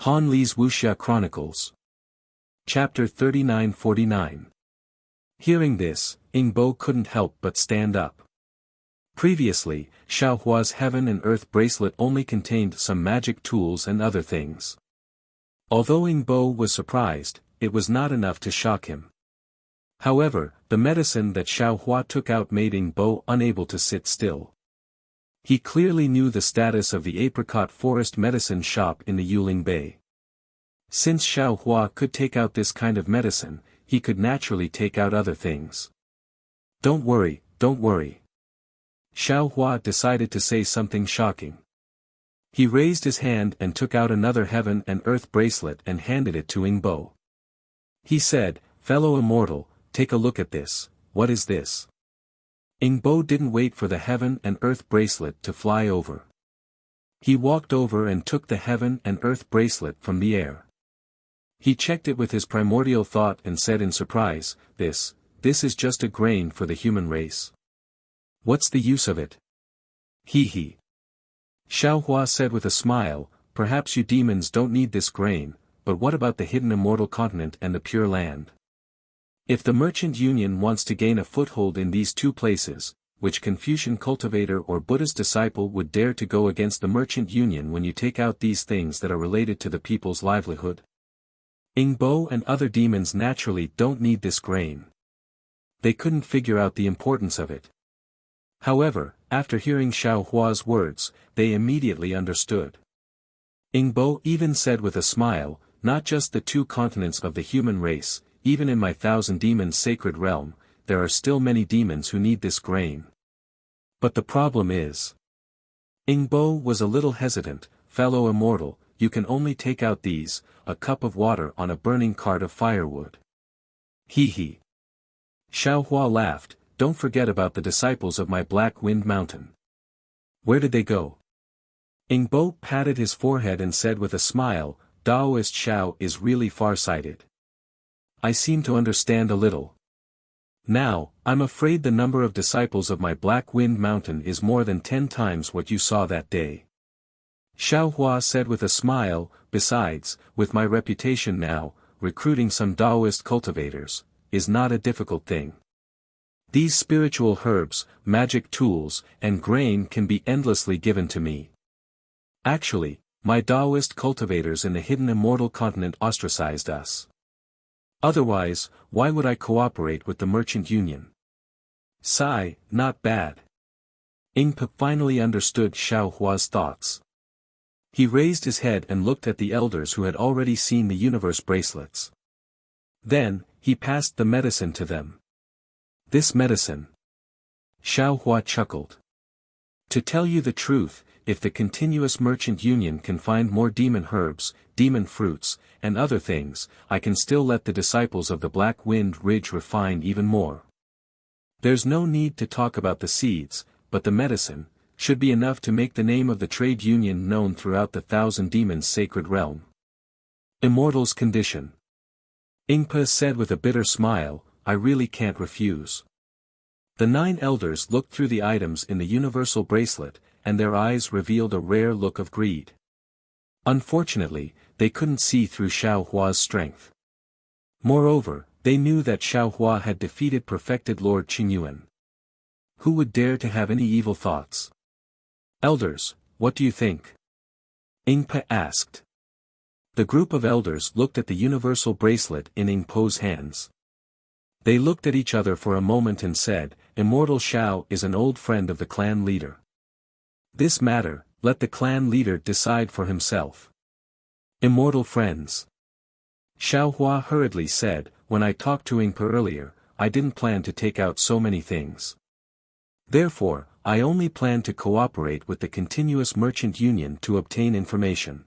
Han Li's Wuxia Chronicles. Chapter 39-49. Hearing this, Yingbo couldn't help but stand up. Previously, Xiaohua's heaven and earth bracelet only contained some magic tools and other things. Although Yingbo was surprised, it was not enough to shock him. However, the medicine that Xiaohua took out made Yingbo unable to sit still. He clearly knew the status of the apricot forest medicine shop in the Yuling Bay. Since Xiaohua could take out this kind of medicine, he could naturally take out other things. Don't worry, don't worry. Xiaohua decided to say something shocking. He raised his hand and took out another heaven and earth bracelet and handed it to Yingbo. He said, "Fellow immortal, take a look at this. What is this?" Yingbo didn't wait for the heaven and earth bracelet to fly over. He walked over and took the heaven and earth bracelet from the air. He checked it with his primordial thought and said in surprise, This is just a grain for the human race. What's the use of it? He. Xiaohua said with a smile, "Perhaps you demons don't need this grain, but what about the hidden immortal continent and the pure land? If the merchant union wants to gain a foothold in these two places, which Confucian cultivator or Buddhist disciple would dare to go against the merchant union when you take out these things that are related to the people's livelihood? Yingbo and other demons naturally don't need this grain. They couldn't figure out the importance of it. However, after hearing Xiaohua's words, they immediately understood. Yingbo even said with a smile, "Not just the two continents of the human race, even in my 1,000 demons sacred realm, there are still many demons who need this grain. But the problem is..." Yingbo was a little hesitant. "Fellow immortal, you can only take out these, a cup of water on a burning cart of firewood." He. Xiaohua laughed, "Don't forget about the disciples of my Black Wind Mountain. Where did they go?" Yingbo patted his forehead and said with a smile, "Daoist Xiao is really far-sighted. I seem to understand a little. Now, I'm afraid the number of disciples of my Black Wind Mountain is more than 10 times what you saw that day." Xiaohua said with a smile, "Besides, with my reputation now, recruiting some Daoist cultivators is not a difficult thing. These spiritual herbs, magic tools, and grain can be endlessly given to me. Actually, my Daoist cultivators in the hidden immortal continent ostracized us. Otherwise, why would I cooperate with the merchant union?" Sigh, not bad. Yingpo finally understood Xiaohua's thoughts. He raised his head and looked at the elders who had already seen the universe bracelets. Then, he passed the medicine to them. "This medicine?" Xiaohua chuckled. "To tell you the truth, if the continuous merchant union can find more demon herbs, demon fruits, and other things, I can still let the disciples of the Black Wind Ridge refine even more. There's no need to talk about the seeds, but the medicine should be enough to make the name of the trade union known throughout the 1,000 demons sacred realm." Immortal's condition. Yingpo said with a bitter smile, "I really can't refuse." The 9 elders looked through the items in the universal bracelet, and their eyes revealed a rare look of greed. Unfortunately, they couldn't see through Xiaohua's strength. Moreover, they knew that Xiaohua had defeated perfected Lord Qingyuan. Who would dare to have any evil thoughts? "Elders, what do you think?" Yingpo asked. The group of elders looked at the universal bracelet in Yingpo's hands. They looked at each other for a moment and said, "Immortal Xiao is an old friend of the clan leader. This matter, let the clan leader decide for himself." "Immortal friends." Xiaohua hurriedly said, "When I talked to Yingpo earlier, I didn't plan to take out so many things. Therefore, I only plan to cooperate with the continuous merchant union to obtain information.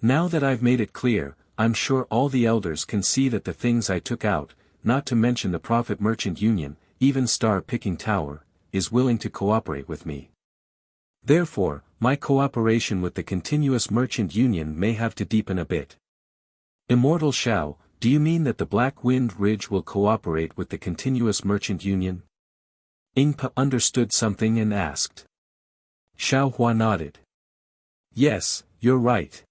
Now that I've made it clear, I'm sure all the elders can see that the things I took out, not to mention the Prophet Merchant Union, even Star Picking Tower, is willing to cooperate with me. Therefore, my cooperation with the continuous merchant union may have to deepen a bit." "Immortal Xiao, do you mean that the Black Wind Ridge will cooperate with the continuous merchant union?" Yingpo understood something and asked. Xiaohua nodded. "Yes, you're right.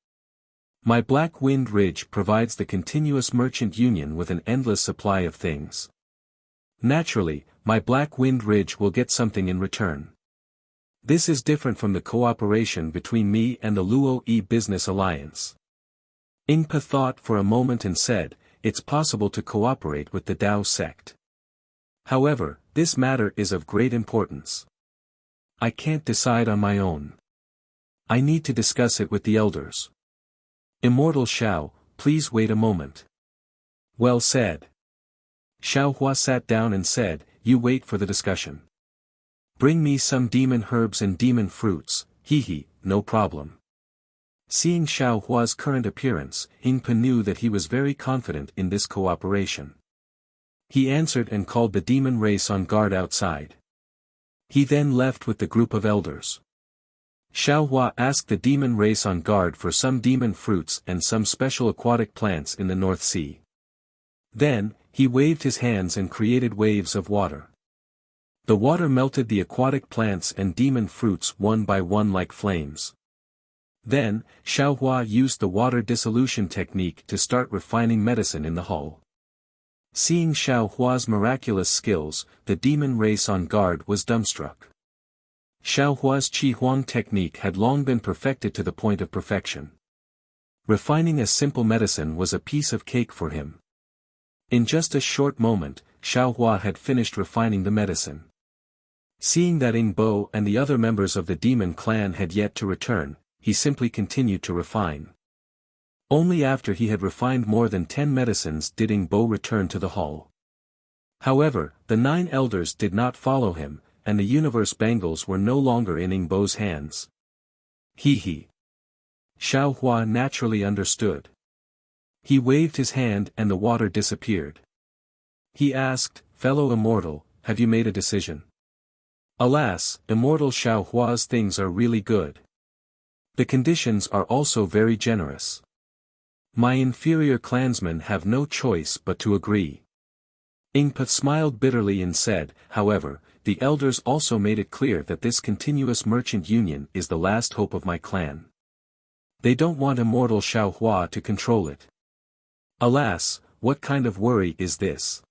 My Black Wind Ridge provides the continuous merchant union with an endless supply of things. Naturally, my Black Wind Ridge will get something in return. This is different from the cooperation between me and the Luo Yi Business Alliance. Ingpa thought for a moment and said, it's possible to cooperate with the Tao sect. However, this matter is of great importance. I can't decide on my own. I need to discuss it with the elders. Immortal Xiao, please wait a moment. Well said. Xiao Hua sat down and said, you wait for the discussion. Bring me some demon herbs and demon fruits, no problem. Seeing Xiao Hua's current appearance, Ingpa knew that he was very confident in this cooperation. He answered and called the demon race on guard outside. He then left with the group of elders. Xiao Hua asked the demon race on guard for some demon fruits and some special aquatic plants in the North Sea. Then, he waved his hands and created waves of water. The water melted the aquatic plants and demon fruits one by one like flames. Then, Xiao Hua used the water dissolution technique to start refining medicine in the hull. Seeing Xiao Hua's miraculous skills, the demon race on guard was dumbstruck. Xiao Hua's Qi Huang technique had long been perfected to the point of perfection. Refining a simple medicine was a piece of cake for him. In just a short moment, Xiao Hua had finished refining the medicine. Seeing that Ing Bo and the other members of the demon clan had yet to return, he simply continued to refine. Only after he had refined more than 10 medicines did Ing Bo return to the hall. However, the 9 elders did not follow him, and the universe bangles were no longer in Ing Bo's hands. Xiao Hua naturally understood. He waved his hand and the water disappeared. He asked, fellow immortal, have you made a decision? Alas, immortal Xiao Hua's things are really good. The conditions are also very generous. My inferior clansmen have no choice but to agree. Ingpa smiled bitterly and said, however, the elders also made it clear that this continuous merchant union is the last hope of my clan. They don't want immortal Xiao Hua to control it. Alas, what kind of worry is this?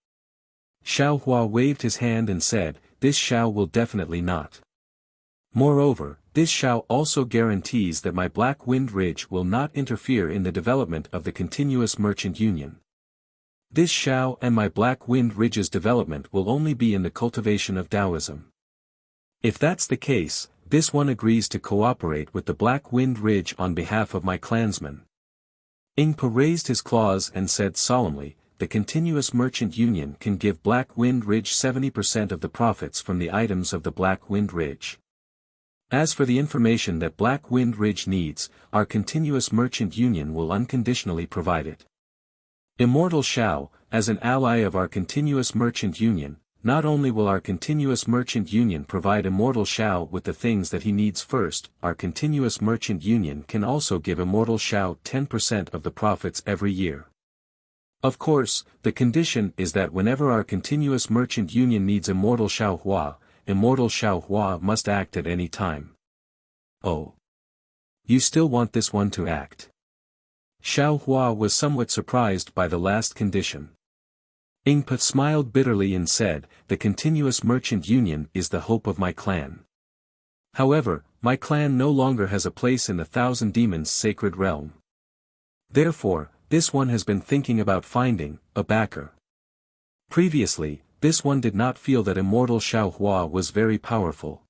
Xiao Hua waved his hand and said, this Xiao will definitely not. Moreover, this Xiao also guarantees that my Black Wind Ridge will not interfere in the development of the continuous merchant union. This Xiao and my Black Wind Ridge's development will only be in the cultivation of Taoism. If that's the case, this one agrees to cooperate with the Black Wind Ridge on behalf of my clansmen. Ingpa raised his claws and said solemnly, the continuous merchant union can give Black Wind Ridge 70% of the profits from the items of the Black Wind Ridge. As for the information that Black Wind Ridge needs, our continuous merchant union will unconditionally provide it. Immortal Xiao, as an ally of our continuous merchant union, not only will our continuous merchant union provide Immortal Xiao with the things that he needs first, our continuous merchant union can also give Immortal Xiao 10% of the profits every year. Of course, the condition is that whenever our continuous merchant union needs Immortal Xiao Hua, Immortal Xiao Hua must act at any time. Oh. You still want this one to act? Xiao Hua was somewhat surprised by the last condition. Ingpa smiled bitterly and said, the continuous merchant union is the hope of my clan. However, my clan no longer has a place in the Thousand Demons' sacred realm. Therefore, this one has been thinking about finding a backer. Previously, this one did not feel that Immortal Xiao Hua was very powerful.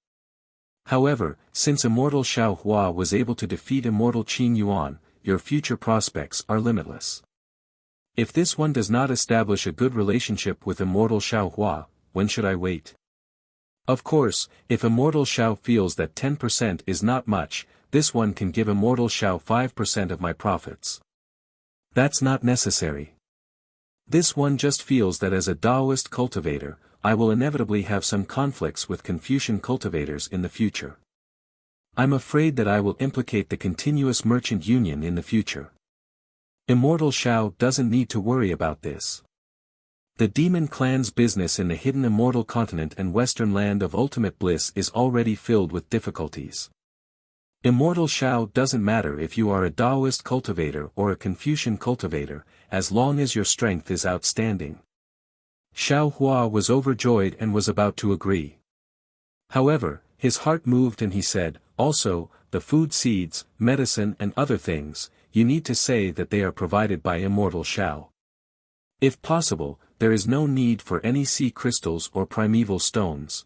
However, since Immortal Xiao Hua was able to defeat Immortal Qin Yuan, your future prospects are limitless. If this one does not establish a good relationship with Immortal Xiao Hua, when should I wait? Of course, if Immortal Xiao feels that 10% is not much, this one can give Immortal Xiao 5% of my profits. That's not necessary. This one just feels that as a Taoist cultivator, I will inevitably have some conflicts with Confucian cultivators in the future. I'm afraid that I will implicate the continuous merchant union in the future. Immortal Xiao doesn't need to worry about this. The demon clan's business in the hidden immortal continent and western land of ultimate bliss is already filled with difficulties. Immortal Shao doesn't matter if you are a Taoist cultivator or a Confucian cultivator, as long as your strength is outstanding. Xiao Hua was overjoyed and was about to agree. However, his heart moved and he said, also, the food seeds, medicine and other things, you need to say that they are provided by Immortal Shao. If possible, there is no need for any sea crystals or primeval stones.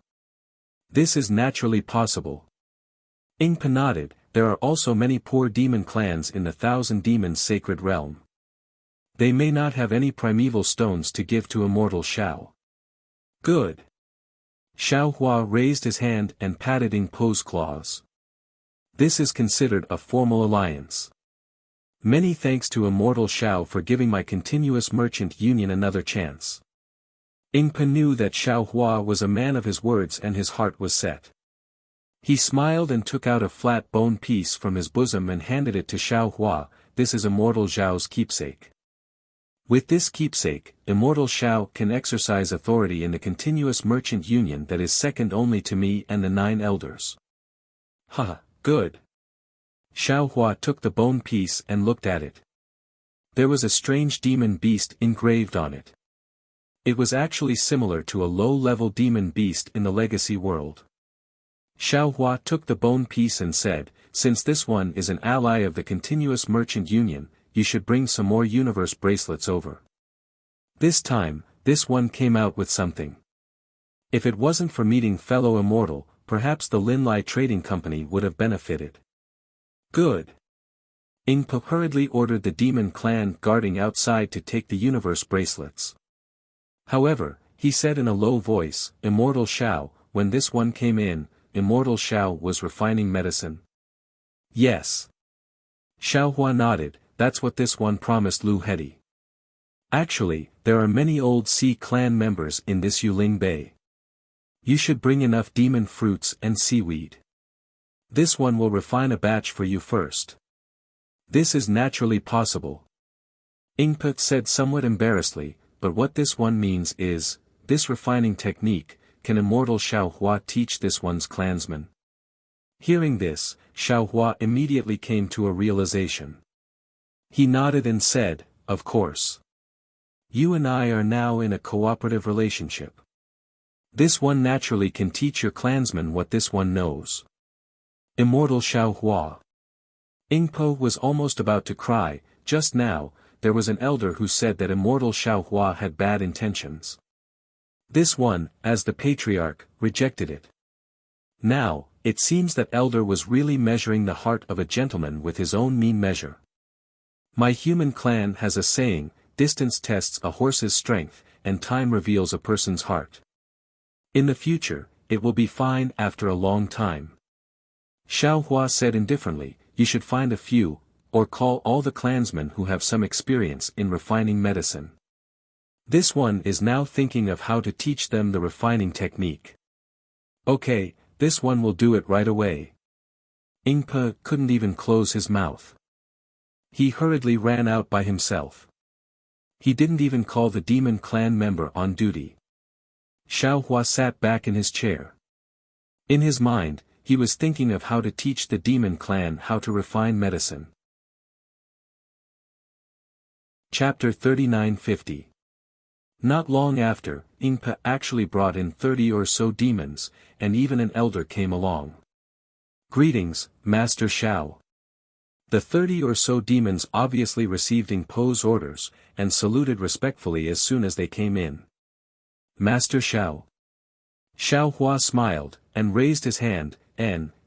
This is naturally possible. Ingpa nodded, there are also many poor demon clans in the Thousand Demons sacred realm. They may not have any primeval stones to give to Immortal Shao. Good. Xiao Hua raised his hand and patted Ingpo's claws. This is considered a formal alliance. Many thanks to Immortal Shao for giving my continuous merchant union another chance. Ingpa knew that Xiao Hua was a man of his words and his heart was set. He smiled and took out a flat bone piece from his bosom and handed it to Xiao Hua. This is Immortal Zhao's keepsake. With this keepsake, Immortal Shao can exercise authority in the continuous merchant union that is second only to me and the 9 elders. Haha, good. Xiao Hua took the bone piece and looked at it. There was a strange demon beast engraved on it. It was actually similar to a low-level demon beast in the legacy world. Xiao Hua took the bone piece and said, since this one is an ally of the continuous merchant union, you should bring some more universe bracelets over. This time, this one came out with something. If it wasn't for meeting fellow immortal, perhaps the Linlai Trading Company would have benefited. Good. Ingpa hurriedly ordered the demon clan guarding outside to take the universe bracelets. However, he said in a low voice, Immortal Shao, when this one came in, Immortal Shao was refining medicine. Yes. Xiao Hua nodded, that's what this one promised Lu Hedi. Actually, there are many old Sea clan members in this Yuling Bay. You should bring enough demon fruits and seaweed. This one will refine a batch for you first. This is naturally possible. Ingpa said somewhat embarrassedly, but what this one means is, this refining technique, can Immortal Xiao Hua teach this one's clansmen? Hearing this, Xiao Hua immediately came to a realization. He nodded and said, of course. You and I are now in a cooperative relationship. This one naturally can teach your clansmen what this one knows. Immortal Xiao Hua. Ingpo was almost about to cry. Just now, there was an elder who said that Immortal Xiao Hua had bad intentions. This one, as the patriarch, rejected it. Now, it seems that elder was really measuring the heart of a gentleman with his own mean measure. My human clan has a saying, distance tests a horse's strength, and time reveals a person's heart. In the future, it will be fine after a long time. Xiao Hua said indifferently, you should find a few, or call all the clansmen who have some experience in refining medicine. This one is now thinking of how to teach them the refining technique. Okay, this one will do it right away. Ingpa couldn't even close his mouth. He hurriedly ran out by himself. He didn't even call the demon clan member on duty. Xiao Hua sat back in his chair. In his mind, he was thinking of how to teach the demon clan how to refine medicine. Chapter 3950. Not long after, Ingpa actually brought in 30 or so demons, and even an elder came along. Greetings, Master Xiao. The 30 or so demons obviously received Ingpo's orders, and saluted respectfully as soon as they came in. Master Xiao. Xiao Hua smiled, and raised his hand,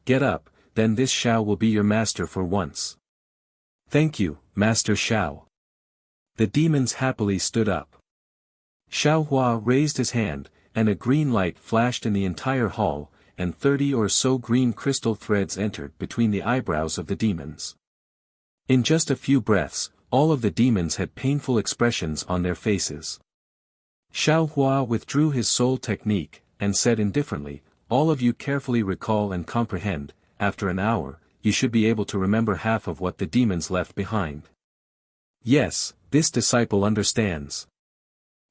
get up, then this Xiao will be your master for once. Thank you, Master Xiao. The demons happily stood up. Xiao Hua raised his hand, and a green light flashed in the entire hall, and 30 or so green crystal threads entered between the eyebrows of the demons. In just a few breaths, all of the demons had painful expressions on their faces. Xiao Hua withdrew his soul technique, and said indifferently, all of you carefully recall and comprehend, after an hour, you should be able to remember half of what the demons left behind. Yes, this disciple understands.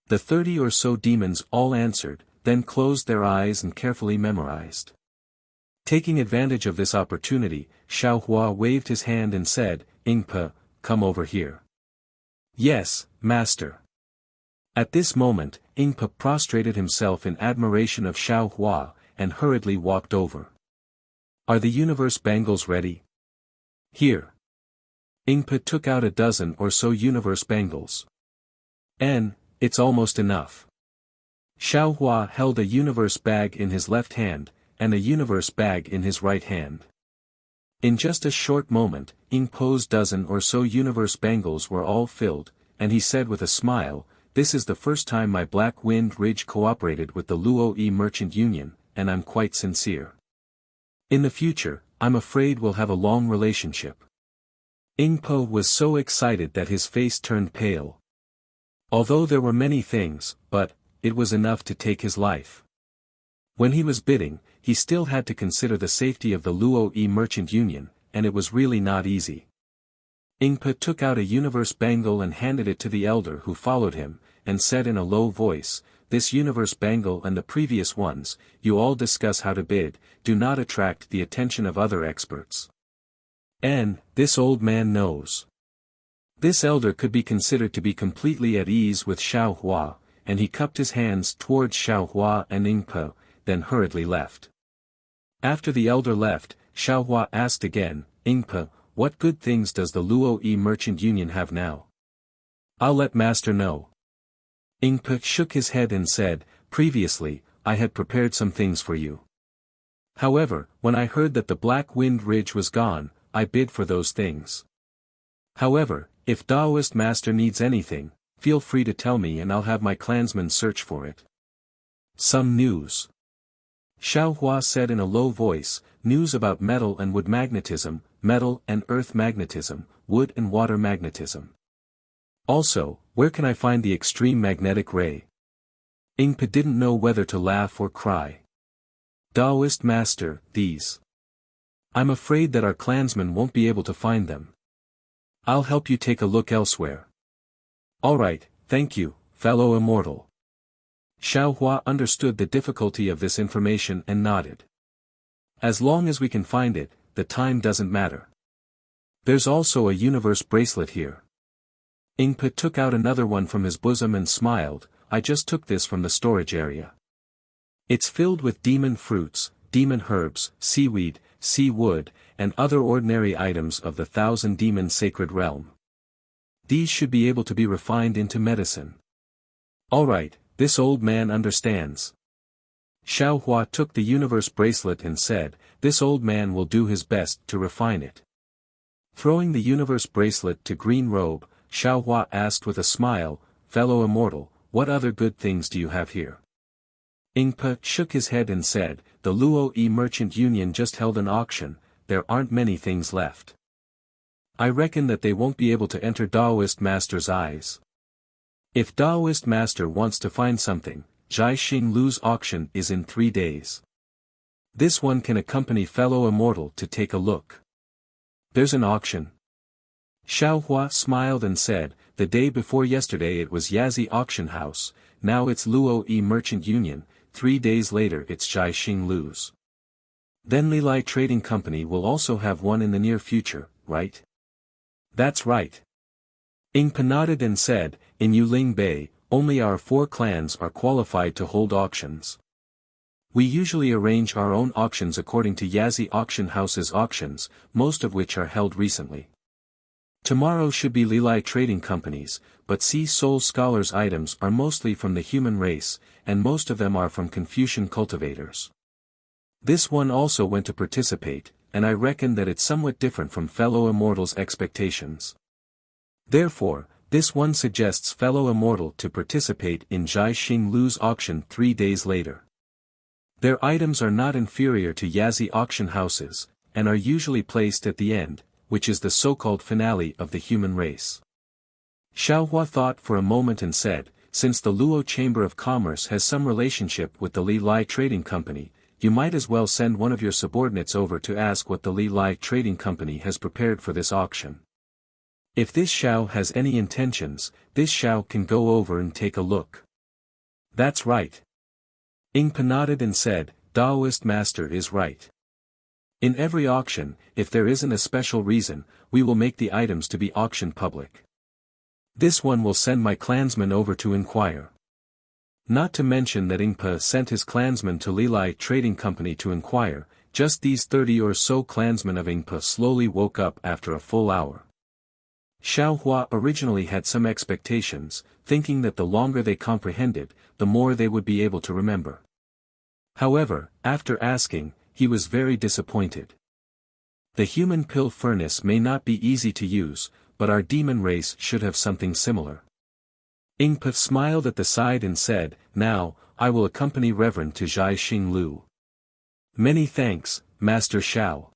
The 30 or so demons all answered, then closed their eyes and carefully memorized. Taking advantage of this opportunity, Xiaohua waved his hand and said, "Ingpa, come over here." "Yes, master." At this moment, Ingpa prostrated himself in admiration of Xiaohua, and hurriedly walked over. "Are the universe bangles ready?" "Here." Ingpa took out a dozen or so universe bangles. It's almost enough." Xiaohua held a universe bag in his left hand, and a universe bag in his right hand. In just a short moment, Ingpa's dozen or so universe bangles were all filled, and he said with a smile, "This is the first time my Black Wind Ridge cooperated with the Luoyi Merchant Union, and I'm quite sincere. In the future, I'm afraid we'll have a long relationship." Ingpo was so excited that his face turned pale. Although there were many things, but it was enough to take his life. When he was bidding, he still had to consider the safety of the Luoyi Merchant Union, and it was really not easy. Ingpa took out a universe bangle and handed it to the elder who followed him, and said in a low voice, "This universe bangle and the previous ones, you all discuss how to bid, do not attract the attention of other experts. This old man knows." This elder could be considered to be completely at ease with Xiaohua, and he cupped his hands towards Xiaohua and Ingpa, then hurriedly left. After the elder left, Xiaohua asked again, "Ingpa, what good things does the Luoyi Merchant Union have now?" "I'll let master know." Ingpa shook his head and said, "Previously, I had prepared some things for you. However, when I heard that the Black Wind Ridge was gone, I bid for those things. However, if Taoist master needs anything, feel free to tell me and I'll have my clansmen search for it." "Some news?" Xiaohua said in a low voice, "News about metal and wood magnetism, metal and earth magnetism, wood and water magnetism. Also, where can I find the extreme magnetic ray?" Ingpa didn't know whether to laugh or cry. "Taoist master, these. I'm afraid that our clansmen won't be able to find them. I'll help you take a look elsewhere." "All right, thank you, fellow immortal." Xiaohua understood the difficulty of this information and nodded. "As long as we can find it, the time doesn't matter. There's also a universe bracelet here." Ingpa took out another one from his bosom and smiled, "I just took this from the storage area. It's filled with demon fruits, demon herbs, seaweed, sea wood, and other ordinary items of the 1,000-demon sacred realm. These should be able to be refined into medicine." "All right, this old man understands." Xiaohua took the universe bracelet and said, "This old man will do his best to refine it." Throwing the universe bracelet to Green Robe, Xiaohua asked with a smile, "Fellow immortal, what other good things do you have here?" Ingpa shook his head and said, "The Luoyi Merchant Union just held an auction, there aren't many things left. I reckon that they won't be able to enter Taoist Master's eyes. If Taoist Master wants to find something, Jai Xing Lu's auction is in 3 days. This one can accompany fellow immortal to take a look." "There's an auction?" Xiaohua smiled and said, "The day before yesterday it was Yazi Auction House, now it's Luoyi Merchant Union, 3 days later it's Jai Xing Lu's. Then Lilai Trading Company will also have one in the near future, right?" "That's right." Ingpa nodded and said, "In Yuling Bay, only our 4 clans are qualified to hold auctions. We usually arrange our own auctions according to Yazi Auction House's auctions, most of which are held recently. Tomorrow should be Lilai Trading Companies, but Sea Soul Scholars' items are mostly from the human race, and most of them are from Confucian cultivators. This one also went to participate, and I reckon that it's somewhat different from fellow immortals' expectations. Therefore, this one suggests fellow immortal to participate in Jai Xing Lu's auction 3 days later. Their items are not inferior to Yazi auction houses, and are usually placed at the end, which is the so-called finale of the human race." Xiaohua thought for a moment and said, "Since the Luo Chamber of Commerce has some relationship with the Lilai Trading Company, you might as well send one of your subordinates over to ask what the Lilai Trading Company has prepared for this auction. If this Xiao has any intentions, this Xiao can go over and take a look." "That's right." Ingpa nodded and said, "Taoist master is right. In every auction, if there isn't a special reason, we will make the items to be auctioned public. This one will send my clansmen over to inquire. Not to mention that Ingpa sent his clansmen to Lilai Trading Company to inquire. Just these 30 or so clansmen of Ingpa slowly woke up after a full hour. Xiao Hua originally had some expectations, thinking that the longer they comprehended, the more they would be able to remember. However, after asking, he was very disappointed. The human pill furnace may not be easy to use, but our demon race should have something similar. Ingpa smiled at the side and said, "Now, I will accompany Reverend to Zhai Xing Lu." "Many thanks, Master Xiao."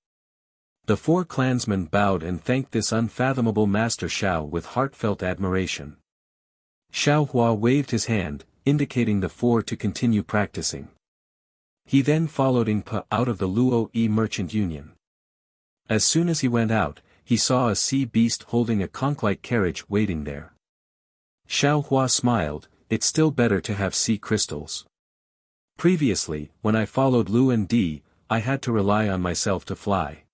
The 4 clansmen bowed and thanked this unfathomable Master Xiao with heartfelt admiration. Xiao Hua waved his hand, indicating the 4 to continue practicing. He then followed Ingpa out of the Luo Yi Merchant Union. As soon as he went out, he saw a sea beast holding a conch-like carriage waiting there. Xiao Hua smiled, "It's still better to have sea crystals. Previously, when I followed Lu and Di, I had to rely on myself to fly.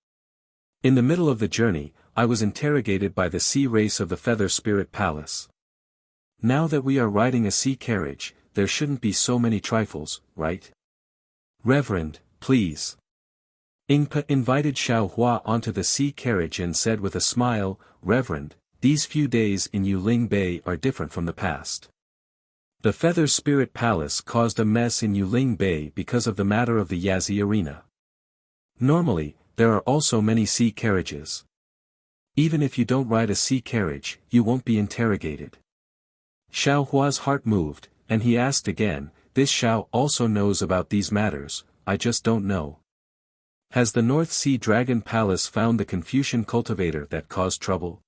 In the middle of the journey, I was interrogated by the sea race of the Feather Spirit Palace. Now that we are riding a sea carriage, there shouldn't be so many trifles, right? Reverend, please." Ingpa invited Xiao Hua onto the sea carriage and said with a smile, "Reverend, these few days in Yuling Bay are different from the past. The Feather Spirit Palace caused a mess in Yuling Bay because of the matter of the Yazi Arena. Normally, there are also many sea carriages. Even if you don't ride a sea carriage, you won't be interrogated." Xiao Hua's heart moved, and he asked again, "This Xiao also knows about these matters, I just don't know. Has the North Sea Dragon Palace found the Confucian cultivator that caused trouble?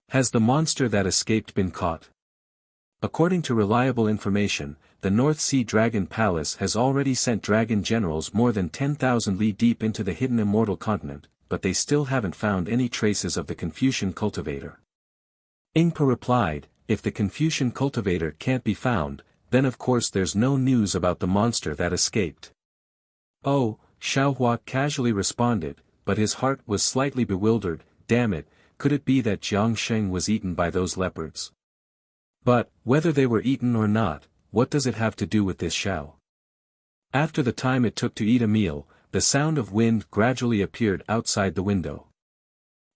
Has the monster that escaped been caught?" According to reliable information, the North Sea Dragon Palace has already sent dragon generals more than 10,000 li deep into the hidden immortal continent, but they still haven't found any traces of the Confucian cultivator. Ingpa replied, "If the Confucian cultivator can't be found, then of course there's no news about the monster that escaped." "Oh," Xiao Hua casually responded, but his heart was slightly bewildered. Damn it, could it be that Jiang Sheng was eaten by those leopards? But, whether they were eaten or not, what does it have to do with this Xiao? After the time it took to eat a meal, the sound of wind gradually appeared outside the window.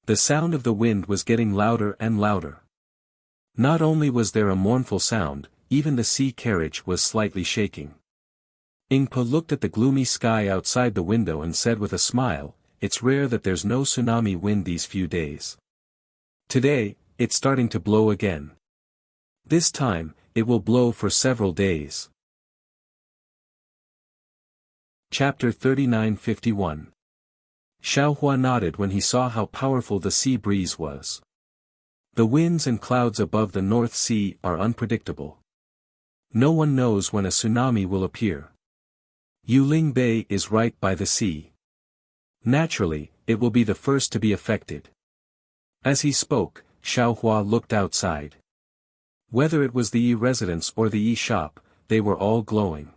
The sound of the wind was getting louder and louder. Not only was there a mournful sound, even the sea carriage was slightly shaking. Ingpa looked at the gloomy sky outside the window and said with a smile, "It's rare that there's no tsunami wind these few days. Today, it's starting to blow again. This time, it will blow for several days." Chapter 3951. Xiao Hua nodded when he saw how powerful the sea breeze was. The winds and clouds above the North Sea are unpredictable. No one knows when a tsunami will appear. Yuling Bay is right by the sea. Naturally, it will be the first to be affected. As he spoke, Xiao Hua looked outside. Whether it was the Yi residence or the Yi shop, they were all glowing.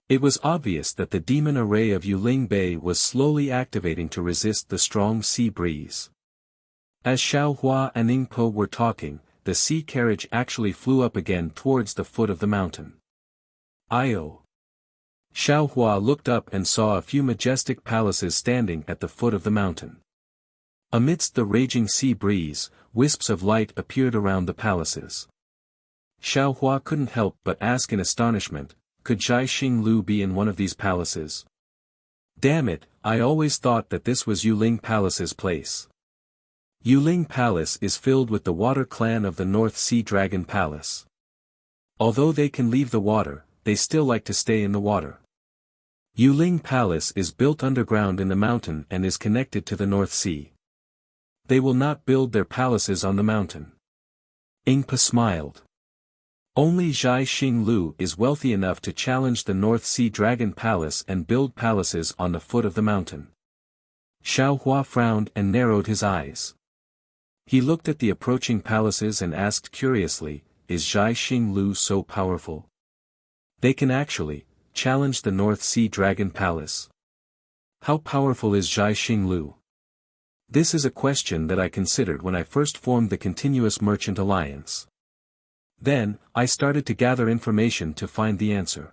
It was obvious that the demon array of Yuling Bay was slowly activating to resist the strong sea breeze. As Xiao Hua and Ingpo were talking, the sea carriage actually flew up again towards the foot of the mountain. Io! Xiao Hua looked up and saw a few majestic palaces standing at the foot of the mountain. Amidst the raging sea breeze, wisps of light appeared around the palaces. Xiao Hua couldn't help but ask in astonishment, could Zhai Xing Lu be in one of these palaces? Damn it, I always thought that this was Yuling Palace's place. Yuling Palace is filled with the water clan of the North Sea Dragon Palace. Although they can leave the water, they still like to stay in the water. Yuling Palace is built underground in the mountain and is connected to the North Sea. They will not build their palaces on the mountain. Ingpa smiled. Only Zhai Xing Lu is wealthy enough to challenge the North Sea Dragon Palace and build palaces on the foot of the mountain. Xiao Hua frowned and narrowed his eyes. He looked at the approaching palaces and asked curiously, is Zhai Xing Lu so powerful? They can actually challenge the North Sea Dragon Palace. How powerful is Zhai Xinglu? This is a question that I considered when I first formed the Continuous Merchant Alliance. Then, I started to gather information to find the answer.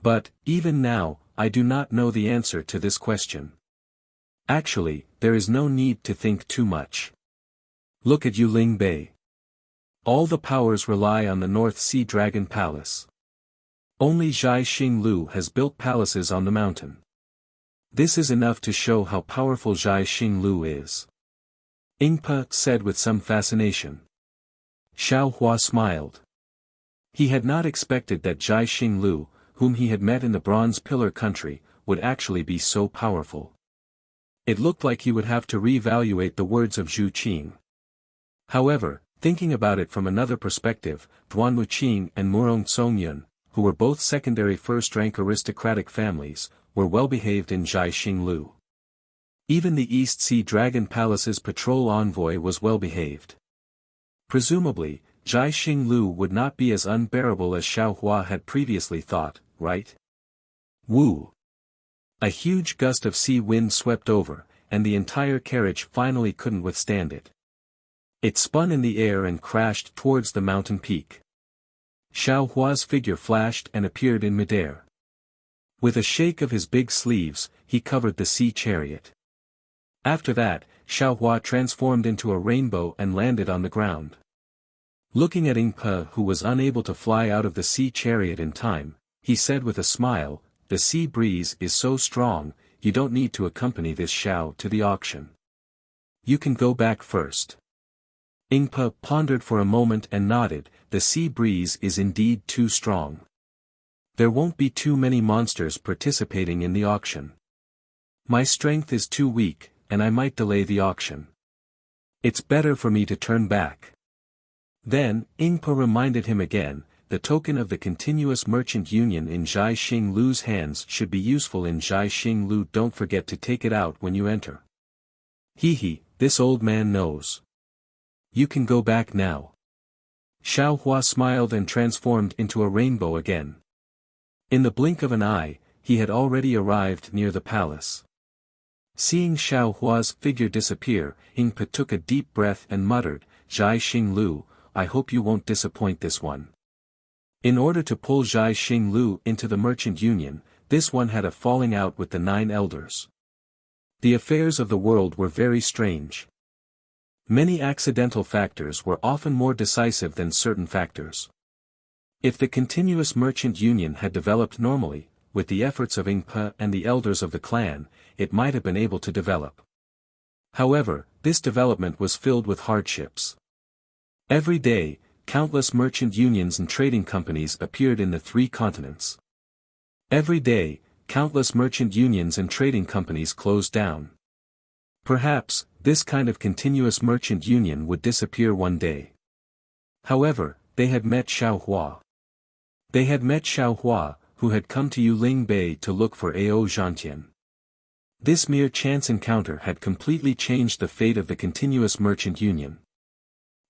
But, even now, I do not know the answer to this question. Actually, there is no need to think too much. Look at Yuling Bay. All the powers rely on the North Sea Dragon Palace. Only Zhai Xinglu has built palaces on the mountain. This is enough to show how powerful Zhai Xinglu is. Ingpa said with some fascination. Xiao Hua smiled. He had not expected that Zhai Xinglu, whom he had met in the Bronze Pillar country, would actually be so powerful. It looked like he would have to re-evaluate the words of Zhu Qing. However, thinking about it from another perspective, Duan Wuqing and Murong Songyun, who were both secondary first-rank aristocratic families, were well-behaved in Zhai Xinglu. Even the East Sea Dragon Palace's patrol envoy was well-behaved. Presumably, Zhai Xinglu would not be as unbearable as Xiao Hua had previously thought, right? Woo! A huge gust of sea wind swept over, and the entire carriage finally couldn't withstand it. It spun in the air and crashed towards the mountain peak. Xiao Hua's figure flashed and appeared in midair. With a shake of his big sleeves, he covered the sea chariot. After that, Xiao Hua transformed into a rainbow and landed on the ground. Looking at Ingpa, who was unable to fly out of the sea chariot in time, he said with a smile, "The sea breeze is so strong, you don't need to accompany this Xiao to the auction. You can go back first." Ingpa pondered for a moment and nodded. The sea breeze is indeed too strong. There won't be too many monsters participating in the auction. My strength is too weak, and I might delay the auction. It's better for me to turn back. Then, Ingpa reminded him again, the token of the Continuous Merchant Union in Zhai Xinglu's hands should be useful in Zhai Xinglu. Don't forget to take it out when you enter. Hee, this old man knows. You can go back now. Xiao Hua smiled and transformed into a rainbow again. In the blink of an eye, he had already arrived near the palace. Seeing Xiao Hua's figure disappear, Ingpa took a deep breath and muttered, "Zhai Xinglu, I hope you won't disappoint this one." In order to pull Zhai Xinglu into the merchant union, this one had a falling out with the 9 elders. The affairs of the world were very strange. Many accidental factors were often more decisive than certain factors. If the Continuous Merchant Union had developed normally, with the efforts of Ingpa and the elders of the clan, it might have been able to develop. However, this development was filled with hardships. Every day, countless merchant unions and trading companies appeared in the 3 continents. Every day, countless merchant unions and trading companies closed down. Perhaps, this kind of continuous merchant union would disappear one day. However, they had met Xiao Hua. They had met Xiao Hua, who had come to Yuling Bay to look for Ao Zhantian. This mere chance encounter had completely changed the fate of the Continuous Merchant Union.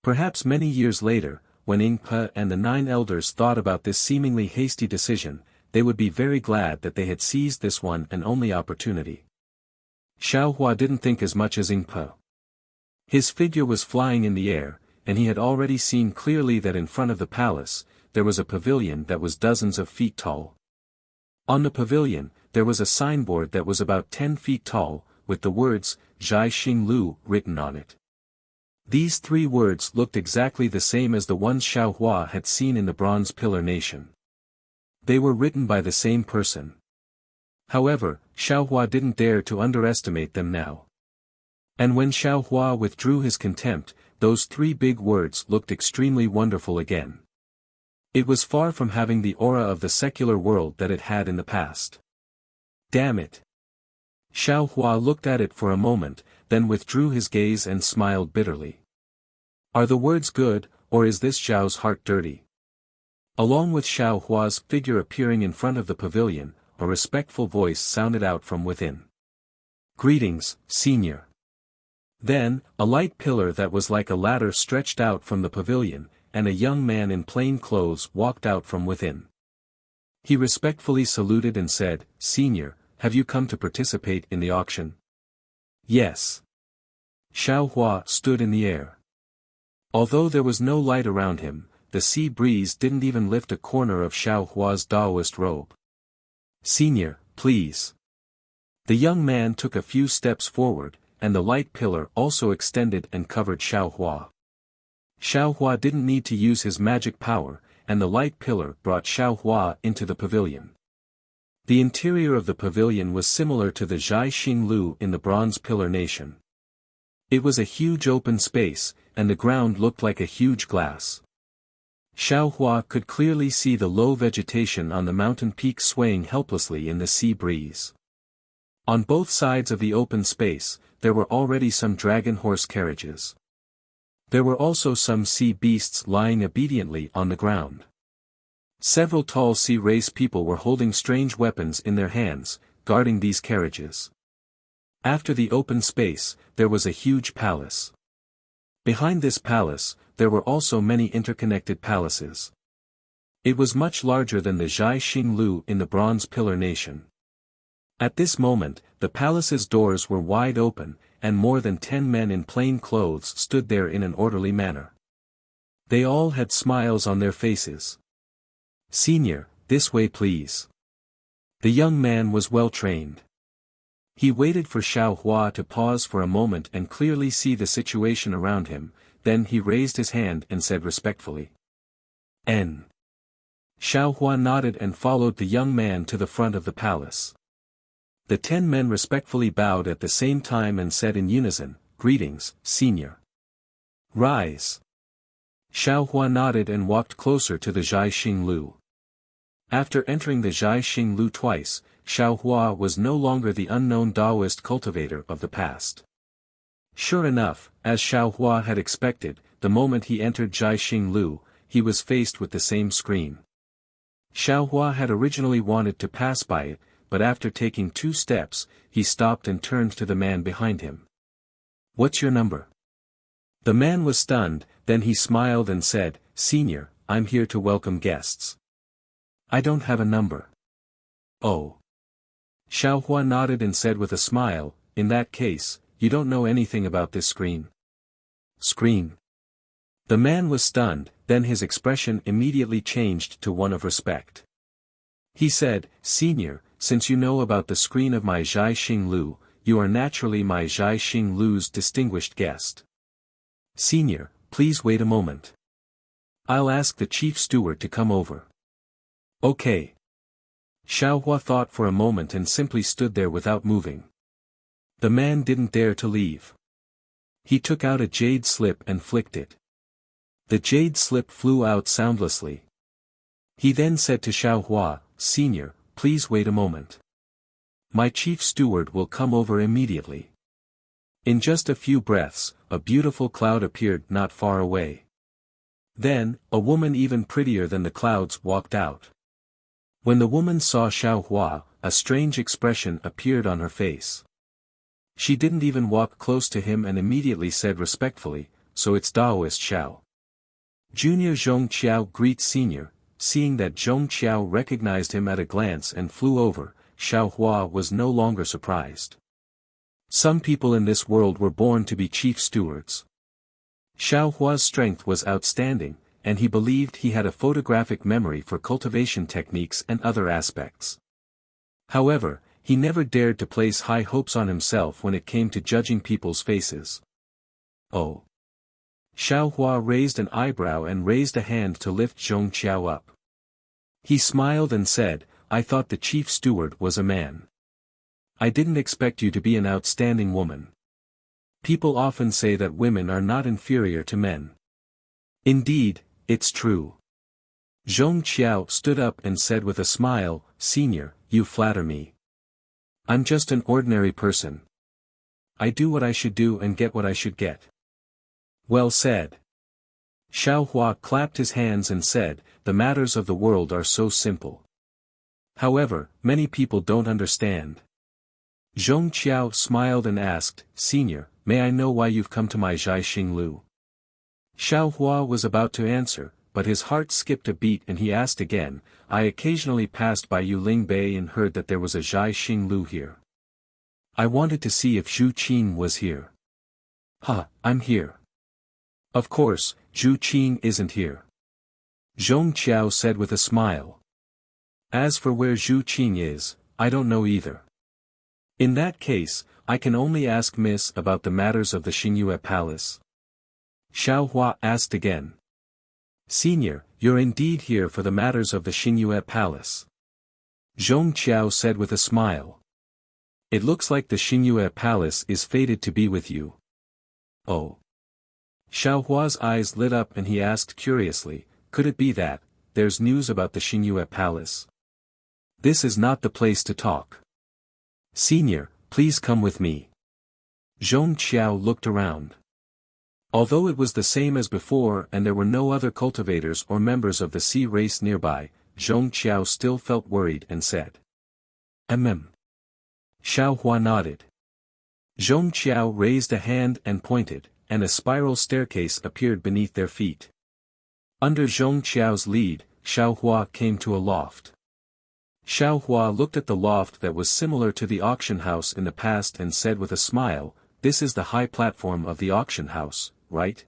Perhaps many years later, when Ingpa and the 9 elders thought about this seemingly hasty decision, they would be very glad that they had seized this one and only opportunity. Xiao Hua didn't think as much as Ingpa. His figure was flying in the air, and he had already seen clearly that in front of the palace, there was a pavilion that was dozens of feet tall. On the pavilion, there was a signboard that was about 10 feet tall, with the words, Zhai Xinglu, written on it. These 3 words looked exactly the same as the ones Xiao Hua had seen in the Bronze Pillar Nation. They were written by the same person. However, Xiao Hua didn't dare to underestimate them now. And when Xiao Hua withdrew his contempt, those 3 big words looked extremely wonderful again. It was far from having the aura of the secular world that it had in the past. Damn it! Xiao Hua looked at it for a moment, then withdrew his gaze and smiled bitterly. Are the words good, or is this Xiao's heart dirty? Along with Xiao Hua's figure appearing in front of the pavilion, a respectful voice sounded out from within. Greetings, Senior. Then, a light pillar that was like a ladder stretched out from the pavilion, and a young man in plain clothes walked out from within. He respectfully saluted and said, Senior, have you come to participate in the auction? Yes. Xiao Hua stood in the air. Although there was no light around him, the sea breeze didn't even lift a corner of Xiao Hua's Taoist robe. Senior, please. The young man took a few steps forward, and the light pillar also extended and covered Xiao Hua. Xiao Hua didn't need to use his magic power, and the light pillar brought Xiao Hua into the pavilion. The interior of the pavilion was similar to the Zhai Xinglu in the Bronze Pillar Nation. It was a huge open space, and the ground looked like a huge glass. Xiao Hua could clearly see the low vegetation on the mountain peak swaying helplessly in the sea breeze. On both sides of the open space, there were already some dragon horse carriages. There were also some sea beasts lying obediently on the ground. Several tall sea race people were holding strange weapons in their hands, guarding these carriages. After the open space, there was a huge palace. Behind this palace, there were also many interconnected palaces. It was much larger than the Zhai Xinglu in the Bronze Pillar Nation. At this moment, the palace's doors were wide open, and more than 10 men in plain clothes stood there in an orderly manner. They all had smiles on their faces. Senior, this way please. The young man was well trained. He waited for Xiao Hua to pause for a moment and clearly see the situation around him, then he raised his hand and said respectfully. N. Xiao Hua nodded and followed the young man to the front of the palace. The 10 men respectfully bowed at the same time and said in unison, Greetings, Senior. Rise. Xiao Hua nodded and walked closer to the Zhai Xinglu. After entering the Zhai Xinglu twice, Xiao Hua was no longer the unknown Taoist cultivator of the past. Sure enough, as Xiao Hua had expected, the moment he entered Zhai Xinglu, he was faced with the same screen. Xiao Hua had originally wanted to pass by it, but after taking 2 steps, he stopped and turned to the man behind him. What's your number? The man was stunned, then he smiled and said, Senior, I'm here to welcome guests. I don't have a number. Oh. Xiao Hua nodded and said with a smile, in that case, you don't know anything about this screen. Screen. The man was stunned, then his expression immediately changed to one of respect. He said, Senior, since you know about the screen of my Zhai Xinglu, you are naturally my Zhai Xinglu's distinguished guest. Senior, please wait a moment. I'll ask the chief steward to come over. Okay. Xiao Hua thought for a moment and simply stood there without moving. The man didn't dare to leave. He took out a jade slip and flicked it. The jade slip flew out soundlessly. He then said to Xiao Hua, Senior, please wait a moment. My chief steward will come over immediately. In just a few breaths, a beautiful cloud appeared not far away. Then, a woman even prettier than the clouds walked out. When the woman saw Xiao Hua, a strange expression appeared on her face. She didn't even walk close to him and immediately said respectfully, so it's Taoist Xiao. Junior Zhong Qiao greets Senior. Seeing that Zhong Qiao recognized him at a glance and flew over, Xiao Hua was no longer surprised. Some people in this world were born to be chief stewards. Xiao Hua's strength was outstanding, and he believed he had a photographic memory for cultivation techniques and other aspects. However, he never dared to place high hopes on himself when it came to judging people's faces. Oh. Xiao Hua raised an eyebrow and raised a hand to lift Zhong Qiao up. He smiled and said, I thought the chief steward was a man. I didn't expect you to be an outstanding woman. People often say that women are not inferior to men. Indeed, it's true. Zhong Qiao stood up and said with a smile, Senior, you flatter me. I'm just an ordinary person. I do what I should do and get what I should get. Well said. Xiao Hua clapped his hands and said, the matters of the world are so simple. However, many people don't understand. Zhong Qiao smiled and asked, Senior, may I know why you've come to my Zhai Xinglu? Xiao Hua was about to answer, but his heart skipped a beat and he asked again, I occasionally passed by Yuling Bay and heard that there was a Zhai Xing Lu here. I wanted to see if Zhu Qing was here. I'm here. Of course, Zhu Qing isn't here. Zhong Qiao said with a smile. As for where Zhu Qing is, I don't know either. In that case, I can only ask Miss about the matters of the Xingyue Palace. Xiao Hua asked again. Senior, you're indeed here for the matters of the Xingyue Palace. Zhong Qiao said with a smile. It looks like the Xingyue Palace is fated to be with you. Oh. Xiao Hua's eyes lit up and he asked curiously, could it be that, there's news about the Xingyue Palace? This is not the place to talk. Senior, please come with me. Zhong Qiao looked around. Although it was the same as before and there were no other cultivators or members of the sea race nearby, Zhong Qiao still felt worried and said. Xiao Hua nodded. Zhong Qiao raised a hand and pointed, and a spiral staircase appeared beneath their feet. Under Zhong Qiao's lead, Xiao Hua came to a loft. Xiao Hua looked at the loft that was similar to the auction house in the past and said with a smile, this is the high platform of the auction house, right?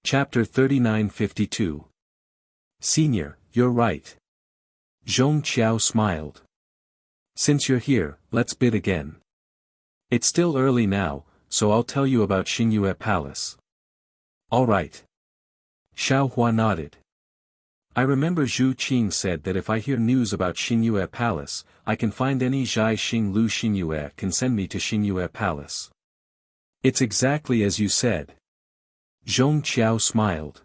Chapter 3952. Senior, you're right. Zhong Qiao smiled. Since you're here, let's bid again. It's still early now, so I'll tell you about Xingyue Palace. All right. Xiao Hua nodded. I remember Zhu Qing said that if I hear news about Xingyue Palace, I can find any Zhai Xing Lu Xingyue can send me to Xingyue Palace. It's exactly as you said. Zhong Qiao smiled.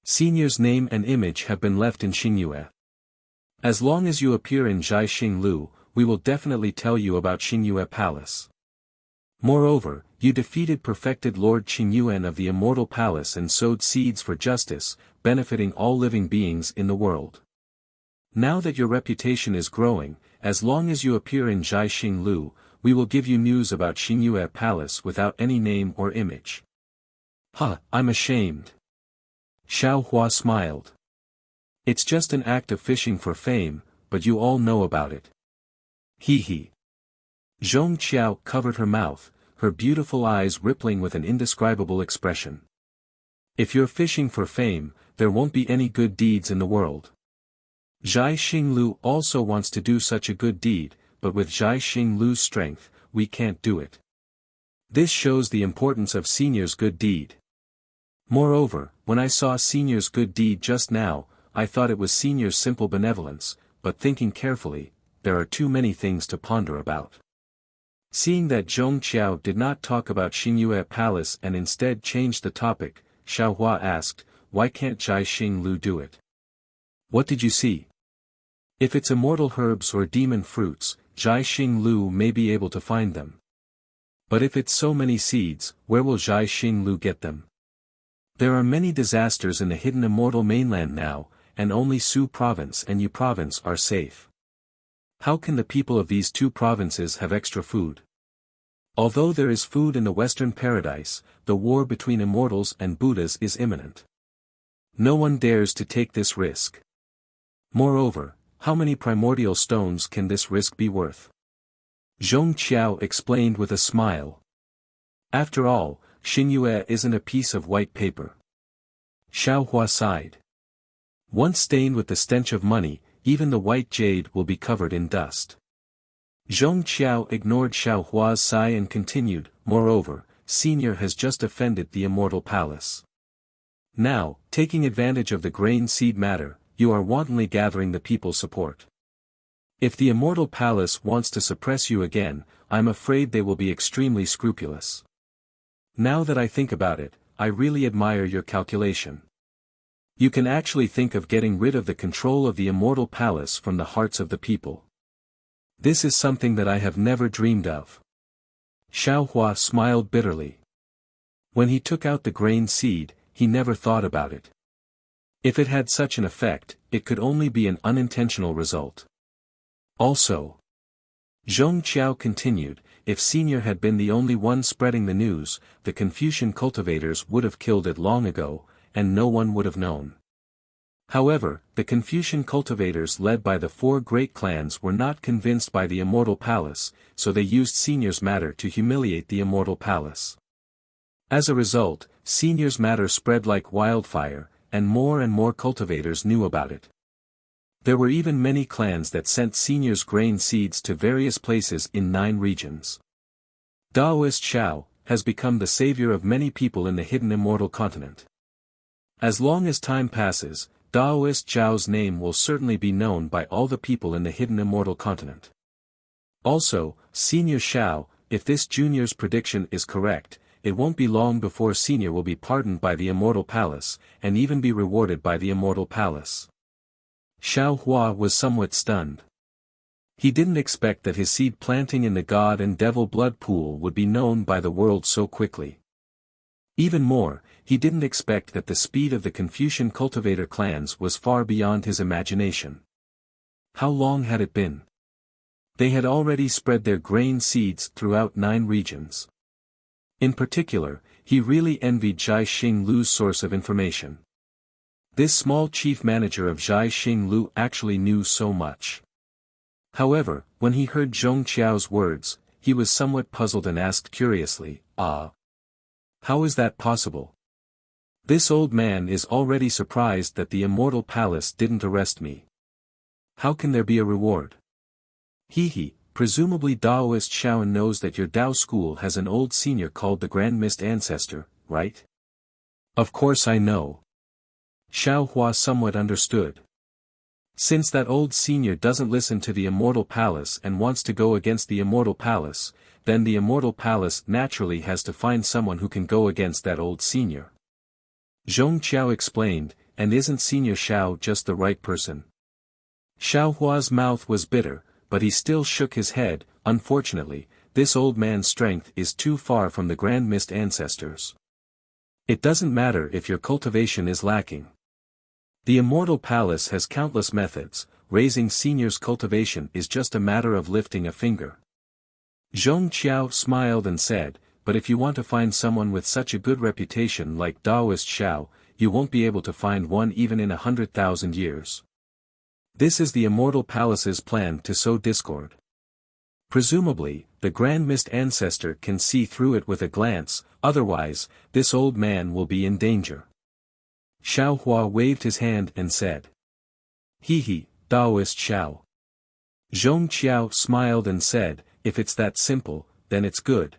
Senior's name and image have been left in Xingyue. As long as you appear in Zhai Xing Lu, we will definitely tell you about Xingyue Palace. Moreover, you defeated perfected Lord Qingyuan of the Immortal Palace and sowed seeds for justice, benefiting all living beings in the world. Now that your reputation is growing, as long as you appear in Zhai Xing Lu, we will give you news about Xingyue Palace without any name or image. I'm ashamed. Xiao Hua smiled. It's just an act of fishing for fame, but you all know about it. Hee. Zhong Qiao covered her mouth, her beautiful eyes rippling with an indescribable expression. If you're fishing for fame, there won't be any good deeds in the world. Zhai Xing Lu also wants to do such a good deed, but with Zhai Xing Lu's strength, we can't do it. This shows the importance of Senior's good deed. Moreover, when I saw Senior's good deed just now, I thought it was Senior's simple benevolence, but thinking carefully, there are too many things to ponder about. Seeing that Zhong Qiao did not talk about Xingyue Palace and instead changed the topic, Xiao Hua asked, why can't Zhai Xing Lu do it? What did you see? If it's immortal herbs or demon fruits, Zhai Xing Lu may be able to find them. But if it's so many seeds, where will Zhai Xing Lu get them? There are many disasters in the hidden immortal mainland now, and only Su province and Yu province are safe. How can the people of these two provinces have extra food? Although there is food in the Western Paradise, the war between immortals and Buddhas is imminent. No one dares to take this risk. Moreover, how many primordial stones can this risk be worth? Zhong Qiao explained with a smile. After all, Xingyue isn't a piece of white paper. Xiao Hua sighed. Once stained with the stench of money, even the white jade will be covered in dust. Zhong Qiao ignored Xiao Hua's sigh and continued, moreover, Senior has just offended the Immortal Palace. Now, taking advantage of the grain seed matter, you are wantonly gathering the people's support. If the Immortal Palace wants to suppress you again, I'm afraid they will be extremely scrupulous. Now that I think about it, I really admire your calculation. You can actually think of getting rid of the control of the Immortal Palace from the hearts of the people. This is something that I have never dreamed of. Xiao Hua smiled bitterly. When he took out the grain seed, he never thought about it. If it had such an effect, it could only be an unintentional result. Also, Zhong Qiao continued, if Senior had been the only one spreading the news, the Confucian cultivators would have killed it long ago, and no one would have known. However, the Confucian cultivators led by the four great clans were not convinced by the immortal palace, so they used Senior's matter to humiliate the immortal palace. As a result, Senior's matter spread like wildfire, and more cultivators knew about it. There were even many clans that sent Senior's grain seeds to various places in 9 regions. Daoist Xiao has become the savior of many people in the hidden immortal continent. As long as time passes, Daoist Xiao's name will certainly be known by all the people in the hidden immortal continent. Also, Senior Xiao, if this junior's prediction is correct, it won't be long before Senior will be pardoned by the immortal palace, and even be rewarded by the immortal palace. Xiao Hua was somewhat stunned. He didn't expect that his seed planting in the god and devil blood pool would be known by the world so quickly. Even more, he didn't expect that the speed of the Confucian cultivator clans was far beyond his imagination. How long had it been? They had already spread their grain seeds throughout 9 regions. In particular, he really envied Zhai Xinglu's source of information. This small chief manager of Zhai Xinglu actually knew so much. However, when he heard Zhong Qiao's words, he was somewhat puzzled and asked curiously, how is that possible? This old man is already surprised that the immortal palace didn't arrest me. How can there be a reward? Presumably Daoist Shaoan knows that your Dao school has an old senior called the Grand Mist Ancestor, right? Of course I know. Xiao Hua somewhat understood. Since that old senior doesn't listen to the immortal palace and wants to go against the immortal palace, then the immortal palace naturally has to find someone who can go against that old senior. Zhong Qiao explained, and isn't Senior Xiao just the right person? Xiao Hua's mouth was bitter, but he still shook his head. Unfortunately, this old man's strength is too far from the Grand Mist Ancestors. It doesn't matter if your cultivation is lacking. The immortal palace has countless methods, raising Senior's cultivation is just a matter of lifting a finger. Zhong Qiao smiled and said, but if you want to find someone with such a good reputation like Daoist Xiao, you won't be able to find one even in 100,000 years. This is the immortal palace's plan to sow discord. Presumably, the Grand Mist Ancestor can see through it with a glance, otherwise, this old man will be in danger. Xiao Hua waved his hand and said. Daoist Xiao. Zhong Qiao smiled and said, if it's that simple, then it's good.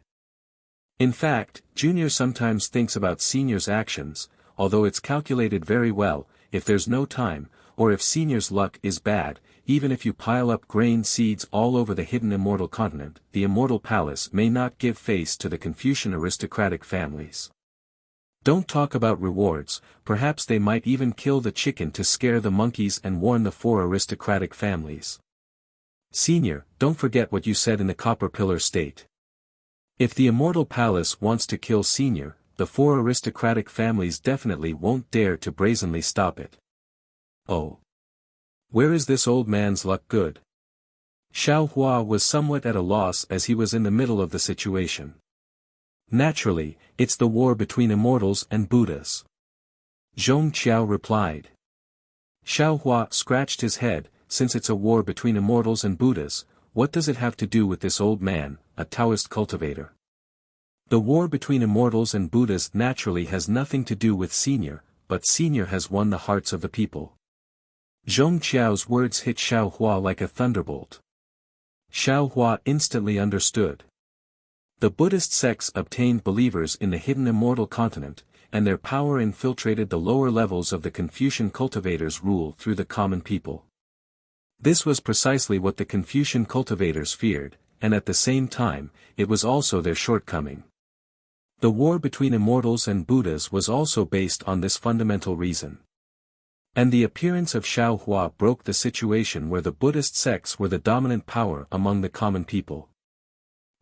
In fact, Junior sometimes thinks about Senior's actions, although it's calculated very well, if there's no time, or if Senior's luck is bad, even if you pile up grain seeds all over the hidden immortal continent, the immortal palace may not give face to the Confucian aristocratic families. Don't talk about rewards, perhaps they might even kill the chicken to scare the monkeys and warn the 4 aristocratic families. Senior, don't forget what you said in the Copper Pillar State. If the immortal palace wants to kill Senior, the 4 aristocratic families definitely won't dare to brazenly stop it. Oh. Where is this old man's luck good? Xiao Hua was somewhat at a loss as he was in the middle of the situation. Naturally, it's the war between immortals and Buddhas. Zhong Qiao replied. Xiao Hua scratched his head, since it's a war between immortals and Buddhas, what does it have to do with this old man, a Taoist cultivator? The war between immortals and Buddhas naturally has nothing to do with Senior, but Senior has won the hearts of the people. Zhong Qiao's words hit Xiao Hua like a thunderbolt. Xiao Hua instantly understood. The Buddhist sects obtained believers in the hidden immortal continent, and their power infiltrated the lower levels of the Confucian cultivators' rule through the common people. This was precisely what the Confucian cultivators feared, and at the same time, it was also their shortcoming. The war between immortals and Buddhas was also based on this fundamental reason. And the appearance of Xiao Hua broke the situation where the Buddhist sects were the dominant power among the common people.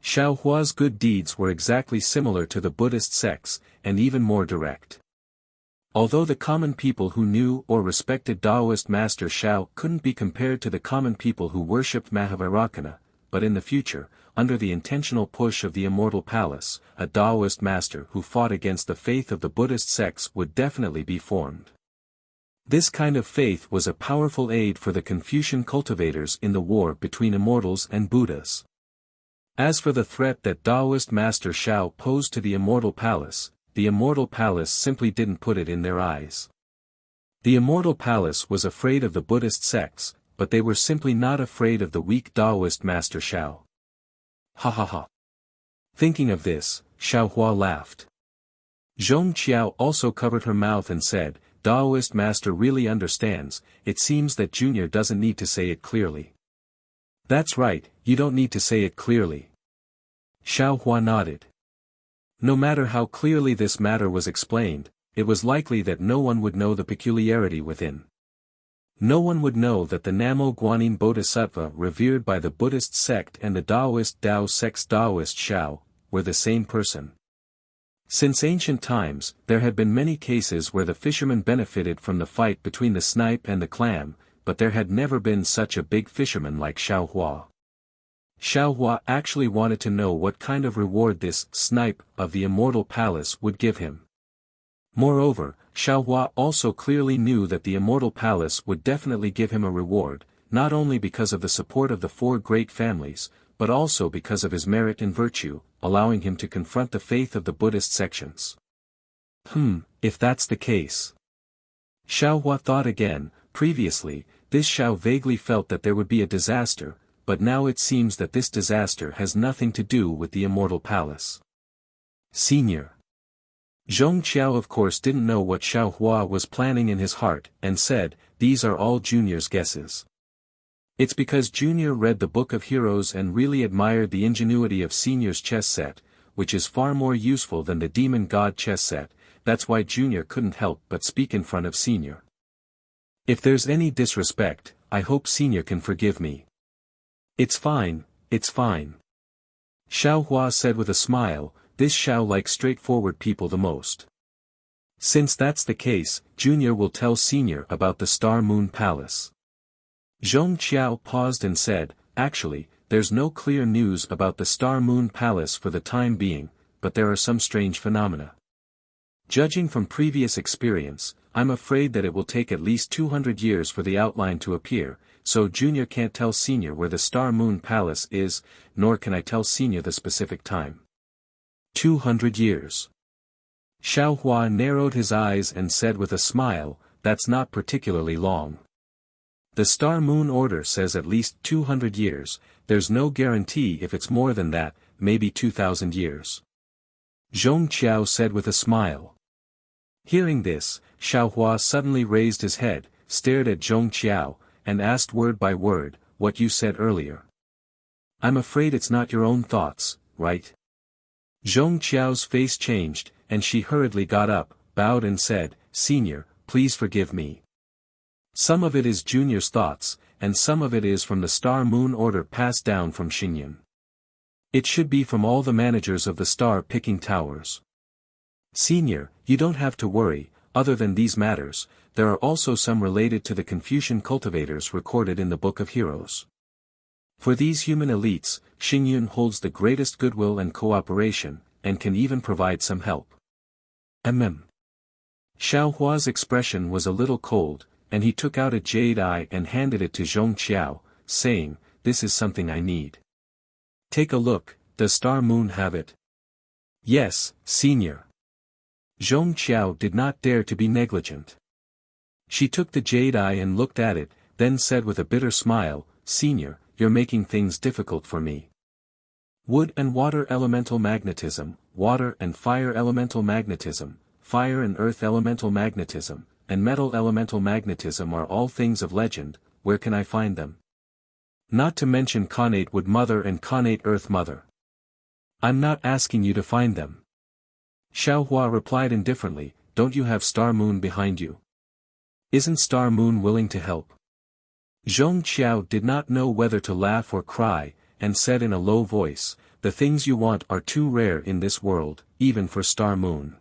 Xiao Hua's good deeds were exactly similar to the Buddhist sects, and even more direct. Although the common people who knew or respected Taoist Master Xiao couldn't be compared to the common people who worshipped Mahavairocana, but in the future, under the intentional push of the Immortal Palace, a Taoist master who fought against the faith of the Buddhist sects would definitely be formed. This kind of faith was a powerful aid for the Confucian cultivators in the war between immortals and Buddhas. As for the threat that Taoist Master Shao posed to the Immortal Palace, the Immortal Palace simply didn't put it in their eyes. The Immortal Palace was afraid of the Buddhist sects, but they were simply not afraid of the weak Taoist Master Shao. Ha ha ha. Thinking of this, Xiaohua laughed. Zhong Qiao also covered her mouth and said, Taoist Master really understands, it seems that Junior doesn't need to say it clearly. That's right, you don't need to say it clearly. Xiaohua nodded. No matter how clearly this matter was explained, it was likely that no one would know the peculiarity within. No one would know that the Namo Guanyin Bodhisattva revered by the Buddhist sect and the Taoist Tao sect's Taoist Shao, were the same person. Since ancient times, there had been many cases where the fishermen benefited from the fight between the snipe and the clam, but there had never been such a big fisherman like Xiaohua. Xiaohua actually wanted to know what kind of reward this snipe of the Immortal Palace would give him. Moreover, Xiaohua also clearly knew that the Immortal Palace would definitely give him a reward, not only because of the support of the four great families, but also because of his merit and virtue, allowing him to confront the faith of the Buddhist sections. If that's the case. Xiaohua thought again. Previously, this Shao vaguely felt that there would be a disaster, but now it seems that this disaster has nothing to do with the Immortal Palace. Senior. Zhong Qiao of course didn't know what Xiaohua was planning in his heart, and said, these are all Junior's guesses. It's because Junior read the Book of Heroes and really admired the ingenuity of Senior's chess set, which is far more useful than the Demon God chess set, that's why Junior couldn't help but speak in front of Senior. If there's any disrespect, I hope Senior can forgive me. It's fine, it's fine. Xiaohua said with a smile, this Shao likes straightforward people the most. Since that's the case, Junior will tell Senior about the Star Moon Palace. Zhong Qiao paused and said, actually, there's no clear news about the Star Moon Palace for the time being, but there are some strange phenomena. Judging from previous experience, I'm afraid that it will take at least 200 years for the outline to appear, so Junior can't tell Senior where the Star Moon Palace is, nor can I tell Senior the specific time. 200 years. Xiaohua narrowed his eyes and said with a smile, that's not particularly long. The Star Moon Order says at least 200 years, there's no guarantee if it's more than that, maybe 2,000 years. Zhong Qiao said with a smile. Hearing this, Xiaohua suddenly raised his head, stared at Zhong Qiao, and asked word by word, what you said earlier. I'm afraid it's not your own thoughts, right? Zhong Qiao's face changed, and she hurriedly got up, bowed and said, Senior, please forgive me. Some of it is Junior's thoughts, and some of it is from the Star Moon Order passed down from Xinyan. It should be from all the managers of the star-picking towers. Senior, you don't have to worry, other than these matters, there are also some related to the Confucian cultivators recorded in the Book of Heroes. For these human elites, Xinyan holds the greatest goodwill and cooperation, and can even provide some help. Xiaohua's expression was a little cold, and he took out a jade eye and handed it to Zhong Qiao, saying, this is something I need. Take a look, does Star Moon have it? Yes, Senior. Zhong Qiao did not dare to be negligent. She took the jade eye and looked at it, then said with a bitter smile, Senior, you're making things difficult for me. Wood and water elemental magnetism, water and fire elemental magnetism, fire and earth elemental magnetism, and metal elemental magnetism are all things of legend, where can I find them? Not to mention connate wood mother and connate earth mother. I'm not asking you to find them. Xiaohua replied indifferently, don't you have Star Moon behind you? Isn't Star Moon willing to help? Zhong Qiao did not know whether to laugh or cry, and said in a low voice, the things you want are too rare in this world, even for Star Moon.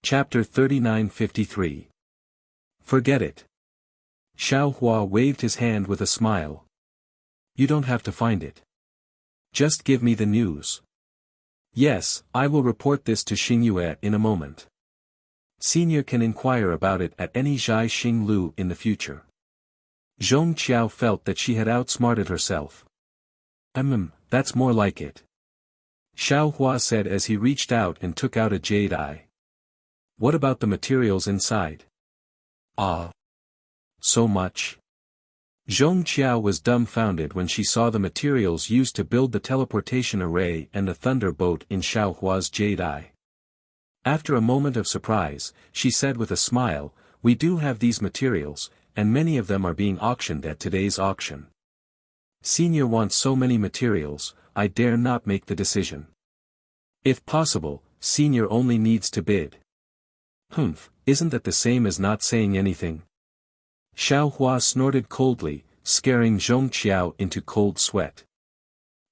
Chapter 3953. Forget it. Xiaohua waved his hand with a smile. You don't have to find it. Just give me the news. Yes, I will report this to Xingyue in a moment. Senior can inquire about it at any Zhai Xinglu in the future. Zhong Qiao felt that she had outsmarted herself. That's more like it. Xiao Hua said as he reached out and took out a jade eye. What about the materials inside? Ah. So much? Zhong Qiao was dumbfounded when she saw the materials used to build the teleportation array and the thunder boat in Xiao Hua's jade eye. After a moment of surprise, she said with a smile, we do have these materials, and many of them are being auctioned at today's auction. Senior wants so many materials, I dare not make the decision. If possible, Senior only needs to bid. Isn't that the same as not saying anything? Xiao Hua snorted coldly, scaring Zhong Qiao into cold sweat.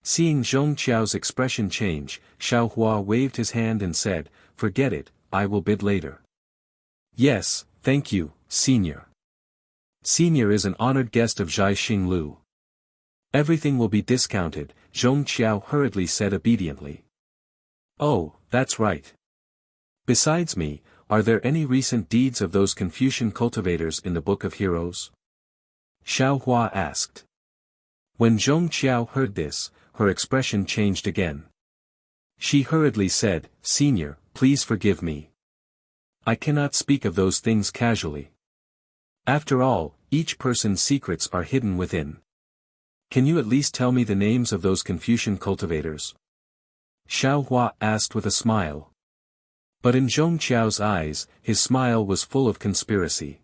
Seeing Zhong Qiao's expression change, Xiao Hua waved his hand and said, forget it, I will bid later. Yes, thank you, Senior. Senior is an honored guest of Zhai Xinglu. Everything will be discounted, Zhong Qiao hurriedly said obediently. Oh, that's right. Besides me, are there any recent deeds of those Confucian cultivators in the Book of Heroes? Xiao Hua asked. When Zhong Qiao heard this, her expression changed again. She hurriedly said, Senior, please forgive me. I cannot speak of those things casually. After all, each person's secrets are hidden within. Can you at least tell me the names of those Confucian cultivators? Xiao Hua asked with a smile. But in Zhong Qiao's eyes, his smile was full of conspiracy.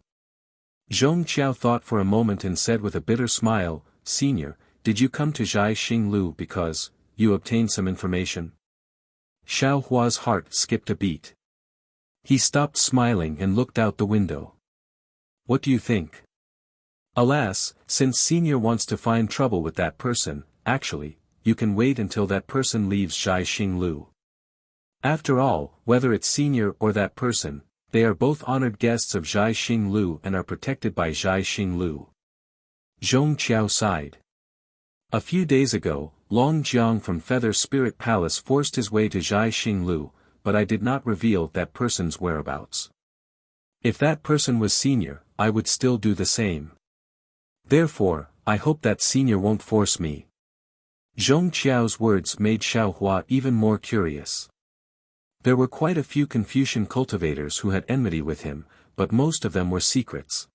Zhong Qiao thought for a moment and said with a bitter smile, Senior, did you come to Zhai Xinglu because you obtained some information? Xiao Hua's heart skipped a beat. He stopped smiling and looked out the window. What do you think? Alas, since Senior wants to find trouble with that person, actually, you can wait until that person leaves Zhai Xinglu. After all, whether it's Senior or that person, they are both honored guests of Zhai Xinglu and are protected by Zhai Xinglu. Zhong Qiao sighed. A few days ago, Long Jiang from Feather Spirit Palace forced his way to Zhai Xinglu, but I did not reveal that person's whereabouts. If that person was Senior, I would still do the same. Therefore, I hope that Senior won't force me. Zhong Qiao's words made Xiao Hua even more curious. There were quite a few Confucian cultivators who had enmity with him, but most of them were secrets.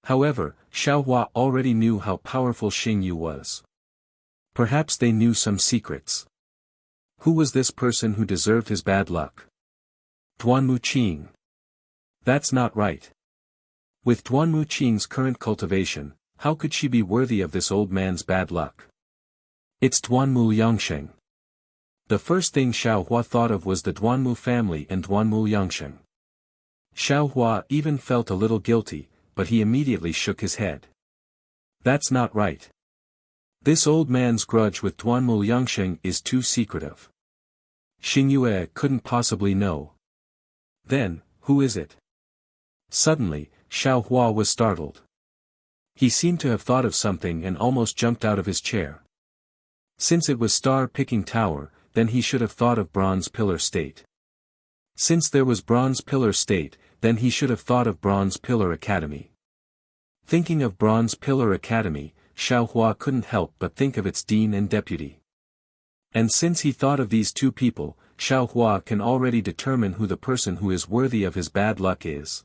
However, Xiao Hua already knew how powerful Xingyu was. Perhaps they knew some secrets. Who was this person who deserved his bad luck? Duanmu Qing. That's not right. With Duanmu Qing's current cultivation, how could she be worthy of this old man's bad luck? It's Duanmu Yangsheng. The first thing Xiao Hua thought of was the Duanmu family and Duanmu Yangsheng. Xiao Hua even felt a little guilty, but he immediately shook his head. That's not right. This old man's grudge with Duanmu Yangsheng is too secretive. Xingyue couldn't possibly know. Then, who is it? Suddenly, Xiao Hua was startled. He seemed to have thought of something and almost jumped out of his chair. Since it was Star-Picking Tower, then he should have thought of Bronze Pillar State. Since there was Bronze Pillar State, then he should have thought of Bronze Pillar Academy. Thinking of Bronze Pillar Academy, Xiao Hua couldn't help but think of its dean and deputy. And since he thought of these two people, Xiao Hua can already determine who the person who is worthy of his bad luck is.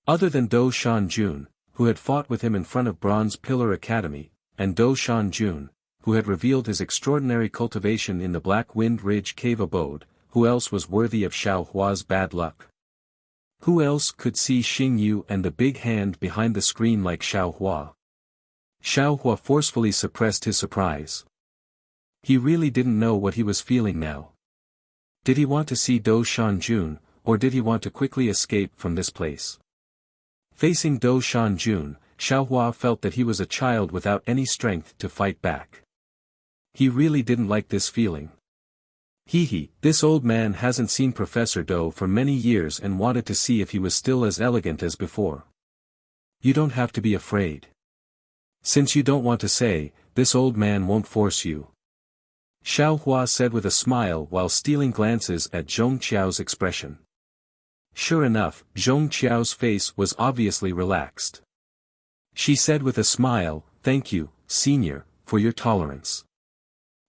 Other than Dou Shanjun, who had fought with him in front of Bronze Pillar Academy, and Dou Shanjun, who had revealed his extraordinary cultivation in the Black Wind Ridge cave abode, who else was worthy of Xiao Hua's bad luck? Who else could see Xingyu and the big hand behind the screen like Xiao Hua? Xiao Hua forcefully suppressed his surprise. He really didn't know what he was feeling now. Did he want to see Dou Shanjun, or did he want to quickly escape from this place? Facing Dou Shanjun, Xiao Hua felt that he was a child without any strength to fight back. He really didn't like this feeling. This old man hasn't seen Professor Dou for many years and wanted to see if he was still as elegant as before. You don't have to be afraid. Since you don't want to say, this old man won't force you. Xiao Hua said with a smile while stealing glances at Zhong Qiao's expression. Sure enough, Zhong Qiao's face was obviously relaxed. She said with a smile, "Thank you, senior, for your tolerance."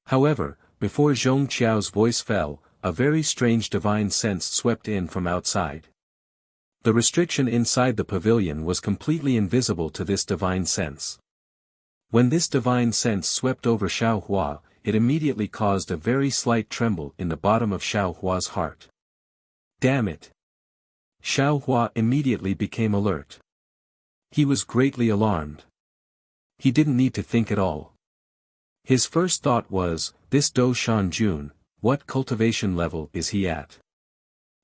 However, before Zhong Qiao's voice fell, a very strange divine sense swept in from outside. The restriction inside the pavilion was completely invisible to this divine sense. When this divine sense swept over Xiao Hua, it immediately caused a very slight tremble in the bottom of Xiao Hua's heart. Damn it! Xiao Hua immediately became alert. He was greatly alarmed. He didn't need to think at all. His first thought was, this Do Shan Jun, what cultivation level is he at?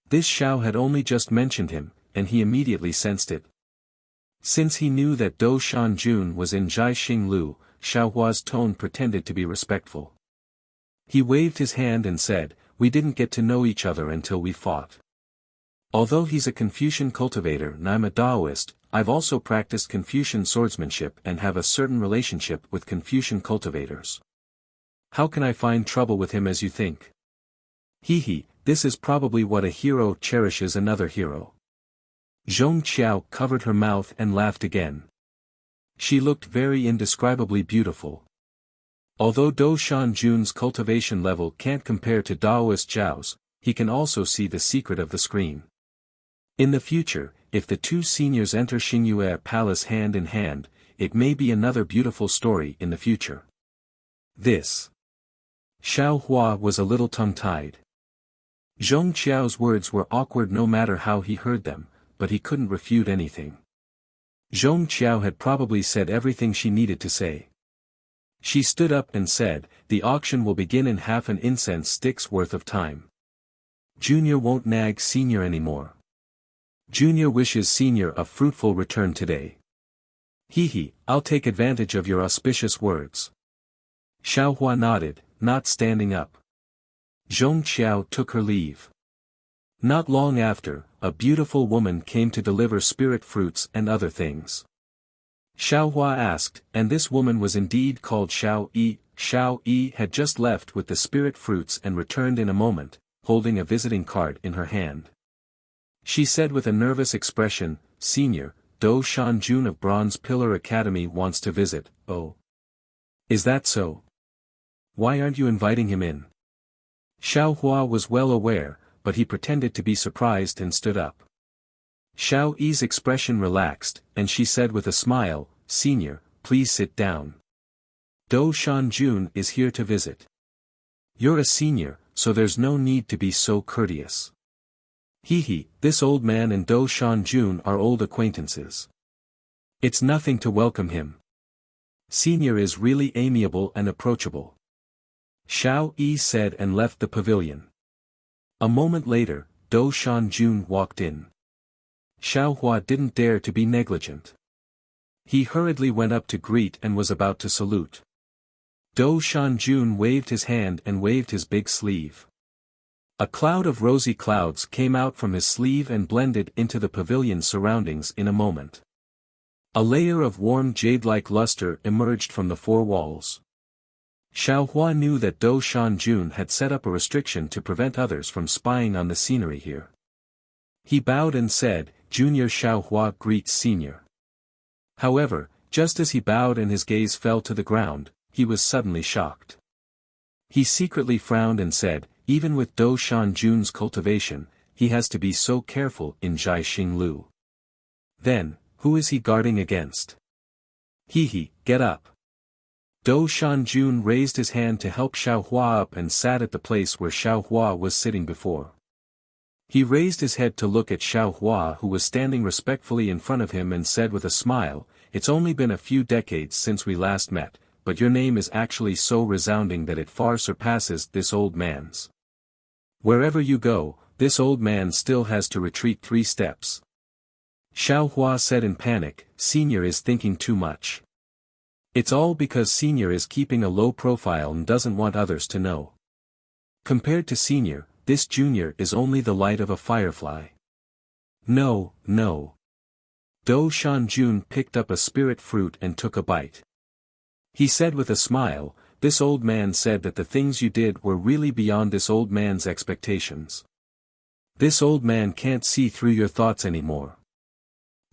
This Xiao had only just mentioned him, and he immediately sensed it. Since he knew that Do Shan Jun was in Jai Xing Lu, Xiao Hua's tone pretended to be respectful. He waved his hand and said, "We didn't get to know each other until we fought. Although he's a Confucian cultivator and I'm a Taoist, I've also practiced Confucian swordsmanship and have a certain relationship with Confucian cultivators. How can I find trouble with him as you think? Hee, this is probably what a hero cherishes another hero." Zhong Qiao covered her mouth and laughed again. She looked very indescribably beautiful. Although Do Shan Jun's cultivation level can't compare to Daoist Zhao's, he can also see the secret of the screen. In the future, if the two seniors enter Xingyue Palace hand in hand, it may be another beautiful story in the future. This. Xiao Hua was a little tongue-tied. Zhong Qiao's words were awkward no matter how he heard them, but he couldn't refute anything. Zhong Qiao had probably said everything she needed to say. She stood up and said, "The auction will begin in half an incense stick's worth of time. Junior won't nag senior anymore. Junior wishes senior a fruitful return today." Hee, I'll take advantage of your auspicious words. Xiao Hua nodded, not standing up. Zhong Qiao took her leave. Not long after, a beautiful woman came to deliver spirit fruits and other things. Xiao Hua asked, and this woman was indeed called Xiao Yi. Xiao Yi had just left with the spirit fruits and returned in a moment, holding a visiting card in her hand. She said with a nervous expression, "Senior, Do Shan Jun of Bronze Pillar Academy wants to visit." "Oh. Is that so? Why aren't you inviting him in?" Xiao Hua was well aware, but he pretended to be surprised and stood up. Xiao Yi's expression relaxed, and she said with a smile, "Senior, please sit down. Do Shan Jun is here to visit. You're a senior, so there's no need to be so courteous." Hee, this old man and Do Shan Jun are old acquaintances. It's nothing to welcome him. Senior is really amiable and approachable. Xiao Yi said and left the pavilion. A moment later, Do Shan Jun walked in. Xiao Hua didn't dare to be negligent. He hurriedly went up to greet and was about to salute. Do Shan Jun waved his hand and waved his big sleeve. A cloud of rosy clouds came out from his sleeve and blended into the pavilion's surroundings in a moment. A layer of warm jade-like luster emerged from the four walls. Xiao Hua knew that Do Shan Jun had set up a restriction to prevent others from spying on the scenery here. He bowed and said, "Junior Xiao Hua greets senior." However, just as he bowed and his gaze fell to the ground, he was suddenly shocked. He secretly frowned and said, "Even with Do Shan Jun's cultivation, he has to be so careful in Jai Xing Lu. Then, who is he guarding against? Hee, get up." Do Shan Jun raised his hand to help Xiao Hua up and sat at the place where Xiao Hua was sitting before. He raised his head to look at Xiao Hua, who was standing respectfully in front of him, and said with a smile, "It's only been a few decades since we last met, but your name is actually so resounding that it far surpasses this old man's. Wherever you go, this old man still has to retreat 3 steps. Xiao Hua said in panic, "Senior is thinking too much. It's all because Senior is keeping a low profile and doesn't want others to know. Compared to Senior, this Junior is only the light of a firefly." No. Do Shan Jun picked up a spirit fruit and took a bite. He said with a smile, "This old man said that the things you did were really beyond this old man's expectations. This old man can't see through your thoughts anymore.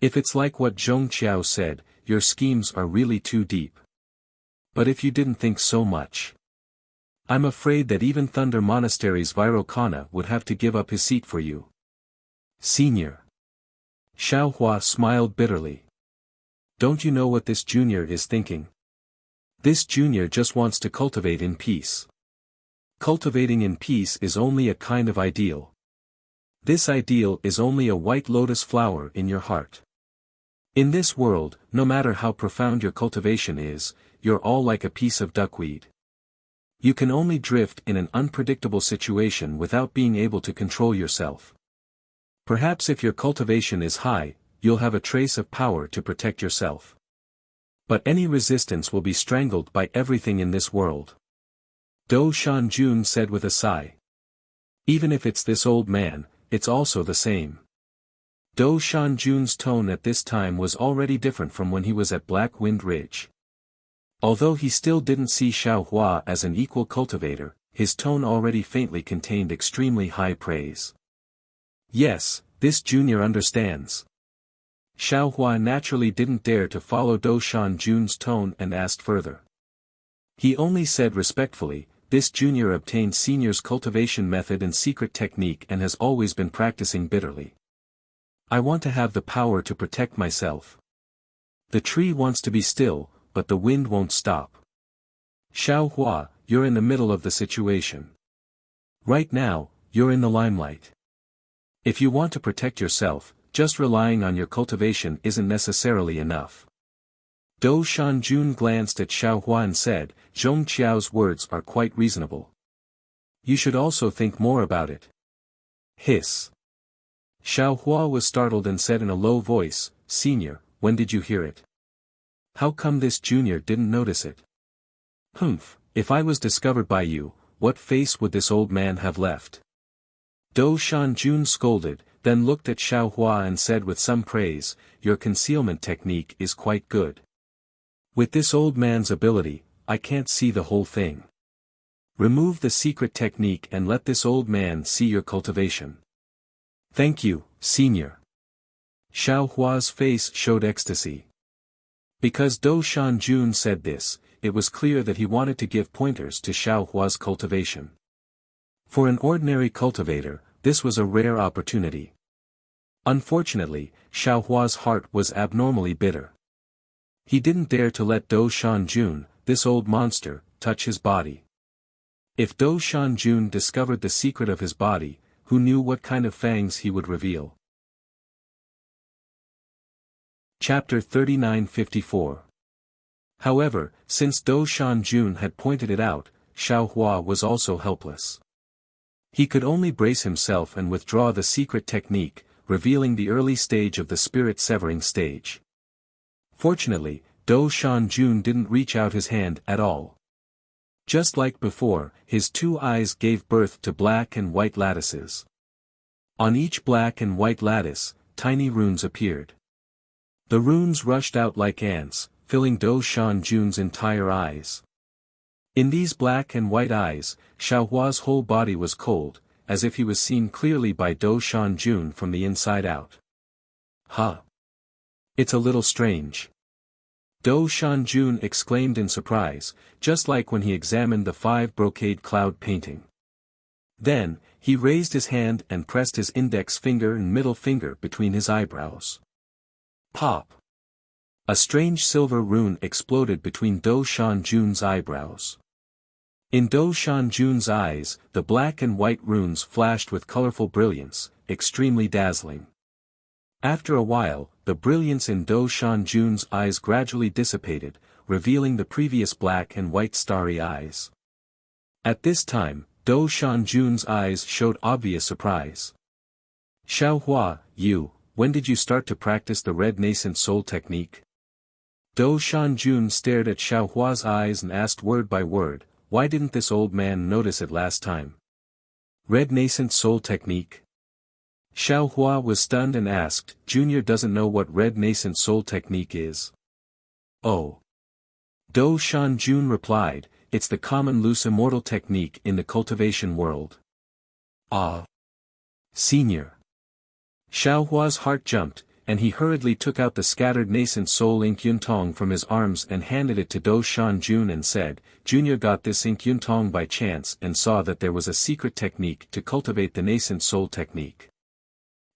If it's like what Zhong Qiao said, your schemes are really too deep. But if you didn't think so much, I'm afraid that even Thunder Monastery's Vairocana would have to give up his seat for you. Senior." Xiaohua smiled bitterly. "Don't you know what this junior is thinking? This junior just wants to cultivate in peace. Cultivating in peace is only a kind of ideal. This ideal is only a white lotus flower in your heart. In this world, no matter how profound your cultivation is, you're all like a piece of duckweed. You can only drift in an unpredictable situation without being able to control yourself. Perhaps if your cultivation is high, you'll have a trace of power to protect yourself. But any resistance will be strangled by everything in this world." Dou Shanjun said with a sigh. "Even if it's this old man, it's also the same." Dou Shanjun's tone at this time was already different from when he was at Black Wind Ridge. Although he still didn't see Xiaohua as an equal cultivator, his tone already faintly contained extremely high praise. "Yes, this junior understands." Xiaohua naturally didn't dare to follow Dou Shanjun's tone and asked further. He only said respectfully, "This junior obtained senior's cultivation method and secret technique and has always been practicing bitterly. I want to have the power to protect myself. The tree wants to be still, but the wind won't stop. Xiaohua, you're in the middle of the situation. Right now, you're in the limelight. If you want to protect yourself, just relying on your cultivation isn't necessarily enough." Dou Shanjun glanced at Xiaohua and said, "Zhong Qiao's words are quite reasonable. You should also think more about it." Hiss. Xiaohua was startled and said in a low voice, "Senior, when did you hear it? How come this junior didn't notice it?" "Humph, if I was discovered by you, what face would this old man have left?" Dou Shanjun scolded, then looked at Xiaohua and said with some praise, "Your concealment technique is quite good. With this old man's ability, I can't see the whole thing. Remove the secret technique and let this old man see your cultivation." "Thank you, senior." Xiaohua's face showed ecstasy. Because Dou Shanjun said this, it was clear that he wanted to give pointers to Xiaohua's cultivation. For an ordinary cultivator, this was a rare opportunity. Unfortunately, Xiaohua's heart was abnormally bitter. He didn't dare to let Dou Shanjun, this old monster, touch his body. If Dou Shanjun discovered the secret of his body, who knew what kind of fangs he would reveal? Chapter 3954. However, since Dou Shanjun had pointed it out, Xiaohua was also helpless. He could only brace himself and withdraw the secret technique, revealing the early stage of the spirit-severing stage. Fortunately, Dou Shanjun didn't reach out his hand at all. Just like before, his two eyes gave birth to black and white lattices. On each black and white lattice, tiny runes appeared. The runes rushed out like ants, filling Dou Shanjun's entire eyes. In these black and white eyes, Xiaohua's whole body was cold, as if he was seen clearly by Dou Shanjun from the inside out. "Huh! It's a little strange." Dou Shanjun exclaimed in surprise, just like when he examined the 5 brocade cloud painting. Then, he raised his hand and pressed his index finger and middle finger between his eyebrows. Pop! A strange silver rune exploded between Dou Shanjun's eyebrows. In Dou Shanjun's eyes, the black and white runes flashed with colorful brilliance, extremely dazzling. After a while, the brilliance in Dou Shanjun's eyes gradually dissipated, revealing the previous black and white starry eyes. At this time, Dou Shanjun's eyes showed obvious surprise. "Xiaohua, when did you start to practice the red nascent soul technique?" Dou Shanjun stared at Xiaohua's eyes and asked word by word, "Why didn't this old man notice it last time?" "Red nascent soul technique?" Xiaohua was stunned and asked, "Junior doesn't know what red nascent soul technique is?" "Oh. Do Shanjun replied, it's the common loose immortal technique in the cultivation world. Ah! Senior! Xiaohua's heart jumped, and he hurriedly took out the scattered nascent soul Inkyuntong from his arms and handed it to Do Shanjun and said, Junior got this Inkyuntong by chance and saw that there was a secret technique to cultivate the nascent soul technique.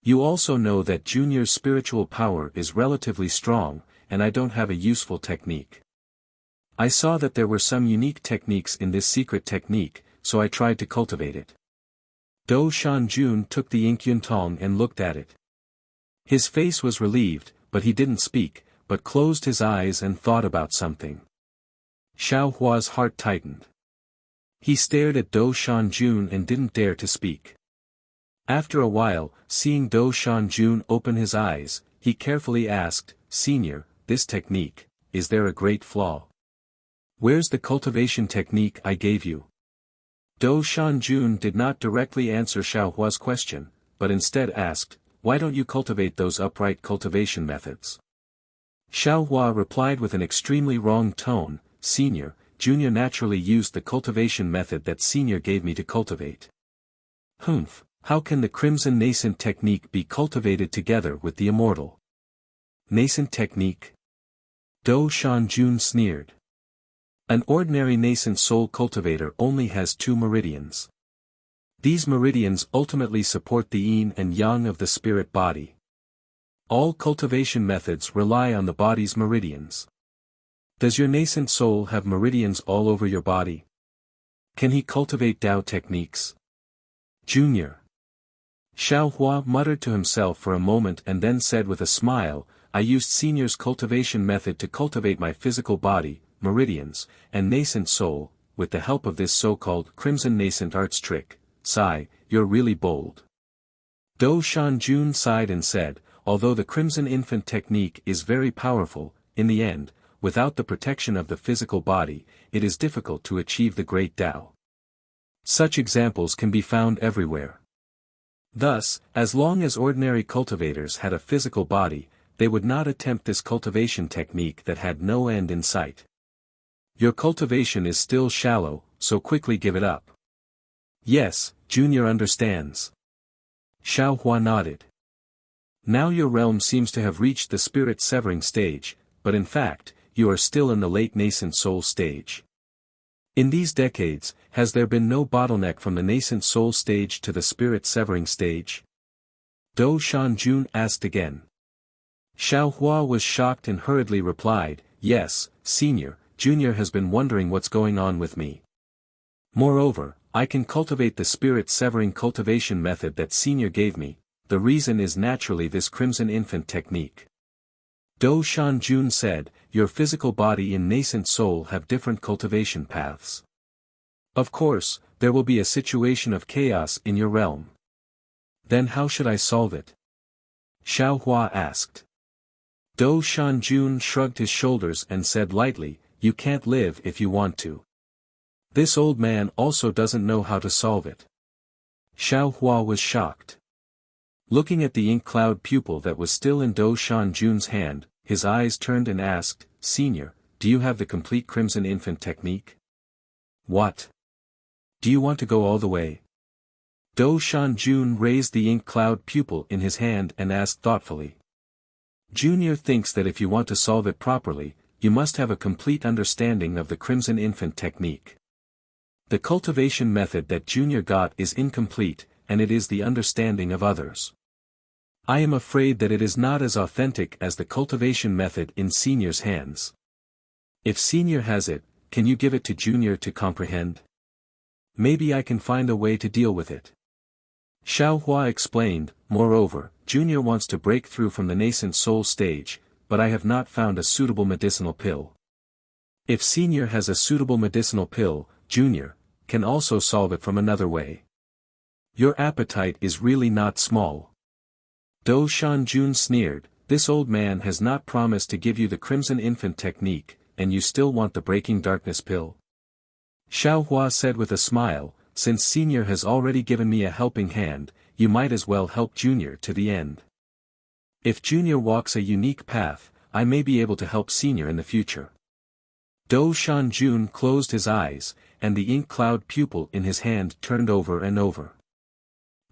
You also know that Junior's spiritual power is relatively strong, and I don't have a useful technique. I saw that there were some unique techniques in this secret technique, so I tried to cultivate it. Do Shanjun took the Inkyuntong and looked at it. His face was relieved, but he didn't speak, but closed his eyes and thought about something. Xiaohua's heart tightened. He stared at Do Shanjun and didn't dare to speak. After a while, seeing Do Shanjun open his eyes, he carefully asked, Senior, this technique, is there a great flaw? Where's the cultivation technique I gave you? Do Shanjun did not directly answer Xiaohua's question, but instead asked, why don't you cultivate those upright cultivation methods? Xiaohua replied with an extremely wrong tone, Senior, Junior naturally used the cultivation method that Senior gave me to cultivate. Humph, how can the crimson nascent technique be cultivated together with the immortal nascent technique? Do Shanjun sneered. An ordinary nascent soul cultivator only has 2 meridians. These meridians ultimately support the yin and yang of the spirit body. All cultivation methods rely on the body's meridians. Does your nascent soul have meridians all over your body? Can he cultivate Tao techniques? Junior. Xiaohua muttered to himself for a moment and then said with a smile, I used Senior's cultivation method to cultivate my physical body, meridians, and nascent soul, with the help of this so-called crimson nascent arts trick. Sigh, you're really bold. Do Shanjun sighed and said, although the crimson infant technique is very powerful, in the end, without the protection of the physical body, it is difficult to achieve the great Tao. Such examples can be found everywhere. Thus, as long as ordinary cultivators had a physical body, they would not attempt this cultivation technique that had no end in sight. Your cultivation is still shallow, so quickly give it up. Yes, Junior understands. Xiaohua nodded. Now your realm seems to have reached the spirit severing stage, but in fact, you are still in the late nascent soul stage. In these decades, has there been no bottleneck from the nascent soul stage to the spirit severing stage? Do Shanjun asked again. Xiaohua was shocked and hurriedly replied, yes, Senior, Junior has been wondering what's going on with me. Moreover, I can cultivate the spirit-severing cultivation method that Senior gave me, the reason is naturally this crimson infant technique. Do Shanjun said, your physical body and nascent soul have different cultivation paths. Of course, there will be a situation of chaos in your realm. Then how should I solve it? Xiaohua asked. Do Shanjun shrugged his shoulders and said lightly, you can't live if you want to. This old man also doesn't know how to solve it. Xiaohua was shocked. Looking at the ink cloud pupil that was still in Do Shanjun's hand, his eyes turned and asked, Senior, do you have the complete crimson infant technique? What? Do you want to go all the way? Do Shanjun raised the ink cloud pupil in his hand and asked thoughtfully. Junior thinks that if you want to solve it properly, you must have a complete understanding of the crimson infant technique. The cultivation method that Junior got is incomplete, and it is the understanding of others. I am afraid that it is not as authentic as the cultivation method in Senior's hands. If Senior has it, can you give it to Junior to comprehend? Maybe I can find a way to deal with it. Xiaohua explained, moreover, Junior wants to break through from the nascent soul stage, but I have not found a suitable medicinal pill. If Senior has a suitable medicinal pill, Junior can also solve it from another way. Your appetite is really not small. Do Shanjun sneered, this old man has not promised to give you the crimson infant technique, and you still want the breaking darkness pill? Xiaohua said with a smile, since Senior has already given me a helping hand, you might as well help Junior to the end. If Junior walks a unique path, I may be able to help Senior in the future. Dou Shanjun closed his eyes, and the ink cloud pupil in his hand turned over and over.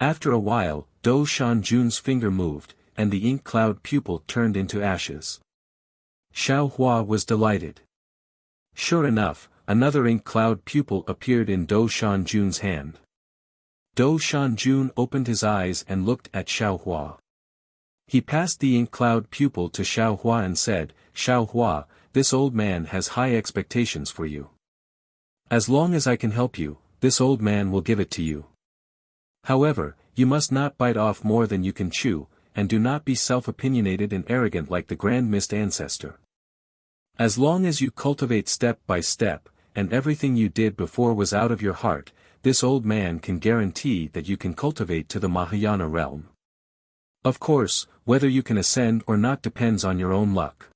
After a while, Dou Shanjun's finger moved, and the ink cloud pupil turned into ashes. Xiao Hua was delighted. Sure enough, another ink cloud pupil appeared in Dou Shanjun's hand. Dou Shanjun opened his eyes and looked at Xiao Hua. He passed the ink cloud pupil to Xiao Hua and said, "Xiao Hua, this old man has high expectations for you. As long as I can help you, this old man will give it to you. However, you must not bite off more than you can chew, and do not be self-opinionated and arrogant like the Grand Mist Ancestor. As long as you cultivate step by step, and everything you did before was out of your heart, this old man can guarantee that you can cultivate to the Mahayana realm. Of course, whether you can ascend or not depends on your own luck.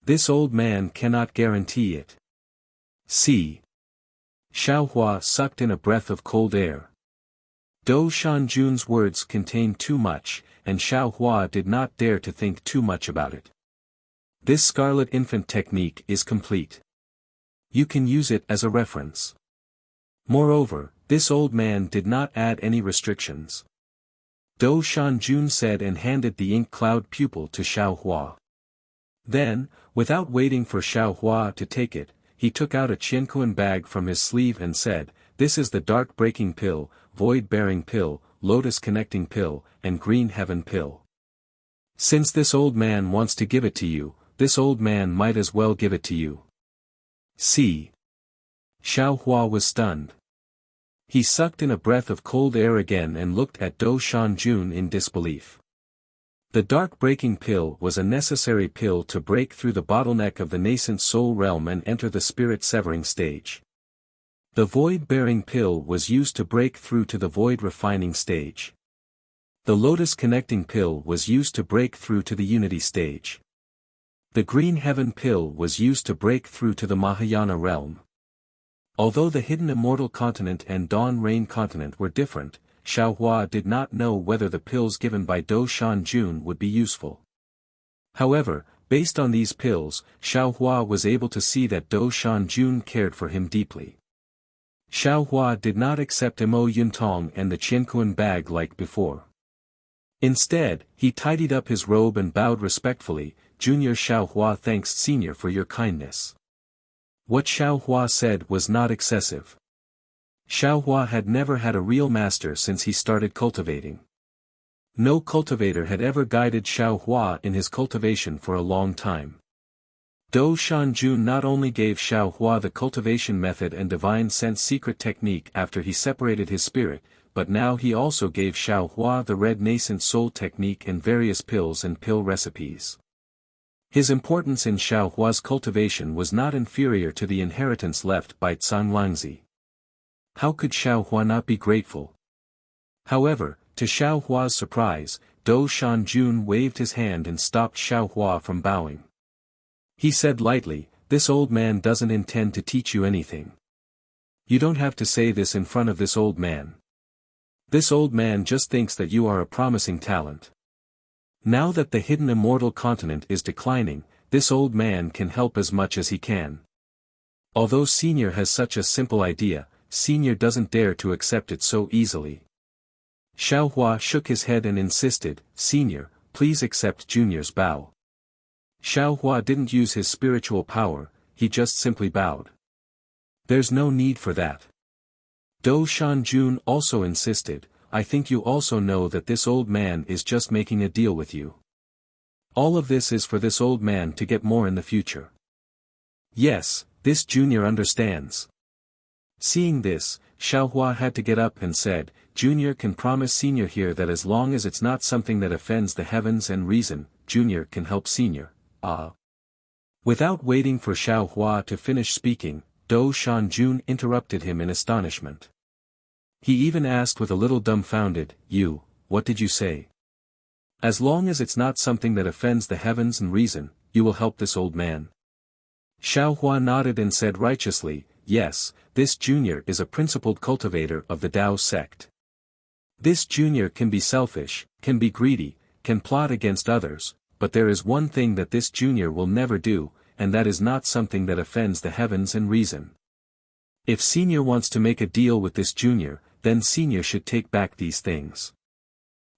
This old man cannot guarantee it." See. Xiao Hua sucked in a breath of cold air. Dou Shanjun's words contained too much, and Xiao Hua did not dare to think too much about it. This Scarlet Infant technique is complete. You can use it as a reference. Moreover, this old man did not add any restrictions. Dou Shanjun said and handed the ink cloud pupil to Xiao Hua. Then, without waiting for Xiao Hua to take it, he took out a Qiankuan bag from his sleeve and said, "This is the Dark Breaking Pill, Void Bearing Pill, Lotus Connecting Pill, and Green Heaven Pill. Since this old man wants to give it to you, this old man might as well give it to you." See. Xiao Hua was stunned. He sucked in a breath of cold air again and looked at Dou Shanjun in disbelief. The Dark Breaking Pill was a necessary pill to break through the bottleneck of the nascent soul realm and enter the spirit severing stage. The Void Bearing Pill was used to break through to the Void Refining stage. The Lotus Connecting Pill was used to break through to the Unity stage. The Green Heaven Pill was used to break through to the Mahayana realm. Although the Hidden Immortal Continent and Dawn Rain Continent were different, Xiao Hua did not know whether the pills given by Dou Shanjun would be useful. However, based on these pills, Xiao Hua was able to see that Dou Shanjun cared for him deeply. Xiao Hua did not accept Mo Yuntong and the Qiankuan bag like before. Instead, he tidied up his robe and bowed respectfully, "Junior Xiao Hua thanks Senior for your kindness." What Xiao Hua said was not excessive. Xiao Hua had never had a real master since he started cultivating. No cultivator had ever guided Xiao Hua in his cultivation for a long time. Dou Shanjun not only gave Xiao Hua the cultivation method and divine sense secret technique after he separated his spirit, but now he also gave Xiao Hua the red nascent soul technique and various pills and pill recipes. His importance in Xiao Hua's cultivation was not inferior to the inheritance left by Zhang Langzi. How could Xiao Hua not be grateful? However, to Xiao Hua's surprise, Dou Shanjun waved his hand and stopped Xiao Hua from bowing. He said lightly, "This old man doesn't intend to teach you anything. You don't have to say this in front of this old man. This old man just thinks that you are a promising talent. Now that the Hidden Immortal Continent is declining, this old man can help as much as he can. Although Senior has such a simple idea, Senior doesn't dare to accept it so easily." Xiao Hua shook his head and insisted, "Senior, please accept Junior's bow." Xiao Hua didn't use his spiritual power, he just simply bowed. "There's no need for that." Dou Shanjun also insisted, "I think you also know that this old man is just making a deal with you. All of this is for this old man to get more in the future." "Yes, this Junior understands." Seeing this, Xiao Hua had to get up and said, "Junior can promise Senior here that as long as it's not something that offends the heavens and reason, Junior can help Senior." Without waiting for Xiao Hua to finish speaking, Dou Shanjun interrupted him in astonishment. He even asked with a little dumbfounded, What did you say?" "As long as it's not something that offends the heavens and reason, you will help this old man." Xiao Hua nodded and said righteously, "Yes, this Junior is a principled cultivator of the Tao sect. This Junior can be selfish, can be greedy, can plot against others, but there is one thing that this Junior will never do, and that is not something that offends the heavens and reason. If Senior wants to make a deal with this junior, then Senior should take back these things.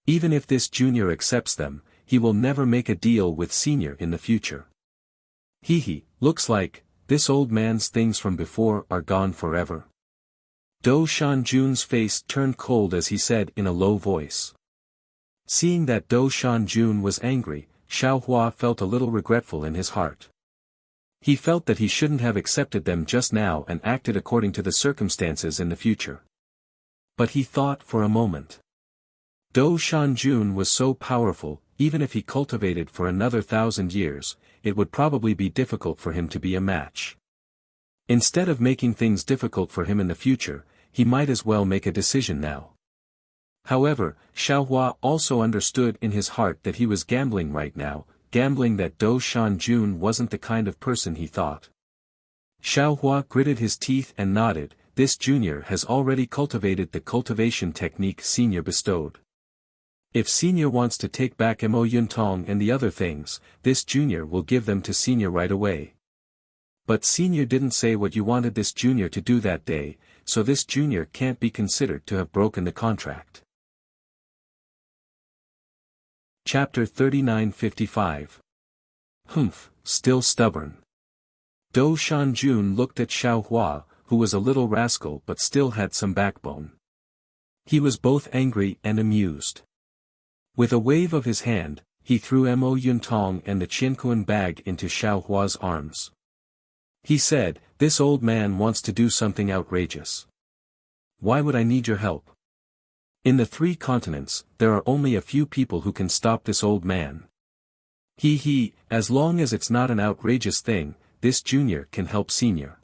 Even if this junior accepts them, he will never make a deal with Senior in the future. Looks like, this old man's things from before are gone forever. Do Shanjun's face turned cold as he said in a low voice. Seeing that Do Shanjun was angry, Xiaohua felt a little regretful in his heart. He felt that he shouldn't have accepted them just now and acted according to the circumstances in the future. But he thought for a moment. Do Shanjun was so powerful, even if he cultivated for another 1,000 years, it would probably be difficult for him to be a match. Instead of making things difficult for him in the future, he might as well make a decision now. However, Xiaohua also understood in his heart that he was gambling right now, gambling that Do Shanjun wasn't the kind of person he thought. Xiaohua gritted his teeth and nodded. This junior has already cultivated the cultivation technique Senior bestowed. If Senior wants to take back Mo Yuntong and the other things, this junior will give them to Senior right away. But Senior didn't say what you wanted this junior to do that day, so this junior can't be considered to have broken the contract. Chapter 3955. Still stubborn. Do Shanjun looked at Xiaohua, who was a little rascal but still had some backbone. He was both angry and amused. With a wave of his hand, he threw Mo Yuntong and the Qiankuan bag into Xiaohua's arms. He said, "This old man wants to do something outrageous. Why would I need your help? In the 3 continents, there are only a few people who can stop this old man. As long as it's not an outrageous thing, this junior can help Senior."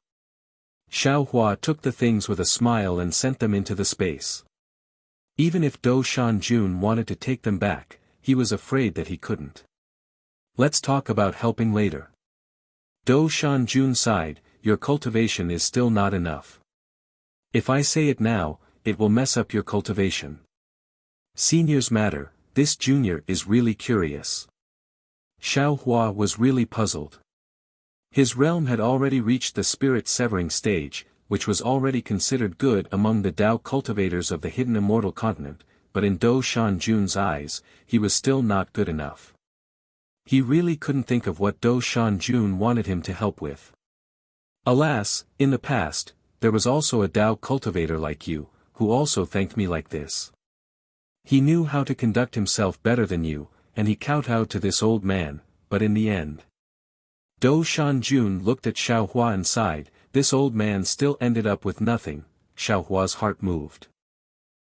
Xiaohua took the things with a smile and sent them into the space. Even if Do Shanjun wanted to take them back, he was afraid that he couldn't. Let's talk about helping later. Do Shanjun sighed, your cultivation is still not enough. If I say it now, it will mess up your cultivation. Seniors matter, this junior is really curious. Xiaohua was really puzzled. His realm had already reached the spirit-severing stage, which was already considered good among the Tao cultivators of the hidden immortal continent, but in Do Shanjun's eyes, he was still not good enough. He really couldn't think of what Do Shanjun wanted him to help with. Alas, in the past, there was also a Tao cultivator like you, who also thanked me like this. He knew how to conduct himself better than you, and he kowtowed to this old man, but in the end. Do Shanjun looked at Xiaohua and sighed, this old man still ended up with nothing. Xiaohua's heart moved.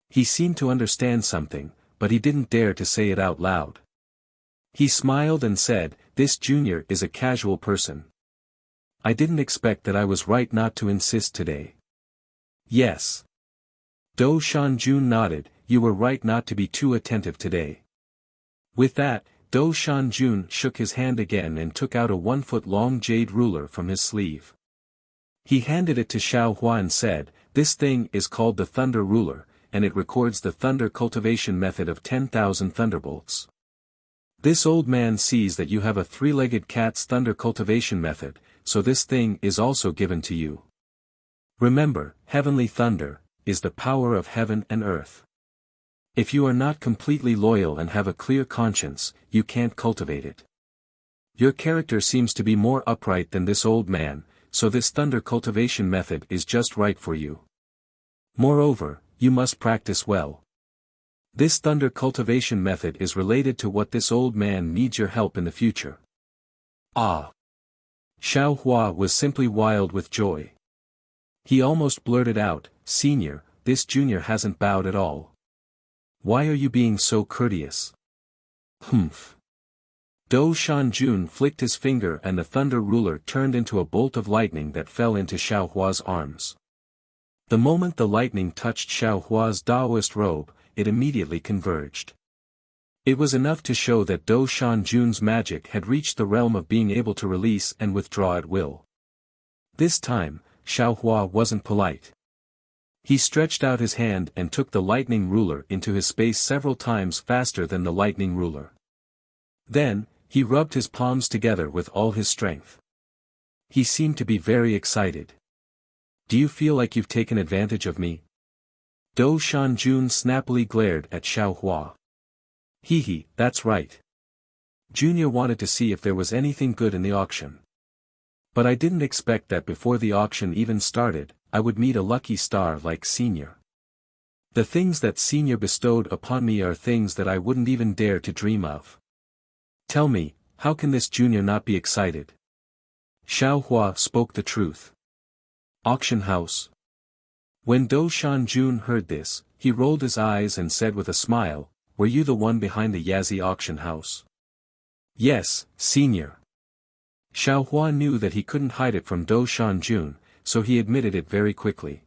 He seemed to understand something, but he didn't dare to say it out loud. He smiled and said, this junior is a casual person. I didn't expect that I was right not to insist today. Yes. Do Shanjun nodded, you were right not to be too attentive today. With that, Do Shanjun shook his hand again and took out a 1-foot-long jade ruler from his sleeve. He handed it to Xiaohua and said, this thing is called the Thunder Ruler, and it records the thunder cultivation method of 10,000 thunderbolts. This old man sees that you have a 3-legged cat's thunder cultivation method, so this thing is also given to you. Remember, heavenly thunder is the power of heaven and earth. If you are not completely loyal and have a clear conscience, you can't cultivate it. Your character seems to be more upright than this old man, so this thunder cultivation method is just right for you. Moreover, you must practice well. This thunder cultivation method is related to what this old man needs your help in the future. Ah! Xiaohua was simply wild with joy. He almost blurted out, Senior, this junior hasn't bowed at all. Why are you being so courteous? Do Shanjun flicked his finger and the thunder ruler turned into a bolt of lightning that fell into Xiaohua's arms. The moment the lightning touched Xiaohua's Taoist robe, it immediately converged. It was enough to show that Do Shanjun's magic had reached the realm of being able to release and withdraw at will. This time, Xiaohua wasn't polite. He stretched out his hand and took the lightning ruler into his space several times faster than the lightning ruler. Then, he rubbed his palms together with all his strength. He seemed to be very excited. Do you feel like you've taken advantage of me? Dou Shanjun snappily glared at Xiao Hua. Hee, that's right. Junior wanted to see if there was anything good in the auction. But I didn't expect that before the auction even started, I would meet a lucky star like Senior. The things that Senior bestowed upon me are things that I wouldn't even dare to dream of. Tell me, how can this Junior not be excited? Xiao Hua spoke the truth. Auction house. When Dou Shanjun heard this, he rolled his eyes and said with a smile, were you the one behind the Yazi auction house? Yes, Senior. Xiao Hua knew that he couldn't hide it from Dou Shanjun, so he admitted it very quickly.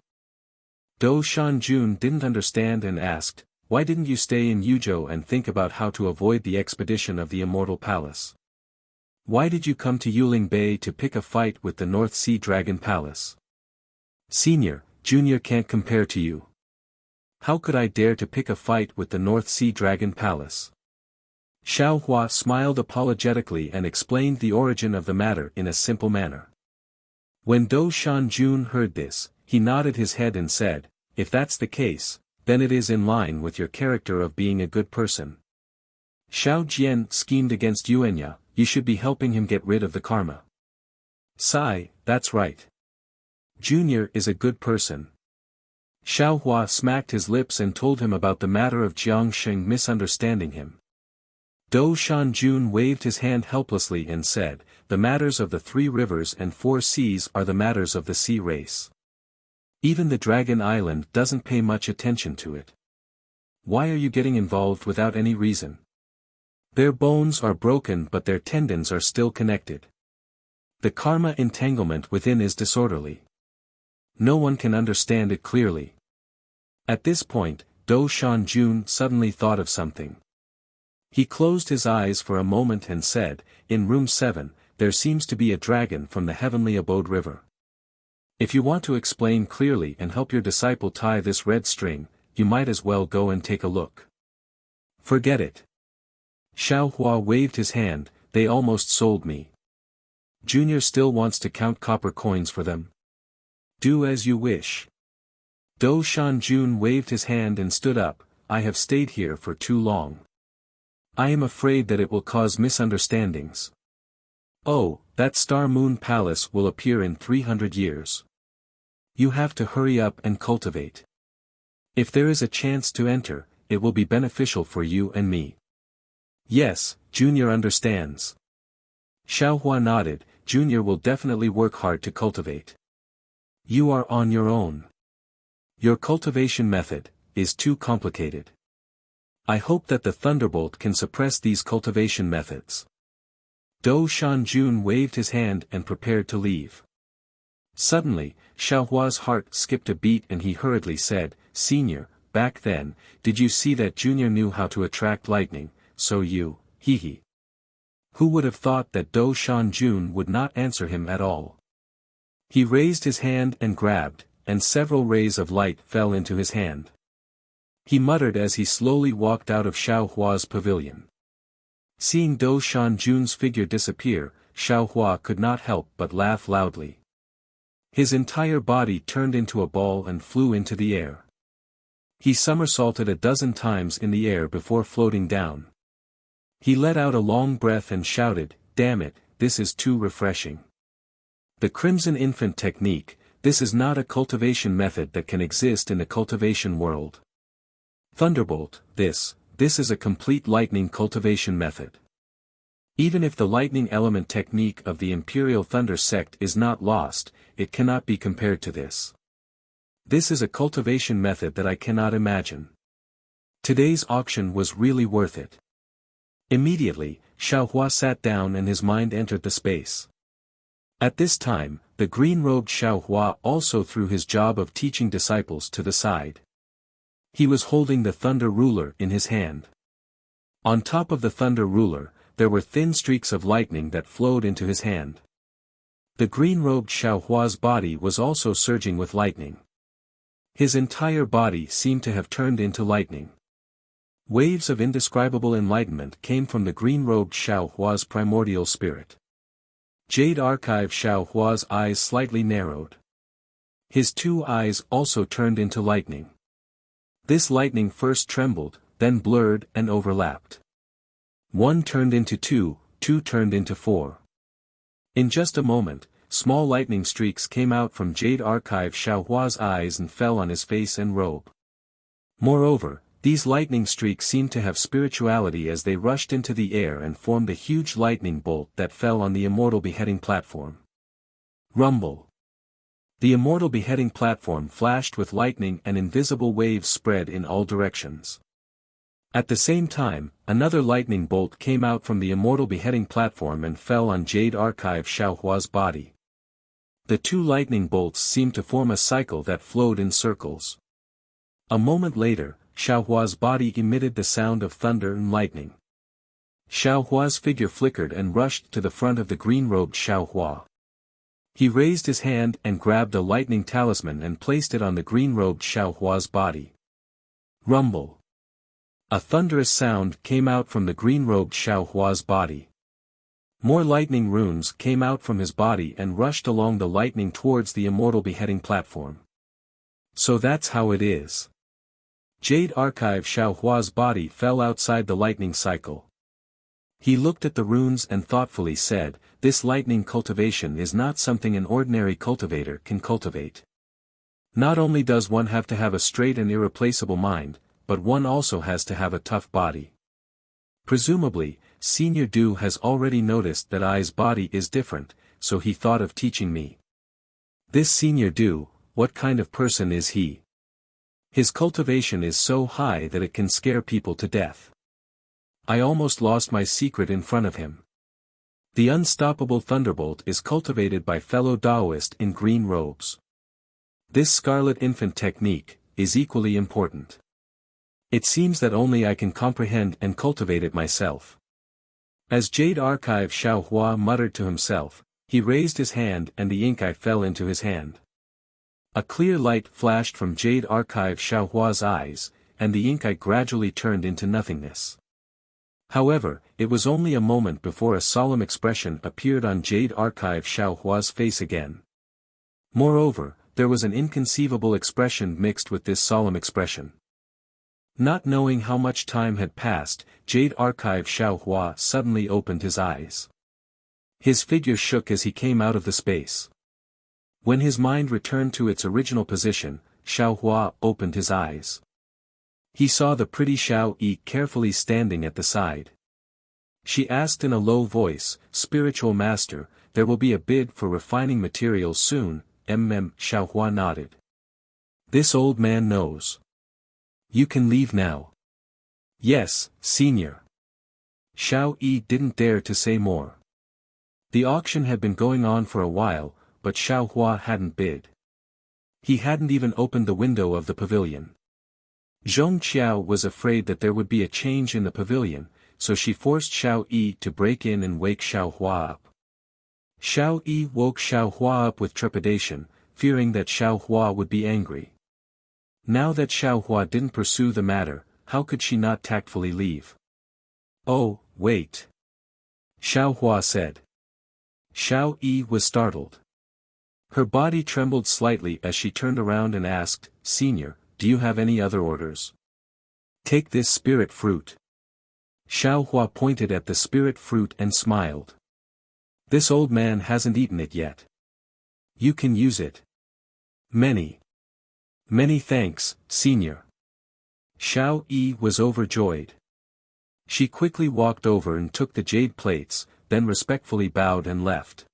Dou Shanjun didn't understand and asked, why didn't you stay in Yuzhou and think about how to avoid the expedition of the Immortal Palace? Why did you come to Yuling Bay to pick a fight with the North Sea Dragon Palace? Senior, Junior can't compare to you. How could I dare to pick a fight with the North Sea Dragon Palace? Xiao Hua smiled apologetically and explained the origin of the matter in a simple manner. When Dou Shanjun heard this, he nodded his head and said, if that's the case, then it is in line with your character of being a good person. Xiao Jian schemed against Yuanya, you should be helping him get rid of the karma. Sigh, that's right. Junior is a good person. Xiao Hua smacked his lips and told him about the matter of Jiang Sheng misunderstanding him. Dou Shanjun waved his hand helplessly and said, the matters of the 3 rivers and 4 seas are the matters of the sea race. Even the Dragon Island doesn't pay much attention to it. Why are you getting involved without any reason? Their bones are broken but their tendons are still connected. The karma entanglement within is disorderly. No one can understand it clearly. At this point, Dou Shanjun suddenly thought of something. He closed his eyes for a moment and said, in room 7, there seems to be a dragon from the heavenly abode river. If you want to explain clearly and help your disciple tie this red string, you might as well go and take a look. Forget it. Xiao Hua waved his hand, they almost sold me. Junior still wants to count copper coins for them. Do as you wish. Dou Shanjun waved his hand and stood up, I have stayed here for too long. I am afraid that it will cause misunderstandings. Oh, that Star Moon Palace will appear in 300 years. You have to hurry up and cultivate. If there is a chance to enter, it will be beneficial for you and me. Yes, Junior understands. Xiao Hua nodded, Junior will definitely work hard to cultivate. You are on your own. Your cultivation method is too complicated. I hope that the Thunderbolt can suppress these cultivation methods. Dou Shanjun waved his hand and prepared to leave. Suddenly, Xiao Hua's heart skipped a beat and he hurriedly said, Senior, back then, did you see that Junior knew how to attract lightning, so you, hee. Who would have thought that Dou Shanjun would not answer him at all? He raised his hand and grabbed, and several rays of light fell into his hand. He muttered as he slowly walked out of Xiao Hua's pavilion. Seeing Dou Shanjun's figure disappear, Xiao Hua could not help but laugh loudly. His entire body turned into a ball and flew into the air. He somersaulted a dozen times in the air before floating down. He let out a long breath and shouted, damn it, this is too refreshing. The Crimson Infant technique, this is not a cultivation method that can exist in the cultivation world. Thunderbolt, this is a complete lightning cultivation method. Even if the lightning element technique of the Imperial Thunder sect is not lost, it cannot be compared to this. This is a cultivation method that I cannot imagine. Today's auction was really worth it. Immediately, Xiao Hua sat down and his mind entered the space. At this time, the green-robed Xiao Hua also threw his job of teaching disciples to the side. He was holding the Thunder Ruler in his hand. On top of the Thunder Ruler, there were thin streaks of lightning that flowed into his hand. The green-robed Xiao Hua's body was also surging with lightning. His entire body seemed to have turned into lightning. Waves of indescribable enlightenment came from the green-robed Xiao Hua's primordial spirit. Jade Archive Xiao Hua's eyes slightly narrowed. His two eyes also turned into lightning. This lightning first trembled, then blurred and overlapped. One turned into two, two turned into four. In just a moment, small lightning streaks came out from Jade Archive Xiao Hua's eyes and fell on his face and robe. Moreover, these lightning streaks seemed to have spirituality as they rushed into the air and formed a huge lightning bolt that fell on the immortal beheading platform. Rumble. The immortal beheading platform flashed with lightning and invisible waves spread in all directions. At the same time, another lightning bolt came out from the immortal beheading platform and fell on Jade Archive Xiao Hua's body. The two lightning bolts seemed to form a cycle that flowed in circles. A moment later, Xiao Hua's body emitted the sound of thunder and lightning. Xiao Hua's figure flickered and rushed to the front of the green-robed Xiao Hua. He raised his hand and grabbed a lightning talisman and placed it on the green-robed Xiao Hua's body. Rumble. A thunderous sound came out from the green-robed Xiao Hua's body. More lightning runes came out from his body and rushed along the lightning towards the immortal beheading platform. So that's how it is. Jade Archive Xiao Hua's body fell outside the lightning cycle. He looked at the runes and thoughtfully said, "This lightning cultivation is not something an ordinary cultivator can cultivate. Not only does one have to have a straight and irreplaceable mind, but one also has to have a tough body." Presumably, Senior Du has already noticed that I's body is different, so he thought of teaching me. This Senior Du, what kind of person is he? His cultivation is so high that it can scare people to death. I almost lost my secret in front of him. The unstoppable thunderbolt is cultivated by fellow Taoist in green robes. This scarlet infant technique is equally important. It seems that only I can comprehend and cultivate it myself. As Jade Archive Xiao Hua muttered to himself, he raised his hand and the ink eye fell into his hand. A clear light flashed from Jade Archive Xiao Hua's eyes, and the ink eye gradually turned into nothingness. However, it was only a moment before a solemn expression appeared on Jade Archive Xiao Hua's face again. Moreover, there was an inconceivable expression mixed with this solemn expression. Not knowing how much time had passed, Jade Archive Xiao Hua suddenly opened his eyes. His figure shook as he came out of the space. When his mind returned to its original position, Xiao Hua opened his eyes. He saw the pretty Xiao Yi carefully standing at the side. She asked in a low voice, "Spiritual Master, there will be a bid for refining materials soon." Xiao Hua nodded. "This old man knows. You can leave now." "Yes, Senior." Xiao Yi didn't dare to say more. The auction had been going on for a while, but Xiao Hua hadn't bid. He hadn't even opened the window of the pavilion. Zhong Qiao was afraid that there would be a change in the pavilion, so she forced Xiao Yi to break in and wake Xiao Hua up. Xiao Yi woke Xiao Hua up with trepidation, fearing that Xiao Hua would be angry. Now that Xiao Hua didn't pursue the matter, how could she not tactfully leave? "Oh, wait," Xiao Hua said. Xiao Yi was startled. Her body trembled slightly as she turned around and asked, "Senior, do you have any other orders?" "Take this spirit fruit." Xiao Hua pointed at the spirit fruit and smiled. "This old man hasn't eaten it yet. You can use it." Many thanks, Senior." Xiao Yi was overjoyed. She quickly walked over and took the jade plates, then respectfully bowed and left.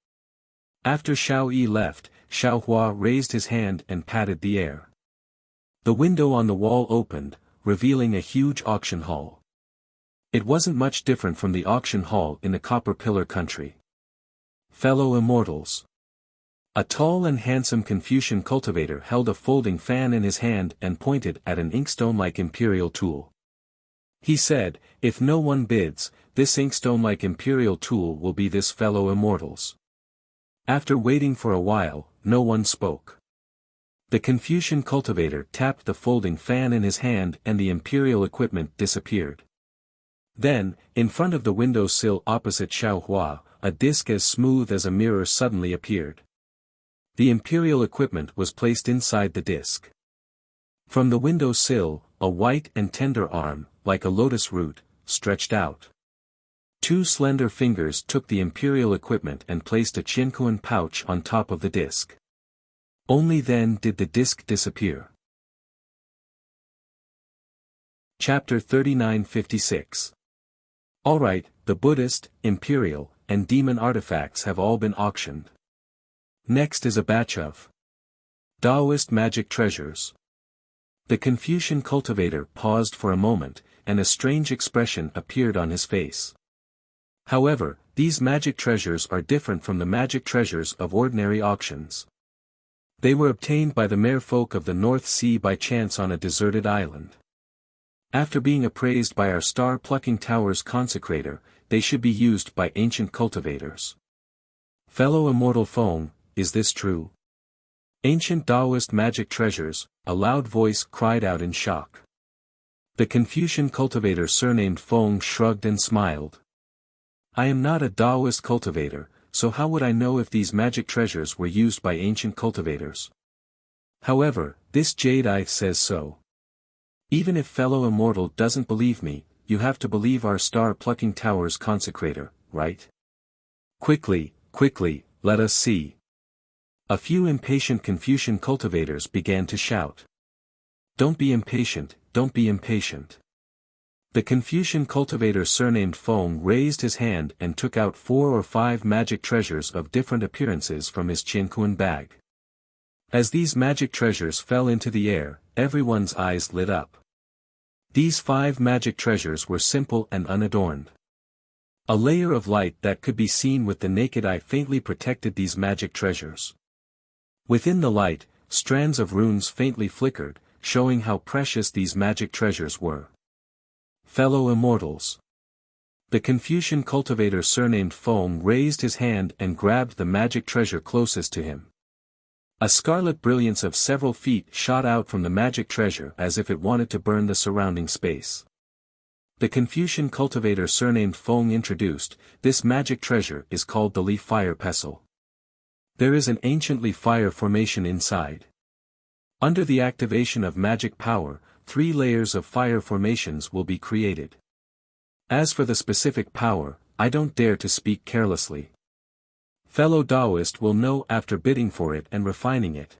After Xiao Yi left, Xiao Hua raised his hand and patted the air. The window on the wall opened, revealing a huge auction hall. It wasn't much different from the auction hall in the Copper Pillar country. Fellow immortals. A tall and handsome Confucian cultivator held a folding fan in his hand and pointed at an inkstone-like imperial tool. He said, "If no one bids, this inkstone-like imperial tool will be this fellow immortal's." After waiting for a while, no one spoke. The Confucian cultivator tapped the folding fan in his hand and the imperial equipment disappeared. Then, in front of the window sill opposite Xiao Hua, a disk as smooth as a mirror suddenly appeared. The imperial equipment was placed inside the disk. From the window sill, a white and tender arm, like a lotus root, stretched out. Two slender fingers took the imperial equipment and placed a Qinkuan pouch on top of the disk. Only then did the disk disappear. Chapter 3956. Alright, the Buddhist, imperial, and demon artifacts have all been auctioned. Next is a batch of Taoist magic treasures. The Confucian cultivator paused for a moment, and a strange expression appeared on his face. However, these magic treasures are different from the magic treasures of ordinary auctions. They were obtained by the merfolk of the North Sea by chance on a deserted island. After being appraised by our star-plucking tower's consecrator, they should be used by ancient cultivators. Fellow immortal Feng, is this true? Ancient Taoist magic treasures, a loud voice cried out in shock. The Confucian cultivator surnamed Feng shrugged and smiled. I am not a Taoist cultivator, so how would I know if these magic treasures were used by ancient cultivators? However, this jade eye says so. Even if fellow immortal doesn't believe me, you have to believe our star-plucking tower's consecrator, right? Quickly, let us see. A few impatient Confucian cultivators began to shout. Don't be impatient, don't be impatient. The Confucian cultivator surnamed Feng raised his hand and took out 4 or 5 magic treasures of different appearances from his Qinkuan bag. As these magic treasures fell into the air, everyone's eyes lit up. These 5 magic treasures were simple and unadorned. A layer of light that could be seen with the naked eye faintly protected these magic treasures. Within the light, strands of runes faintly flickered, showing how precious these magic treasures were. Fellow immortals. The Confucian cultivator surnamed Feng raised his hand and grabbed the magic treasure closest to him. A scarlet brilliance of several feet shot out from the magic treasure as if it wanted to burn the surrounding space. The Confucian cultivator surnamed Feng introduced, this magic treasure is called the leaf fire pestle. There is an ancient leaf fire formation inside. Under the activation of magic power, 3 layers of fire formations will be created. As for the specific power, I don't dare to speak carelessly. Fellow Taoist will know after bidding for it and refining it.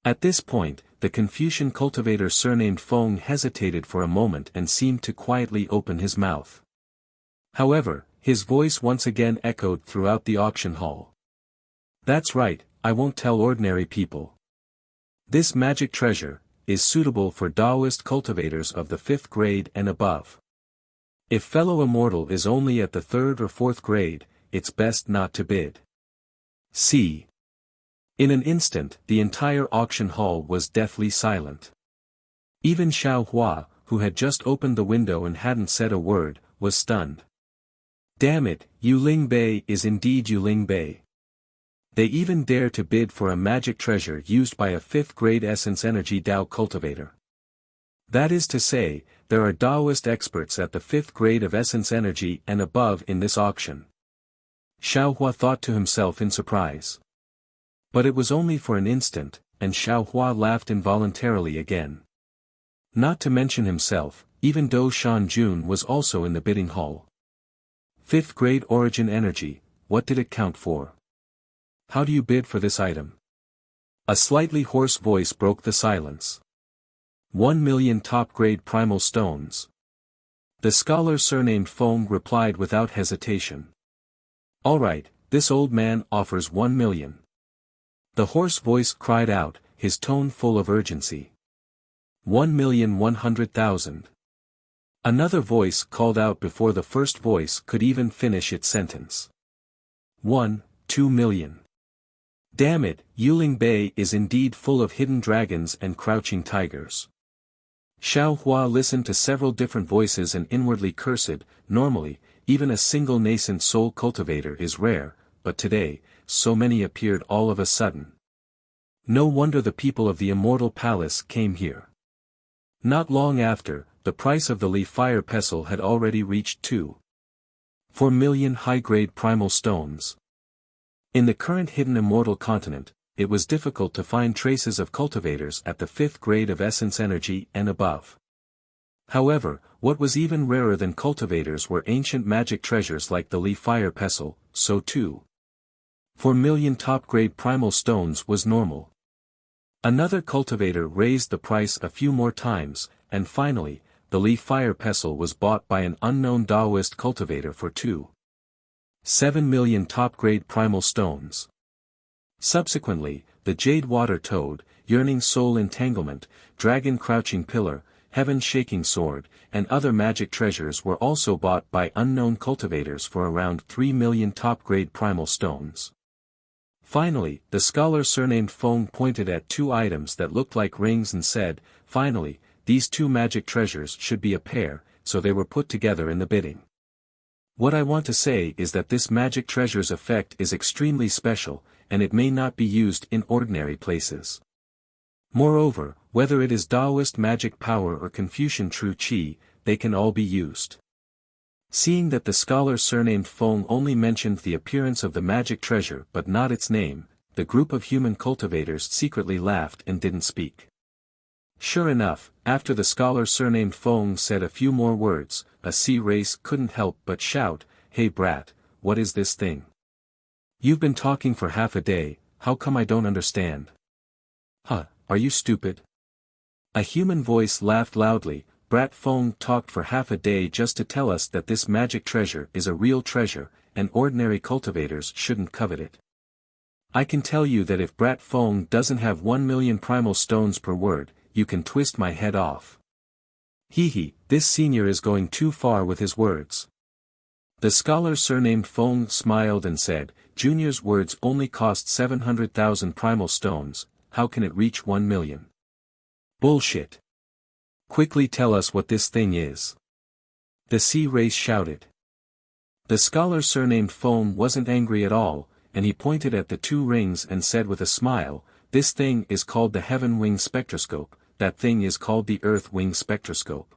At this point, the Confucian cultivator surnamed Feng hesitated for a moment and seemed to quietly open his mouth. However, his voice once again echoed throughout the auction hall. That's right, I won't tell ordinary people. This magic treasure is suitable for Taoist cultivators of the 5th grade and above. If fellow immortal is only at the 3rd or 4th grade, it's best not to bid. See. In an instant, the entire auction hall was deathly silent. Even Xiao Hua, who had just opened the window and hadn't said a word, was stunned. Damn it, Yuling Bei is indeed Yuling Bei. They even dare to bid for a magic treasure used by a 5th grade essence energy Dao cultivator. That is to say, there are Taoist experts at the 5th grade of essence energy and above in this auction. Xiao Hua thought to himself in surprise. But it was only for an instant, and Xiao Hua laughed involuntarily again. Not to mention himself, even Do Shanjun was also in the bidding hall. 5th grade origin energy, what did it count for? How do you bid for this item? A slightly hoarse voice broke the silence. 1 million top-grade primal stones. The scholar surnamed Feng replied without hesitation. Alright, this old man offers 1 million. The hoarse voice cried out, his tone full of urgency. 1,100,000. Another voice called out before the first voice could even finish its sentence. 2 million. Damn it, Yuling Bei is indeed full of hidden dragons and crouching tigers. Xiao Hua listened to several different voices and inwardly cursed. Normally, even a single nascent soul cultivator is rare, but today, so many appeared all of a sudden. No wonder the people of the Immortal Palace came here. Not long after, the price of the leaf fire pestle had already reached 2 4 million high-grade primal stones. In the current hidden immortal continent, it was difficult to find traces of cultivators at the 5th grade of essence energy and above. However, what was even rarer than cultivators were ancient magic treasures like the leaf fire pestle, so too. 4 million top-grade primal stones was normal. Another cultivator raised the price a few more times, and finally, the leaf fire pestle was bought by an unknown Taoist cultivator for 7 million top-grade primal stones. Subsequently, the jade water toad, yearning soul entanglement, dragon crouching pillar, heaven shaking sword, and other magic treasures were also bought by unknown cultivators for around 3 million top-grade primal stones. Finally, the scholar surnamed Feng pointed at 2 items that looked like rings and said, "Finally, these 2 magic treasures should be a pair," so they were put together in the bidding. What I want to say is that this magic treasure's effect is extremely special, and it may not be used in ordinary places. Moreover, whether it is Taoist magic power or Confucian true qi, they can all be used. Seeing that the scholar surnamed Feng only mentioned the appearance of the magic treasure but not its name, the group of human cultivators secretly laughed and didn't speak. Sure enough, after the scholar surnamed Feng said a few more words, a sea race couldn't help but shout, "Hey brat, what is this thing? You've been talking for half a day, how come I don't understand? Huh, are you stupid?" A human voice laughed loudly. "Brat Feng talked for half a day just to tell us that this magic treasure is a real treasure, and ordinary cultivators shouldn't covet it. I can tell you that if Brat Feng doesn't have 1 million primal stones per word, you can twist my head off. Hee, this senior is going too far with his words." The scholar surnamed Feng smiled and said, "Junior's words only cost 700,000 primal stones, how can it reach 1 million? Bullshit. Quickly tell us what this thing is." The sea race shouted. The scholar surnamed Feng wasn't angry at all, and he pointed at the 2 rings and said with a smile, "This thing is called the Heaven Wing Spectroscope, that thing is called the Earth Wing Spectroscope.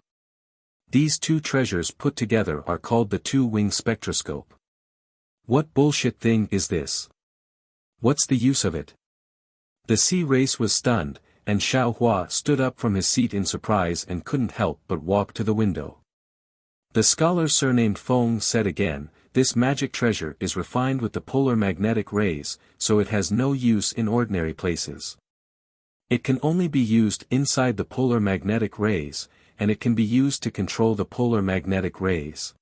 These 2 treasures put together are called the 2-wing spectroscope. What bullshit thing is this? What's the use of it?" The sea race was stunned, and Xiao Hua stood up from his seat in surprise and couldn't help but walk to the window. The scholar surnamed Feng said again, "This magic treasure is refined with the polar magnetic rays, so it has no use in ordinary places. It can only be used inside the polar magnetic rays, and it can be used to control the polar magnetic rays."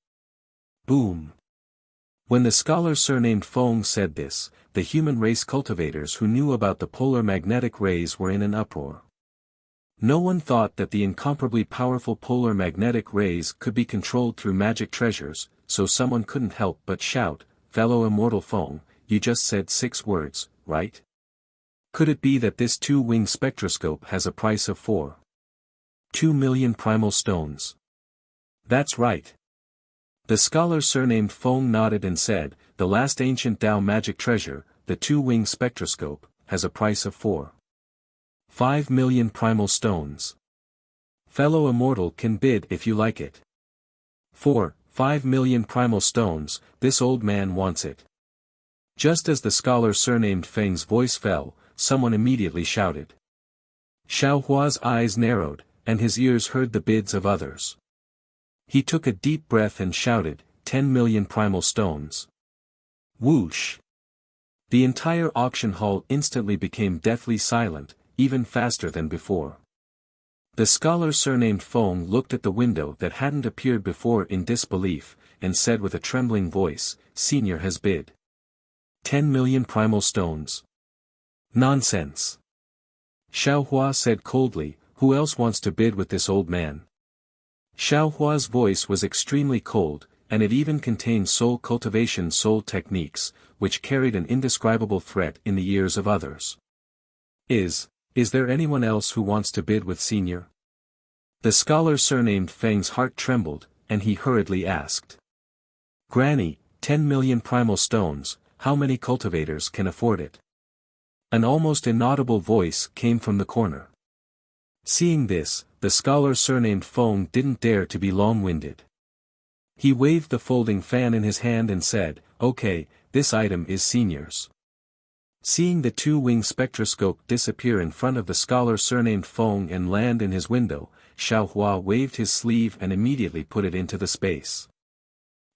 Boom. When the scholar surnamed Feng said this, the human race cultivators who knew about the polar magnetic rays were in an uproar. No one thought that the incomparably powerful polar magnetic rays could be controlled through magic treasures, so someone couldn't help but shout, "Fellow immortal Feng, you just said 6 words, right? Could it be that this 2-wing spectroscope has a price of 2 million primal stones?" "That's right." The scholar surnamed Feng nodded and said, "The last ancient Tao magic treasure, the 2-wing spectroscope, has a price of 5 million primal stones. Fellow immortal can bid if you like it. 5 million primal stones, this old man wants it." Just as the scholar surnamed Feng's voice fell, someone immediately shouted. Xiao Hua's eyes narrowed, and his ears heard the bids of others. He took a deep breath and shouted, 10 million primal stones. Whoosh! The entire auction hall instantly became deathly silent, even faster than before. The scholar surnamed Feng looked at the window that hadn't appeared before in disbelief, and said with a trembling voice, "Senior has bid 10 million primal stones." "Nonsense." Xiao Hua said coldly, "Who else wants to bid with this old man?" Xiao Hua's voice was extremely cold, and it even contained soul cultivation soul techniques, which carried an indescribable threat in the ears of others. Is there anyone else who wants to bid with Senior?" The scholar surnamed Feng's heart trembled, and he hurriedly asked. "Granny, 10 million primal stones, how many cultivators can afford it?" An almost inaudible voice came from the corner. Seeing this, the scholar surnamed Feng didn't dare to be long-winded. He waved the folding fan in his hand and said, "Okay, this item is senior's." Seeing the two-wing spectroscope disappear in front of the scholar surnamed Feng and land in his window, Xiao Hua waved his sleeve and immediately put it into the space.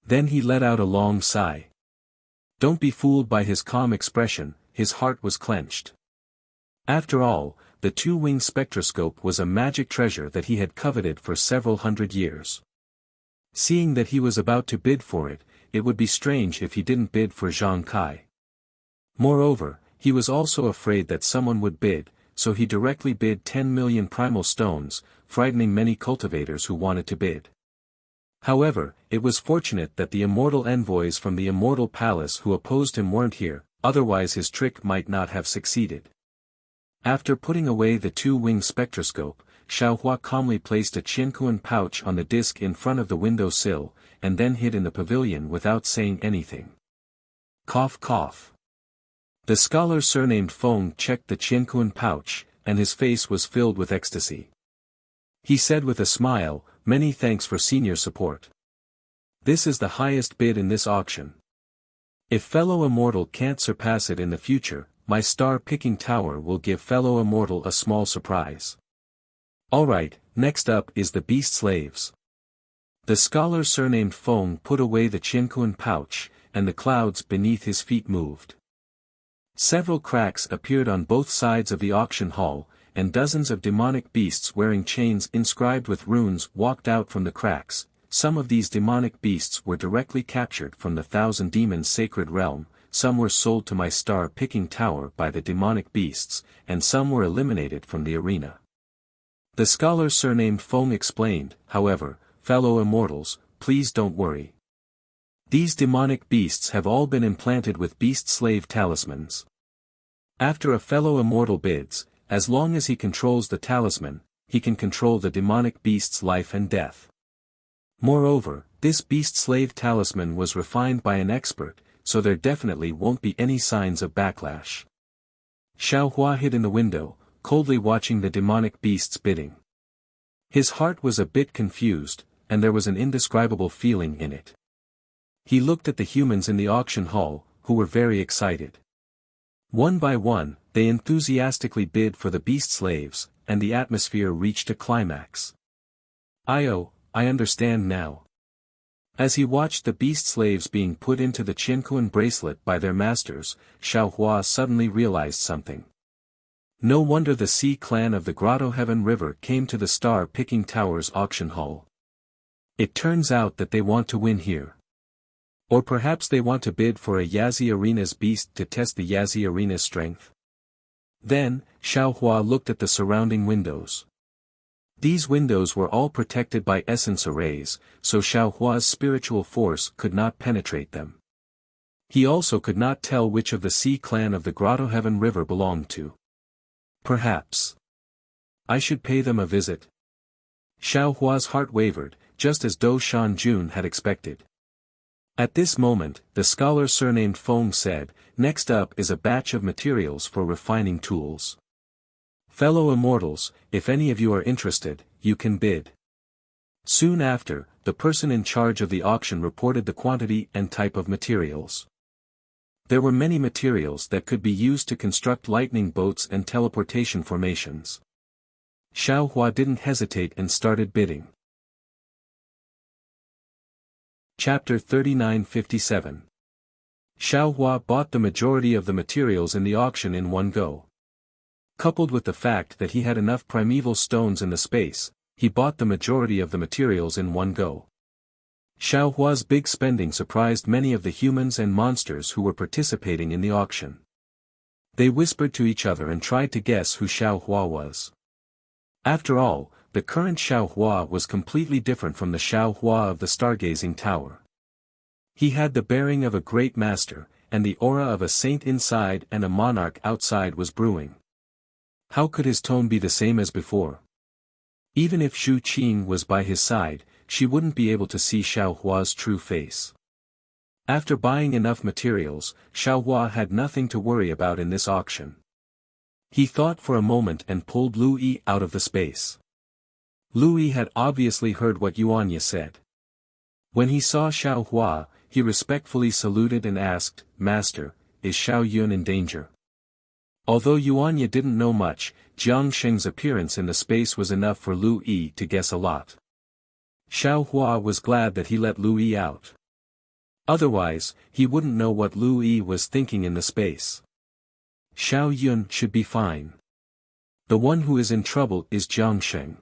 Then he let out a long sigh. Don't be fooled by his calm expression, his heart was clenched. After all, the two-wing spectroscope was a magic treasure that he had coveted for several hundred years. Seeing that he was about to bid for it, it would be strange if he didn't bid for Zhang Kai. Moreover, he was also afraid that someone would bid, so he directly bid 10 million primal stones, frightening many cultivators who wanted to bid. However, it was fortunate that the immortal envoys from the immortal palace who opposed him weren't here, otherwise his trick might not have succeeded. After putting away the two-wing spectroscope, Xiao Hua calmly placed a Qiankuan pouch on the disc in front of the window sill, and then hid in the pavilion without saying anything. Cough cough. The scholar surnamed Feng checked the Qiankuan pouch, and his face was filled with ecstasy. He said with a smile, "Many thanks for senior support. This is the highest bid in this auction. If fellow immortal can't surpass it in the future, my star-picking tower will give fellow immortal a small surprise." Alright, next up is the beast slaves. The scholar surnamed Feng put away the Qiankuan pouch, and the clouds beneath his feet moved. Several cracks appeared on both sides of the auction hall, and dozens of demonic beasts wearing chains inscribed with runes walked out from the cracks. Some of these demonic beasts were directly captured from the Thousand Demons sacred realm, some were sold to my star-picking tower by the demonic beasts, and some were eliminated from the arena. The scholar surnamed Feng explained, however, "Fellow immortals, please don't worry. These demonic beasts have all been implanted with beast-slave talismans. After a fellow immortal bids, as long as he controls the talisman, he can control the demonic beast's life and death. Moreover, this beast-slave talisman was refined by an expert, so there definitely won't be any signs of backlash." Xiao Hua hid in the window, coldly watching the demonic beasts bidding. His heart was a bit confused, and there was an indescribable feeling in it. He looked at the humans in the auction hall, who were very excited. One by one, they enthusiastically bid for the beast slaves, and the atmosphere reached a climax. I understand now. As he watched the beast slaves being put into the Qiankuan bracelet by their masters, Xiao Hua suddenly realized something. No wonder the Sea clan of the Grotto Heaven River came to the Star-Picking Tower's auction hall. It turns out that they want to win here. Or perhaps they want to bid for a Yazi Arena's beast to test the Yazi Arena's strength. Then, Xiao Hua looked at the surrounding windows. These windows were all protected by essence arrays, so Xiao Hua's spiritual force could not penetrate them. He also could not tell which of the Sea clan of the Grotto Heaven River belonged to. Perhaps I should pay them a visit. Xiao Hua's heart wavered, just as Dou Shanjun had expected. At this moment, the scholar surnamed Feng said, "Next up is a batch of materials for refining tools. Fellow immortals, if any of you are interested, you can bid." Soon after, the person in charge of the auction reported the quantity and type of materials. There were many materials that could be used to construct lightning boats and teleportation formations. Xiao Hua didn't hesitate and started bidding. Chapter 3957. Xiao Hua bought the majority of the materials in the auction in one go. Coupled with the fact that he had enough primeval stones in the space, he bought the majority of the materials in one go. Xiao Hua's big spending surprised many of the humans and monsters who were participating in the auction. They whispered to each other and tried to guess who Xiao Hua was. After all, the current Xiao Hua was completely different from the Xiao Hua of the Stargazing Tower. He had the bearing of a great master, and the aura of a saint inside and a monarch outside was brewing. How could his tone be the same as before? Even if Xu Qing was by his side, she wouldn't be able to see Xiao Hua's true face. After buying enough materials, Xiao Hua had nothing to worry about in this auction. He thought for a moment and pulled Lu Yi out of the space. Lu Yi had obviously heard what Yuanya said. When he saw Xiao Hua, he respectfully saluted and asked, "Master, is Xiao Yun in danger?" Although Yuanya didn't know much, Jiang Sheng's appearance in the space was enough for Lu Yi to guess a lot. Xiao Hua was glad that he let Lu Yi out. Otherwise, he wouldn't know what Lu Yi was thinking in the space. Xiao Yun should be fine. The one who is in trouble is Jiang Sheng.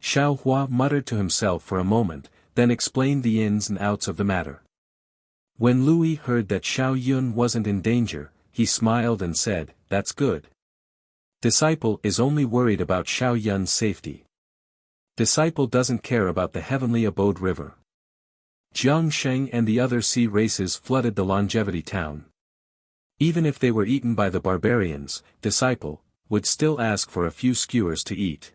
Xiao Hua muttered to himself for a moment, then explained the ins and outs of the matter. When Lu Yi heard that Xiao Yun wasn't in danger, he smiled and said, "That's good. Disciple is only worried about Xiao Yun's safety. Disciple doesn't care about the heavenly abode river." Jiang Sheng and the other sea races flooded the longevity town. Even if they were eaten by the barbarians, Disciple would still ask for a few skewers to eat.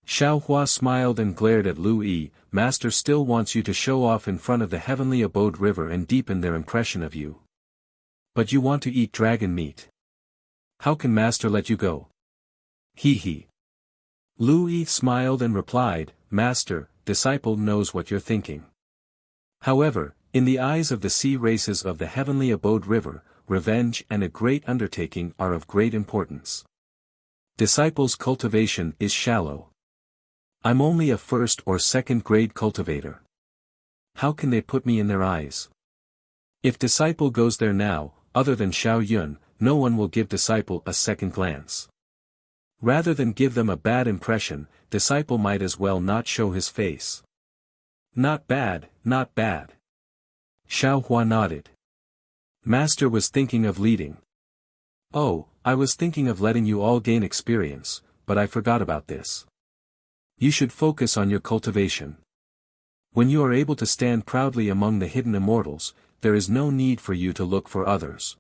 Xiao Hua smiled and glared at Lu Yi. "Master still wants you to show off in front of the heavenly abode river and deepen their impression of you. But you want to eat dragon meat. How can Master let you go?" "Hee hee." Lu Yi smiled and replied, "Master, Disciple knows what you're thinking. However, in the eyes of the sea races of the heavenly abode river, revenge and a great undertaking are of great importance. Disciple's cultivation is shallow. I'm only a first or second grade cultivator. How can they put me in their eyes? If Disciple goes there now, other than Xiao Yun, no one will give Disciple a second glance. Rather than give them a bad impression, Disciple might as well not show his face." "Not bad, not bad." Xiao Hua nodded. "Master was thinking of leading." "Oh, I was thinking of letting you all gain experience, but I forgot about this. You should focus on your cultivation. When you are able to stand proudly among the hidden immortals, there is no need for you to look for others.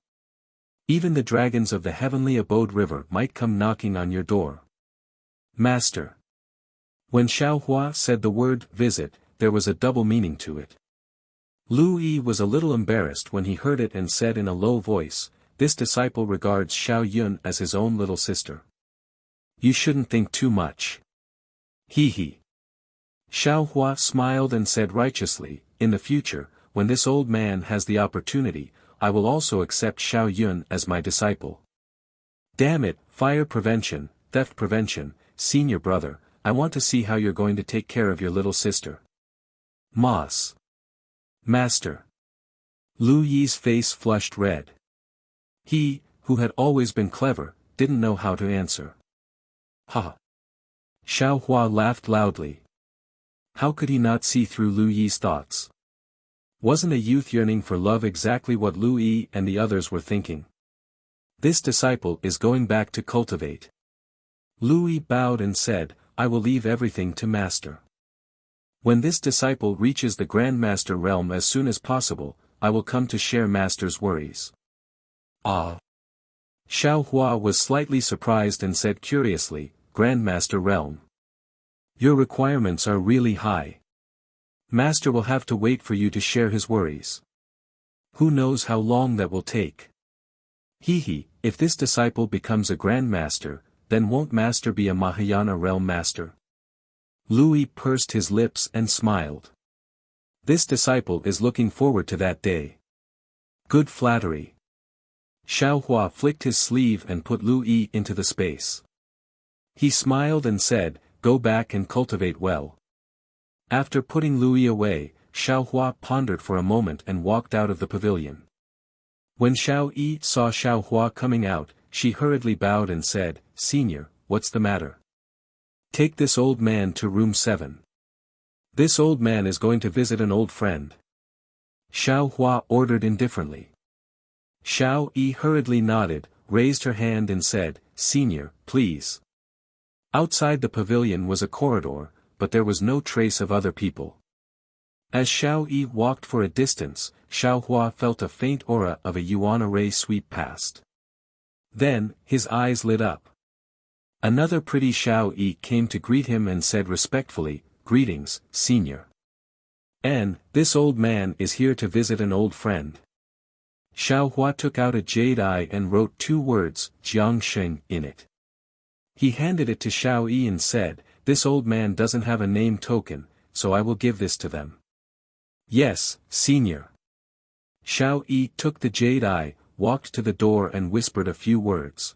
Even the dragons of the heavenly abode river might come knocking on your door." "Master." When Xiao Hua said the word visit, there was a double meaning to it. Lu Yi was a little embarrassed when he heard it and said in a low voice, "This disciple regards Xiao Yun as his own little sister. You shouldn't think too much." "Hee hee." Xiao Hua smiled and said righteously, "In the future, when this old man has the opportunity, I will also accept Xiao Yun as my disciple." "Damn it, fire prevention, theft prevention, senior brother, I want to see how you're going to take care of your little sister." "Moss." "Master." Lu Yi's face flushed red. He, who had always been clever, didn't know how to answer. "Ha!" Xiao Hua laughed loudly. How could he not see through Lu Yi's thoughts? Wasn't a youth yearning for love exactly what Lu Yi and the others were thinking? This disciple is going back to cultivate. Lu Yi bowed and said, "I will leave everything to Master. When this disciple reaches the Grand Master realm as soon as possible, I will come to share Master's worries." "Ah." Xiao Hua was slightly surprised and said curiously, "Grand Master realm. Your requirements are really high. Master will have to wait for you to share his worries. Who knows how long that will take?" "Hee hee, if this disciple becomes a Grand Master, then won't Master be a Mahayana realm master?" Lu Yi pursed his lips and smiled. This disciple is looking forward to that day. Good flattery. Xiao Hua flicked his sleeve and put Lu Yi into the space. He smiled and said, "Go back and cultivate well." After putting Lu Yi away, Xiao Hua pondered for a moment and walked out of the pavilion. When Xiao Yi saw Xiao Hua coming out, she hurriedly bowed and said, "Senior, what's the matter? Take this old man to room 7. This old man is going to visit an old friend." Xiao Hua ordered indifferently. Xiao Yi hurriedly nodded, raised her hand and said, "Senior, please." Outside the pavilion was a corridor, but there was no trace of other people. As Xiao Yi walked for a distance, Xiao Hua felt a faint aura of a Yuan ray sweep past. Then, his eyes lit up. Another pretty Xiao Yi came to greet him and said respectfully, "Greetings, Senior. And, this old man is here to visit an old friend." Xiao Hua took out a jade eye and wrote 2 words, Jiang Sheng, in it. He handed it to Xiao Yi and said, "This old man doesn't have a name token, so I will give this to them." Yes, senior. Xiao Yi took the jade eye, walked to the door and whispered a few words.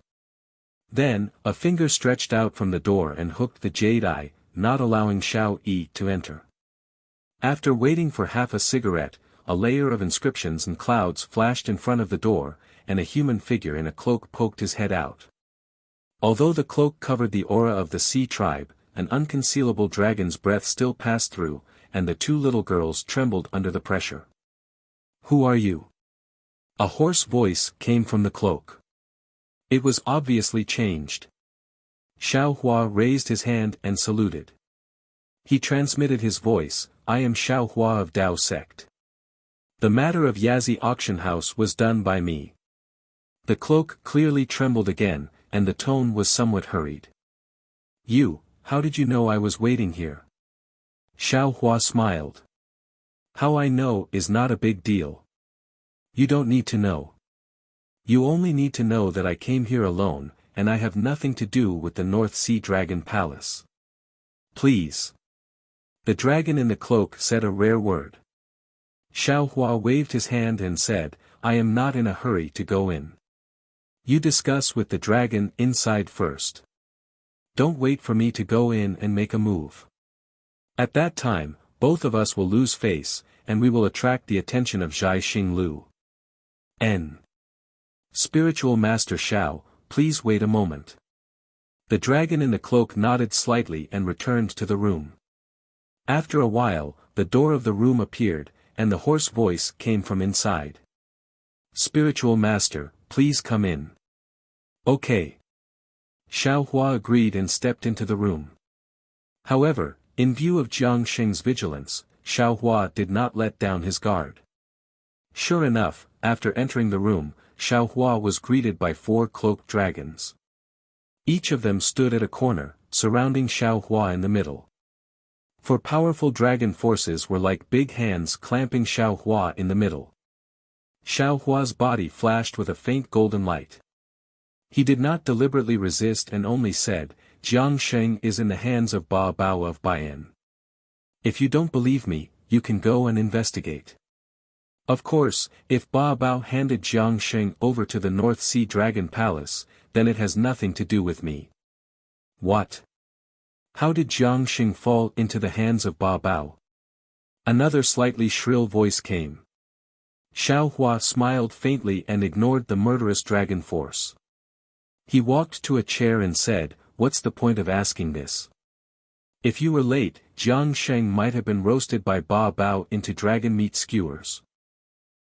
Then, a finger stretched out from the door and hooked the jade eye, not allowing Xiao Yi to enter. After waiting for half a cigarette, a layer of inscriptions and clouds flashed in front of the door, and a human figure in a cloak poked his head out. Although the cloak covered the aura of the sea tribe, an unconcealable dragon's breath still passed through, and the two little girls trembled under the pressure. Who are you? A hoarse voice came from the cloak. It was obviously changed. Xiao Hua raised his hand and saluted. He transmitted his voice, I am Xiao Hua of Dao sect. The matter of Yazi auction house was done by me. The cloak clearly trembled again, and the tone was somewhat hurried. You, how did you know I was waiting here? Xiao Hua smiled. How I know is not a big deal. You don't need to know. You only need to know that I came here alone, and I have nothing to do with the North Sea Dragon Palace. Please. The dragon in the cloak said a rare word. Xiao Hua waved his hand and said, I am not in a hurry to go in. You discuss with the dragon inside first. Don't wait for me to go in and make a move. At that time, both of us will lose face, and we will attract the attention of Zhai Xinglu. N. Spiritual Master Xiao, please wait a moment. The dragon in the cloak nodded slightly and returned to the room. After a while, the door of the room appeared, and the hoarse voice came from inside. Spiritual Master, please come in. Okay. Xiao Hua agreed and stepped into the room. However, in view of Jiang Xing's vigilance, Xiao Hua did not let down his guard. Sure enough, after entering the room, Xiao Hua was greeted by 4 cloaked dragons. Each of them stood at a corner, surrounding Xiao Hua in the middle. For powerful dragon forces were like big hands clamping Xiao Hua in the middle. Xiao Hua's body flashed with a faint golden light. He did not deliberately resist and only said, Jiang Sheng is in the hands of Ba Bao of Baian. If you don't believe me, you can go and investigate. Of course, if Ba Bao handed Jiang Sheng over to the North Sea Dragon Palace, then it has nothing to do with me. What? How did Jiang Sheng fall into the hands of Ba Bao? Another slightly shrill voice came. Xiao Hua smiled faintly and ignored the murderous dragon force. He walked to a chair and said, what's the point of asking this? If you were late, Jiang Sheng might have been roasted by Ba Bao into dragon meat skewers.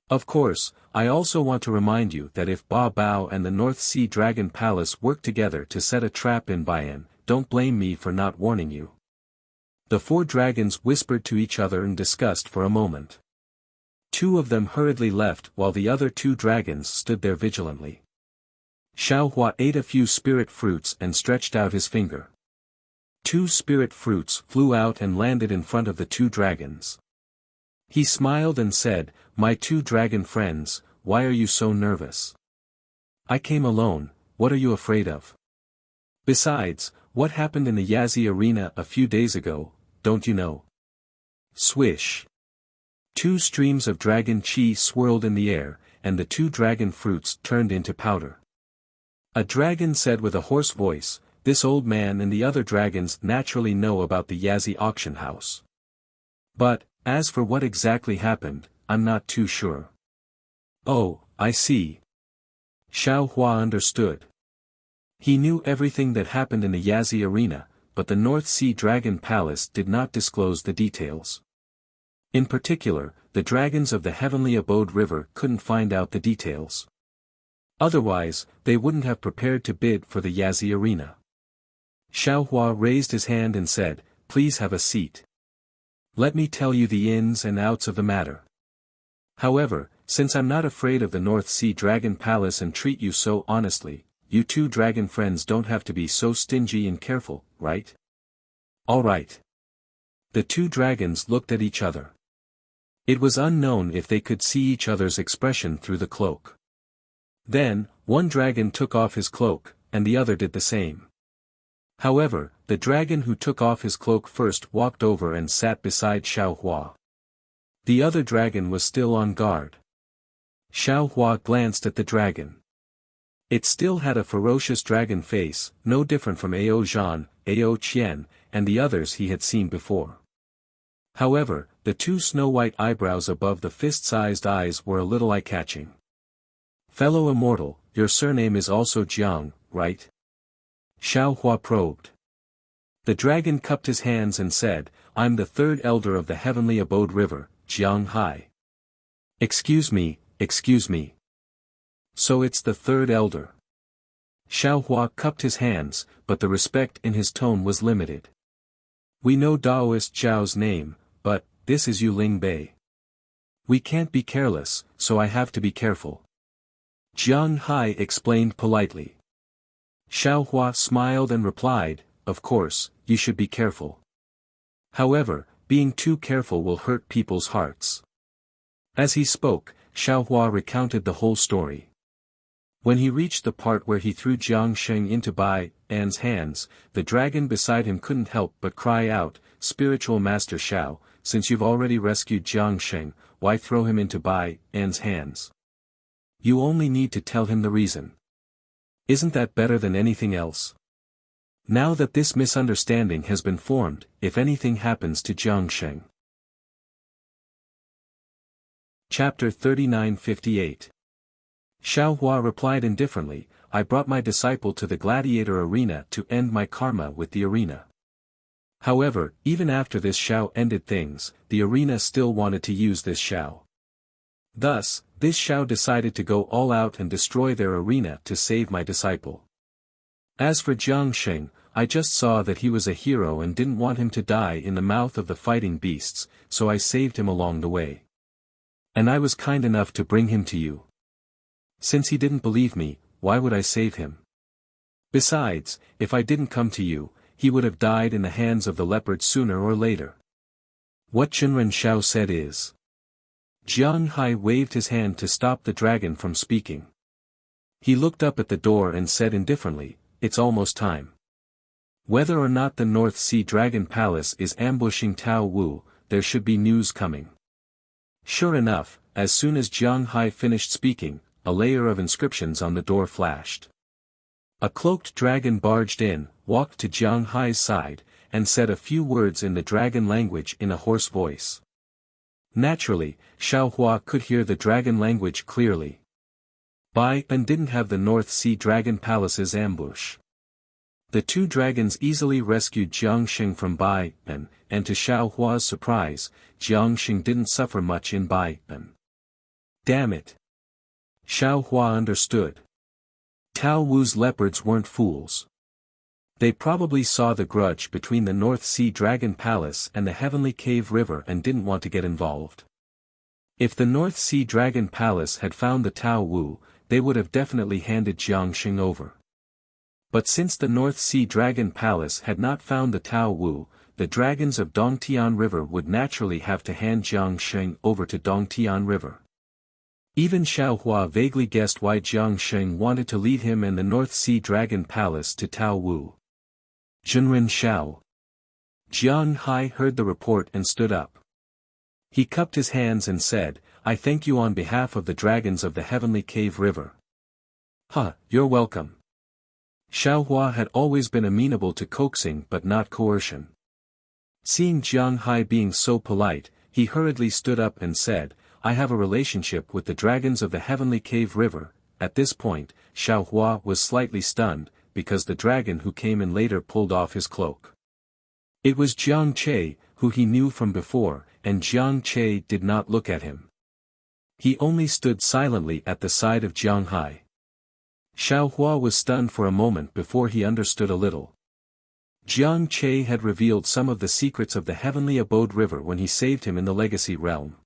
Of course, I also want to remind you that if Ba Bao and the North Sea Dragon Palace work together to set a trap in Baian, don't blame me for not warning you. The 4 dragons whispered to each other in disgust for a moment. 2 of them hurriedly left while the other 2 dragons stood there vigilantly. Xiao Hua ate a few spirit fruits and stretched out his finger. 2 spirit fruits flew out and landed in front of the 2 dragons. He smiled and said, my 2 dragon friends, why are you so nervous? I came alone, what are you afraid of? Besides, what happened in the Yazi arena a few days ago, don't you know? Swish. 2 streams of dragon chi swirled in the air, and the 2 dragon fruits turned into powder. A dragon said with a hoarse voice, this old man and the other dragons naturally know about the Yazi auction house. But, as for what exactly happened, I'm not too sure. Oh, I see. Xiao Hua understood. He knew everything that happened in the Yazi arena, but the North Sea Dragon Palace did not disclose the details. In particular, the dragons of the Heavenly Abode River couldn't find out the details. Otherwise, they wouldn't have prepared to bid for the Yazi arena. Xiao Hua raised his hand and said, please have a seat. Let me tell you the ins and outs of the matter. However, since I'm not afraid of the North Sea Dragon Palace and treat you so honestly, you 2 dragon friends don't have to be so stingy and careful, right? All right. The 2 dragons looked at each other. It was unknown if they could see each other's expression through the cloak. Then, one dragon took off his cloak, and the other did the same. However, the dragon who took off his cloak first walked over and sat beside Xiao Hua. The other dragon was still on guard. Xiao Hua glanced at the dragon. It still had a ferocious dragon face, no different from Ao Zhan, Ao Qian, and the others he had seen before. However, the two snow-white eyebrows above the fist-sized eyes were a little eye-catching. "Fellow immortal, your surname is also Jiang, right?" Xiao Hua probed. The dragon cupped his hands and said, "I'm the third elder of the heavenly abode river, Jiang Hai." Excuse me. So it's the third elder." Xiao Hua cupped his hands, but the respect in his tone was limited. "We know Daoist Zhao's name, but, this is Yuling Bei. We can't be careless, so I have to be careful." Jiang Hai explained politely. Xiao Hua smiled and replied, "Of course, you should be careful. However, being too careful will hurt people's hearts." As he spoke, Xiao Hua recounted the whole story. When he reached the part where he threw Jiang Sheng into Bai An's hands, the dragon beside him couldn't help but cry out, "Spiritual Master Xiao, since you've already rescued Jiang Sheng, why throw him into Bai An's hands? You only need to tell him the reason. Isn't that better than anything else? Now that this misunderstanding has been formed, if anything happens to Jiang Sheng." Chapter 3958. Xiao Hua replied indifferently, "I brought my disciple to the gladiator arena to end my karma with the arena." However, even after this Xiao ended things, the arena still wanted to use this Xiao. Thus, this Xiao decided to go all out and destroy their arena to save my disciple. As for Jiang Sheng, I just saw that he was a hero and didn't want him to die in the mouth of the fighting beasts, so I saved him along the way. And I was kind enough to bring him to you. Since he didn't believe me, why would I save him? Besides, if I didn't come to you, he would have died in the hands of the leopard sooner or later. What Zhenren Xiao said is. Jiang Hai waved his hand to stop the dragon from speaking. He looked up at the door and said indifferently, "It's almost time." Whether or not the North Sea Dragon Palace is ambushing Tao Wu, there should be news coming. Sure enough, as soon as Jiang Hai finished speaking, a layer of inscriptions on the door flashed. A cloaked dragon barged in, walked to Jiang Hai's side, and said a few words in the dragon language in a hoarse voice. Naturally, Xiao Hua could hear the dragon language clearly. Bai An didn't have the North Sea Dragon Palace's ambush. The two dragons easily rescued Jiang Sheng from Bai An, and to Xiao Hua's surprise, Jiang Sheng didn't suffer much in Bai An. Damn it! Xiao Hua understood. Tao Wu's leopards weren't fools. They probably saw the grudge between the North Sea Dragon Palace and the Heavenly Cave River and didn't want to get involved. If the North Sea Dragon Palace had found the Tao Wu, they would have definitely handed Jiang Sheng over. But since the North Sea Dragon Palace had not found the Tao Wu, the dragons of Dongtian River would naturally have to hand Jiang Sheng over to Dongtian River. Even Xiao Hua vaguely guessed why Jiang Sheng wanted to lead him and the North Sea Dragon Palace to Tao Wu. Zhenren Xiao. Jiang Hai heard the report and stood up. He cupped his hands and said, "I thank you on behalf of the dragons of the Heavenly Cave River." You're welcome. Xiao Hua had always been amenable to coaxing but not coercion. Seeing Jiang Hai being so polite, he hurriedly stood up and said, "I have a relationship with the dragons of the Heavenly Cave River." At this point, Xiao Hua was slightly stunned, because the dragon who came in later pulled off his cloak. It was Jiang Che, who he knew from before, and Jiang Che did not look at him. He only stood silently at the side of Jiang Hai. Xiao Hua was stunned for a moment before he understood a little. Jiang Che had revealed some of the secrets of the Heavenly Abode River when he saved him in the Legacy Realm.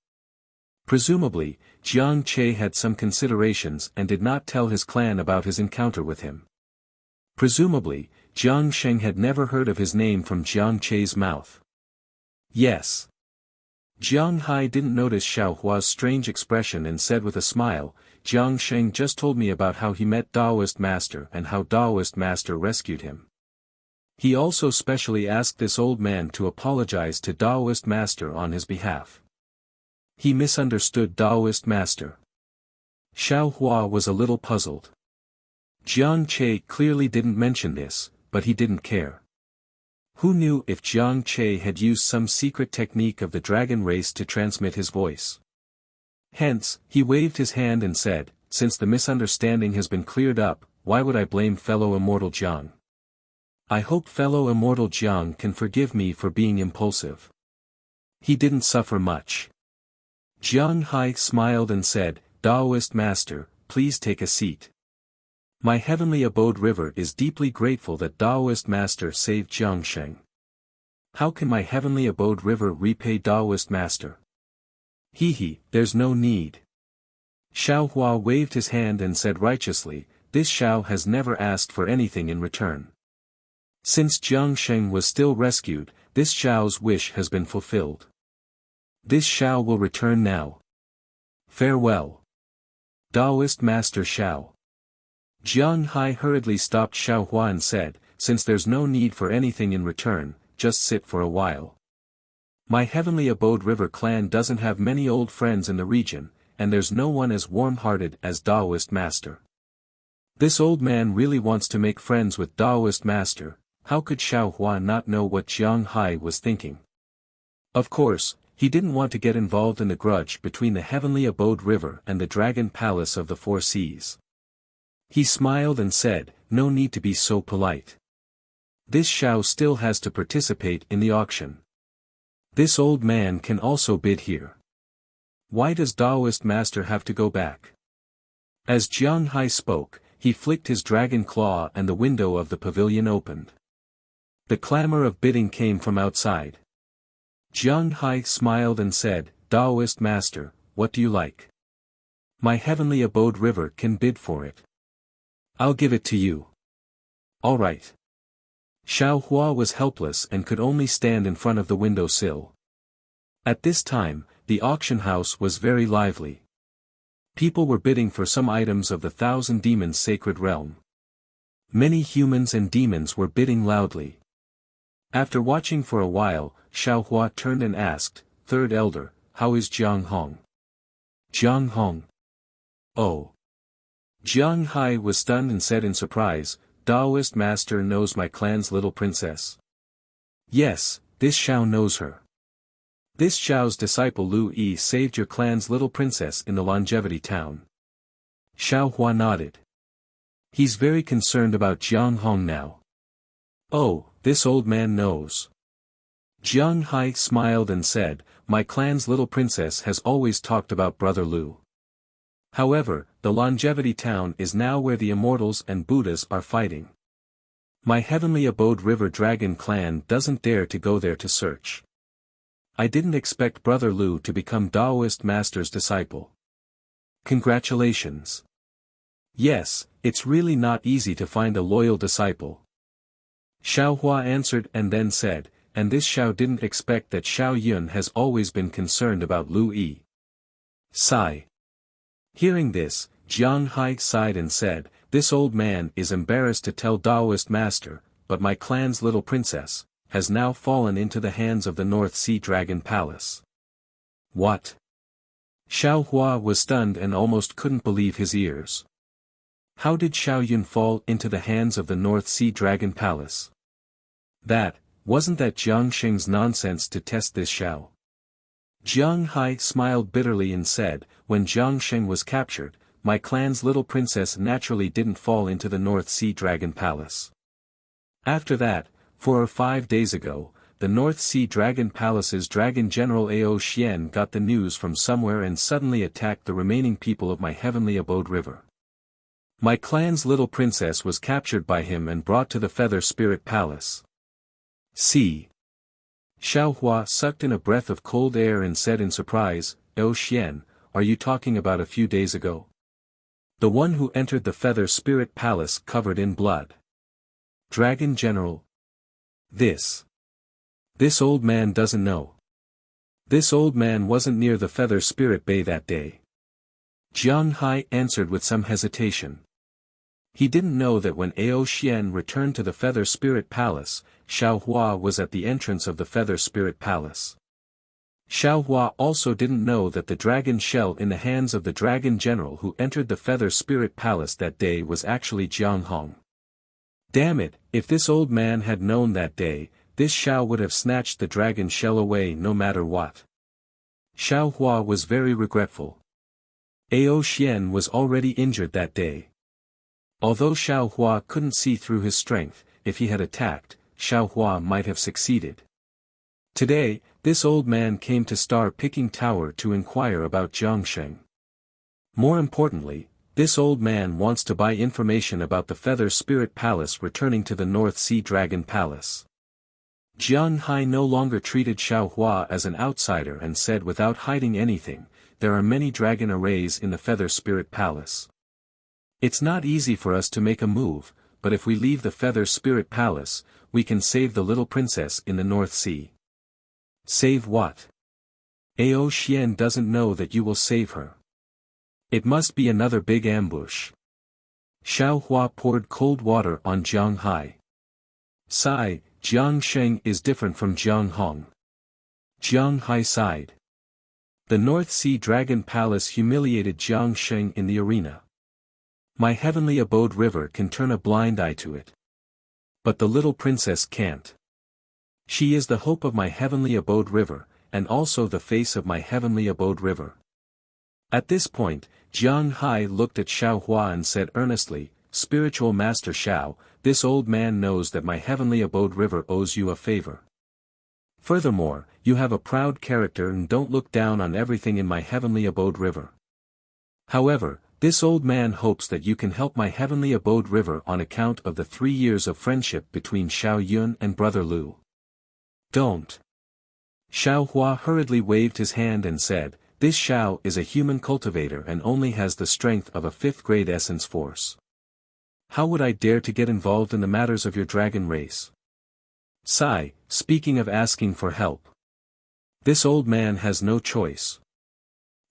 Presumably, Jiang Che had some considerations and did not tell his clan about his encounter with him. Presumably, Jiang Sheng had never heard of his name from Jiang Che's mouth. Yes. Jiang Hai didn't notice Xiao Hua's strange expression and said with a smile, "Jiang Sheng just told me about how he met Daoist Master and how Daoist Master rescued him. He also specially asked this old man to apologize to Daoist Master on his behalf." He misunderstood Taoist master. Xiao Hua was a little puzzled. Jiang Che clearly didn't mention this, but he didn't care. Who knew if Jiang Che had used some secret technique of the dragon race to transmit his voice? Hence, he waved his hand and said, since the misunderstanding has been cleared up, why would I blame fellow immortal Jiang? I hope fellow immortal Jiang can forgive me for being impulsive. He didn't suffer much. Jiang Hai smiled and said, Taoist master, please take a seat. My heavenly abode river is deeply grateful that Taoist master saved Jiangsheng. How can my heavenly abode river repay Taoist master? He, there's no need. Xiao Hua waved his hand and said righteously, this Xiao has never asked for anything in return. Since Jiangsheng was still rescued, this Xiao's wish has been fulfilled. This Xiao will return now. Farewell. Taoist Master Xiao. Jiang Hai hurriedly stopped Xiao Hua and said, since there's no need for anything in return, just sit for a while. My heavenly abode river clan doesn't have many old friends in the region, and there's no one as warm-hearted as Taoist Master. This old man really wants to make friends with Taoist Master. How could Xiao Hua not know what Jiang Hai was thinking? Of course, he didn't want to get involved in the grudge between the heavenly abode river and the dragon palace of the four seas. He smiled and said, no need to be so polite. This Xiao still has to participate in the auction. This old man can also bid here. Why does Taoist Master have to go back? As Jiang Hai spoke, he flicked his dragon claw and the window of the pavilion opened. The clamor of bidding came from outside. Jiang Hai smiled and said, Taoist Master, what do you like? My heavenly abode river can bid for it. I'll give it to you. All right. Xiao Hua was helpless and could only stand in front of the window sill. At this time, the auction house was very lively. People were bidding for some items of the Thousand Demons' sacred realm. Many humans and demons were bidding loudly. After watching for a while, Xiao Hua turned and asked, Third Elder, how is Jiang Hong? Jiang Hong? Oh. Jiang Hai was stunned and said in surprise, Taoist Master knows my clan's little princess. Yes, this Xiao knows her. This Xiao's disciple Lu Yi saved your clan's little princess in the Longevity Town. Xiao Hua nodded. He's very concerned about Jiang Hong now. Oh, this old man knows. Jiang Hai smiled and said, my clan's little princess has always talked about Brother Lu. However, the Longevity Town is now where the Immortals and Buddhas are fighting. My heavenly abode river dragon clan doesn't dare to go there to search. I didn't expect Brother Lu to become Taoist Master's disciple. Congratulations. Yes, it's really not easy to find a loyal disciple. Xiao Hua answered and then said, and this Xiao didn't expect that Xiao Yun has always been concerned about Lu Yi. Sigh. Hearing this, Jiang Hai sighed and said, this old man is embarrassed to tell Taoist Master, but my clan's little princess has now fallen into the hands of the North Sea Dragon Palace. What? Xiao Hua was stunned and almost couldn't believe his ears. How did Xiao Yun fall into the hands of the North Sea Dragon Palace? Wasn't that Jiang Sheng's nonsense to test this Xiao? Jiang Hai smiled bitterly and said, when Jiang Sheng was captured, my clan's little princess naturally didn't fall into the North Sea Dragon Palace. After that, 4 or 5 days ago, the North Sea Dragon Palace's Dragon General Ao Xian got the news from somewhere and suddenly attacked the remaining people of my heavenly abode river. My clan's little princess was captured by him and brought to the Feather Spirit Palace. See. Xiao Hua sucked in a breath of cold air and said in surprise, Ao Xian, are you talking about a few days ago? The one who entered the Feather Spirit Palace covered in blood. Dragon General. This old man doesn't know. This old man wasn't near the Feather Spirit Bay that day. Jiang Hai answered with some hesitation. He didn't know that when Ao Xian returned to the Feather Spirit Palace, Xiao Hua was at the entrance of the Feather Spirit Palace. Xiaohua also didn't know that the dragon shell in the hands of the dragon general who entered the Feather Spirit Palace that day was actually Jiang Hong. Damn it, if this old man had known that day, this Xiao would have snatched the dragon shell away no matter what. Xiaohua was very regretful. Ao Xian was already injured that day. Although Xiaohua couldn't see through his strength, if he had attacked, Xiaohua might have succeeded. Today, this old man came to Star Picking Tower to inquire about Jiangsheng. More importantly, this old man wants to buy information about the Feather Spirit Palace returning to the North Sea Dragon Palace. Jiang Hai no longer treated Xiaohua as an outsider and said without hiding anything, there are many dragon arrays in the Feather Spirit Palace. It's not easy for us to make a move, but if we leave the Feather Spirit Palace, we can save the little princess in the North Sea. Save what? Ao Xian doesn't know that you will save her. It must be another big ambush. Xiaohua poured cold water on Jiang Hai. Sigh, Jiangsheng is different from Jiang Hong. Jiang Hai sighed. The North Sea Dragon Palace humiliated Jiangsheng in the arena. My heavenly abode river can turn a blind eye to it. But the little princess can't. She is the hope of my heavenly abode river, and also the face of my heavenly abode river. At this point, Jiang Hai looked at Xiaohua and said earnestly, Spiritual Master Xiao, this old man knows that my heavenly abode river owes you a favor. Furthermore, you have a proud character and don't look down on everything in my heavenly abode river. However, this old man hopes that you can help my heavenly abode river on account of the 3 years of friendship between Xiao Yun and Brother Lu. Don't. Xiaohua hurriedly waved his hand and said, this Xiao is a human cultivator and only has the strength of a 5th grade essence force. How would I dare to get involved in the matters of your dragon race? Sigh, speaking of asking for help. This old man has no choice.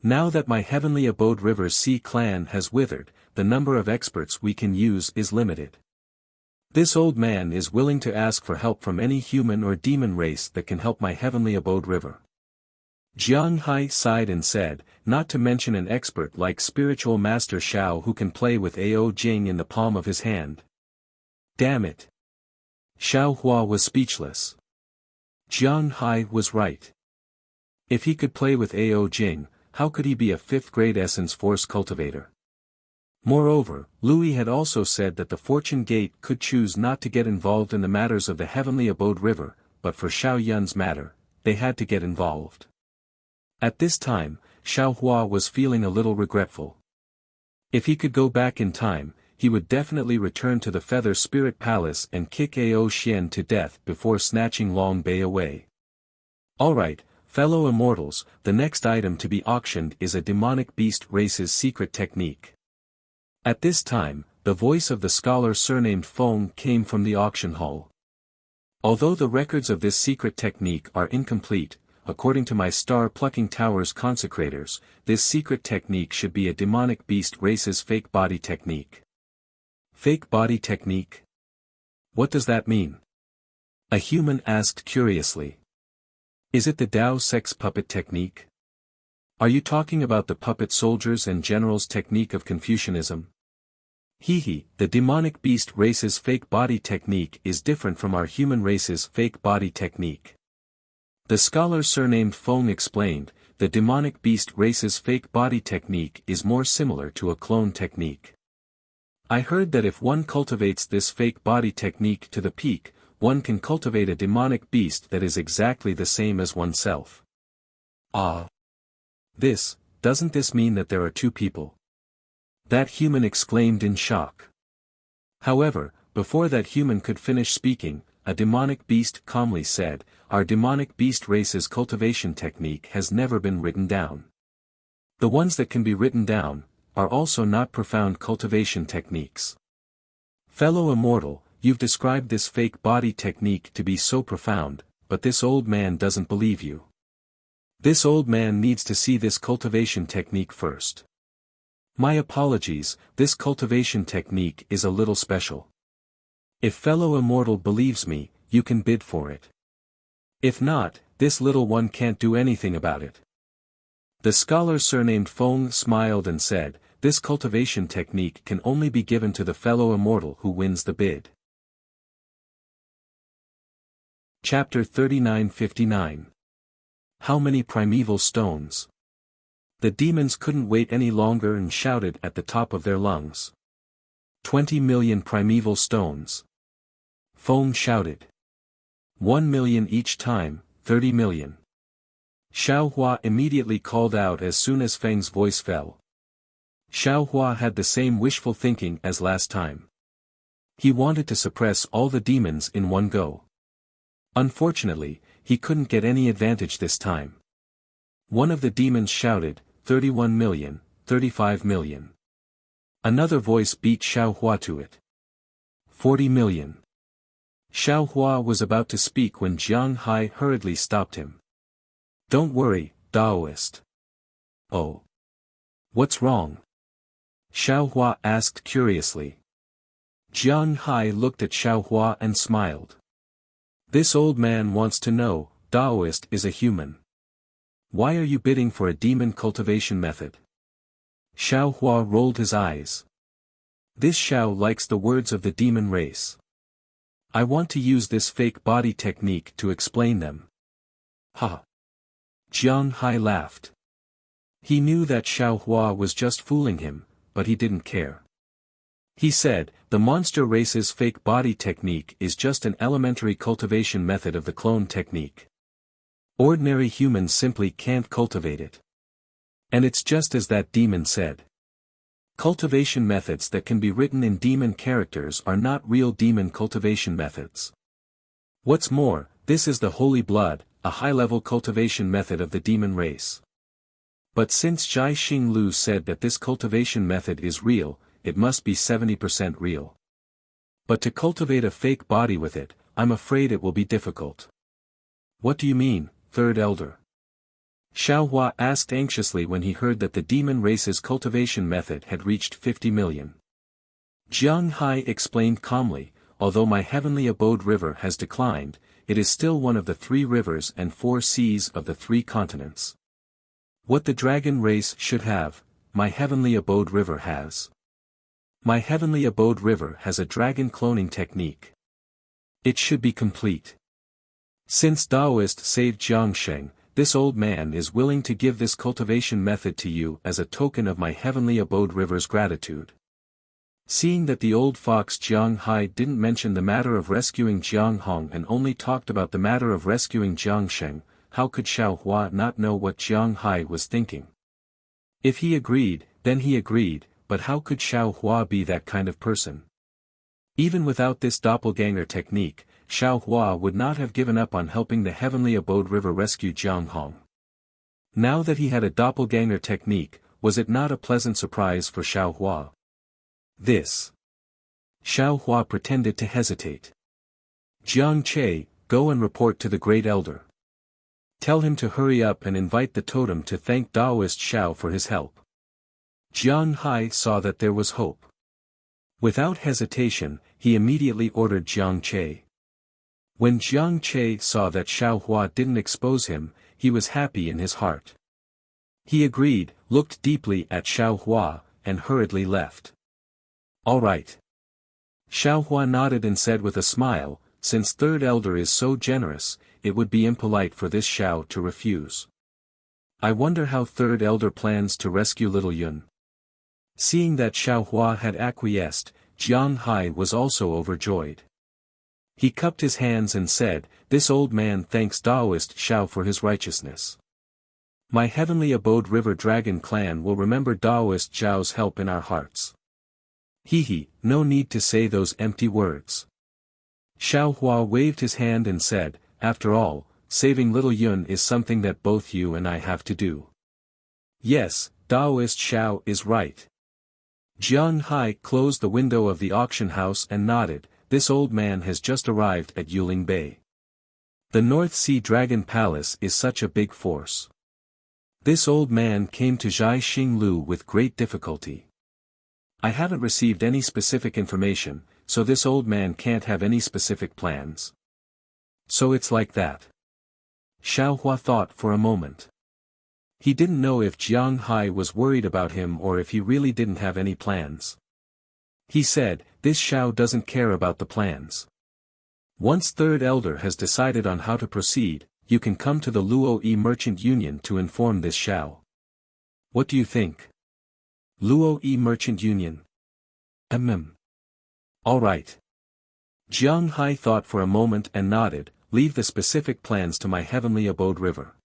Now that my heavenly abode river sea clan has withered, the number of experts we can use is limited. This old man is willing to ask for help from any human or demon race that can help my heavenly abode river. Jiang Hai sighed and said, not to mention an expert like Spiritual Master Xiao who can play with Ao Jing in the palm of his hand. Damn it. Xiaohua was speechless. Jiang Hai was right. If he could play with Ao Jing, how could he be a 5th grade essence force cultivator? Moreover, Louis had also said that the Fortune Gate could choose not to get involved in the matters of the Heavenly Abode River, but for Xiao Yun's matter, they had to get involved. At this time, Xiaohua was feeling a little regretful. If he could go back in time, he would definitely return to the Feather Spirit Palace and kick Ao Xian to death before snatching Long Bei away. Alright, fellow immortals, the next item to be auctioned is a demonic beast race's secret technique. At this time, the voice of the scholar surnamed Feng came from the auction hall. Although the records of this secret technique are incomplete, according to my Star Plucking Tower's consecrators, this secret technique should be a demonic beast race's fake body technique. Fake body technique? What does that mean? A human asked curiously. Is it the Dao sex puppet technique? Are you talking about the puppet soldiers and generals technique of Confucianism? The demonic beast race's fake body technique is different from our human race's fake body technique. The scholar surnamed Feng explained, the demonic beast race's fake body technique is more similar to a clone technique. I heard that if one cultivates this fake body technique to the peak, one can cultivate a demonic beast that is exactly the same as oneself. Ah! Doesn't this mean that there are two people? That human exclaimed in shock. However, before that human could finish speaking, a demonic beast calmly said, our demonic beast race's cultivation technique has never been written down. The ones that can be written down, are also not profound cultivation techniques. Fellow immortal, you've described this fake body technique to be so profound, but this old man doesn't believe you. This old man needs to see this cultivation technique first. My apologies, this cultivation technique is a little special. If fellow immortal believes me, you can bid for it. If not, this little one can't do anything about it. The scholar surnamed Feng smiled and said, this cultivation technique can only be given to the fellow immortal who wins the bid. Chapter 3959. How many primeval stones? The demons couldn't wait any longer and shouted at the top of their lungs. 20 million primeval stones. Feng shouted. 1 million each time, 30 million. Xiaohua immediately called out as soon as Feng's voice fell. Xiaohua had the same wishful thinking as last time. He wanted to suppress all the demons in one go. Unfortunately, he couldn't get any advantage this time. One of the demons shouted, 31 million, 35 million. Another voice beat Xiaohua to it. 40 million. Xiaohua was about to speak when Jiang Hai hurriedly stopped him. Don't worry, Taoist. Oh. What's wrong? Xiaohua asked curiously. Jiang Hai looked at Xiaohua and smiled. This old man wants to know, Taoist is a human. Why are you bidding for a demon cultivation method? Xiaohua rolled his eyes. This Xiao likes the words of the demon race. I want to use this fake body technique to explain them. Ha! Jiang Hai laughed. He knew that Xiaohua was just fooling him, but he didn't care. He said, the monster race's fake body technique is just an elementary cultivation method of the clone technique. Ordinary humans simply can't cultivate it. And it's just as that demon said. Cultivation methods that can be written in demon characters are not real demon cultivation methods. What's more, this is the holy blood, a high-level cultivation method of the demon race. But since Zhai Xinglu said that this cultivation method is real, it must be 70% real. But to cultivate a fake body with it, I'm afraid it will be difficult. What do you mean, Third Elder? Xiaohua asked anxiously when he heard that the demon race's cultivation method had reached 50 million. Jiang Hai explained calmly, although my heavenly abode river has declined, it is still one of the 3 rivers and 4 seas of the 3 continents. What the dragon race should have, my heavenly abode river has. My heavenly abode river has a dragon cloning technique. It should be complete. Since Taoist saved Jiangsheng, this old man is willing to give this cultivation method to you as a token of my heavenly abode river's gratitude. Seeing that the old fox Jiang Hai didn't mention the matter of rescuing Jiang Hong and only talked about the matter of rescuing Jiangsheng, how could Xiaohua not know what Jiang Hai was thinking? If he agreed, then he agreed, but how could Xiaohua be that kind of person? Even without this doppelganger technique, Xiaohua would not have given up on helping the heavenly abode river rescue Jiang Hong. Now that he had a doppelganger technique, was it not a pleasant surprise for Xiaohua? This. Xiaohua pretended to hesitate. Jiang Che, go and report to the great elder. Tell him to hurry up and invite the totem to thank Taoist Xiao for his help. Jiang Hai saw that there was hope. Without hesitation, he immediately ordered Jiang Che. When Jiang Che saw that Xiaohua didn't expose him, he was happy in his heart. He agreed, looked deeply at Xiaohua, and hurriedly left. All right. Xiaohua nodded and said with a smile, since Third Elder is so generous, it would be impolite for this Xiao to refuse. I wonder how Third Elder plans to rescue little Yun. Seeing that Xiaohua had acquiesced, Jiang Hai was also overjoyed. He cupped his hands and said, this old man thanks Taoist Xiao for his righteousness. My heavenly abode river dragon clan will remember Taoist Xiao's help in our hearts. He, no need to say those empty words. Xiaohua waved his hand and said, after all, saving little Yun is something that both you and I have to do. Yes, Taoist Xiao is right. Jiang Hai closed the window of the auction house and nodded, this old man has just arrived at Yuling Bay. The North Sea Dragon Palace is such a big force. This old man came to Zhai Xinglu with great difficulty. I haven't received any specific information, so this old man can't have any specific plans. So it's like that. Xiao Hua thought for a moment. He didn't know if Jiang Hai was worried about him or if he really didn't have any plans. He said, "This Xiao doesn't care about the plans. Once Third Elder has decided on how to proceed, you can come to the Luo-Yi Merchant Union to inform this Xiao. What do you think?" Luo-Yi Merchant Union. All right. Jiang Hai thought for a moment and nodded, "Leave the specific plans to my heavenly abode river.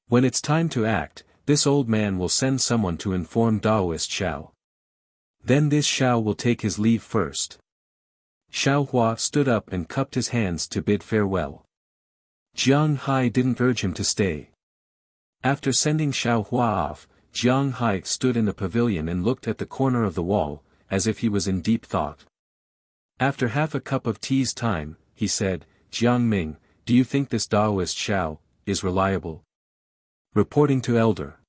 When it's time to act, this old man will send someone to inform Daoist Xiao. Then this Xiao will take his leave first." Xiao Hua stood up and cupped his hands to bid farewell. Jiang Hai didn't urge him to stay. After sending Xiao Hua off, Jiang Hai stood in the pavilion and looked at the corner of the wall, as if he was in deep thought. After half a cup of tea's time, he said, "Jiang Ming, do you think this Daoist Xiao is reliable?" Reporting to Elder.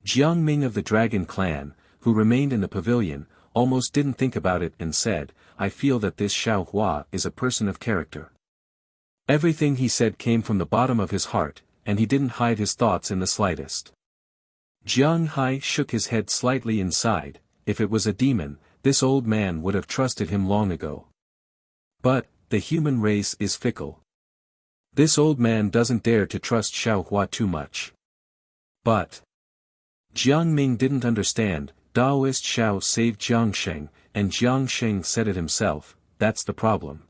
Jiang Ming of the Dragon Clan, who remained in the pavilion, almost didn't think about it and said, "I feel that this Xiao Hua is a person of character." Everything he said came from the bottom of his heart, and he didn't hide his thoughts in the slightest. Jiang Hai shook his head slightly and sighed. If it was a demon, this old man would have trusted him long ago. But, the human race is fickle. This old man doesn't dare to trust Xiao Hua too much. But Jiang Ming didn't understand. Daoist Xiao saved Jiang Sheng, and Jiang Sheng said it himself, "That's the problem."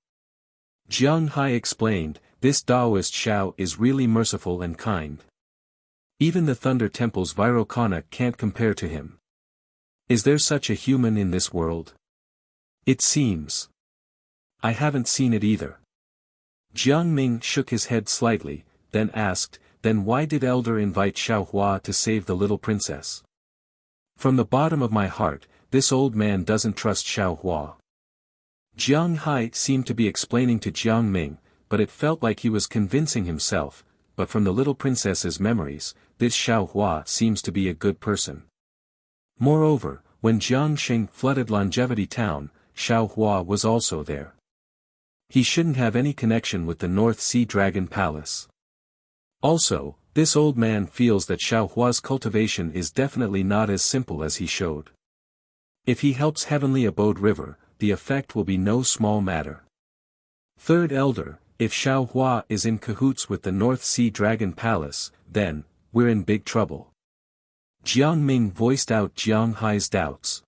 Jiang Hai explained, "This Daoist Xiao is really merciful and kind. Even the Thunder Temple's Virokana can't compare to him. Is there such a human in this world? It seems. I haven't seen it either." Jiang Ming shook his head slightly, then asked, "Then why did Elder invite Xiao Hua to save the little princess?" "From the bottom of my heart, this old man doesn't trust Xiao Hua." Jiang Hai seemed to be explaining to Jiang Ming, but it felt like he was convincing himself, but from the little princess's memories, this Xiao Hua seems to be a good person. Moreover, when Jiang Sheng flooded Longevity Town, Xiao Hua was also there. He shouldn't have any connection with the North Sea Dragon Palace. Also, this old man feels that Xiao Hua's cultivation is definitely not as simple as he showed. If he helps Heavenly Abode River, the effect will be no small matter. Third Elder, if Xiao Hua is in cahoots with the North Sea Dragon Palace, then, we're in big trouble. Jiang Ming voiced out Jiang Hai's doubts.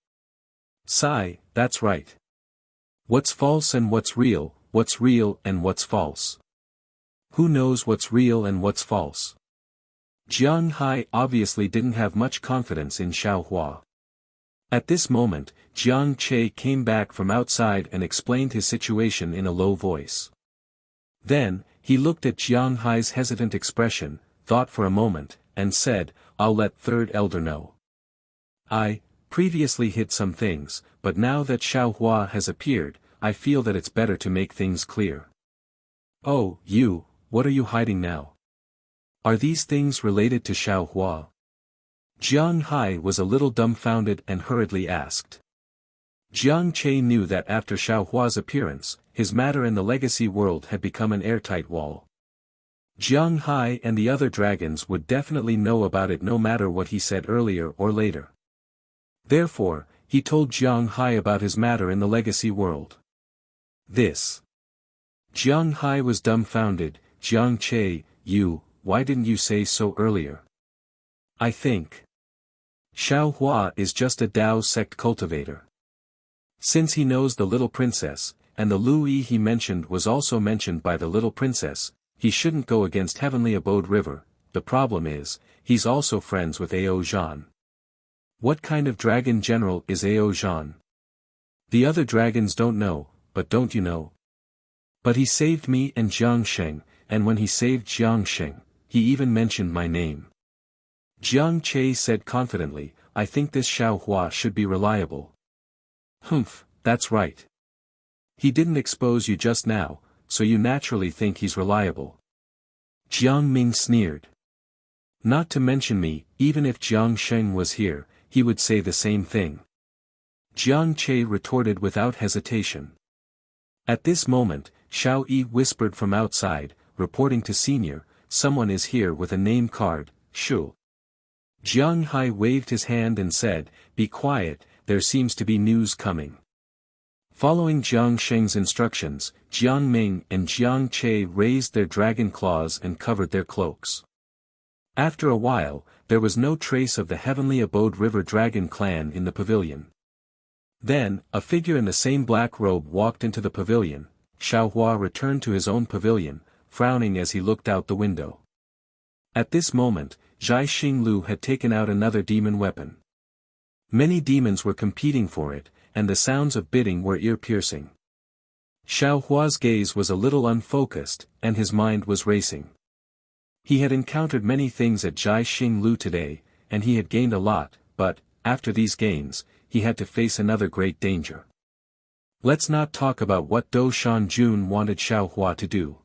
Sigh, that's right. What's false and what's real and what's false? Who knows what's real and what's false? Jiang Hai obviously didn't have much confidence in Xiao Hua. At this moment, Jiang Che came back from outside and explained his situation in a low voice. Then, he looked at Jiang Hai's hesitant expression, thought for a moment, and said, "I'll let Third Elder know. I previously hid some things, but now that Xiao Hua has appeared, I feel that it's better to make things clear." "Oh, what are you hiding now? Are these things related to Xiao Hua?" Jiang Hai was a little dumbfounded and hurriedly asked. Jiang Che knew that after Xiao Hua's appearance, his matter in the legacy world had become an airtight wall. Jiang Hai and the other dragons would definitely know about it no matter what he said earlier or later. Therefore, he told Jiang Hai about his matter in the legacy world. This. Jiang Hai was dumbfounded. "Jiang Che, why didn't you say so earlier? I think Xiao Hua is just a Dao sect cultivator. Since he knows the little princess, and the Lu Yi he mentioned was also mentioned by the little princess, he shouldn't go against Heavenly Abode River. The problem is, he's also friends with Ao Zhan. What kind of dragon general is Ao Zhan? The other dragons don't know, but don't you know? But he saved me and Jiang Sheng, and when he saved Jiang Sheng, he even mentioned my name." Jiang Che said confidently, "I think this Xiao Hua should be reliable." "Humph, that's right. He didn't expose you just now, so you naturally think he's reliable." Jiang Ming sneered. "Not to mention me, even if Jiang Sheng was here, he would say the same thing." Jiang Che retorted without hesitation. At this moment, Xiao Yi whispered from outside, reporting to Senior, someone is here with a name card, Shu. Jiang Hai waved his hand and said, "Be quiet, there seems to be news coming." Following Jiang Sheng's instructions, Jiang Ming and Jiang Che raised their dragon claws and covered their cloaks. After a while, there was no trace of the Heavenly Abode River Dragon clan in the pavilion. Then, a figure in the same black robe walked into the pavilion. Xiaohua returned to his own pavilion, frowning as he looked out the window. At this moment, Zhai Xinglu had taken out another demon weapon. Many demons were competing for it, and the sounds of bidding were ear-piercing. Xiaohua's gaze was a little unfocused, and his mind was racing. He had encountered many things at Zhai Xinglu today, and he had gained a lot, but, after these gains, he had to face another great danger. Let's not talk about what Dou Shanjun wanted Xiaohua to do.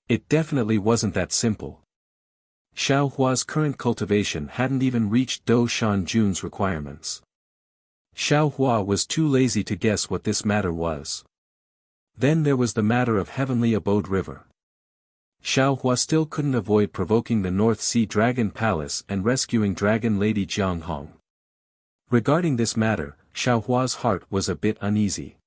It definitely wasn't that simple. Xiaohua's current cultivation hadn't even reached Dou Shanjun's requirements. Xiaohua was too lazy to guess what this matter was. Then there was the matter of Heavenly Abode River. Xiaohua still couldn't avoid provoking the North Sea Dragon Palace and rescuing Dragon Lady Jianghong. Regarding this matter, Xiaohua's heart was a bit uneasy.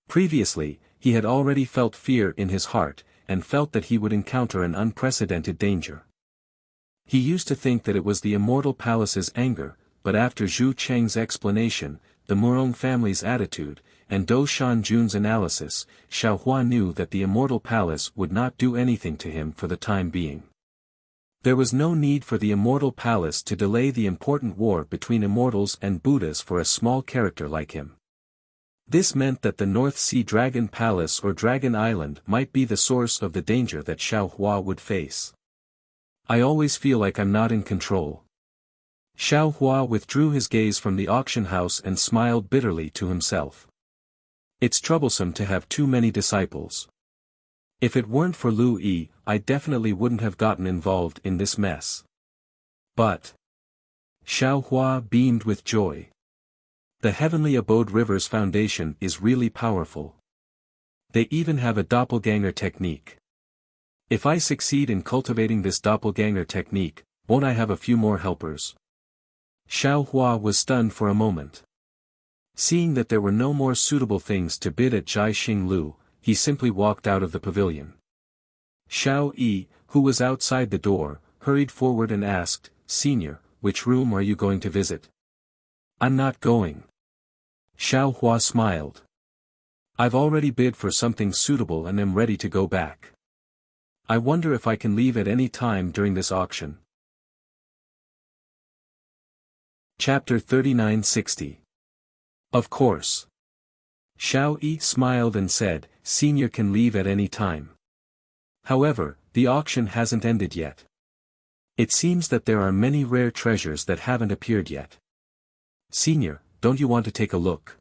Previously, he had already felt fear in his heart, and felt that he would encounter an unprecedented danger. He used to think that it was the Immortal Palace's anger, but after Zhu Cheng's explanation, the Murong family's attitude, and Dou Shanjun's analysis, Xiaohua knew that the Immortal Palace would not do anything to him for the time being. There was no need for the Immortal Palace to delay the important war between immortals and Buddhas for a small character like him. This meant that the North Sea Dragon Palace or Dragon Island might be the source of the danger that Xiaohua would face. I always feel like I'm not in control. Xiaohua withdrew his gaze from the auction house and smiled bitterly to himself. It's troublesome to have too many disciples. If it weren't for Lu Yi, I definitely wouldn't have gotten involved in this mess. But Xiaohua beamed with joy. The Heavenly Abode River's foundation is really powerful. They even have a doppelganger technique. If I succeed in cultivating this doppelganger technique, won't I have a few more helpers? Xiaohua was stunned for a moment. Seeing that there were no more suitable things to bid at Zhai Xinglu, he simply walked out of the pavilion. Xiao Yi, who was outside the door, hurried forward and asked, "Senior, which room are you going to visit?" "I'm not going." Xiaohua smiled. "I've already bid for something suitable and am ready to go back. I wonder if I can leave at any time during this auction." Chapter 3960. Of course. Xiao Yi smiled and said, "Senior can leave at any time. However, the auction hasn't ended yet. It seems that there are many rare treasures that haven't appeared yet. Senior, don't you want to take a look?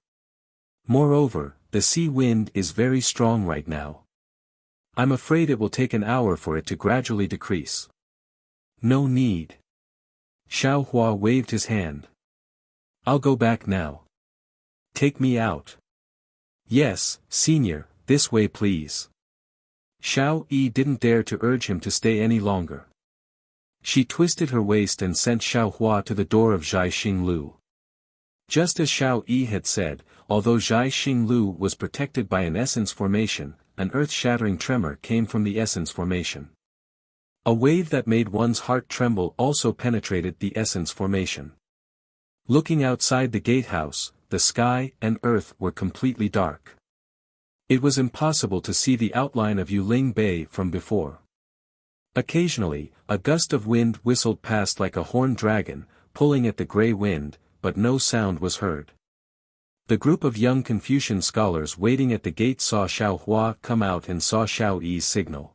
Moreover, the sea wind is very strong right now. I'm afraid it will take an hour for it to gradually decrease." "No need." Xiaohua waved his hand. "I'll go back now. Take me out." "Yes, Senior, this way please." Xiao Yi didn't dare to urge him to stay any longer. She twisted her waist and sent Xiaohua to the door of Zhai Xinglu. Just as Xiao Yi had said, although Zhai Xinglu was protected by an essence formation, an earth-shattering tremor came from the essence formation. A wave that made one's heart tremble also penetrated the essence formation. Looking outside the gatehouse, the sky and earth were completely dark. It was impossible to see the outline of Yuling Bay from before. Occasionally, a gust of wind whistled past like a horned dragon, pulling at the grey wind, but no sound was heard. The group of young Confucian scholars waiting at the gate saw Xiaohua come out and saw Xiao Yi's signal.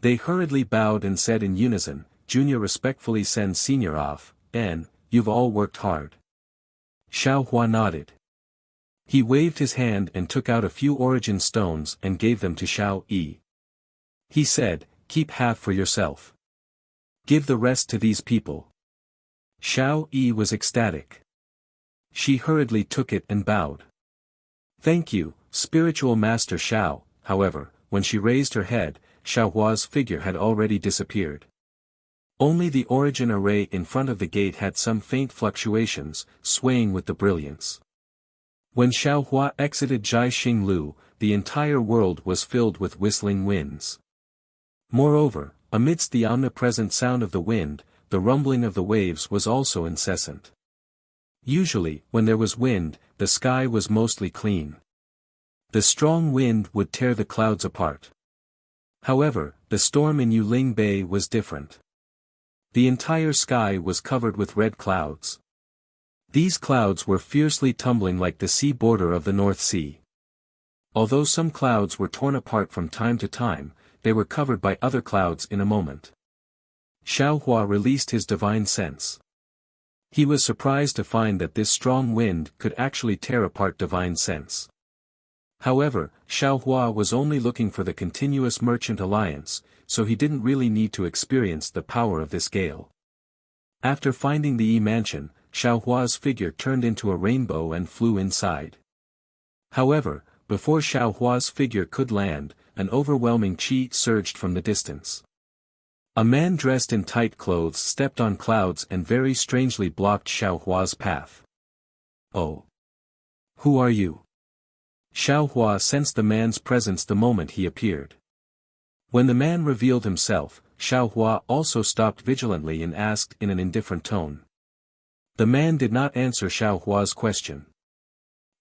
They hurriedly bowed and said in unison, "Junior respectfully sends Senior off, and, you've all worked hard." Xiaohua nodded. He waved his hand and took out a few origin stones and gave them to Xiao Yi. He said, "Keep half for yourself. Give the rest to these people." Xiao Yi was ecstatic. She hurriedly took it and bowed. "Thank you, spiritual master Xiao." However, when she raised her head, Xiaohua's figure had already disappeared. Only the origin array in front of the gate had some faint fluctuations, swaying with the brilliance. When Xiaohua exited Jiaxing Lu, the entire world was filled with whistling winds. Moreover, amidst the omnipresent sound of the wind, the rumbling of the waves was also incessant. Usually, when there was wind, the sky was mostly clean. The strong wind would tear the clouds apart. However, the storm in Yuling Bay was different. The entire sky was covered with red clouds. These clouds were fiercely tumbling like the sea border of the North Sea. Although some clouds were torn apart from time to time, they were covered by other clouds in a moment. Xiaohua released his divine sense. He was surprised to find that this strong wind could actually tear apart divine sense. However, Xiaohua was only looking for the continuous merchant alliance, so he didn't really need to experience the power of this gale. After finding the Yi mansion, Xiaohua's figure turned into a rainbow and flew inside. However, before Xiaohua's figure could land, an overwhelming qi surged from the distance. A man dressed in tight clothes stepped on clouds and very strangely blocked Xiaohua's path. "Oh! Who are you?" Xiaohua sensed the man's presence the moment he appeared. When the man revealed himself, Xiaohua also stopped vigilantly and asked in an indifferent tone. The man did not answer Xiaohua's question.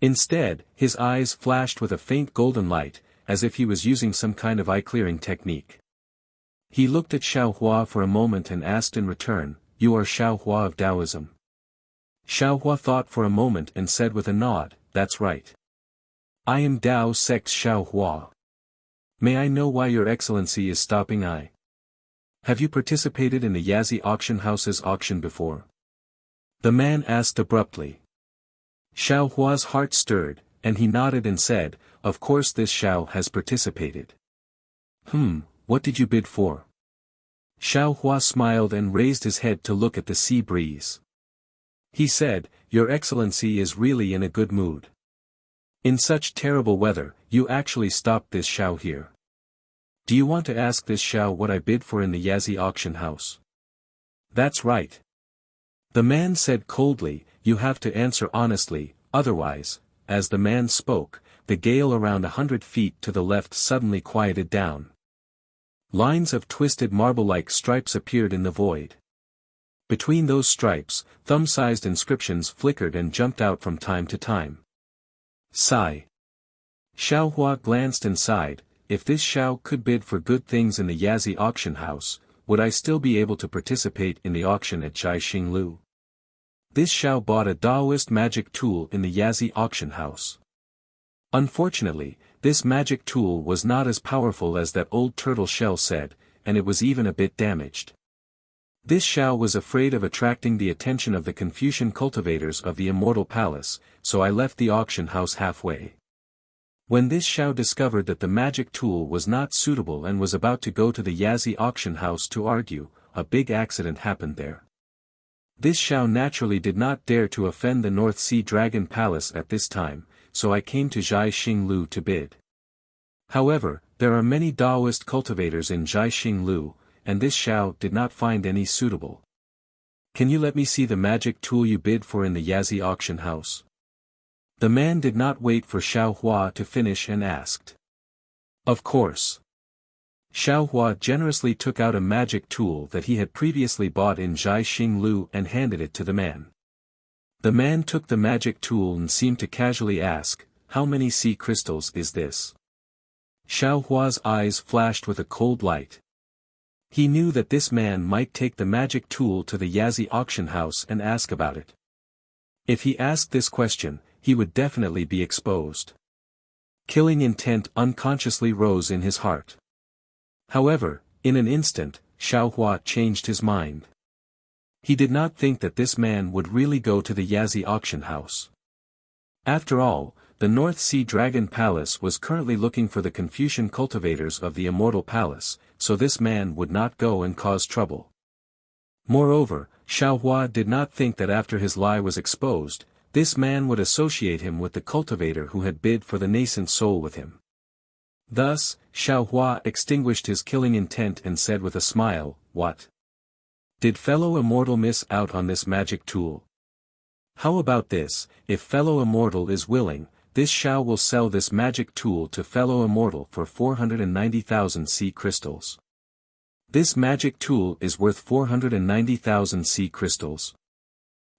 Instead, his eyes flashed with a faint golden light, as if he was using some kind of eye-clearing technique. He looked at Xiaohua for a moment and asked in return, "You are Xiaohua of Taoism?" Xiaohua thought for a moment and said with a nod, "That's right. I am Tao sect's Xiaohua. May I know why your excellency is stopping I? Have you participated in the Yazi auction house's auction before?" The man asked abruptly. Xiaohua's heart stirred, and he nodded and said, "Of course this Xiao has participated." What did you bid for?" Xiaohua smiled and raised his head to look at the sea breeze. He said, "Your excellency is really in a good mood. In such terrible weather, you actually stopped this Xiao here. Do you want to ask this Xiao what I bid for in the Yazi auction house?" "That's right." The man said coldly, "You have to answer honestly, otherwise," as the man spoke, the gale around 100 feet to the left suddenly quieted down. Lines of twisted marble-like stripes appeared in the void. Between those stripes, thumb-sized inscriptions flickered and jumped out from time to time. Sigh. Xiaohua glanced and sighed, "If this Xiao could bid for good things in the Yazi auction house, would I still be able to participate in the auction at Jiaxing Lu?" This Xiao bought a Taoist magic tool in the Yazi auction house. Unfortunately, this magic tool was not as powerful as that old turtle shell said, and it was even a bit damaged. This Xiao was afraid of attracting the attention of the Confucian cultivators of the Immortal Palace, so I left the auction house halfway. When this Xiao discovered that the magic tool was not suitable and was about to go to the Yazi auction house to argue, a big accident happened there. This Xiao naturally did not dare to offend the North Sea Dragon Palace at this time, so I came to Jiaxing Lu to bid. However, there are many Taoist cultivators in Jiaxing Lu, and this Xiao did not find any suitable. Can you let me see the magic tool you bid for in the Yazi auction house? The man did not wait for Xiaohua to finish and asked. Of course. Xiaohua generously took out a magic tool that he had previously bought in Jiaxing Lu and handed it to the man. The man took the magic tool and seemed to casually ask, "How many sea crystals is this?" Xiaohua's eyes flashed with a cold light. He knew that this man might take the magic tool to the Yazi auction house and ask about it. If he asked this question, he would definitely be exposed. Killing intent unconsciously rose in his heart. However, in an instant, Xiaohua changed his mind. He did not think that this man would really go to the Yazi auction house. After all, the North Sea Dragon Palace was currently looking for the Confucian cultivators of the Immortal Palace, so this man would not go and cause trouble. Moreover, Xiaohua did not think that after his lie was exposed, this man would associate him with the cultivator who had bid for the nascent soul with him. Thus, Xiaohua extinguished his killing intent and said with a smile, "What? Did fellow immortal miss out on this magic tool? How about this, if fellow immortal is willing, this Xiao will sell this magic tool to fellow immortal for 490,000 sea crystals. This magic tool is worth 490,000 sea crystals."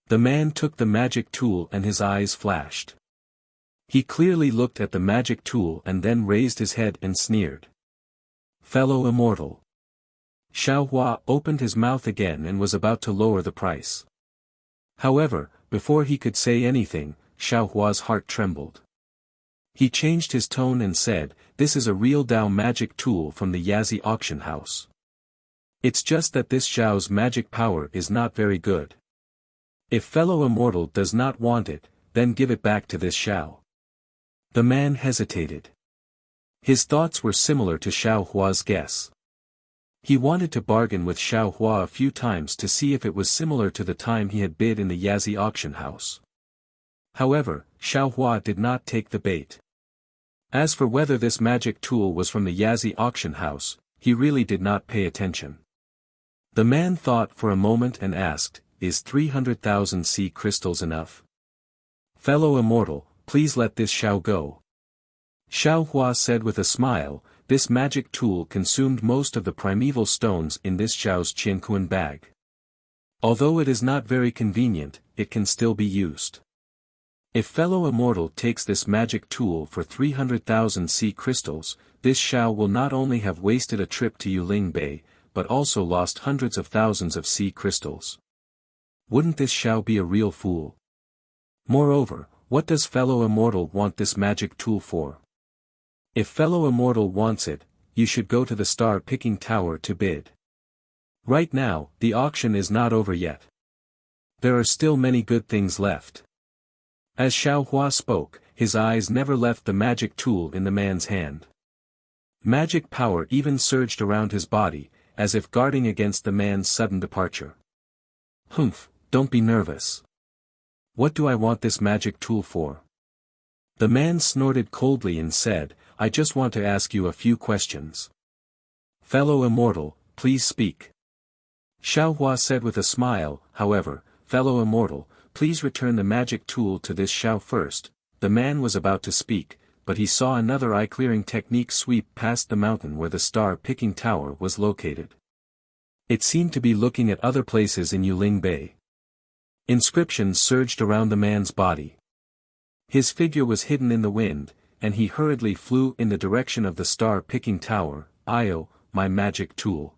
The man took the magic tool and his eyes flashed. He clearly looked at the magic tool and then raised his head and sneered. "Fellow immortal." Xiaohua opened his mouth again and was about to lower the price. However, before he could say anything, Xiaohua's heart trembled. He changed his tone and said, "This is a real Dao magic tool from the Yazi auction house. It's just that this Xiao's magic power is not very good. If fellow immortal does not want it, then give it back to this Xiao." The man hesitated. His thoughts were similar to Xiaohua's guess. He wanted to bargain with Xiaohua a few times to see if it was similar to the time he had bid in the Yazi auction house. However, Xiaohua did not take the bait. As for whether this magic tool was from the Yazi auction house, he really did not pay attention. The man thought for a moment and asked, "Is 300,000 sea crystals enough? Fellow immortal, please let this Xiao go." Xiaohua said with a smile, "This magic tool consumed most of the primeval stones in this Xiao's Qianquan bag. Although it is not very convenient, it can still be used. If fellow immortal takes this magic tool for 300,000 sea crystals, this Xiao will not only have wasted a trip to Yuling Bay, but also lost hundreds of thousands of sea crystals. Wouldn't this Xiao be a real fool? Moreover, what does fellow immortal want this magic tool for? If fellow immortal wants it, you should go to the star-picking tower to bid. Right now, the auction is not over yet. There are still many good things left." As Xiaohua spoke, his eyes never left the magic tool in the man's hand. Magic power even surged around his body, as if guarding against the man's sudden departure. "Humph, don't be nervous. What do I want this magic tool for?" The man snorted coldly and said, "I just want to ask you a few questions." "Fellow immortal, please speak." Xiaohua said with a smile, "However, fellow immortal, please return the magic tool to this Xiao first." The man was about to speak, but he saw another eye-clearing technique sweep past the mountain where the star-picking tower was located. It seemed to be looking at other places in Yuling Bay. Inscriptions surged around the man's body. His figure was hidden in the wind, and he hurriedly flew in the direction of the star-picking tower. "Io, my magic tool."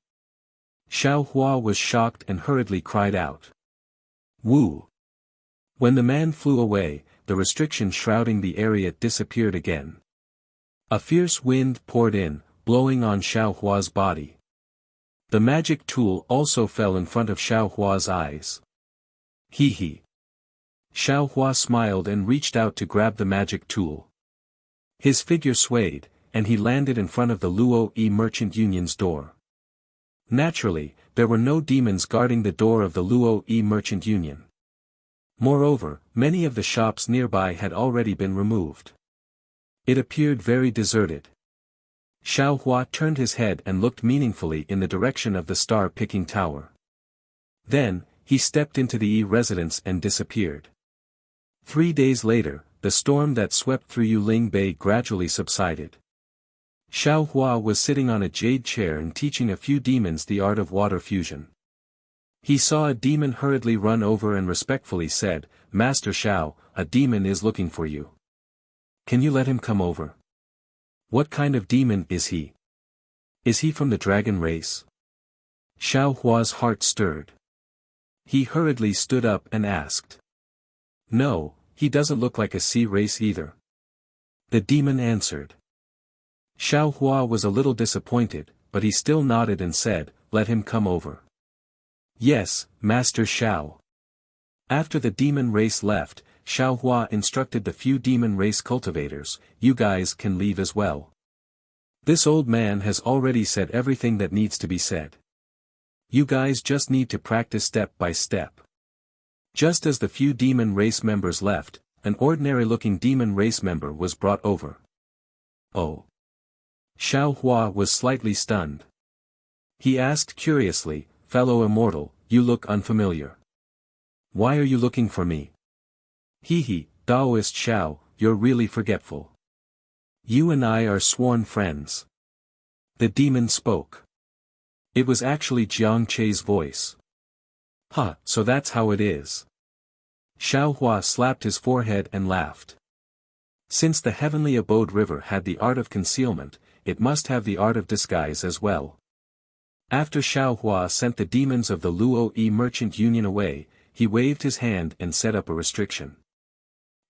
Xiaohua was shocked and hurriedly cried out, "Wu!" When the man flew away, the restriction shrouding the area disappeared again. A fierce wind poured in, blowing on Xiaohua's body. The magic tool also fell in front of Xiaohua's eyes. "Hee hee." Xiaohua smiled and reached out to grab the magic tool. His figure swayed, and he landed in front of the Luo Yi Merchant Union's door. Naturally, there were no demons guarding the door of the Luo Yi Merchant Union. Moreover, many of the shops nearby had already been removed. It appeared very deserted. Xiaohua turned his head and looked meaningfully in the direction of the star-picking tower. Then, he stepped into the Yi residence and disappeared. 3 days later, the storm that swept through Yuling Bay gradually subsided. Xiaohua was sitting on a jade chair and teaching a few demons the art of water fusion. He saw a demon hurriedly run over and respectfully said, "Master Xiao, a demon is looking for you. Can you let him come over?" "What kind of demon is he? Is he from the dragon race?" Xiaohua's heart stirred. He hurriedly stood up and asked. "No, he doesn't look like a sea race either." The demon answered. Xiaohua was a little disappointed, but he still nodded and said, "Let him come over." "Yes, Master Xiao." After the demon race left, Xiaohua instructed the few demon race cultivators, "You guys can leave as well. This old man has already said everything that needs to be said. You guys just need to practice step by step." Just as the few demon race members left, an ordinary-looking demon race member was brought over. "Oh. Xiao Hua was slightly stunned. He asked curiously, "Fellow immortal, you look unfamiliar. Why are you looking for me?" "He, Taoist Xiao, you're really forgetful. You and I are sworn friends." The demon spoke. It was actually Jiang Che's voice. "Huh, so that's how it is." Xiao Hua slapped his forehead and laughed. Since the heavenly abode river had the art of concealment, it must have the art of disguise as well. After Xiao Hua sent the demons of the Luo Yi Merchant Union away, he waved his hand and set up a restriction.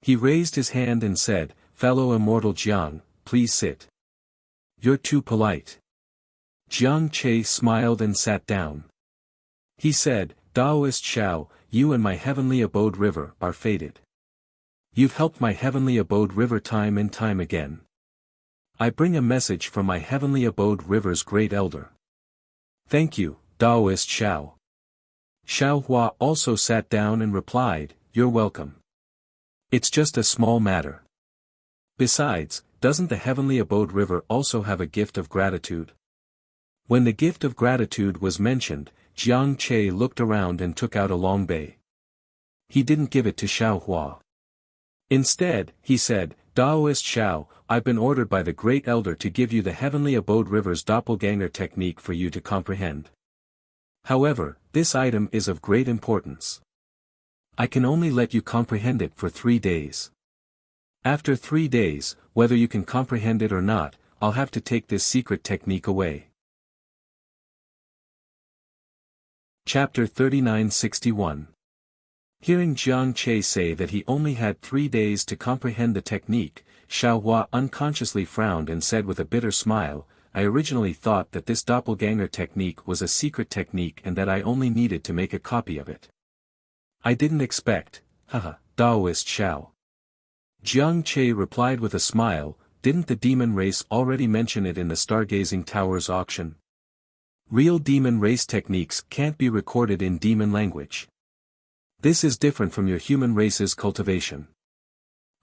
He raised his hand and said, "Fellow immortal Jiang, please sit. You're too polite." Jiang Che smiled and sat down. He said, "Taoist Xiao, you and my heavenly abode river are fated. You've helped my heavenly abode river time and time again. I bring a message from my heavenly abode river's great elder." "Thank you, Taoist Xiao." Xiao Hua also sat down and replied, "You're welcome. It's just a small matter. Besides, doesn't the heavenly abode river also have a gift of gratitude?" When the gift of gratitude was mentioned, Jiang Che looked around and took out a long bay. He didn't give it to Xiao Hua. Instead, he said, "Taoist Xiao, I've been ordered by the great elder to give you the heavenly abode river's doppelganger technique for you to comprehend. However, this item is of great importance. I can only let you comprehend it for 3 days. After 3 days, whether you can comprehend it or not, I'll have to take this secret technique away." Chapter 3961. Hearing Jiang Che say that he only had 3 days to comprehend the technique, Xiao Hua unconsciously frowned and said with a bitter smile, "I originally thought that this doppelganger technique was a secret technique and that I only needed to make a copy of it. I didn't expect, Taoist Xiao." Jiang Che replied with a smile, "Didn't the demon race already mention it in the Stargazing Tower's auction? Real demon race techniques can't be recorded in demon language. This is different from your human race's cultivation.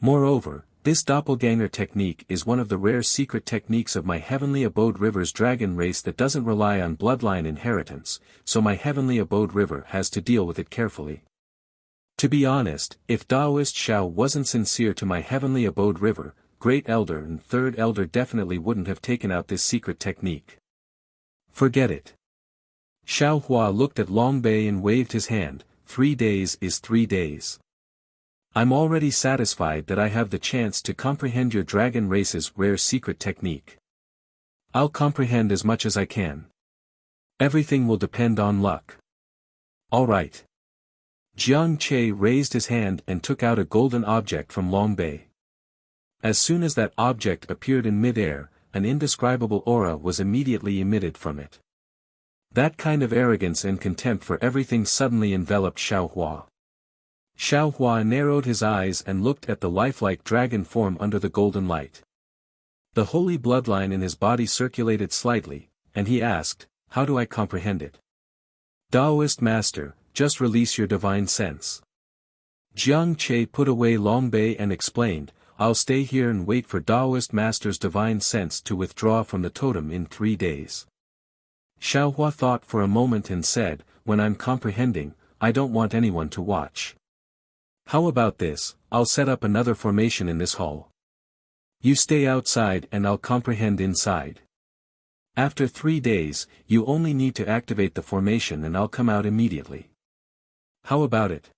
Moreover, this doppelganger technique is one of the rare secret techniques of my heavenly abode river's dragon race that doesn't rely on bloodline inheritance, so my heavenly abode river has to deal with it carefully. To be honest, if Taoist Xiao wasn't sincere to my heavenly abode river, Great Elder and Third Elder definitely wouldn't have taken out this secret technique. Forget it." Xiao Hua looked at Long Bei and waved his hand. 3 days is 3 days. I'm already satisfied that I have the chance to comprehend your dragon race's rare secret technique. I'll comprehend as much as I can. Everything will depend on luck. All right. Jiang Che raised his hand and took out a golden object from Long Bei. As soon as that object appeared in mid-air, an indescribable aura was immediately emitted from it. That kind of arrogance and contempt for everything suddenly enveloped Xiao Hua. Xiao Hua narrowed his eyes and looked at the lifelike dragon form under the golden light. The holy bloodline in his body circulated slightly, and he asked, "How do I comprehend it?" "Taoist Master, just release your divine sense." Jiang Che put away Long Bei and explained, "I'll stay here and wait for Taoist Master's divine sense to withdraw from the totem in 3 days. Xiao Hua thought for a moment and said, "When I'm comprehending, I don't want anyone to watch. How about this, I'll set up another formation in this hall. You stay outside and I'll comprehend inside. After 3 days, you only need to activate the formation and I'll come out immediately. How about it?"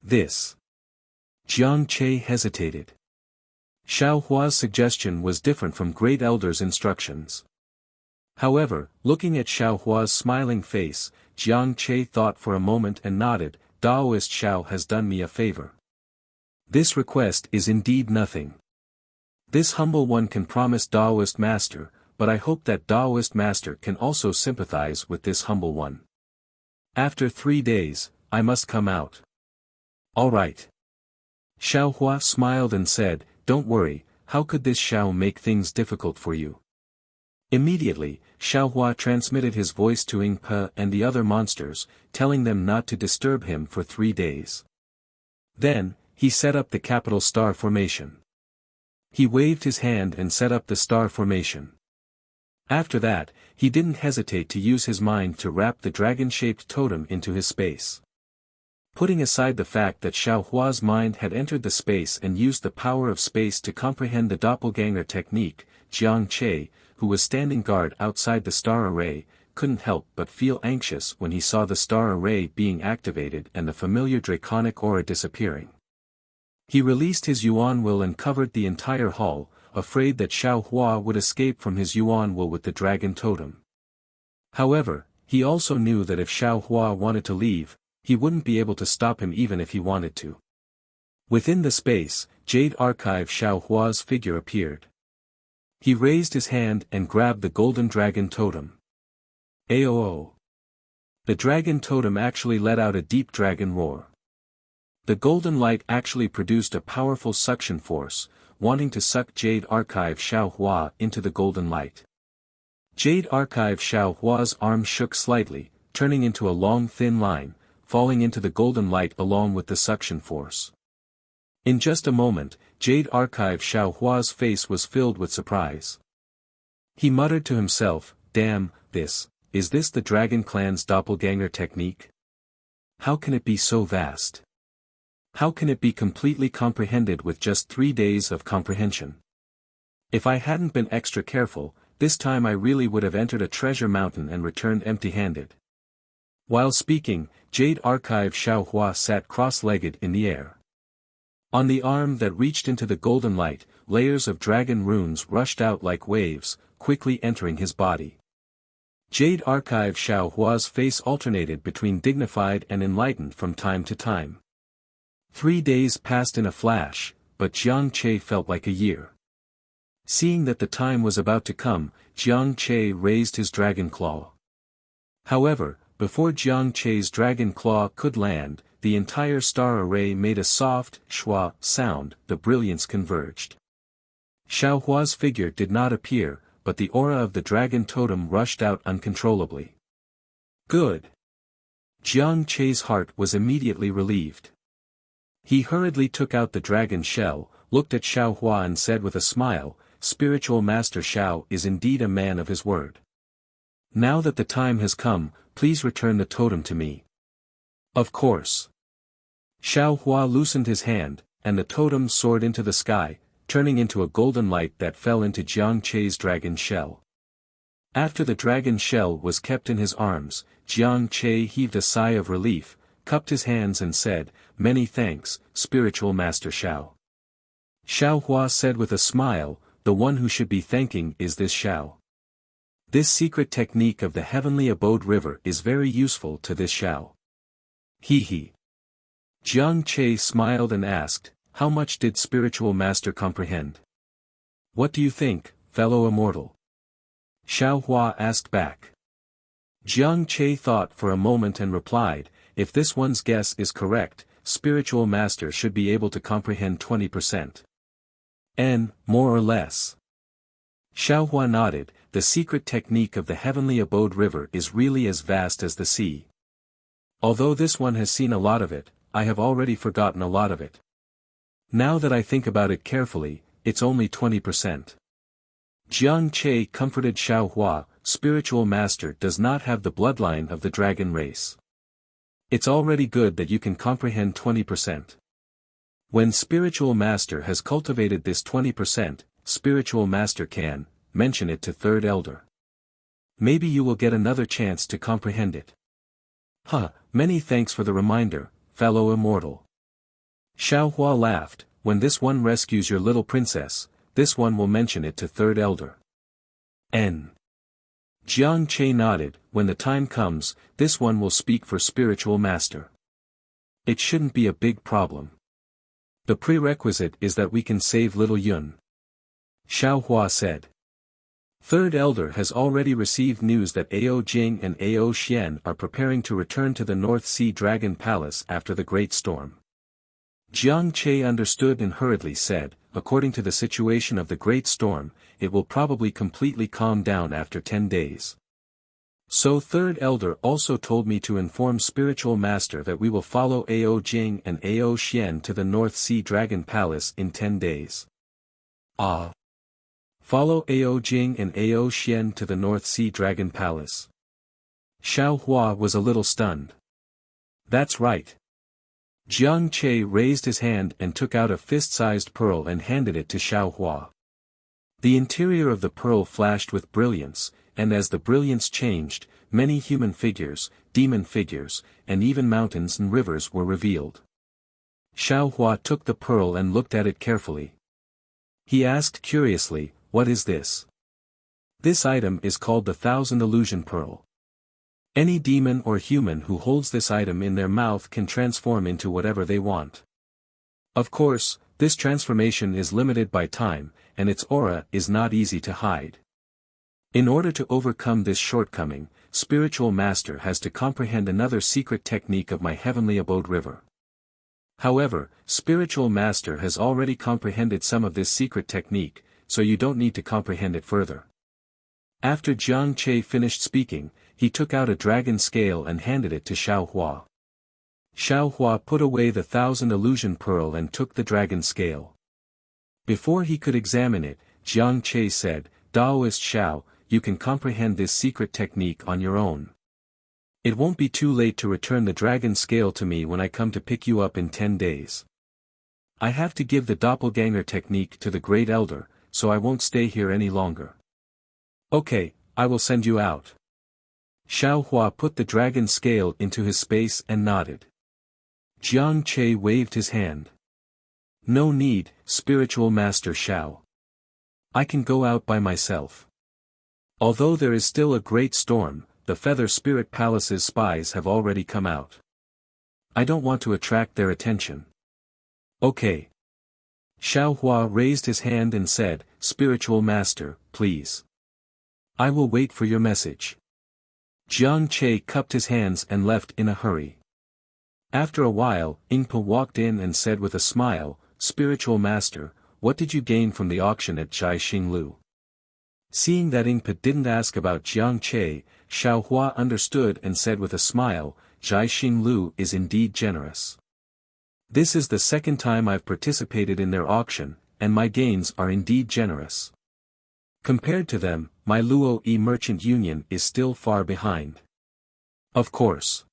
This. Jiang Che hesitated. Xiao Hua's suggestion was different from Great Elder's instructions. However, looking at Xiao Hua's smiling face, Jiang Che thought for a moment and nodded, "Taoist Xiao has done me a favor. This request is indeed nothing. This humble one can promise Taoist Master, but I hope that Taoist Master can also sympathize with this humble one. After 3 days, I must come out." "All right." Xiao Hua smiled and said, "Don't worry, how could this Xiao make things difficult for you?" Immediately, Xiao Hua transmitted his voice to Ing Pe and the other monsters, telling them not to disturb him for 3 days. Then, he set up the capital star formation. He waved his hand and set up the star formation. After that, he didn't hesitate to use his mind to wrap the dragon-shaped totem into his space. Putting aside the fact that Xiao Hua's mind had entered the space and used the power of space to comprehend the doppelganger technique, Jiang Che, who was standing guard outside the star array, couldn't help but feel anxious when he saw the star array being activated and the familiar draconic aura disappearing. He released his Yuan will and covered the entire hall, afraid that Xiao Hua would escape from his Yuan will with the dragon totem. However, he also knew that if Xiao Hua wanted to leave, he wouldn't be able to stop him even if he wanted to. Within the space, Jade Archive Xiao Hua's figure appeared. He raised his hand and grabbed the golden dragon totem. Aoo! The dragon totem actually let out a deep dragon roar. The golden light actually produced a powerful suction force, wanting to suck Jade Archive Xiao Hua into the golden light. Jade Archive Xiao Hua's arm shook slightly, turning into a long thin line, falling into the golden light along with the suction force. In just a moment, Jade Archive Xiao Hua's face was filled with surprise. He muttered to himself, "Damn, is this the Dragon Clan's doppelganger technique? How can it be so vast? How can it be completely comprehended with just 3 days of comprehension? If I hadn't been extra careful, this time I really would have entered a treasure mountain and returned empty-handed." While speaking, Jade Archive Xiao Hua sat cross-legged in the air. On the arm that reached into the golden light, layers of dragon runes rushed out like waves, quickly entering his body. Jade Archive Xiao Hua's face alternated between dignified and enlightened from time to time. 3 days passed in a flash, but Jiang Che felt like a year. Seeing that the time was about to come, Jiang Che raised his dragon claw. However, before Jiang Che's dragon claw could land, the entire star array made a soft, schwa sound, the brilliance converged. Xiao Hua's figure did not appear, but the aura of the dragon totem rushed out uncontrollably. Good. Jiang Che's heart was immediately relieved. He hurriedly took out the dragon shell, looked at Xiao Hua and said with a smile, "Spiritual Master Xiao is indeed a man of his word. Now that the time has come, please return the totem to me." "Of course." Xiao Hua loosened his hand, and the totem soared into the sky, turning into a golden light that fell into Jiang Che's dragon shell. After the dragon shell was kept in his arms, Jiang Che heaved a sigh of relief, cupped his hands and said, "Many thanks, Spiritual Master Xiao." Xiao Hua said with a smile, "The one who should be thanking is this Xiao. This secret technique of the heavenly abode river is very useful to this Xiao." He. Jiang Che smiled and asked, "How much did Spiritual Master comprehend?" "What do you think, fellow immortal?" Xiao Hua asked back. Jiang Che thought for a moment and replied, "If this one's guess is correct, Spiritual Master should be able to comprehend 20%. More or less." Xiao Hua nodded. "The secret technique of the heavenly abode river is really as vast as the sea. Although this one has seen a lot of it, I have already forgotten a lot of it. Now that I think about it carefully, it's only 20%. Jiang Che comforted Xiao Hua, "Spiritual Master does not have the bloodline of the dragon race. It's already good that you can comprehend 20%. When Spiritual Master has cultivated this 20%, Spiritual Master can mention it to Third Elder. Maybe you will get another chance to comprehend it." Many thanks for the reminder, fellow immortal." Xiao Hua laughed, "When this one rescues your little princess, this one will mention it to Third Elder." Jiang Che nodded, "When the time comes, this one will speak for Spiritual Master. It shouldn't be a big problem. The prerequisite is that we can save little Yun." Xiao Hua said. Third Elder has already received news that Ao Jing and Ao Xian are preparing to return to the North Sea Dragon Palace after the Great Storm. Jiang Che understood and hurriedly said, "According to the situation of the Great Storm, it will probably completely calm down after 10 days. So Third Elder also told me to inform Spiritual Master that we will follow Ao Jing and Ao Xian to the North Sea Dragon Palace in 10 days. Ah! Follow Ao Jing and Ao Xian to the North Sea Dragon Palace. Xiao Hua was a little stunned. That's right. Jiang Che raised his hand and took out a fist-sized pearl and handed it to Xiao Hua. The interior of the pearl flashed with brilliance, and as the brilliance changed, many human figures, demon figures, and even mountains and rivers were revealed. Xiao Hua took the pearl and looked at it carefully. He asked curiously, "What is this?" This item is called the Thousand Illusion Pearl. Any demon or human who holds this item in their mouth can transform into whatever they want. Of course, this transformation is limited by time, and its aura is not easy to hide. In order to overcome this shortcoming, Spiritual Master has to comprehend another secret technique of my heavenly abode river. However, Spiritual Master has already comprehended some of this secret technique, so you don't need to comprehend it further. After Jiang Che finished speaking, he took out a dragon scale and handed it to Xiao Hua. Xiao Hua put away the Thousand Illusion Pearl and took the dragon scale. Before he could examine it, Jiang Che said, "Daoist Xiao, you can comprehend this secret technique on your own. It won't be too late to return the dragon scale to me when I come to pick you up in 10 days. I have to give the doppelganger technique to the Great Elder, so I won't stay here any longer." "Okay, I will send you out." Xiao Hua put the dragon scale into his space and nodded. Jiang Che waved his hand. "No need, Spiritual Master Xiao. I can go out by myself. Although there is still a great storm, the Feather Spirit Palace's spies have already come out. I don't want to attract their attention." "Okay." Xiao Hua raised his hand and said, "Spiritual Master, please. I will wait for your message." Jiang Che cupped his hands and left in a hurry. After a while, Ingpa walked in and said with a smile, "Spiritual Master, what did you gain from the auction at Jai Xinglu?" Seeing that Ingpa didn't ask about Jiang Che, Xiao Hua understood and said with a smile, "Jai Xinglu is indeed generous. This is the second time I've participated in their auction, and my gains are indeed generous. Compared to them, my Luo Yi Merchant Union is still far behind. Of course.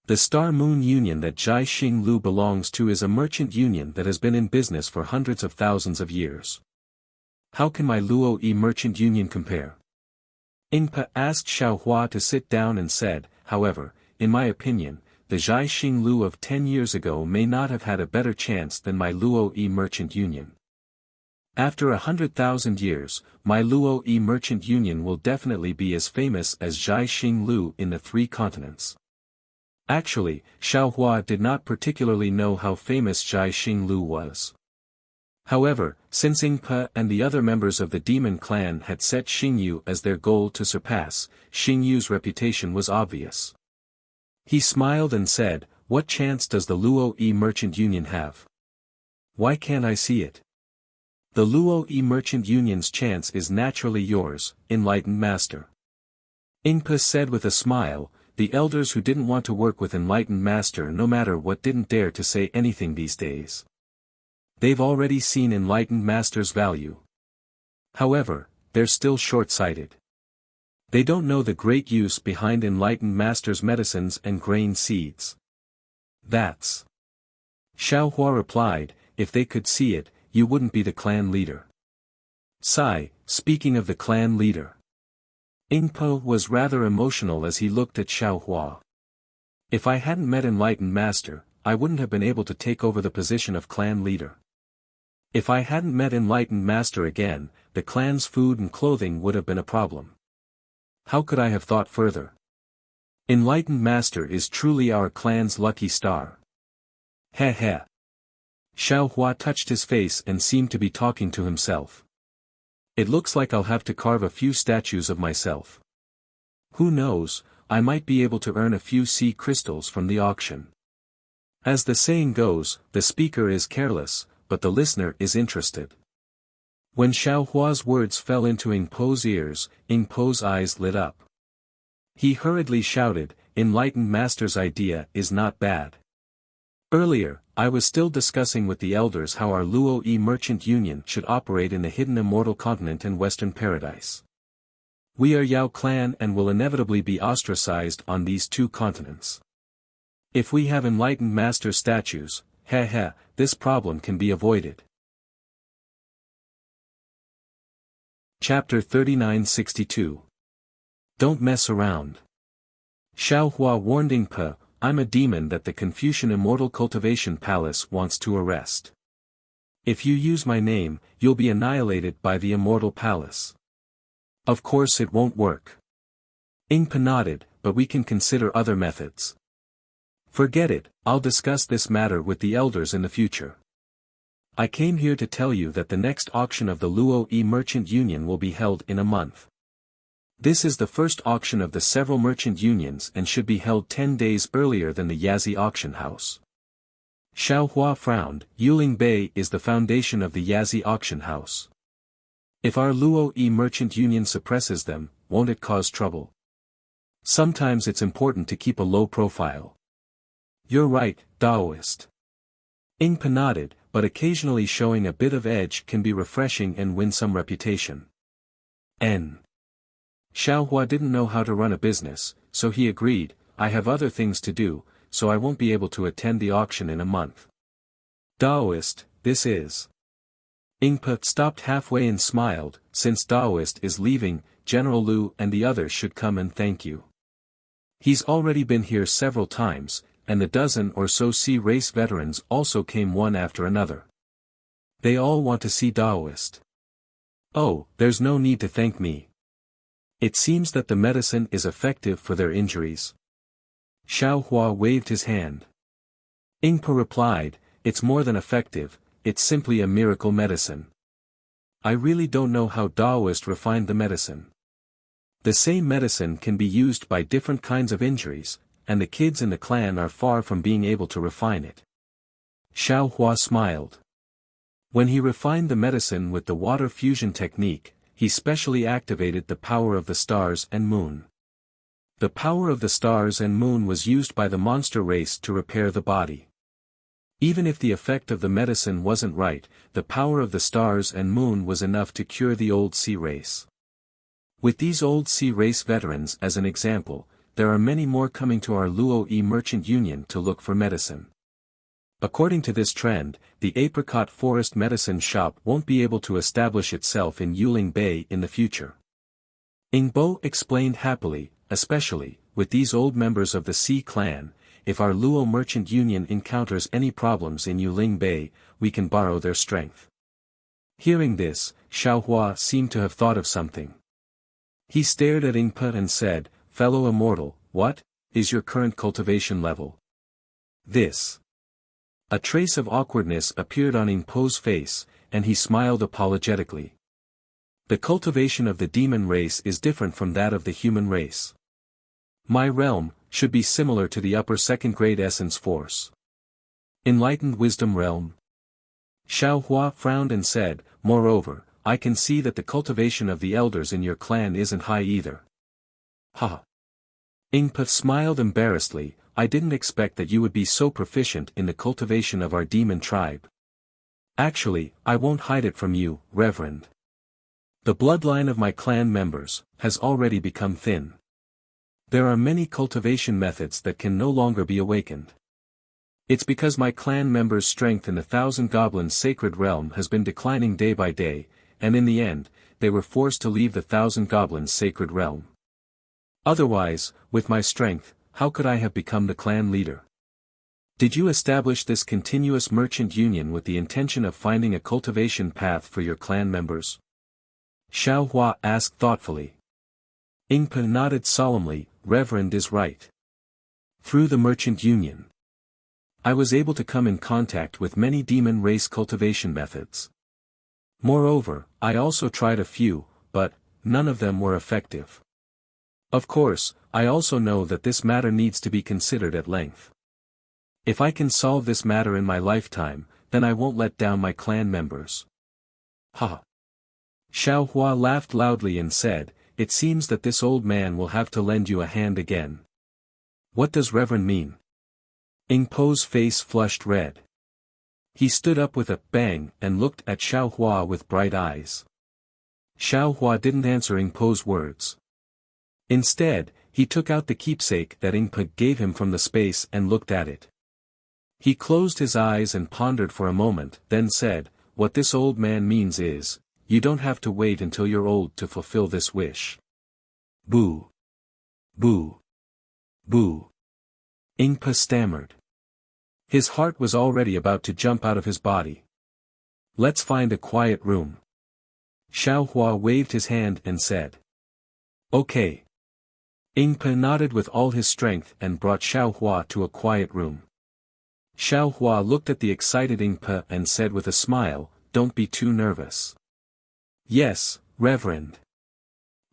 The Star Moon Union that Jai Xinglu belongs to is a merchant union that has been in business for hundreds of thousands of years. How can my Luo Yi Merchant Union compare?" Ingpa asked Xiao Hua to sit down and said, "However, in my opinion, the Jai Xinglu of 10 years ago may not have had a better chance than my Luo Yi Merchant Union. After 100,000 years, my Luo Yi Merchant Union will definitely be as famous as Jai Xinglu in the 3 continents." Actually, Xiao Hua did not particularly know how famous Jai Xinglu was. However, since Ingpa and the other members of the demon clan had set Xingyu as their goal to surpass, Xingyu's reputation was obvious. He smiled and said, "What chance does the Luo Yi Merchant Union have? Why can't I see it?" "The Luo Yi Merchant Union's chance is naturally yours, Enlightened Master." Ingpa said with a smile. The elders who didn't want to work with Enlightened Master no matter what didn't dare to say anything these days. They've already seen Enlightened Master's value. However, they're still short-sighted. They don't know the great use behind Enlightened Master's medicines and grain seeds. That's. Xiao Hua replied, "If they could see it, you wouldn't be the clan leader." Sigh, speaking of the clan leader. Ingpa was rather emotional as he looked at Xiao Hua. "If I hadn't met Enlightened Master, I wouldn't have been able to take over the position of clan leader. If I hadn't met Enlightened Master again, the clan's food and clothing would have been a problem. How could I have thought further? Enlightened Master is truly our clan's lucky star." Heh heh. Xiao Hua touched his face and seemed to be talking to himself. "It looks like I'll have to carve a few statues of myself. Who knows, I might be able to earn a few sea crystals from the auction." As the saying goes, the speaker is careless, but the listener is interested. When Xiao Hua's words fell into Ingpo's ears, Ingpo's eyes lit up. He hurriedly shouted, "Enlightened Master's idea is not bad. Earlier, I was still discussing with the elders how our Luo Yi Merchant Union should operate in the hidden immortal continent and Western Paradise. We are Yao clan and will inevitably be ostracized on these two continents. If we have enlightened master statues, this problem can be avoided. Chapter 3962. Don't mess around. Xiaohua warned Yingpe, I'm a demon that the Confucian Immortal Cultivation Palace wants to arrest. If you use my name, you'll be annihilated by the Immortal Palace. Of course it won't work. Yingpe nodded, but we can consider other methods. Forget it, I'll discuss this matter with the elders in the future. I came here to tell you that the next auction of the Luo Yi Merchant Union will be held in a month. This is the first auction of the several merchant unions and should be held 10 days earlier than the Yazi auction house. Xiaohua frowned. Yuling Bay is the foundation of the Yazi auction house. If our Luo Yi Merchant Union suppresses them, won't it cause trouble? Sometimes it's important to keep a low profile. You're right, Daoist. Yingpe nodded, but occasionally showing a bit of edge can be refreshing and win some reputation. Xiaohua didn't know how to run a business, so he agreed, I have other things to do, so I won't be able to attend the auction in a month. Daoist, this is. Yingpe stopped halfway and smiled, since Daoist is leaving, General Lu and the others should come and thank you. He's already been here several times, and the dozen or so C-race veterans also came one after another. They all want to see Daoist. Oh, there's no need to thank me. It seems that the medicine is effective for their injuries. Xiaohua waved his hand. Yingpe replied, it's more than effective, it's simply a miracle medicine. I really don't know how Daoist refined the medicine. The same medicine can be used by different kinds of injuries, and the kids in the clan are far from being able to refine it. Xiaohua smiled. When he refined the medicine with the water fusion technique, he specially activated the power of the stars and moon. The power of the stars and moon was used by the monster race to repair the body. Even if the effect of the medicine wasn't right, the power of the stars and moon was enough to cure the old sea race. With these old sea race veterans as an example, there are many more coming to our Luo Yi Merchant Union to look for medicine. According to this trend, the Apricot Forest Medicine Shop won't be able to establish itself in Yuling Bay in the future. Yingbo explained happily, especially, with these old members of the Sea clan, if our Luo Merchant Union encounters any problems in Yuling Bay, we can borrow their strength. Hearing this, Xiaohua seemed to have thought of something. He stared at Yingpe and said, Fellow immortal, what is your current cultivation level? This. A trace of awkwardness appeared on Yingpo's face, and he smiled apologetically. The cultivation of the demon race is different from that of the human race. My realm should be similar to the upper second-grade essence force. Enlightened wisdom realm. Xiaohua frowned and said, moreover, I can see that the cultivation of the elders in your clan isn't high either. Ha! Yingpe smiled embarrassedly, I didn't expect that you would be so proficient in the cultivation of our demon tribe. Actually, I won't hide it from you, Reverend. The bloodline of my clan members has already become thin. There are many cultivation methods that can no longer be awakened. It's because my clan members' strength in the Thousand Goblins sacred realm has been declining day by day, and in the end, they were forced to leave the Thousand Goblins sacred realm. Otherwise, with my strength, how could I have become the clan leader? Did you establish this continuous merchant union with the intention of finding a cultivation path for your clan members? Xiaohua asked thoughtfully. Yingpe nodded solemnly, Reverend is right. Through the merchant union, I was able to come in contact with many demon race cultivation methods. Moreover, I also tried a few, but none of them were effective. Of course, I also know that this matter needs to be considered at length. If I can solve this matter in my lifetime, then I won't let down my clan members. Ha! Xiaohua laughed loudly and said, it seems that this old man will have to lend you a hand again. What does Reverend mean? Yingpo's face flushed red. He stood up with a bang and looked at Xiao Hua with bright eyes. Xiao Hua didn't answer Ing Po's words. Instead, he took out the keepsake that Ing Po gave him from the space and looked at it. He closed his eyes and pondered for a moment, then said, "What this old man means is, you don't have to wait until you're old to fulfill this wish." Boo. Boo. Boo. Ing Po stammered. His heart was already about to jump out of his body. "Let's find a quiet room." Xiao Hua waved his hand and said. "Okay." Ing Po nodded with all his strength and brought Xiao Hua to a quiet room. Xiao Hua looked at the excited Ing Po and said with a smile, "Don't be too nervous." "Yes, Reverend."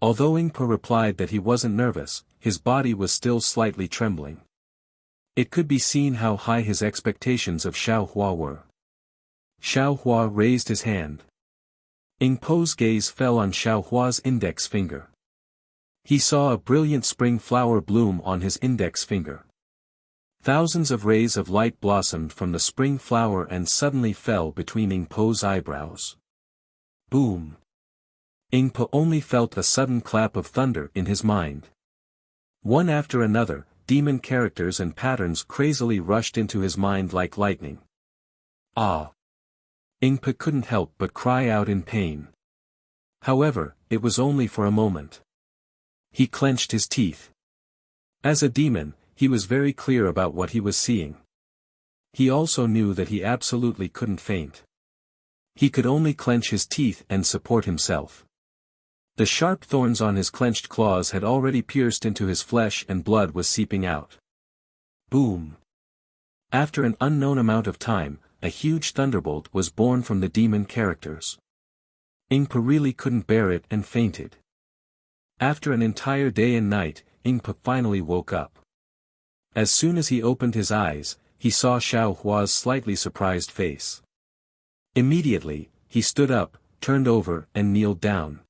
Although Ing Po replied that he wasn't nervous, his body was still slightly trembling. It could be seen how high his expectations of Xiao Hua were. Xiao Hua raised his hand. Ing Po's gaze fell on Xiao Hua's index finger. He saw a brilliant spring flower bloom on his index finger. Thousands of rays of light blossomed from the spring flower and suddenly fell between Ing Po's eyebrows. Boom! Ing Po only felt a sudden clap of thunder in his mind. One after another, demon characters and patterns crazily rushed into his mind like lightning. Ah! Ing Po couldn't help but cry out in pain. However, it was only for a moment. He clenched his teeth. As a demon, he was very clear about what he was seeing. He also knew that he absolutely couldn't faint. He could only clench his teeth and support himself. The sharp thorns on his clenched claws had already pierced into his flesh and blood was seeping out. Boom! After an unknown amount of time, a huge thunderbolt was born from the demon characters. Ing Po really couldn't bear it and fainted. After an entire day and night, Ing Po finally woke up. As soon as he opened his eyes, he saw Xiao Hua's slightly surprised face. Immediately, he stood up, turned over and kneeled down.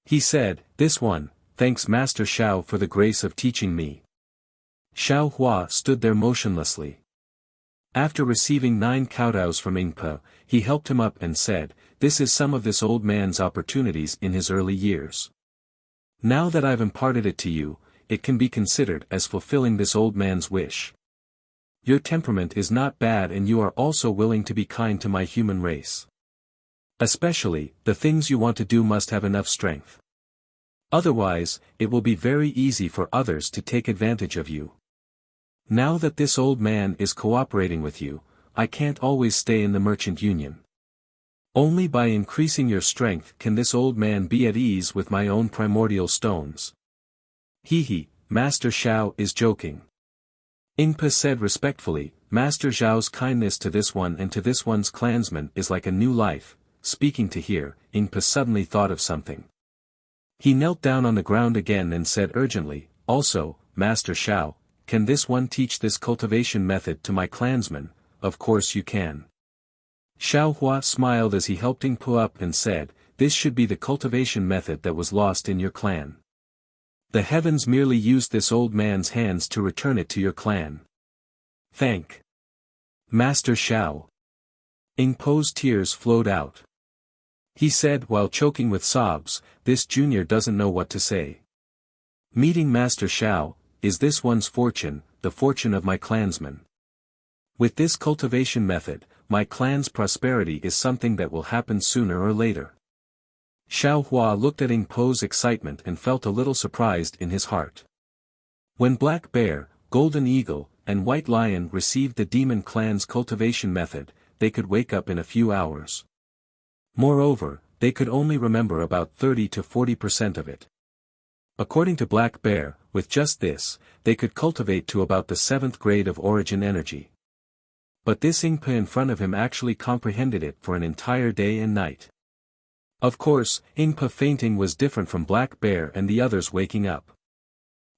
He said, "This one, thanks Master Xiao for the grace of teaching me." Xiao Hua stood there motionlessly. After receiving 9 kowtows from Ing Po, he helped him up and said, "This is some of this old man's opportunities in his early years. Now that I've imparted it to you, it can be considered as fulfilling this old man's wish. Your temperament is not bad and you are also willing to be kind to my human race. Especially, the things you want to do must have enough strength. Otherwise, it will be very easy for others to take advantage of you. Now that this old man is cooperating with you, I can't always stay in the merchant union. Only by increasing your strength can this old man be at ease with my own primordial stones." "He, Master Xiao is joking." Ing Po said respectfully, "Master Zhao's kindness to this one and to this one's clansman is like a new life." Speaking to here, Ing Po suddenly thought of something. He knelt down on the ground again and said urgently, "Also, Master Xiao, can this one teach this cultivation method to my clansmen?" "Of course you can." Xiao Hua smiled as he helped Ing Po up and said, "This should be the cultivation method that was lost in your clan. The heavens merely used this old man's hands to return it to your clan. Thank Master Xiao." Ing Po's tears flowed out. He said while choking with sobs, "This junior doesn't know what to say. Meeting Master Xiao, is this one's fortune, the fortune of my clansmen. With this cultivation method, my clan's prosperity is something that will happen sooner or later." Xiao Hua looked at Ing Po's excitement and felt a little surprised in his heart. When Black Bear, Golden Eagle, and White Lion received the demon clan's cultivation method, they could wake up in a few hours. Moreover, they could only remember about 30 to 40% of it. According to Black Bear, with just this, they could cultivate to about the 7th grade of origin energy. But this Ing Po in front of him actually comprehended it for an entire day and night. Of course, Ing Po fainting was different from Black Bear and the others waking up.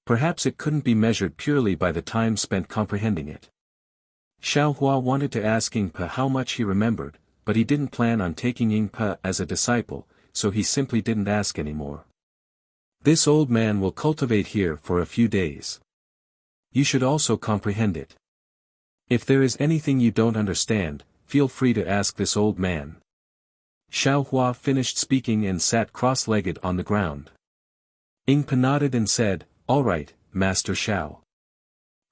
Perhaps it couldn't be measured purely by the time spent comprehending it. Xiao Hua wanted to ask Ing Po how much he remembered, but he didn't plan on taking Ing Po as a disciple, so he simply didn't ask anymore. "This old man will cultivate here for a few days. You should also comprehend it. If there is anything you don't understand, feel free to ask this old man. Xiao Hua finished speaking and sat cross-legged on the ground. Yingpa nodded and said, "All right, Master Xiao.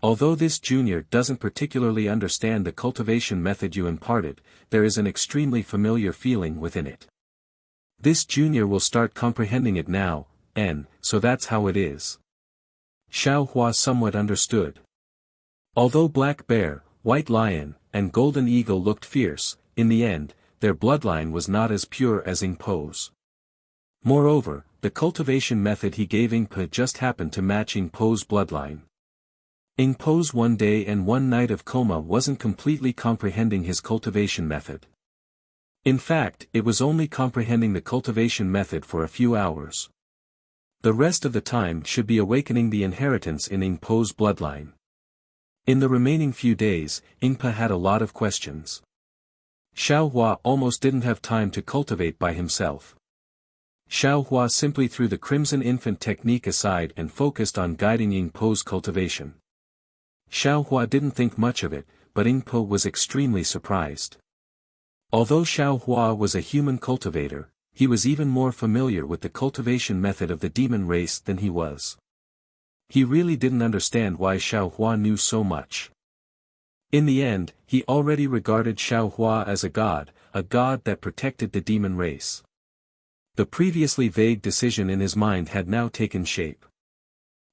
Although this junior doesn't particularly understand the cultivation method you imparted, there is an extremely familiar feeling within it. This junior will start comprehending it now, and so that's how it is." Xiao Hua somewhat understood. Although Black Bear, White Lion, and Golden Eagle looked fierce, in the end, their bloodline was not as pure as Yingpo's. Moreover, the cultivation method he gave Yingpo just happened to match Yingpo's bloodline. Yingpo's 1 day and 1 night of coma wasn't completely comprehending his cultivation method. In fact, it was only comprehending the cultivation method for a few hours. The rest of the time should be awakening the inheritance in Yingpo's bloodline. In the remaining few days, Yingpa had a lot of questions. Xiao Hua almost didn't have time to cultivate by himself. Xiao Hua simply threw the Crimson Infant technique aside and focused on guiding Yingpo's cultivation. Xiao Hua didn't think much of it, but Yingpo was extremely surprised. Although Xiao Hua was a human cultivator, he was even more familiar with the cultivation method of the demon race than he was. He really didn't understand why Xiao Hua knew so much. In the end, he already regarded Xiao Hua as a god that protected the demon race. The previously vague decision in his mind had now taken shape.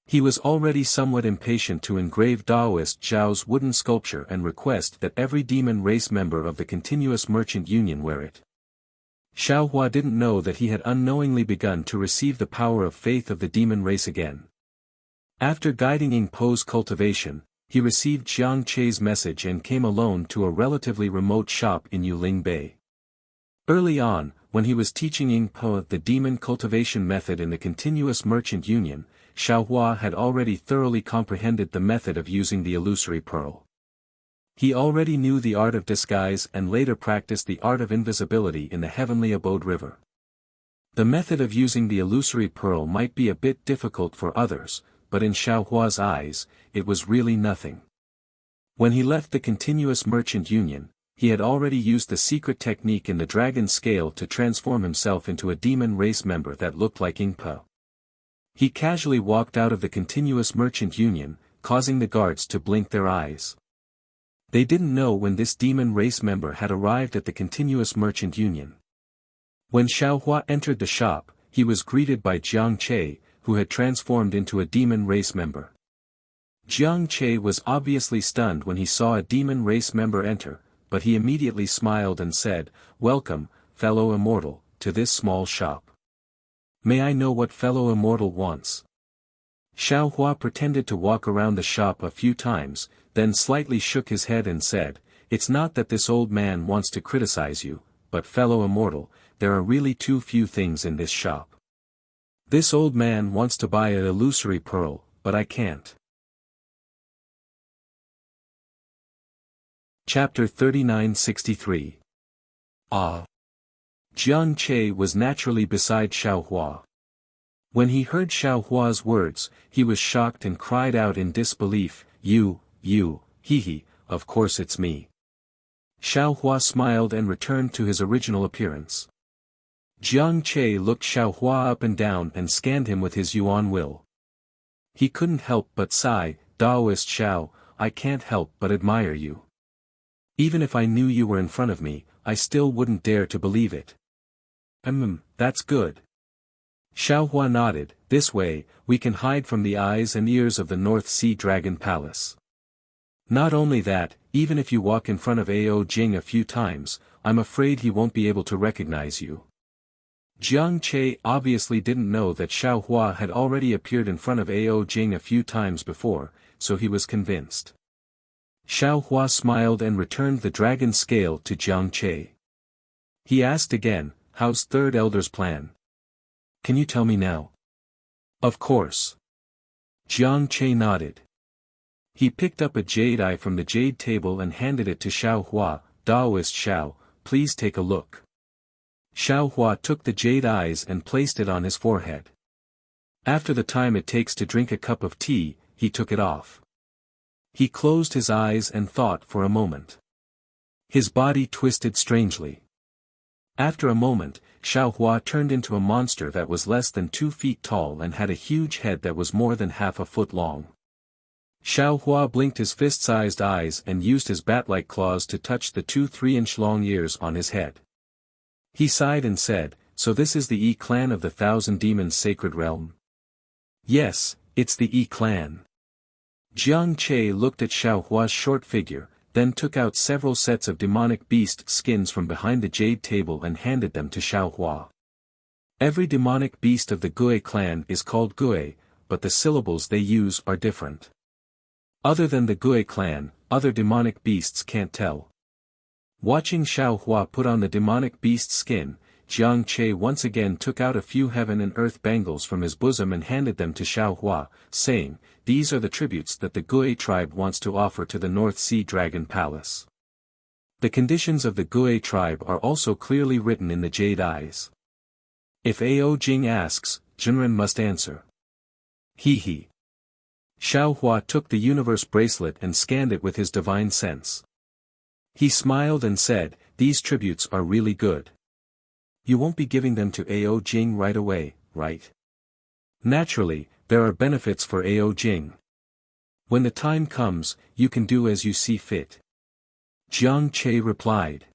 He was already somewhat impatient to engrave Daoist Zhao's wooden sculpture and request that every demon race member of the continuous merchant union wear it. Xiao Hua didn't know that he had unknowingly begun to receive the power of faith of the demon race again. After guiding Yingpo's cultivation, he received Jiang Che's message and came alone to a relatively remote shop in Yuling Bay. Early on, when he was teaching Yingpo the demon cultivation method in the continuous merchant union, Xiao Hua had already thoroughly comprehended the method of using the illusory pearl. He already knew the art of disguise and later practiced the art of invisibility in the Heavenly Abode River. The method of using the illusory pearl might be a bit difficult for others, but in Xiao Hua's eyes, it was really nothing. When he left the continuous merchant union, he had already used the secret technique in the dragon scale to transform himself into a demon race member that looked like Yingpo. He casually walked out of the continuous merchant union, causing the guards to blink their eyes. They didn't know when this demon race member had arrived at the continuous merchant union. When Xiao Hua entered the shop, he was greeted by Jiang Che, who had transformed into a demon race member. Jiang Che was obviously stunned when he saw a demon race member enter, but he immediately smiled and said, "Welcome, fellow immortal, to this small shop. May I know what fellow immortal wants?" Xiao Hua pretended to walk around the shop a few times, then slightly shook his head and said, "It's not that this old man wants to criticize you, but fellow immortal, there are really too few things in this shop. This old man wants to buy an illusory pearl, but I can't." Chapter 3963. Jiang Che was naturally beside Xiao Hua. When he heard Xiao Hua's words, he was shocked and cried out in disbelief, You, hee, of course it's me." Xiao Hua smiled and returned to his original appearance. Jiang Che looked Xiao Hua up and down and scanned him with his yuan will. He couldn't help but sigh, "Daoist Xiao, I can't help but admire you. Even if I knew you were in front of me, I still wouldn't dare to believe it." That's good." Xiao Hua nodded, "This way, we can hide from the eyes and ears of the North Sea Dragon Palace. Not only that, even if you walk in front of Ao Jing a few times, I'm afraid he won't be able to recognize you." Jiang Che obviously didn't know that Xiao Hua had already appeared in front of Ao Jing a few times before, so he was convinced. Xiao Hua smiled and returned the dragon scale to Jiang Che. He asked again, "How's Third Elder's plan? Can you tell me now?" "Of course." Jiang Che nodded. He picked up a jade eye from the jade table and handed it to Xiao Hua. "Daoist Xiao, please take a look." Xiao Hua took the jade eyes and placed it on his forehead. After the time it takes to drink a cup of tea, he took it off. He closed his eyes and thought for a moment. His body twisted strangely. After a moment, Xiaohua turned into a monster that was less than 2 feet tall and had a huge head that was more than half a foot long. Xiaohua blinked his fist-sized eyes and used his bat-like claws to touch the 2 3-inch long ears on his head. He sighed and said, "So this is the Yi clan of the Thousand Demons Sacred Realm?" "Yes, it's the Yi clan." Jiang Che looked at Xiaohua's short figure, then took out several sets of demonic beast skins from behind the jade table and handed them to Xiaohua. Every demonic beast of the Gui clan is called Gui, but the syllables they use are different. Other than the Gui clan, other demonic beasts can't tell. Watching Xiaohua put on the demonic beast skin, Jiang Che once again took out a few heaven and earth bangles from his bosom and handed them to Xiaohua, saying, "These are the tributes that the Gui tribe wants to offer to the North Sea Dragon Palace." The conditions of the Gui tribe are also clearly written in the jade eyes. If Ao Jing asks, Junren must answer. He. Xiaohua took the universe bracelet and scanned it with his divine sense. He smiled and said, "These tributes are really good. You won't be giving them to Ao Jing right away, right?" "Naturally, there are benefits for Ao Jing. When the time comes, you can do as you see fit," Jiang Che replied.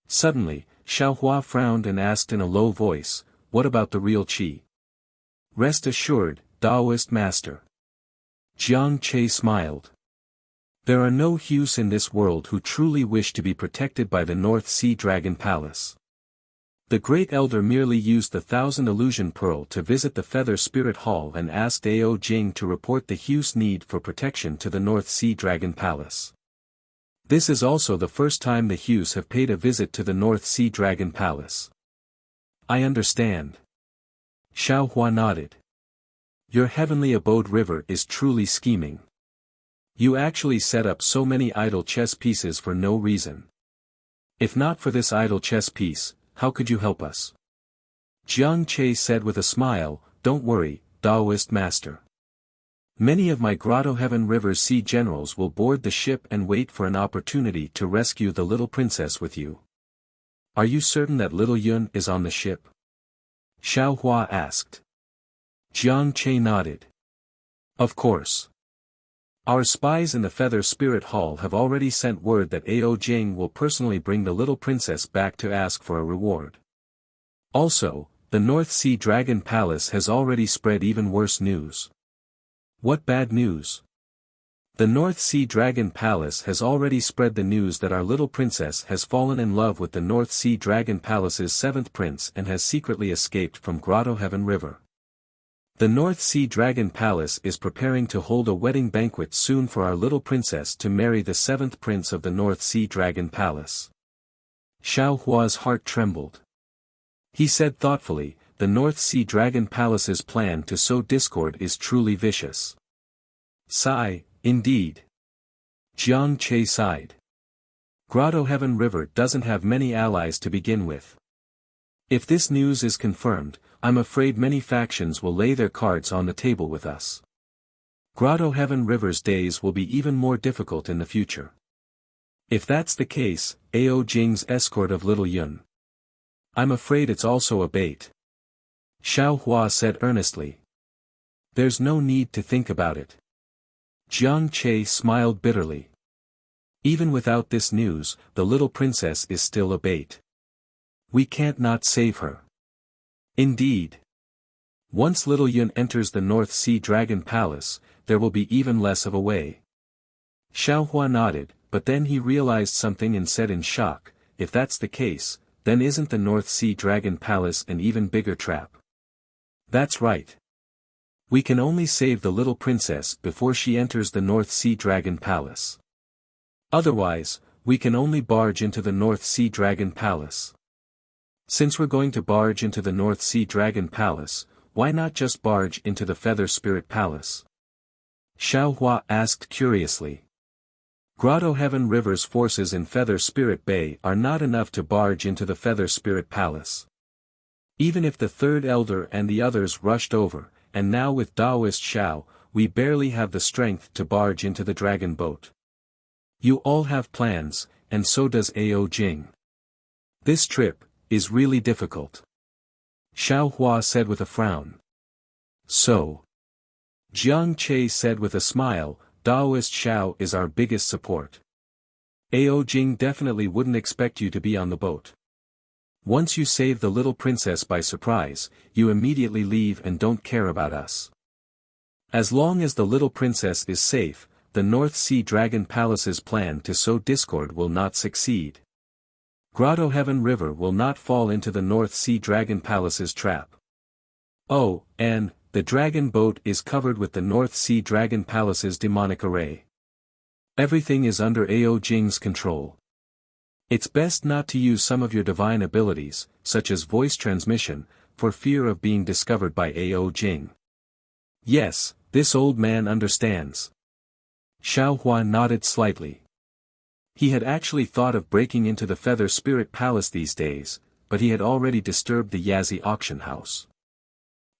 Suddenly, Xiaohua frowned and asked in a low voice, "What about the real Qi?" "Rest assured, Taoist master." Jiang Che smiled. "There are no Hus in this world who truly wish to be protected by the North Sea Dragon Palace." The Great Elder merely used the 1,000 Illusion Pearl to visit the Feather Spirit Hall and asked Ao Jing to report the Hus' need for protection to the North Sea Dragon Palace. This is also the first time the Hus have paid a visit to the North Sea Dragon Palace. "I understand." Xiaohua nodded. "Your heavenly abode river is truly scheming. You actually set up so many idle chess pieces for no reason. If not for this idle chess piece, how could you help us?" Jiang Che said with a smile, "Don't worry, Taoist master. Many of my Grotto Heaven River's sea generals will board the ship and wait for an opportunity to rescue the little princess with you." "Are you certain that little Yun is on the ship?" Xiaohua asked. Jiang Che nodded. "Of course. Our spies in the Feather Spirit Hall have already sent word that Ao Jing will personally bring the little princess back to ask for a reward. Also, the North Sea Dragon Palace has already spread even worse news." "What bad news?" "The North Sea Dragon Palace has already spread the news that our little princess has fallen in love with the North Sea Dragon Palace's 7th prince and has secretly escaped from Grotto Heaven River. The North Sea Dragon Palace is preparing to hold a wedding banquet soon for our little princess to marry the 7th prince of the North Sea Dragon Palace." Xiaohua's heart trembled. He said thoughtfully, "The North Sea Dragon Palace's plan to sow discord is truly vicious." "Sigh, indeed." Jiang Che sighed. "Grotto Heaven River doesn't have many allies to begin with. If this news is confirmed, I'm afraid many factions will lay their cards on the table with us. Grotto Heaven River's days will be even more difficult in the future. If that's the case, Ao Jing's escort of Little Yun. I'm afraid it's also a bait." Xiaohua said earnestly. "There's no need to think about it." Jiang Che smiled bitterly. "Even without this news, the little princess is still a bait. We can't not save her." "Indeed. Once Little Yun enters the North Sea Dragon Palace, there will be even less of a way." Xiaohua nodded, but then he realized something and said in shock, "If that's the case, then isn't the North Sea Dragon Palace an even bigger trap?" "That's right. We can only save the little princess before she enters the North Sea Dragon Palace. Otherwise, we can only barge into the North Sea Dragon Palace. Since we're going to barge into the North Sea Dragon Palace, why not just barge into the Feather Spirit Palace?" Xiaohua asked curiously. "Grotto Heaven River's forces in Feather Spirit Bay are not enough to barge into the Feather Spirit Palace. Even if the Third Elder and the others rushed over, and now with Taoist Xiao, we barely have the strength to barge into the dragon boat. You all have plans, and so does Ao Jing. This trip is really difficult. Xiao Hua said with a frown. So. Jiang Che said with a smile, Daoist Xiao is our biggest support. Ao Jing definitely wouldn't expect you to be on the boat. Once you save the little princess by surprise, you immediately leave and don't care about us. As long as the little princess is safe, the North Sea Dragon Palace's plan to sow discord will not succeed. Grotto Heaven River will not fall into the North Sea Dragon Palace's trap. Oh, and the dragon boat is covered with the North Sea Dragon Palace's demonic array. Everything is under Ao Jing's control. It's best not to use some of your divine abilities, such as voice transmission, for fear of being discovered by Ao Jing. Yes, this old man understands. Xiao Hua nodded slightly. He had actually thought of breaking into the Feather Spirit Palace these days, but he had already disturbed the Yazi auction house.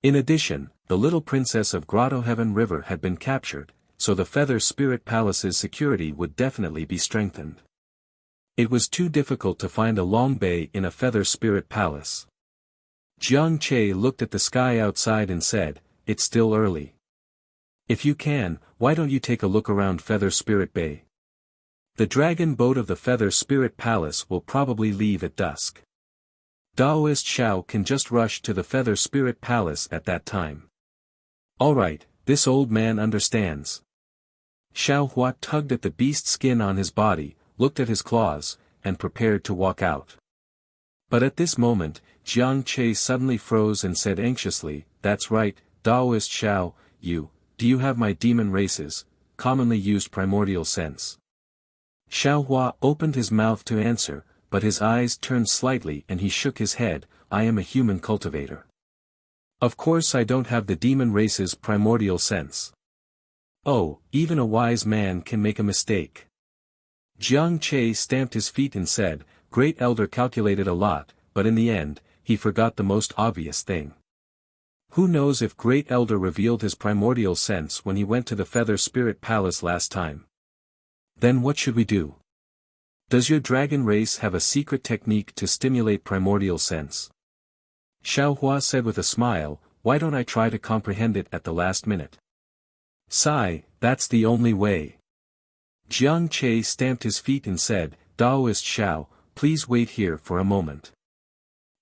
In addition, the little princess of Grotto Heaven River had been captured, so the Feather Spirit Palace's security would definitely be strengthened. It was too difficult to find a long bay in a Feather Spirit Palace. Jiang Che looked at the sky outside and said, "It's still early. If you can, why don't you take a look around Feather Spirit Bay? The dragon boat of the Feather Spirit Palace will probably leave at dusk. Daoist Xiao can just rush to the Feather Spirit Palace at that time." Alright, this old man understands. Xiao Hua tugged at the beast skin on his body, looked at his claws, and prepared to walk out. But at this moment, Jiang Che suddenly froze and said anxiously, "That's right, Daoist Xiao, do you have my demon races, commonly used primordial sense?" Xiao Hua opened his mouth to answer, but his eyes turned slightly and he shook his head, "I am a human cultivator. Of course I don't have the demon race's primordial sense." Oh, even a wise man can make a mistake. Jiang Che stamped his feet and said, "Great Elder calculated a lot, but in the end, he forgot the most obvious thing. Who knows if Great Elder revealed his primordial sense when he went to the Feather Spirit Palace last time? Then what should we do? Does your dragon race have a secret technique to stimulate primordial sense?" Xiao Hua said with a smile, "Why don't I try to comprehend it at the last minute?" "Sigh, that's the only way." Jiang Che stamped his feet and said, "Daoist Xiao, please wait here for a moment.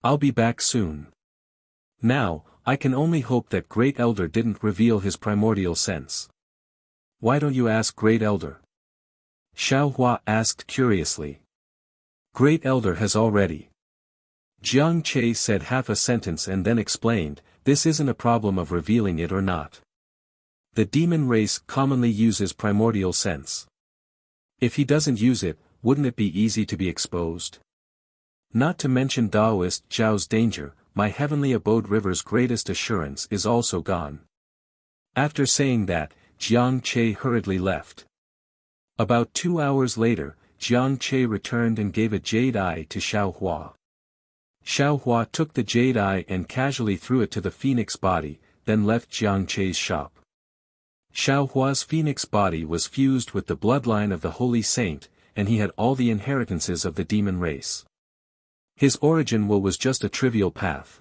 I'll be back soon." Now, I can only hope that Great Elder didn't reveal his primordial sense. "Why don't you ask Great Elder?" Xiao Hua asked curiously. "Great Elder has already." Jiang Che said half a sentence and then explained, "This isn't a problem of revealing it or not. The demon race commonly uses primordial sense. If he doesn't use it, wouldn't it be easy to be exposed? Not to mention Daoist Zhao's danger, my heavenly abode river's greatest assurance is also gone." After saying that, Jiang Che hurriedly left. About 2 hours later, Jiang Che returned and gave a jade eye to Xiao Hua. Xiao Hua took the jade eye and casually threw it to the phoenix body, then left Jiang Che's shop. Xiao Hua's phoenix body was fused with the bloodline of the holy saint, and he had all the inheritances of the demon race. His origin was just a trivial path.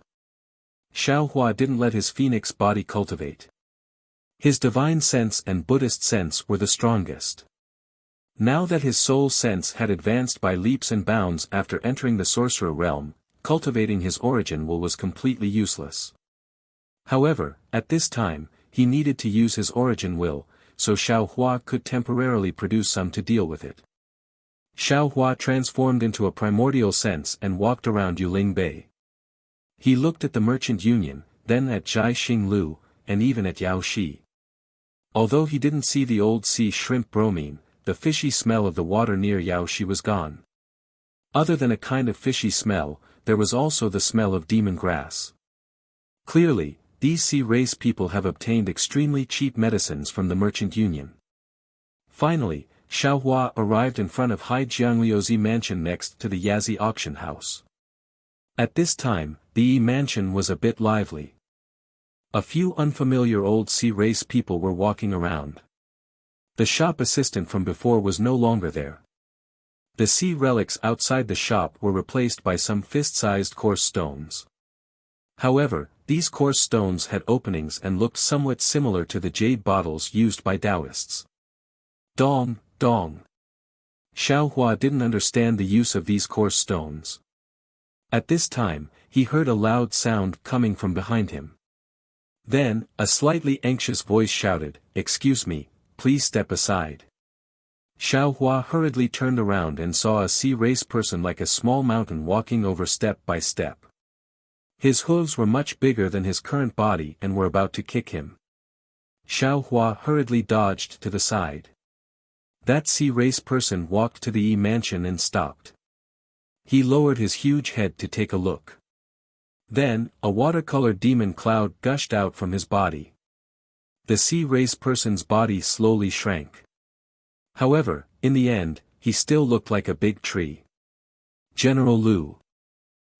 Xiao Hua didn't let his phoenix body cultivate. His divine sense and Buddhist sense were the strongest. Now that his soul sense had advanced by leaps and bounds after entering the sorcerer realm, cultivating his origin was completely useless. However, at this time, he needed to use his origin will, so Xiao Hua could temporarily produce some to deal with it. Xiao Hua transformed into a primordial sense and walked around Yuling Bay. He looked at the Merchant Union, then at Jai Xing Lu, and even at Yao Shi. Although he didn't see the old sea shrimp bromine, the fishy smell of the water near Yao Shi was gone. Other than a kind of fishy smell, there was also the smell of demon grass. Clearly, these sea race people have obtained extremely cheap medicines from the Merchant Union. Finally, Xiao Hua arrived in front of Hai Jiangliuzi mansion next to the Yazi auction house. At this time, the Yi mansion was a bit lively. A few unfamiliar old sea race people were walking around. The shop assistant from before was no longer there. The sea relics outside the shop were replaced by some fist-sized coarse stones. However, these coarse stones had openings and looked somewhat similar to the jade bottles used by Taoists. Dong, dong. Xiao Hua didn't understand the use of these coarse stones. At this time, he heard a loud sound coming from behind him. Then, a slightly anxious voice shouted, "Excuse me, please step aside." Xiao Hua hurriedly turned around and saw a sea race person like a small mountain walking over step by step. His hooves were much bigger than his current body and were about to kick him. Xiao Hua hurriedly dodged to the side. That sea race person walked to the Yi mansion and stopped. He lowered his huge head to take a look. Then, a watercolor demon cloud gushed out from his body. The sea race person's body slowly shrank. However, in the end, he still looked like a big tree. "General Lu."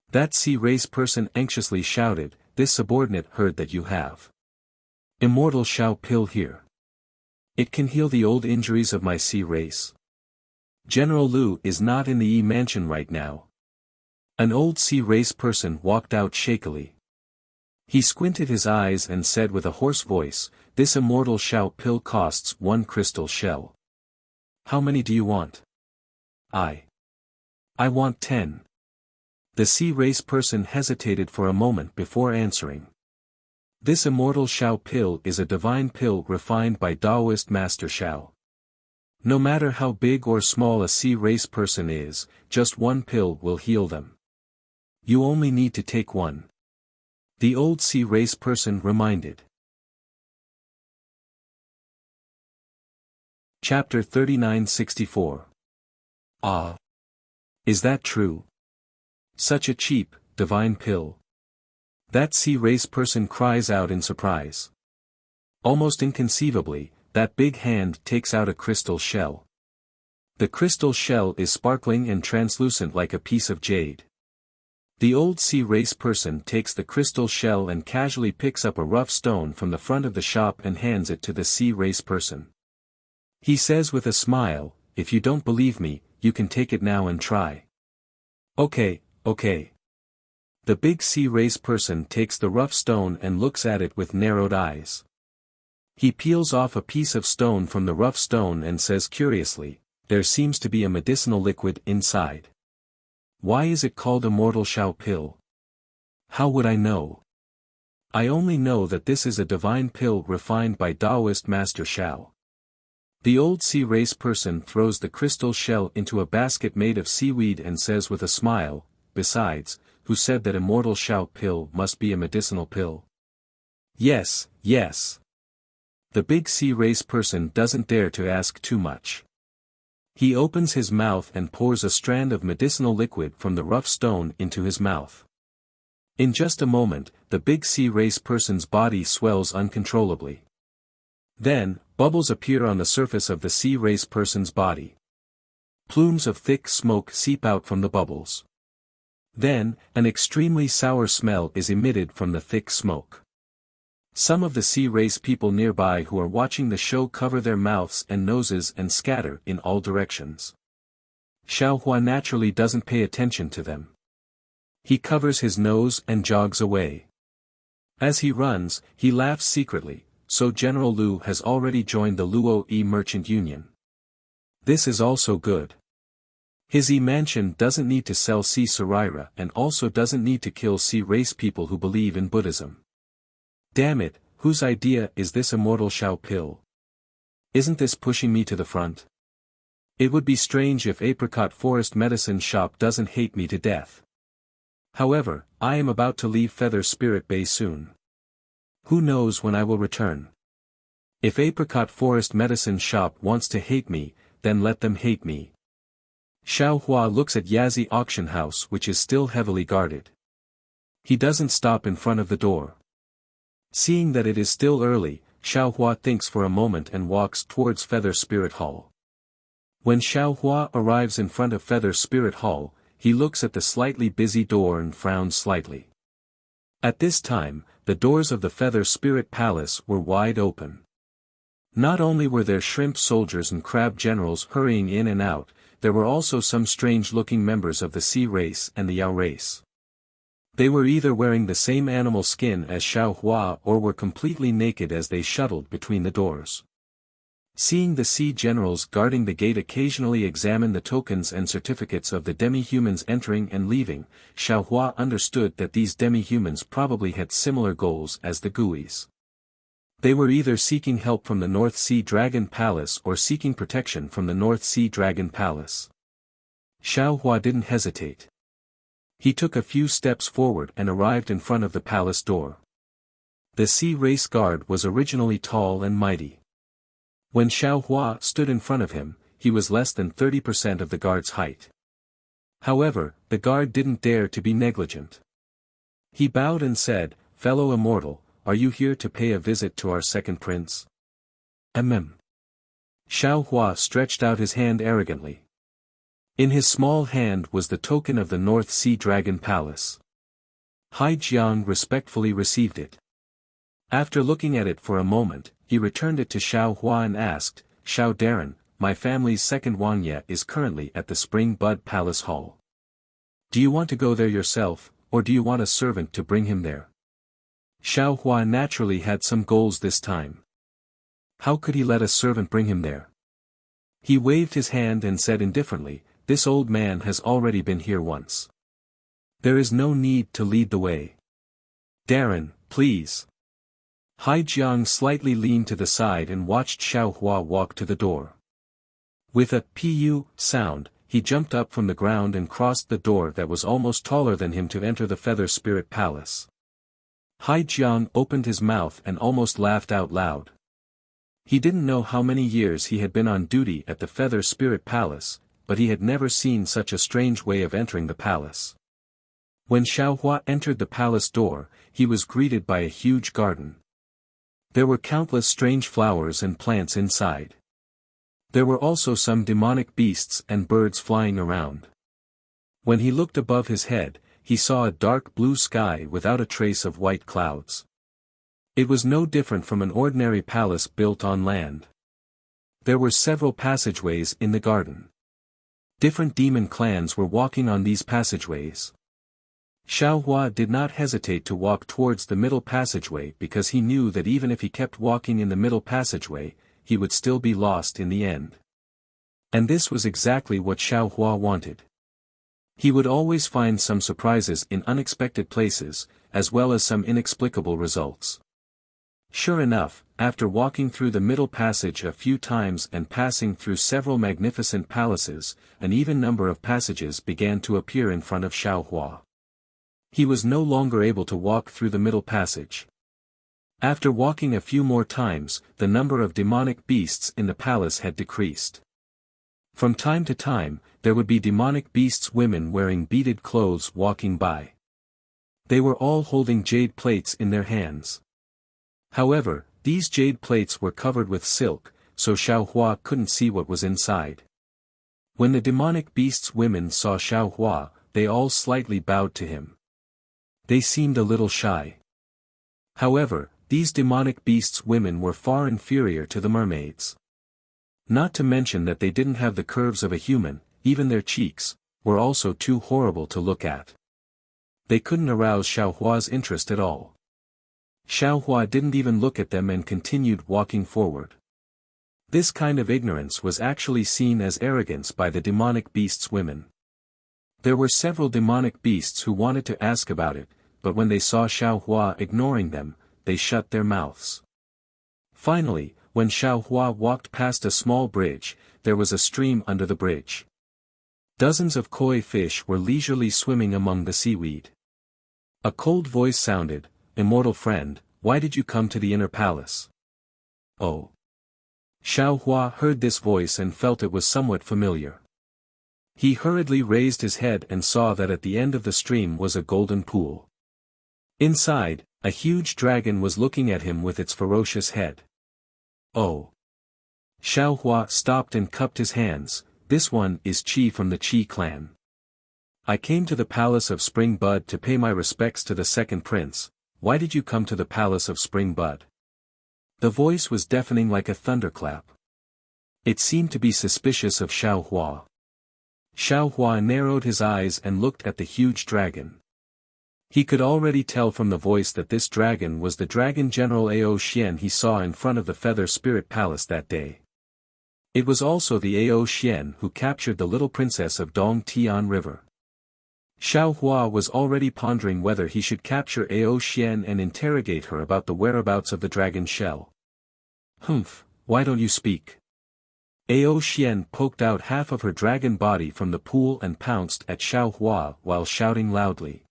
That sea race person anxiously shouted, "This subordinate heard that you have immortal Shao pill here. It can heal the old injuries of my sea race. General Lu is not in the Yi mansion right now." An old sea race person walked out shakily. He squinted his eyes and said with a hoarse voice, "This immortal Shao pill costs 1 crystal shell. How many do you want?" I want 10. The sea race person hesitated for a moment before answering. This immortal Shao pill is a divine pill refined by Taoist Master Shao. No matter how big or small a sea race person is, just one pill will heal them. You only need to take one. The old sea race person reminded. Chapter 3964. Ah. Is that true? Such a cheap, divine pill. That sea race person cries out in surprise. Almost inconceivably, that big hand takes out a crystal shell. The crystal shell is sparkling and translucent like a piece of jade. The old sea race person takes the crystal shell and casually picks up a rough stone from the front of the shop and hands it to the sea race person. He says with a smile, "If you don't believe me, you can take it now and try." Okay. The big sea race person takes the rough stone and looks at it with narrowed eyes. He peels off a piece of stone from the rough stone and says curiously, "There seems to be a medicinal liquid inside. Why is it called immortal Shao pill? How would I know? I only know that this is a divine pill refined by Taoist Master Shao." The old sea race person throws the crystal shell into a basket made of seaweed and says with a smile, "Besides, who said that immortal Shao pill must be a medicinal pill?" Yes. The big sea race person doesn't dare to ask too much. He opens his mouth and pours a strand of medicinal liquid from the rough stone into his mouth. In just a moment, the big sea race person's body swells uncontrollably. Then, bubbles appear on the surface of the sea race person's body. Plumes of thick smoke seep out from the bubbles. Then, an extremely sour smell is emitted from the thick smoke. Some of the sea race people nearby who are watching the show cover their mouths and noses and scatter in all directions. Xiao Hua naturally doesn't pay attention to them. He covers his nose and jogs away. As he runs, he laughs secretly. So General Lu has already joined the Luo Yi Merchant Union. This is also good. His Yi mansion doesn't need to sell sea saraira and also doesn't need to kill sea race people who believe in Buddhism. Damn it, whose idea is this immortal Shao pill? Isn't this pushing me to the front? It would be strange if Apricot Forest Medicine Shop doesn't hate me to death. However, I am about to leave Feather Spirit Bay soon. Who knows when I will return? If Apricot Forest Medicine Shop wants to hate me, then let them hate me. Xiao Hua looks at Yazi Auction House which is still heavily guarded. He doesn't stop in front of the door. Seeing that it is still early, Xiao Hua thinks for a moment and walks towards Feather Spirit Hall. When Xiao Hua arrives in front of Feather Spirit Hall, he looks at the slightly busy door and frowns slightly. At this time, the doors of the Feather Spirit Palace were wide open. Not only were there shrimp soldiers and crab generals hurrying in and out, there were also some strange-looking members of the Sea race and the Yao race. They were either wearing the same animal skin as Xiao Hua or were completely naked as they shuttled between the doors. Seeing the Sea generals guarding the gate occasionally examine the tokens and certificates of the demi-humans entering and leaving, Xiao Hua understood that these demi-humans probably had similar goals as the Guis. They were either seeking help from the North Sea Dragon Palace or seeking protection from the North Sea Dragon Palace. Xiao Hua didn't hesitate. He took a few steps forward and arrived in front of the palace door. The Sea race guard was originally tall and mighty. When Xiao Hua stood in front of him, he was less than 30% of the guard's height. However, the guard didn't dare to be negligent. He bowed and said, "Fellow immortal, are you here to pay a visit to our second prince?" Xiao Hua stretched out his hand arrogantly. In his small hand was the token of the North Sea Dragon Palace. Hai Jiang respectfully received it. After looking at it for a moment, he returned it to Xiao Hua and asked, "Xiao Darren, my family's second Wang Ye is currently at the Spring Bud Palace Hall. Do you want to go there yourself, or do you want a servant to bring him there?" Xiao Hua naturally had some goals this time. How could he let a servant bring him there? He waved his hand and said indifferently, "This old man has already been here once. There is no need to lead the way. Darren, please." Hai Jiang slightly leaned to the side and watched Xiao Hua walk to the door. With a "pu" sound, he jumped up from the ground and crossed the door that was almost taller than him to enter the Feather Spirit Palace. Hai Jiang opened his mouth and almost laughed out loud. He didn't know how many years he had been on duty at the Feather Spirit Palace, but he had never seen such a strange way of entering the palace. When Xiao Hua entered the palace door, he was greeted by a huge garden. There were countless strange flowers and plants inside. There were also some demonic beasts and birds flying around. When he looked above his head, he saw a dark blue sky without a trace of white clouds. It was no different from an ordinary palace built on land. There were several passageways in the garden. Different demon clans were walking on these passageways. Xiao Hua did not hesitate to walk towards the middle passageway because he knew that even if he kept walking in the middle passageway, he would still be lost in the end. And this was exactly what Xiao Hua wanted. He would always find some surprises in unexpected places, as well as some inexplicable results. Sure enough, after walking through the middle passage a few times and passing through several magnificent palaces, an even number of passages began to appear in front of Xiao Hua. He was no longer able to walk through the middle passage. After walking a few more times, the number of demonic beasts in the palace had decreased. From time to time, there would be demonic beasts women wearing beaded clothes walking by. They were all holding jade plates in their hands. However, these jade plates were covered with silk, so Xiao Hua couldn't see what was inside. When the demonic beasts women saw Xiao Hua, they all slightly bowed to him. They seemed a little shy. However, these demonic beasts women were far inferior to the mermaids. Not to mention that they didn't have the curves of a human, even their cheeks were also too horrible to look at. They couldn't arouse Xiao Hua's interest at all. Xiao Hua didn't even look at them and continued walking forward. This kind of ignorance was actually seen as arrogance by the demonic beasts women. There were several demonic beasts who wanted to ask about it, but when they saw Xiao Hua ignoring them, they shut their mouths. Finally, when Xiao Hua walked past a small bridge, there was a stream under the bridge. Dozens of koi fish were leisurely swimming among the seaweed. A cold voice sounded, "Immortal friend, why did you come to the inner palace?" "Oh." Xiao Hua heard this voice and felt it was somewhat familiar. He hurriedly raised his head and saw that at the end of the stream was a golden pool. Inside, a huge dragon was looking at him with its ferocious head. "Oh." Xiao Hua stopped and cupped his hands. "This one is Qi from the Qi clan. I came to the palace of Spring Bud to pay my respects to the second prince. Why did you come to the palace of Spring Bud?" The voice was deafening like a thunderclap. It seemed to be suspicious of Xiao Hua. Xiao Hua narrowed his eyes and looked at the huge dragon. He could already tell from the voice that this dragon was the Dragon General Ao Xian he saw in front of the Feather Spirit Palace that day. It was also the Ao Xian who captured the little princess of Dong Tian River. Xiao Hua was already pondering whether he should capture Ao Xian and interrogate her about the whereabouts of the dragon shell. Humph, why don't you speak? Ao Xian poked out half of her dragon body from the pool and pounced at Xiao Hua while shouting loudly.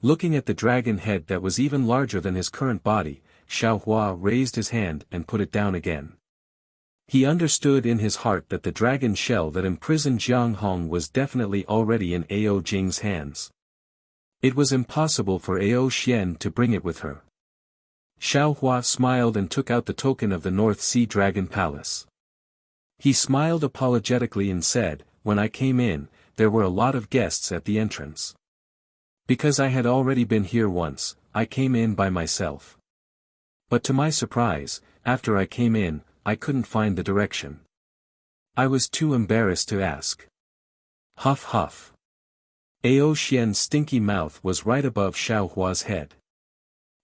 Looking at the dragon head that was even larger than his current body, Xiao Hua raised his hand and put it down again. He understood in his heart that the dragon shell that imprisoned Jiang Hong was definitely already in Ao Jing's hands. It was impossible for Ao Xian to bring it with her. Xiao Hua smiled and took out the token of the North Sea Dragon Palace. He smiled apologetically and said, "When I came in, there were a lot of guests at the entrance. Because I had already been here once, I came in by myself. But to my surprise, after I came in, I couldn't find the direction. I was too embarrassed to ask." Huff huff. Ao Xian's stinky mouth was right above Xiao Hua's head.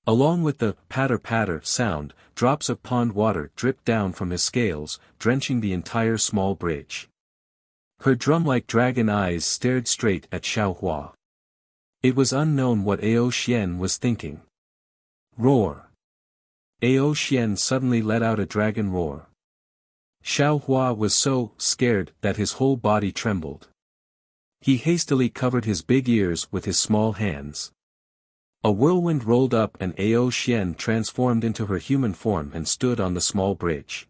Along with the patter-patter sound, drops of pond water dripped down from his scales, drenching the entire small bridge. Her drum-like dragon eyes stared straight at Xiao Hua. It was unknown what Ao Xian was thinking. Roar. Ao Xian suddenly let out a dragon roar. Xiao Hua was so scared that his whole body trembled. He hastily covered his big ears with his small hands. A whirlwind rolled up and Ao Xian transformed into her human form and stood on the small bridge.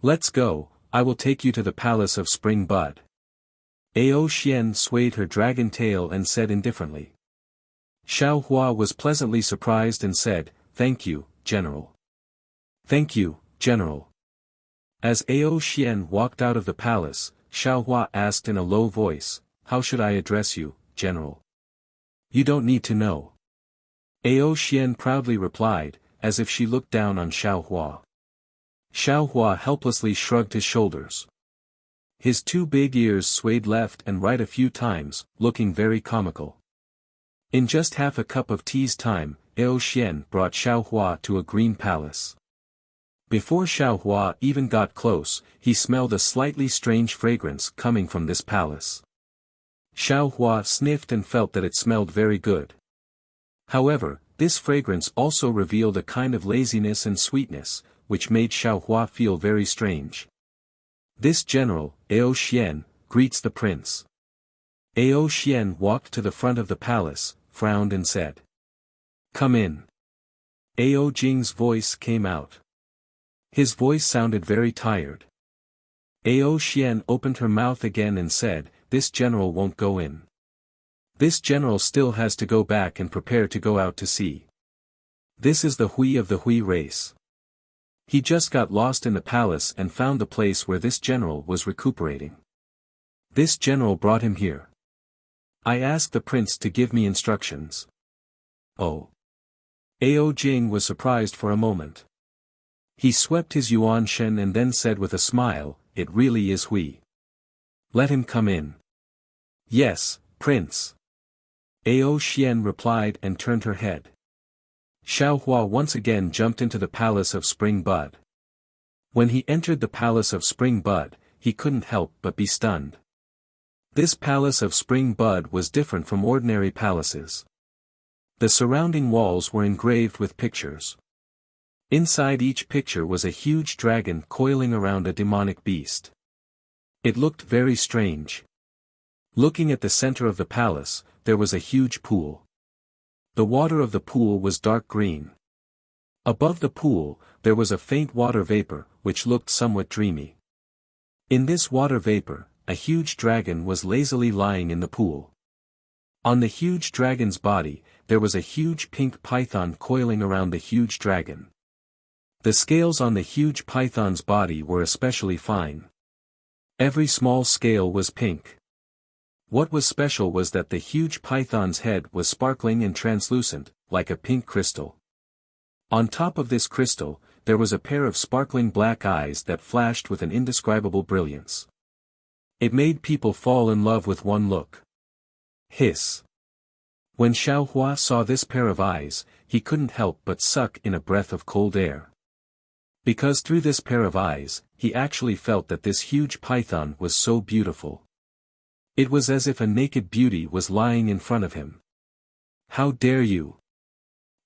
"Let's go, I will take you to the Palace of Spring Bud." Ao Xian swayed her dragon tail and said indifferently. Xiao Hua was pleasantly surprised and said, "Thank you, General." "Thank you, General." As Ao Xian walked out of the palace, Xiao Hua asked in a low voice, "How should I address you, General?" "You don't need to know." Ao Xian proudly replied, as if she looked down on Xiao Hua. Xiao Hua helplessly shrugged his shoulders. His two big ears swayed left and right a few times, looking very comical. In just half a cup of tea's time, Ao Xian brought Xiao Hua to a green palace. Before Xiao Hua even got close, he smelled a slightly strange fragrance coming from this palace. Xiao Hua sniffed and felt that it smelled very good. However, this fragrance also revealed a kind of laziness and sweetness, which made Xiao Hua feel very strange. "This general, Ao Xian, greets the prince." Ao Xian walked to the front of the palace, frowned and said, "Come in." Ao Jing's voice came out. His voice sounded very tired. Ao Xian opened her mouth again and said, "This general won't go in. This general still has to go back and prepare to go out to sea. This is the Hui of the Hui race. He just got lost in the palace and found the place where this general was recuperating. This general brought him here. I asked the prince to give me instructions." "Oh." Ao Jing was surprised for a moment. He swept his yuan shen and then said with a smile, "It really is Hui. Let him come in." "Yes, prince." Ao Xian replied and turned her head. Xiao Hua once again jumped into the Palace of Spring Bud. When he entered the Palace of Spring Bud, he couldn't help but be stunned. This Palace of Spring Bud was different from ordinary palaces. The surrounding walls were engraved with pictures. Inside each picture was a huge dragon coiling around a demonic beast. It looked very strange. Looking at the center of the palace, there was a huge pool. The water of the pool was dark green. Above the pool, there was a faint water vapor, which looked somewhat dreamy. In this water vapor, a huge dragon was lazily lying in the pool. On the huge dragon's body, there was a huge pink python coiling around the huge dragon. The scales on the huge python's body were especially fine. Every small scale was pink. What was special was that the huge python's head was sparkling and translucent, like a pink crystal. On top of this crystal, there was a pair of sparkling black eyes that flashed with an indescribable brilliance. It made people fall in love with one look. Hiss. When Xiao Hua saw this pair of eyes, he couldn't help but suck in a breath of cold air. Because through this pair of eyes, he actually felt that this huge python was so beautiful. It was as if a naked beauty was lying in front of him. How dare you?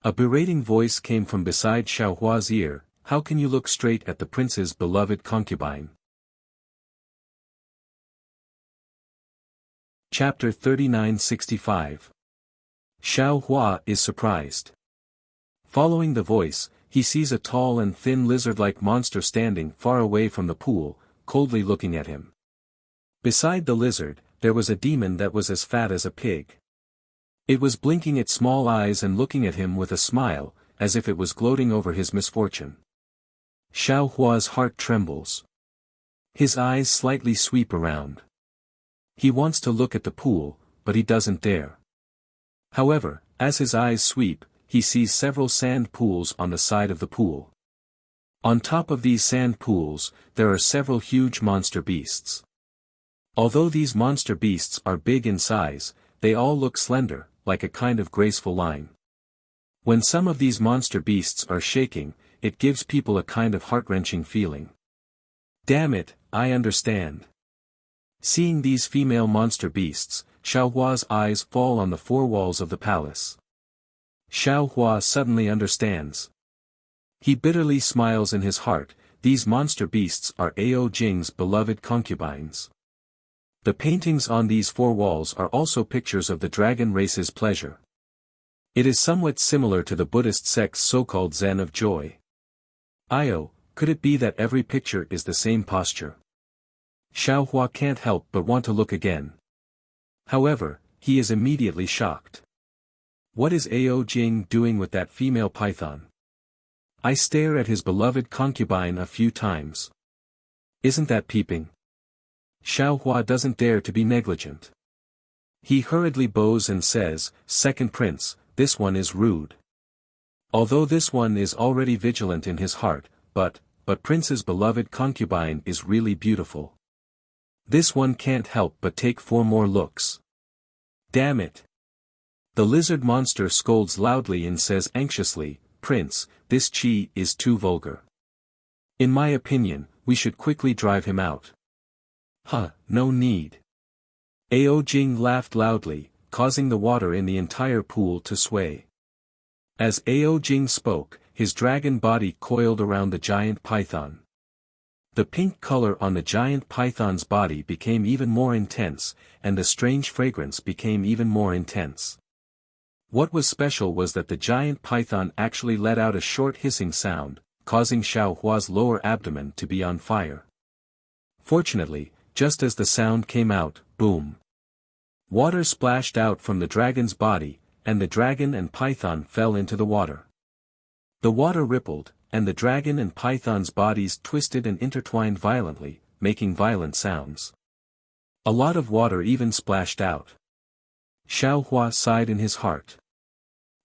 A berating voice came from beside Xiao Hua's ear. How can you look straight at the prince's beloved concubine? Chapter 3965. Xiao Hua is surprised. Following the voice, he sees a tall and thin lizard-like monster standing far away from the pool, coldly looking at him. Beside the lizard, there was a demon that was as fat as a pig. It was blinking its small eyes and looking at him with a smile, as if it was gloating over his misfortune. Xiao Hua's heart trembles. His eyes slightly sweep around. He wants to look at the pool, but he doesn't dare. However, as his eyes sweep, he sees several sand pools on the side of the pool. On top of these sand pools, there are several huge monster beasts. Although these monster beasts are big in size, they all look slender, like a kind of graceful line. When some of these monster beasts are shaking, it gives people a kind of heart-wrenching feeling. Damn it, I understand. Seeing these female monster beasts, Xiao Hua's eyes fall on the four walls of the palace. Xiao Hua suddenly understands. He bitterly smiles in his heart. These monster beasts are Ao Jing's beloved concubines. The paintings on these four walls are also pictures of the dragon race's pleasure. It is somewhat similar to the Buddhist sect's so-called Zen of joy. Could it be that every picture is the same posture? Xiao Hua can't help but want to look again. However, he is immediately shocked. What is Ao Jing doing with that female python? I stare at his beloved concubine a few times. Isn't that peeping? Xiao Hua doesn't dare to be negligent. He hurriedly bows and says, "Second prince, this one is rude." Although this one is already vigilant in his heart, but prince's beloved concubine is really beautiful. This one can't help but take 4 more looks. Damn it. The lizard monster scolds loudly and says anxiously, "Prince, this chi is too vulgar. In my opinion, we should quickly drive him out." No need. Ao Jing laughed loudly, causing the water in the entire pool to sway. As Ao Jing spoke, his dragon body coiled around the giant python. The pink color on the giant python's body became even more intense, and the strange fragrance became even more intense. What was special was that the giant python actually let out a short hissing sound, causing Xiao Hua's lower abdomen to be on fire. Fortunately, just as the sound came out, boom! Water splashed out from the dragon's body, and the dragon and python fell into the water. The water rippled, and the dragon and python's bodies twisted and intertwined violently, making violent sounds. A lot of water even splashed out. Xiao Hua sighed in his heart.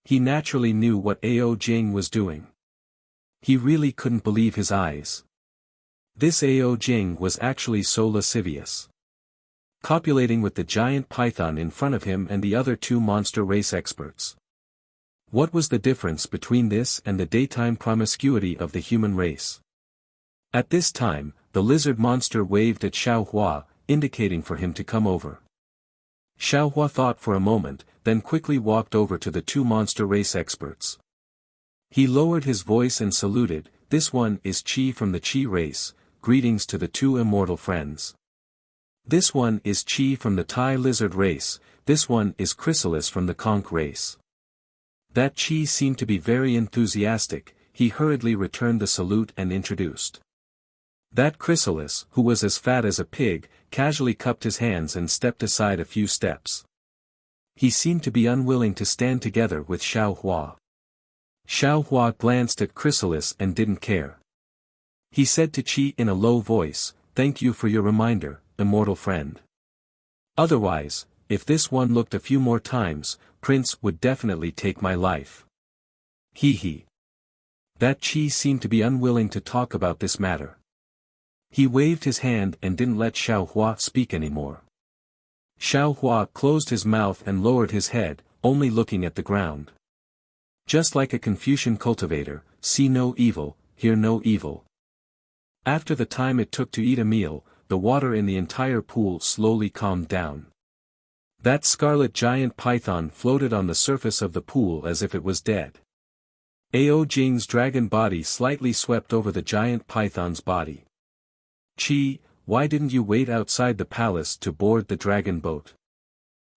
He naturally knew what Ao Jing was doing. He really couldn't believe his eyes. This Ao Jing was actually so lascivious. Copulating with the giant python in front of him and the other 2 monster race experts. What was the difference between this and the daytime promiscuity of the human race? At this time, the lizard monster waved at Xiao Hua, indicating for him to come over. Xiao Hua thought for a moment, then quickly walked over to the 2 monster race experts. He lowered his voice and saluted, "This one is Chi from the Chi race, greetings to the 2 immortal friends. This one is Chi from the Tai lizard race, this one is Chrysalis from the Conch race." That Chi seemed to be very enthusiastic. He hurriedly returned the salute and introduced. That Chrysalis, who was as fat as a pig, casually cupped his hands and stepped aside a few steps. He seemed to be unwilling to stand together with Xiao Hua. Xiao Hua glanced at Chrysalis and didn't care. He said to Chi in a low voice, "Thank you for your reminder, immortal friend. Otherwise, if this one looked a few more times, Prince would definitely take my life." He. That Chi seemed to be unwilling to talk about this matter. He waved his hand and didn't let Xiao Hua speak anymore. Xiao Hua closed his mouth and lowered his head, only looking at the ground. Just like a Confucian cultivator, see no evil, hear no evil. After the time it took to eat a meal, the water in the entire pool slowly calmed down. That scarlet giant python floated on the surface of the pool as if it was dead. Ao Jing's dragon body slightly swept over the giant python's body. Qi, why didn't you wait outside the palace to board the dragon boat?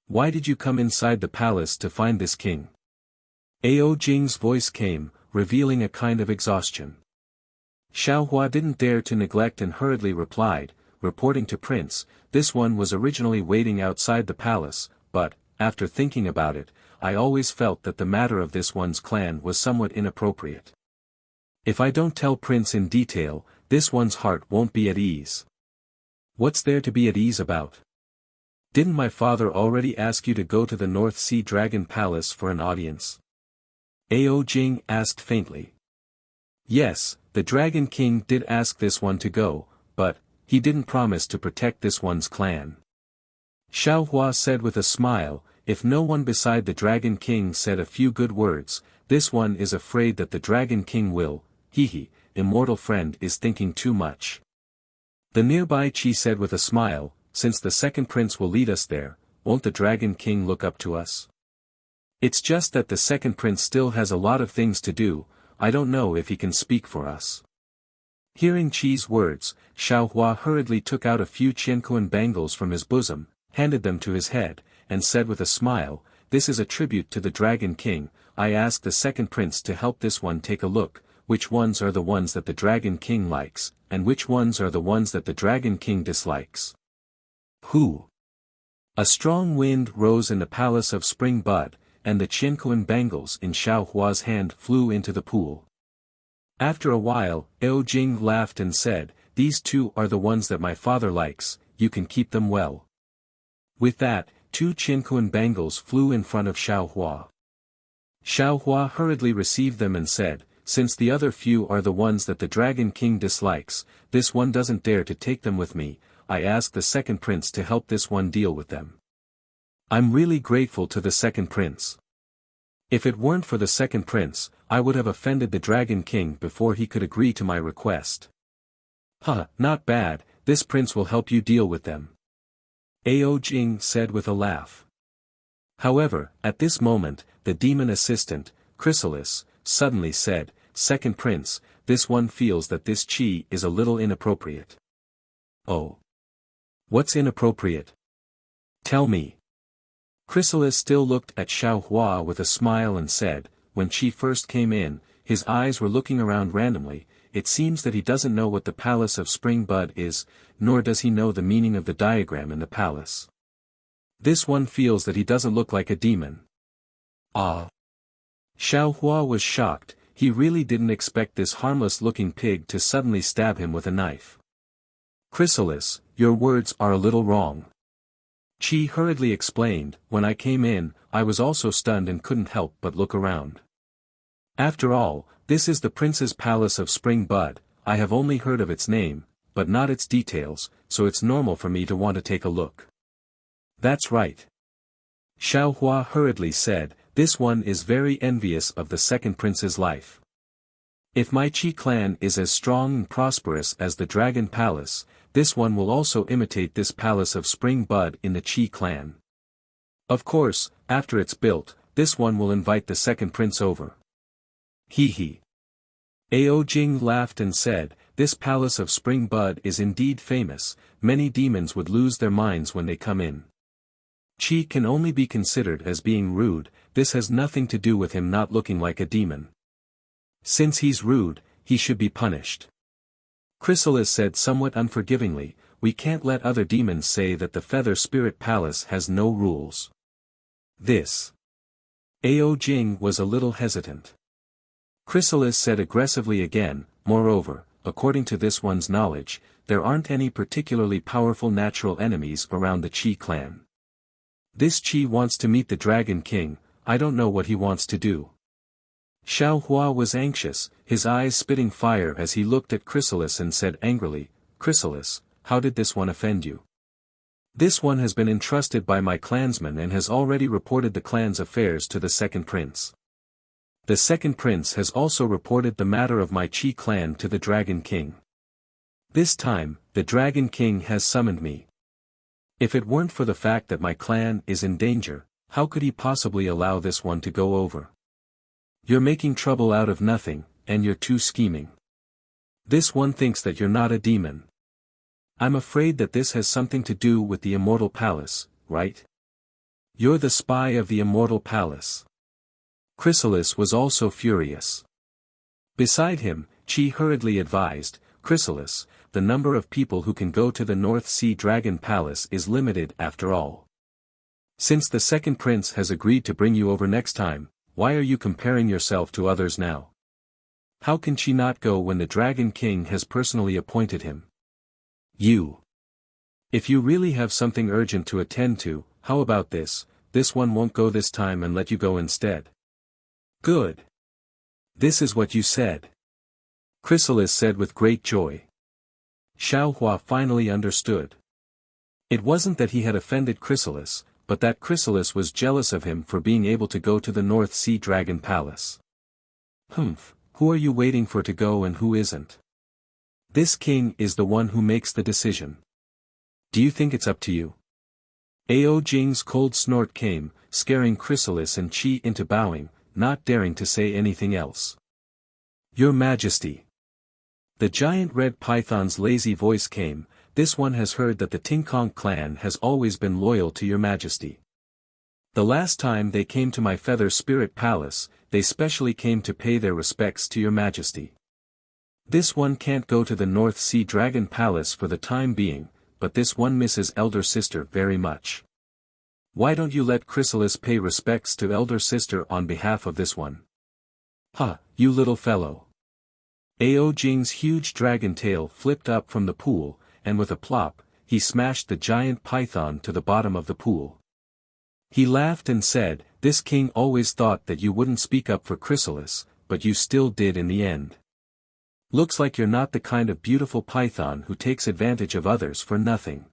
Why did you come inside the palace to find this king? Ao Jing's voice came, revealing a kind of exhaustion. Xiao Hua didn't dare to neglect and hurriedly replied, reporting to Prince, this one was originally waiting outside the palace, but, after thinking about it, I always felt that the matter of this one's clan was somewhat inappropriate. If I don't tell Prince in detail, this one's heart won't be at ease. What's there to be at ease about? Didn't my father already ask you to go to the North Sea Dragon Palace for an audience? Ao Jing asked faintly. Yes, the Dragon King did ask this one to go, but, he didn't promise to protect this one's clan. Xiao Hua said with a smile, if no one beside the Dragon King said a few good words, this one is afraid that the Dragon King will, immortal friend is thinking too much. The nearby Qi said with a smile, since the second prince will lead us there, won't the Dragon King look up to us? It's just that the second prince still has a lot of things to do, I don't know if he can speak for us. Hearing Qi's words, Xiao Hua hurriedly took out a few Qiankuan bangles from his bosom, handed them to his head, and said with a smile, this is a tribute to the Dragon King, I asked the second prince to help this one take a look, which ones are the ones that the Dragon King likes, and which ones are the ones that the Dragon King dislikes. Who? A strong wind rose in the palace of Spring Bud, and the Qiankuan bangles in Xiao Hua's hand flew into the pool. After a while, Ao Jing laughed and said, these two are the ones that my father likes, you can keep them well. With that, 2 Qiankuan bangles flew in front of Xiao Hua. Xiao Hua hurriedly received them and said, since the other few are the ones that the Dragon King dislikes, this one doesn't dare to take them with me, I asked the second prince to help this one deal with them. I'm really grateful to the second prince. If it weren't for the second prince, I would have offended the Dragon King before he could agree to my request. Not bad, this prince will help you deal with them. Ao Jing said with a laugh. However, at this moment, the demon assistant, Chrysalis, suddenly said, second prince, this one feels that this Qi is a little inappropriate. Oh. What's inappropriate? Tell me. Chrysalis still looked at Xiao Hua with a smile and said, when Qi first came in, his eyes were looking around randomly, it seems that he doesn't know what the Palace of Spring Bud is, nor does he know the meaning of the diagram in the palace. This one feels that he doesn't look like a demon. Ah. Xiao Hua was shocked, he really didn't expect this harmless-looking pig to suddenly stab him with a knife. Chrysalis, your words are a little wrong. Qi hurriedly explained, when I came in, I was also stunned and couldn't help but look around. After all, this is the Prince's Palace of Spring Bud, I have only heard of its name, but not its details, so it's normal for me to want to take a look. That's right. Xiao Hua hurriedly said, this one is very envious of the second prince's life. If my Qi clan is as strong and prosperous as the Dragon Palace, this one will also imitate this Palace of Spring Bud in the Qi clan. Of course, after it's built, this one will invite the second prince over. Ao Jing laughed and said, this Palace of Spring Bud is indeed famous, many demons would lose their minds when they come in. Qi can only be considered as being rude, this has nothing to do with him not looking like a demon. Since he's rude, he should be punished. Chrysalis said somewhat unforgivingly, we can't let other demons say that the Feather Spirit Palace has no rules. This. Ao Jing was a little hesitant. Chrysalis said aggressively again, moreover, according to this one's knowledge, there aren't any particularly powerful natural enemies around the Qi clan. This Qi wants to meet the Dragon King, I don't know what he wants to do. Xiao Hua was anxious, his eyes spitting fire as he looked at Chrysalis and said angrily, Chrysalis, how did this one offend you? This one has been entrusted by my clansman and has already reported the clan's affairs to the second prince. The second prince has also reported the matter of my Chi clan to the Dragon King. This time, the Dragon King has summoned me. If it weren't for the fact that my clan is in danger, how could he possibly allow this one to go over? You're making trouble out of nothing, and you're too scheming. This one thinks that you're not a demon. I'm afraid that this has something to do with the Immortal Palace, right? You're the spy of the Immortal Palace. Chrysalis was also furious. Beside him, Chi hurriedly advised, Chrysalis, the number of people who can go to the North Sea Dragon Palace is limited after all. Since the second prince has agreed to bring you over next time, why are you comparing yourself to others now? How can Chi not go when the Dragon King has personally appointed him? If you really have something urgent to attend to, how about this one won't go this time and let you go instead. Good. This is what you said. Chrysalis said with great joy. Xiaohua finally understood. It wasn't that he had offended Chrysalis, but that Chrysalis was jealous of him for being able to go to the North Sea Dragon Palace. Who are you waiting for to go and who isn't? This king is the one who makes the decision. Do you think it's up to you? Ao Jing's cold snort came, scaring Chrysalis and Chi into bowing, not daring to say anything else. Your Majesty. The giant red python's lazy voice came, this one has heard that the Tinkong clan has always been loyal to your Majesty. The last time they came to my Feather Spirit Palace, they specially came to pay their respects to your Majesty. This one can't go to the North Sea Dragon Palace for the time being, but this one misses elder sister very much. Why don't you let Chrysalis pay respects to elder sister on behalf of this one? You little fellow. Ao Jing's huge dragon tail flipped up from the pool, and with a plop, he smashed the giant python to the bottom of the pool. He laughed and said, this king always thought that you wouldn't speak up for Chrysalis, but you still did in the end. Looks like you're not the kind of beautiful python who takes advantage of others for nothing.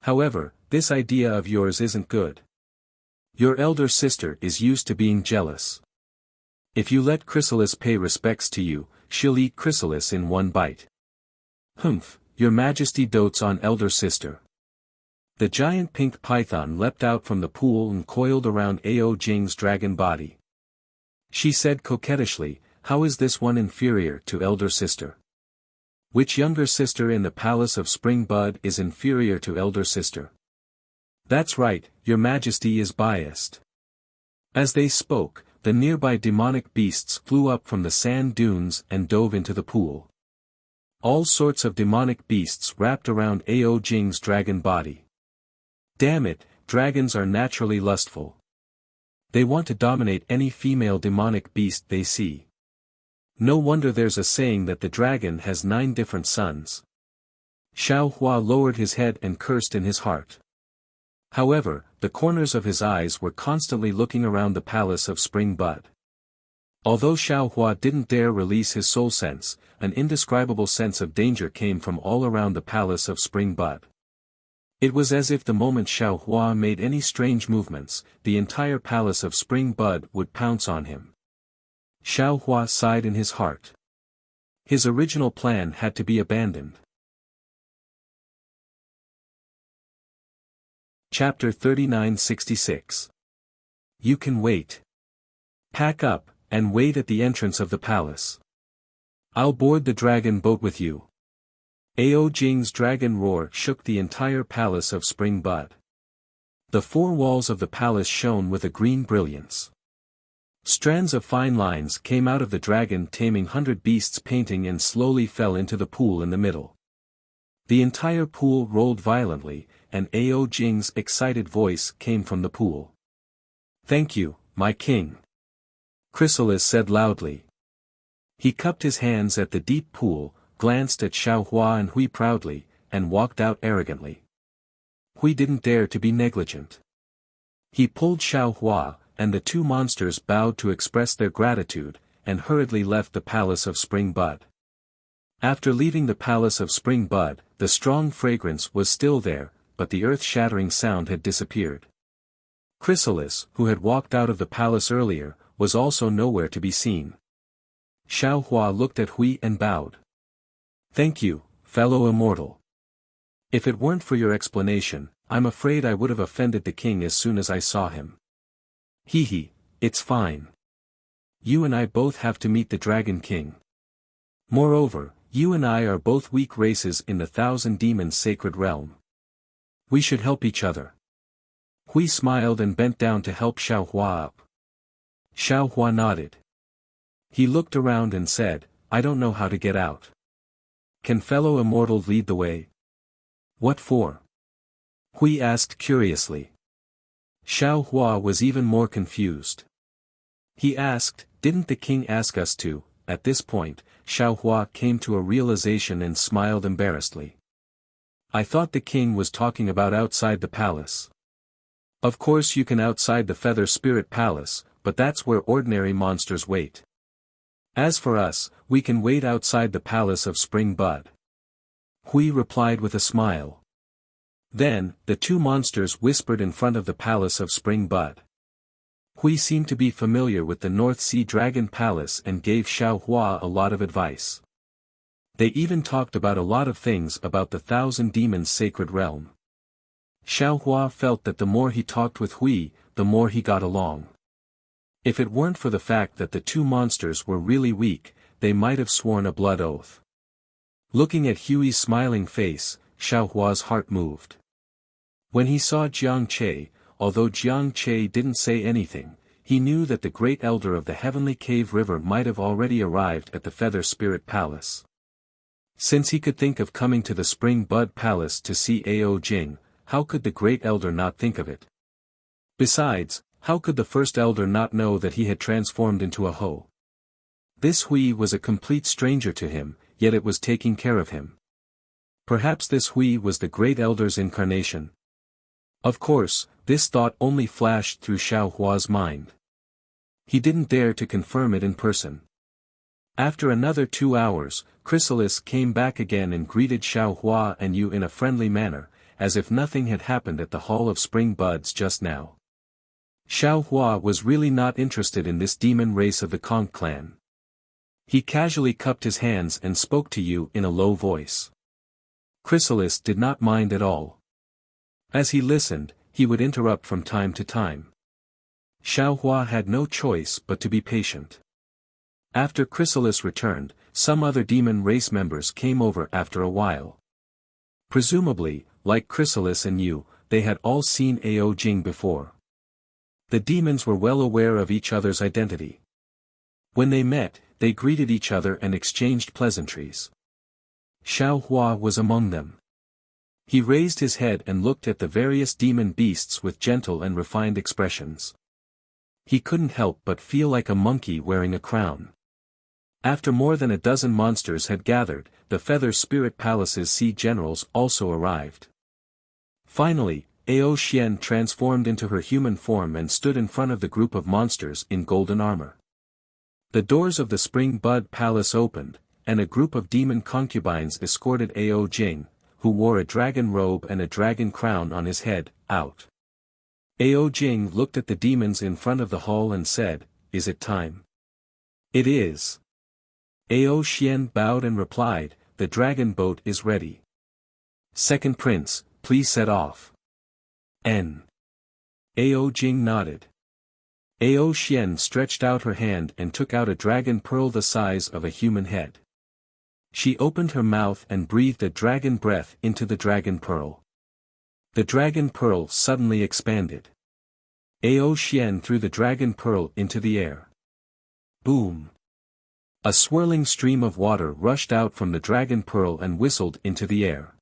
However, this idea of yours isn't good. Your elder sister is used to being jealous. If you let Chrysalis pay respects to you, she'll eat Chrysalis in one bite. Your Majesty dotes on elder sister. The giant pink python leapt out from the pool and coiled around Ao Jing's dragon body. She said coquettishly, how is this one inferior to elder sister? Which younger sister in the Palace of Spring Bud is inferior to elder sister? That's right, your Majesty is biased. As they spoke, the nearby demonic beasts flew up from the sand dunes and dove into the pool. All sorts of demonic beasts wrapped around Ao Jing's dragon body. Damn it, dragons are naturally lustful. They want to dominate any female demonic beast they see. No wonder there's a saying that the dragon has 9 different sons. Xiaohua lowered his head and cursed in his heart. However, the corners of his eyes were constantly looking around the Palace of Spring Bud. Although Xiaohua didn't dare release his soul sense, an indescribable sense of danger came from all around the Palace of Spring Bud. It was as if the moment Xiaohua made any strange movements, the entire Palace of Spring Bud would pounce on him. Xiaohua sighed in his heart. His original plan had to be abandoned. Chapter 3966. You can wait. Pack up, and wait at the entrance of the palace. I'll board the dragon boat with you. Ao Jing's dragon roar shook the entire Palace of Spring Bud. The 4 walls of the palace shone with a green brilliance. Strands of fine lines came out of the dragon taming 100 beasts painting and slowly fell into the pool in the middle. The entire pool rolled violently, and Ao Jing's excited voice came from the pool. Thank you, my king. Chrysalis said loudly. He cupped his hands at the deep pool, glanced at Xiaohua and Hui proudly, and walked out arrogantly. Hui didn't dare to be negligent. He pulled Xiaohua, and the 2 monsters bowed to express their gratitude, and hurriedly left the Palace of Spring Bud. After leaving the palace of Spring Bud, the strong fragrance was still there, but the earth-shattering sound had disappeared. Chrysalis, who had walked out of the palace earlier, was also nowhere to be seen. Xiao Hua looked at Hui and bowed. "Thank you, fellow immortal. If it weren't for your explanation, I'm afraid I would have offended the king as soon as I saw him." "Hee, it's fine. You and I both have to meet the Dragon King. Moreover, you and I are both weak races in the Thousand Demons sacred realm. We should help each other." Hui smiled and bent down to help Xiao Hua up. Xiao Hua nodded. He looked around and said, "I don't know how to get out. Can fellow immortal lead the way?" "What for?" Hui asked curiously. Xiao Hua was even more confused. He asked, "Didn't the king ask us to?" At this point, Xiao Hua came to a realization and smiled embarrassedly. "I thought the king was talking about outside the palace. Of course you can outside the Feather Spirit Palace, but that's where ordinary monsters wait. As for us, we can wait outside the palace of Spring Bud." Hui replied with a smile. Then, the two monsters whispered in front of the palace of Spring Bud. Hui seemed to be familiar with the North Sea Dragon Palace and gave Xiao Hua a lot of advice. They even talked about a lot of things about the Thousand Demons sacred realm. Xiao Hua felt that the more he talked with Hui, the more he got along. If it weren't for the fact that the two monsters were really weak, they might have sworn a blood oath. Looking at Hui's smiling face, Xiao Hua's heart moved. When he saw Jiang Che, although Jiang Che didn't say anything, he knew that the great elder of the Heavenly Cave River might have already arrived at the Feather Spirit Palace. Since he could think of coming to the Spring Bud Palace to see Ao Jing, how could the great elder not think of it? Besides, how could the first elder not know that he had transformed into a hoe? This Hui was a complete stranger to him, yet it was taking care of him. Perhaps this Hui was the great elder's incarnation. Of course, this thought only flashed through Xiao Hua's mind. He didn't dare to confirm it in person. After another 2 hours, Chrysalis came back again and greeted Xiao Hua and Yu in a friendly manner, as if nothing had happened at the Hall of Spring Buds just now. Xiao Hua was really not interested in this demon race of the Kong clan. He casually cupped his hands and spoke to Yu in a low voice. Chrysalis did not mind at all. As he listened, he would interrupt from time to time. Xiao Hua had no choice but to be patient. After Chrysalis returned, some other demon race members came over after a while. Presumably, like Chrysalis and Yu, they had all seen Ao Jing before. The demons were well aware of each other's identity. When they met, they greeted each other and exchanged pleasantries. Xiao Hua was among them. He raised his head and looked at the various demon beasts with gentle and refined expressions. He couldn't help but feel like a monkey wearing a crown. After more than a dozen monsters had gathered, the Feather Spirit Palace's sea generals also arrived. Finally, Ao Xian transformed into her human form and stood in front of the group of monsters in golden armor. The doors of the Spring Bud Palace opened, and a group of demon concubines escorted Ao Jing, who wore a dragon robe and a dragon crown on his head, out. Ao Jing looked at the demons in front of the hall and said, "Is it time?" "It is." Ao Xian bowed and replied, "The dragon boat is ready. Second Prince, please set off." Ao Jing nodded. Ao Xian stretched out her hand and took out a dragon pearl the size of a human head. She opened her mouth and breathed a dragon breath into the dragon pearl. The dragon pearl suddenly expanded. Ao Xian threw the dragon pearl into the air. Boom! A swirling stream of water rushed out from the dragon pearl and whistled into the air.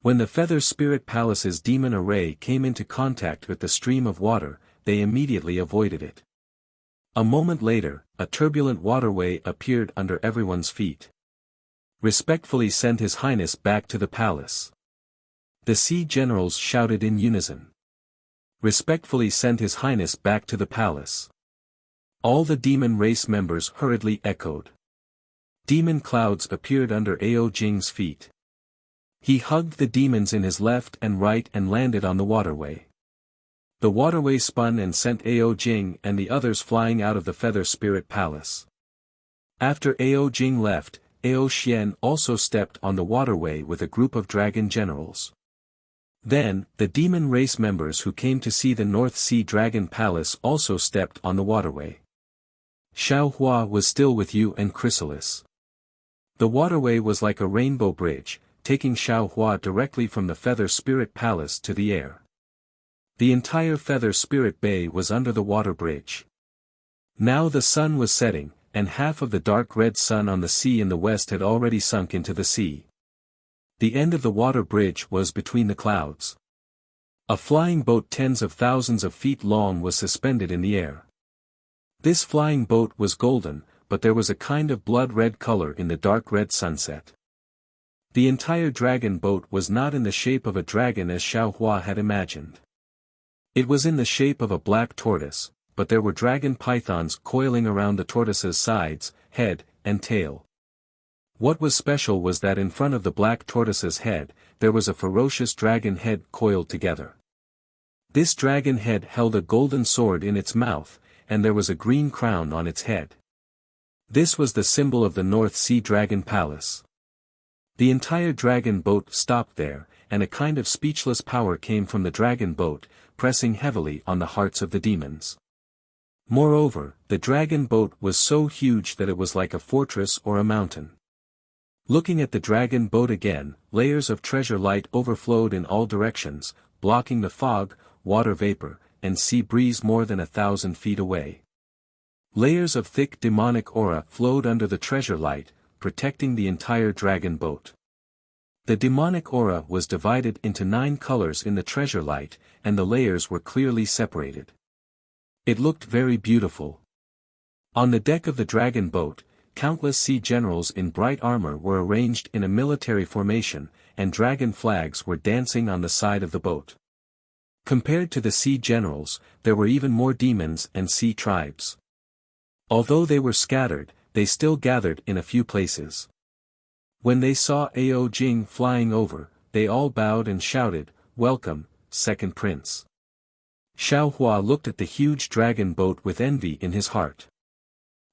When the Feather Spirit Palace's demon array came into contact with the stream of water, they immediately avoided it. A moment later, a turbulent waterway appeared under everyone's feet. "Respectfully send His Highness back to the palace." The sea generals shouted in unison. "Respectfully send His Highness back to the palace." All the demon race members hurriedly echoed. demon clouds appeared under Ao Jing's feet. He hugged the demons in his left and right and landed on the waterway. The waterway spun and sent Ao Jing and the others flying out of the Feather Spirit Palace. After Ao Jing left, Ao Xian also stepped on the waterway with a group of dragon generals. Then, the demon race members who came to see the North Sea Dragon Palace also stepped on the waterway. Xiao Hua was still with Yu and Chrysalis. The waterway was like a rainbow bridge, taking Xiao Hua directly from the Feather Spirit Palace to the air. The entire Feather Spirit Bay was under the water bridge. Now the sun was setting, and half of the dark red sun on the sea in the west had already sunk into the sea. The end of the water bridge was between the clouds. A flying boat tens of thousands of feet long was suspended in the air. This flying boat was golden, but there was a kind of blood-red color in the dark red sunset. The entire dragon boat was not in the shape of a dragon as Xiao Hua had imagined. It was in the shape of a black tortoise, but there were dragon pythons coiling around the tortoise's sides, head, and tail. What was special was that in front of the black tortoise's head, there was a ferocious dragon head coiled together. This dragon head held a golden sword in its mouth, and there was a green crown on its head. This was the symbol of the North Sea Dragon Palace. The entire dragon boat stopped there, and a kind of speechless power came from the dragon boat, pressing heavily on the hearts of the demons. Moreover, the dragon boat was so huge that it was like a fortress or a mountain. Looking at the dragon boat again, layers of treasure light overflowed in all directions, blocking the fog, water vapor, and sea breeze more than 1,000 feet away. Layers of thick demonic aura flowed under the treasure light, protecting the entire dragon boat. The demonic aura was divided into 9 colors in the treasure light, and the layers were clearly separated. It looked very beautiful. On the deck of the dragon boat, countless sea generals in bright armor were arranged in a military formation, and dragon flags were dancing on the side of the boat. Compared to the sea generals, there were even more demons and sea tribes. Although they were scattered, they still gathered in a few places. When they saw Ao Jing flying over, they all bowed and shouted, "Welcome, second prince." Xiao Hua looked at the huge dragon boat with envy in his heart.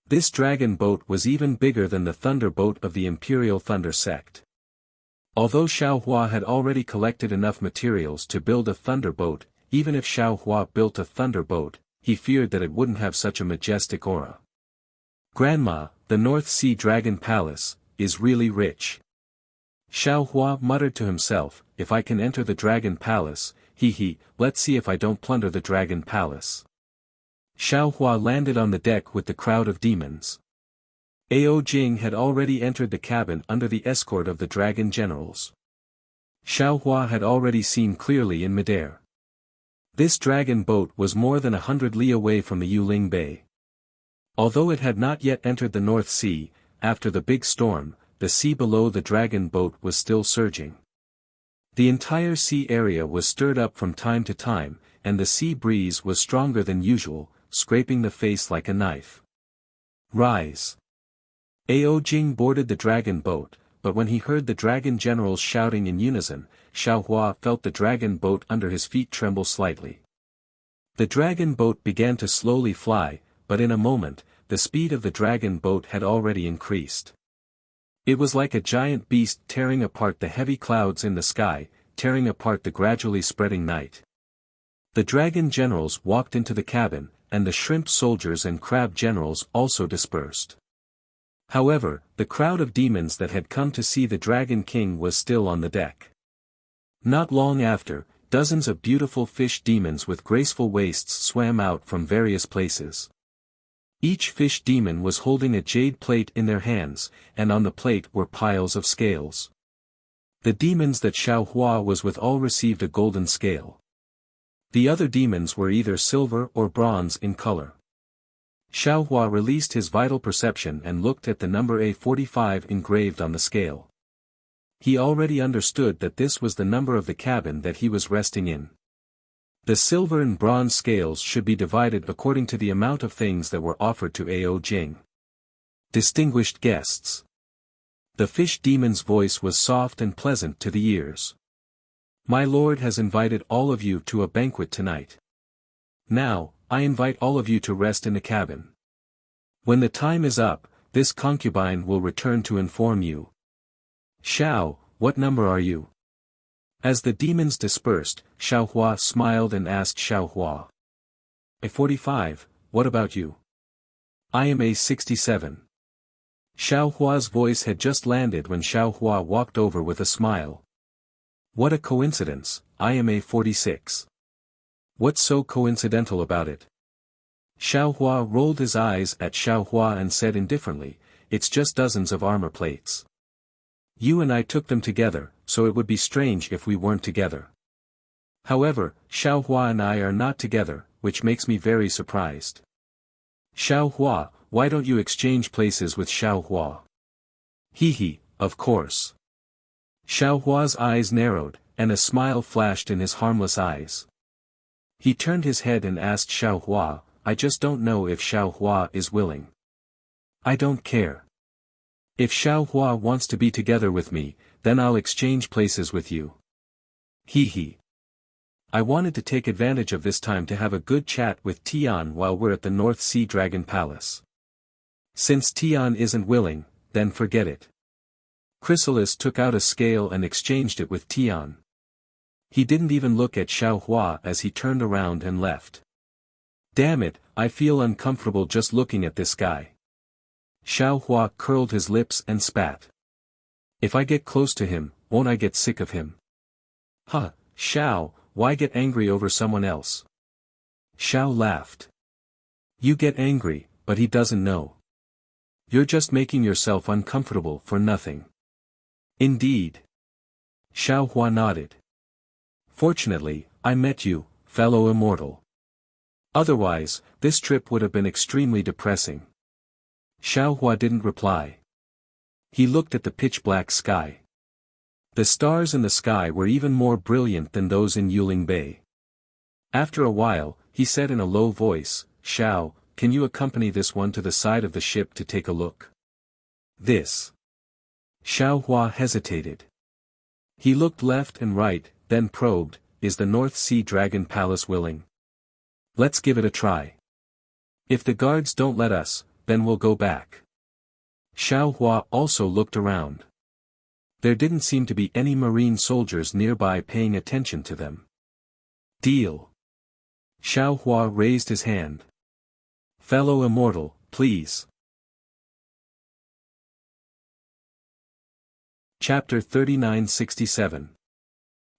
This dragon boat was even bigger than the thunder boat of the Imperial Thunder sect. Although Xiao Hua had already collected enough materials to build a thunder boat, even if Xiao Hua built a thunder boat, he feared that it wouldn't have such a majestic aura. "Grandma, the North Sea Dragon Palace is really rich." Xiao Hua muttered to himself, "If I can enter the Dragon Palace, let's see if I don't plunder the Dragon Palace." Xiao Hua landed on the deck with the crowd of demons. Ao Jing had already entered the cabin under the escort of the dragon generals. Xiao Hua had already seen clearly in midair. This dragon boat was more than 100 li away from the Yuling Bay. Although it had not yet entered the North Sea, after the big storm, the sea below the dragon boat was still surging. The entire sea area was stirred up from time to time, and the sea breeze was stronger than usual, scraping the face like a knife. "Rise!" Ao Jing boarded the dragon boat, but when he heard the dragon generals shouting in unison, Xiao Hua felt the dragon boat under his feet tremble slightly. The dragon boat began to slowly fly, but in a moment, the speed of the dragon boat had already increased. It was like a giant beast tearing apart the heavy clouds in the sky, tearing apart the gradually spreading night. The dragon generals walked into the cabin, and the shrimp soldiers and crab generals also dispersed. However, the crowd of demons that had come to see the Dragon King was still on the deck. Not long after, dozens of beautiful fish demons with graceful waists swam out from various places. Each fish demon was holding a jade plate in their hands, and on the plate were piles of scales. The demons that Xiao Hua was with all received a golden scale. The other demons were either silver or bronze in color. Xiao Hua released his vital perception and looked at the number A45 engraved on the scale. He already understood that this was the number of the cabin that he was resting in. The silver and bronze scales should be divided according to the amount of things that were offered to Ao Jing. Distinguished guests. The fish demon's voice was soft and pleasant to the ears. My lord has invited all of you to a banquet tonight. Now, I invite all of you to rest in the cabin. When the time is up, this concubine will return to inform you. Xiao, what number are you? As the demons dispersed, Xiaohua smiled and asked Xiaohua. A45, what about you? I am A67. Xiaohua's voice had just landed when Xiaohua walked over with a smile. What a coincidence, I am A46. What's so coincidental about it? Xiaohua rolled his eyes at Xiaohua and said indifferently, it's just dozens of armor plates. You and I took them together, so it would be strange if we weren't together. However, Xiaohua and I are not together, which makes me very surprised. Xiaohua, why don't you exchange places with Xiaohua? He, of course. Xiaohua's eyes narrowed, and a smile flashed in his harmless eyes. He turned his head and asked Xiaohua, I just don't know if Xiaohua is willing. I don't care. If Xiaohua wants to be together with me, then I'll exchange places with you. He. I wanted to take advantage of this time to have a good chat with Tian while we're at the North Sea Dragon Palace. Since Tian isn't willing, then forget it. Chrysalis took out a scale and exchanged it with Tian. He didn't even look at Xiaohua as he turned around and left. Damn it, I feel uncomfortable just looking at this guy. Xiaohua curled his lips and spat. If I get close to him, won't I get sick of him? Huh, Xiao, why get angry over someone else? Xiao laughed. You get angry, but he doesn't know. You're just making yourself uncomfortable for nothing. Indeed. Xiaohua nodded. Fortunately, I met you, fellow immortal. Otherwise, this trip would have been extremely depressing. Xiaohua didn't reply. He looked at the pitch-black sky. The stars in the sky were even more brilliant than those in Yuling Bay. After a while, he said in a low voice, Xiao, can you accompany this one to the side of the ship to take a look? This. Xiaohua hesitated. He looked left and right, then probed, is the North Sea Dragon Palace willing? Let's give it a try. If the guards don't let us, then we'll go back. Xiaohua also looked around. There didn't seem to be any marine soldiers nearby paying attention to them. Deal. Xiaohua raised his hand. Fellow immortal, please. Chapter 3967.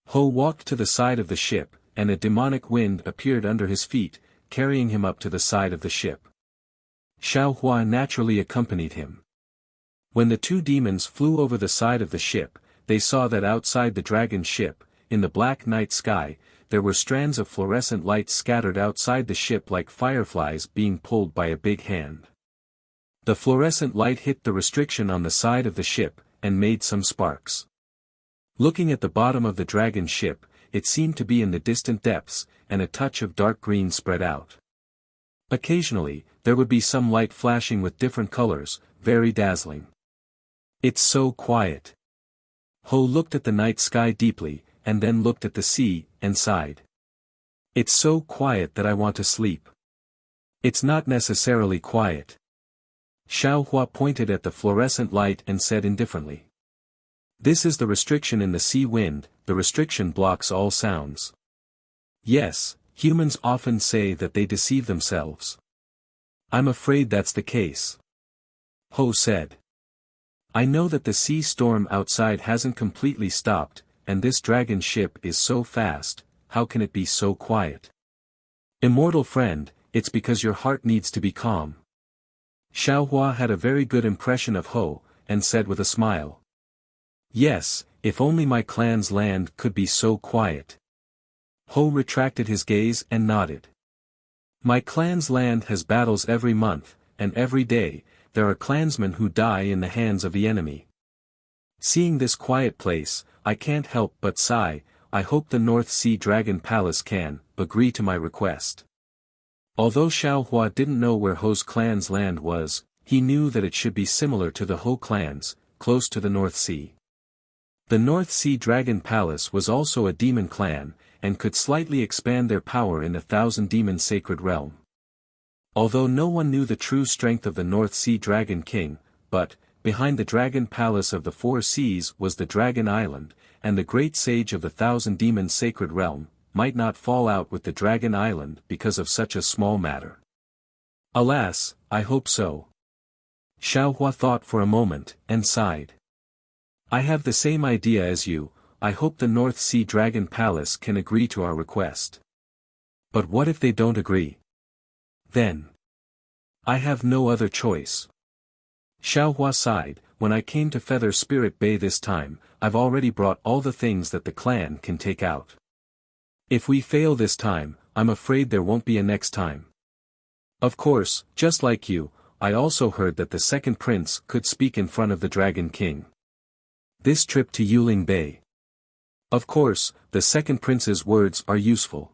Ho walked to the side of the ship, and a demonic wind appeared under his feet, carrying him up to the side of the ship. Xiaohua naturally accompanied him. When the two demons flew over the side of the ship, they saw that outside the dragon ship, in the black night sky, there were strands of fluorescent light scattered outside the ship like fireflies being pulled by a big hand. The fluorescent light hit the restriction on the side of the ship, and made some sparks. Looking at the bottom of the dragon ship, it seemed to be in the distant depths, and a touch of dark green spread out. Occasionally, there would be some light flashing with different colors, very dazzling. It's so quiet. Ho looked at the night sky deeply, and then looked at the sea, and sighed. It's so quiet that I want to sleep. It's not necessarily quiet. Xiaohua pointed at the fluorescent light and said indifferently. This is the restriction in the sea wind, the restriction blocks all sounds. Yes, humans often say that they deceive themselves. I'm afraid that's the case. Ho said. I know that the sea storm outside hasn't completely stopped, and this dragon ship is so fast, how can it be so quiet? Immortal friend, it's because your heart needs to be calm. Xiaohua had a very good impression of Ho, and said with a smile. Yes, if only my clan's land could be so quiet. Ho retracted his gaze and nodded. My clan's land has battles every month, and every day, there are clansmen who die in the hands of the enemy. Seeing this quiet place, I can't help but sigh. I hope the North Sea Dragon Palace can agree to my request. Although Xiaohua didn't know where Ho's clan's land was, he knew that it should be similar to the Ho clan's, close to the North Sea. The North Sea Dragon Palace was also a demon clan, and could slightly expand their power in the Thousand Demon Sacred Realm. Although no one knew the true strength of the North Sea Dragon King, but, behind the Dragon Palace of the Four Seas was the Dragon Island, and the great sage of the Thousand Demon Sacred Realm, might not fall out with the Dragon Island because of such a small matter. Alas, I hope so. Xiaohua thought for a moment, and sighed. I have the same idea as you. I hope the North Sea Dragon Palace can agree to our request. But what if they don't agree? Then I have no other choice. Xiaohua sighed. When I came to Feather Spirit Bay this time, I've already brought all the things that the clan can take out. If we fail this time, I'm afraid there won't be a next time. Of course, just like you, I also heard that the second prince could speak in front of the Dragon King. This trip to Yuling Bay. Of course, the second prince's words are useful.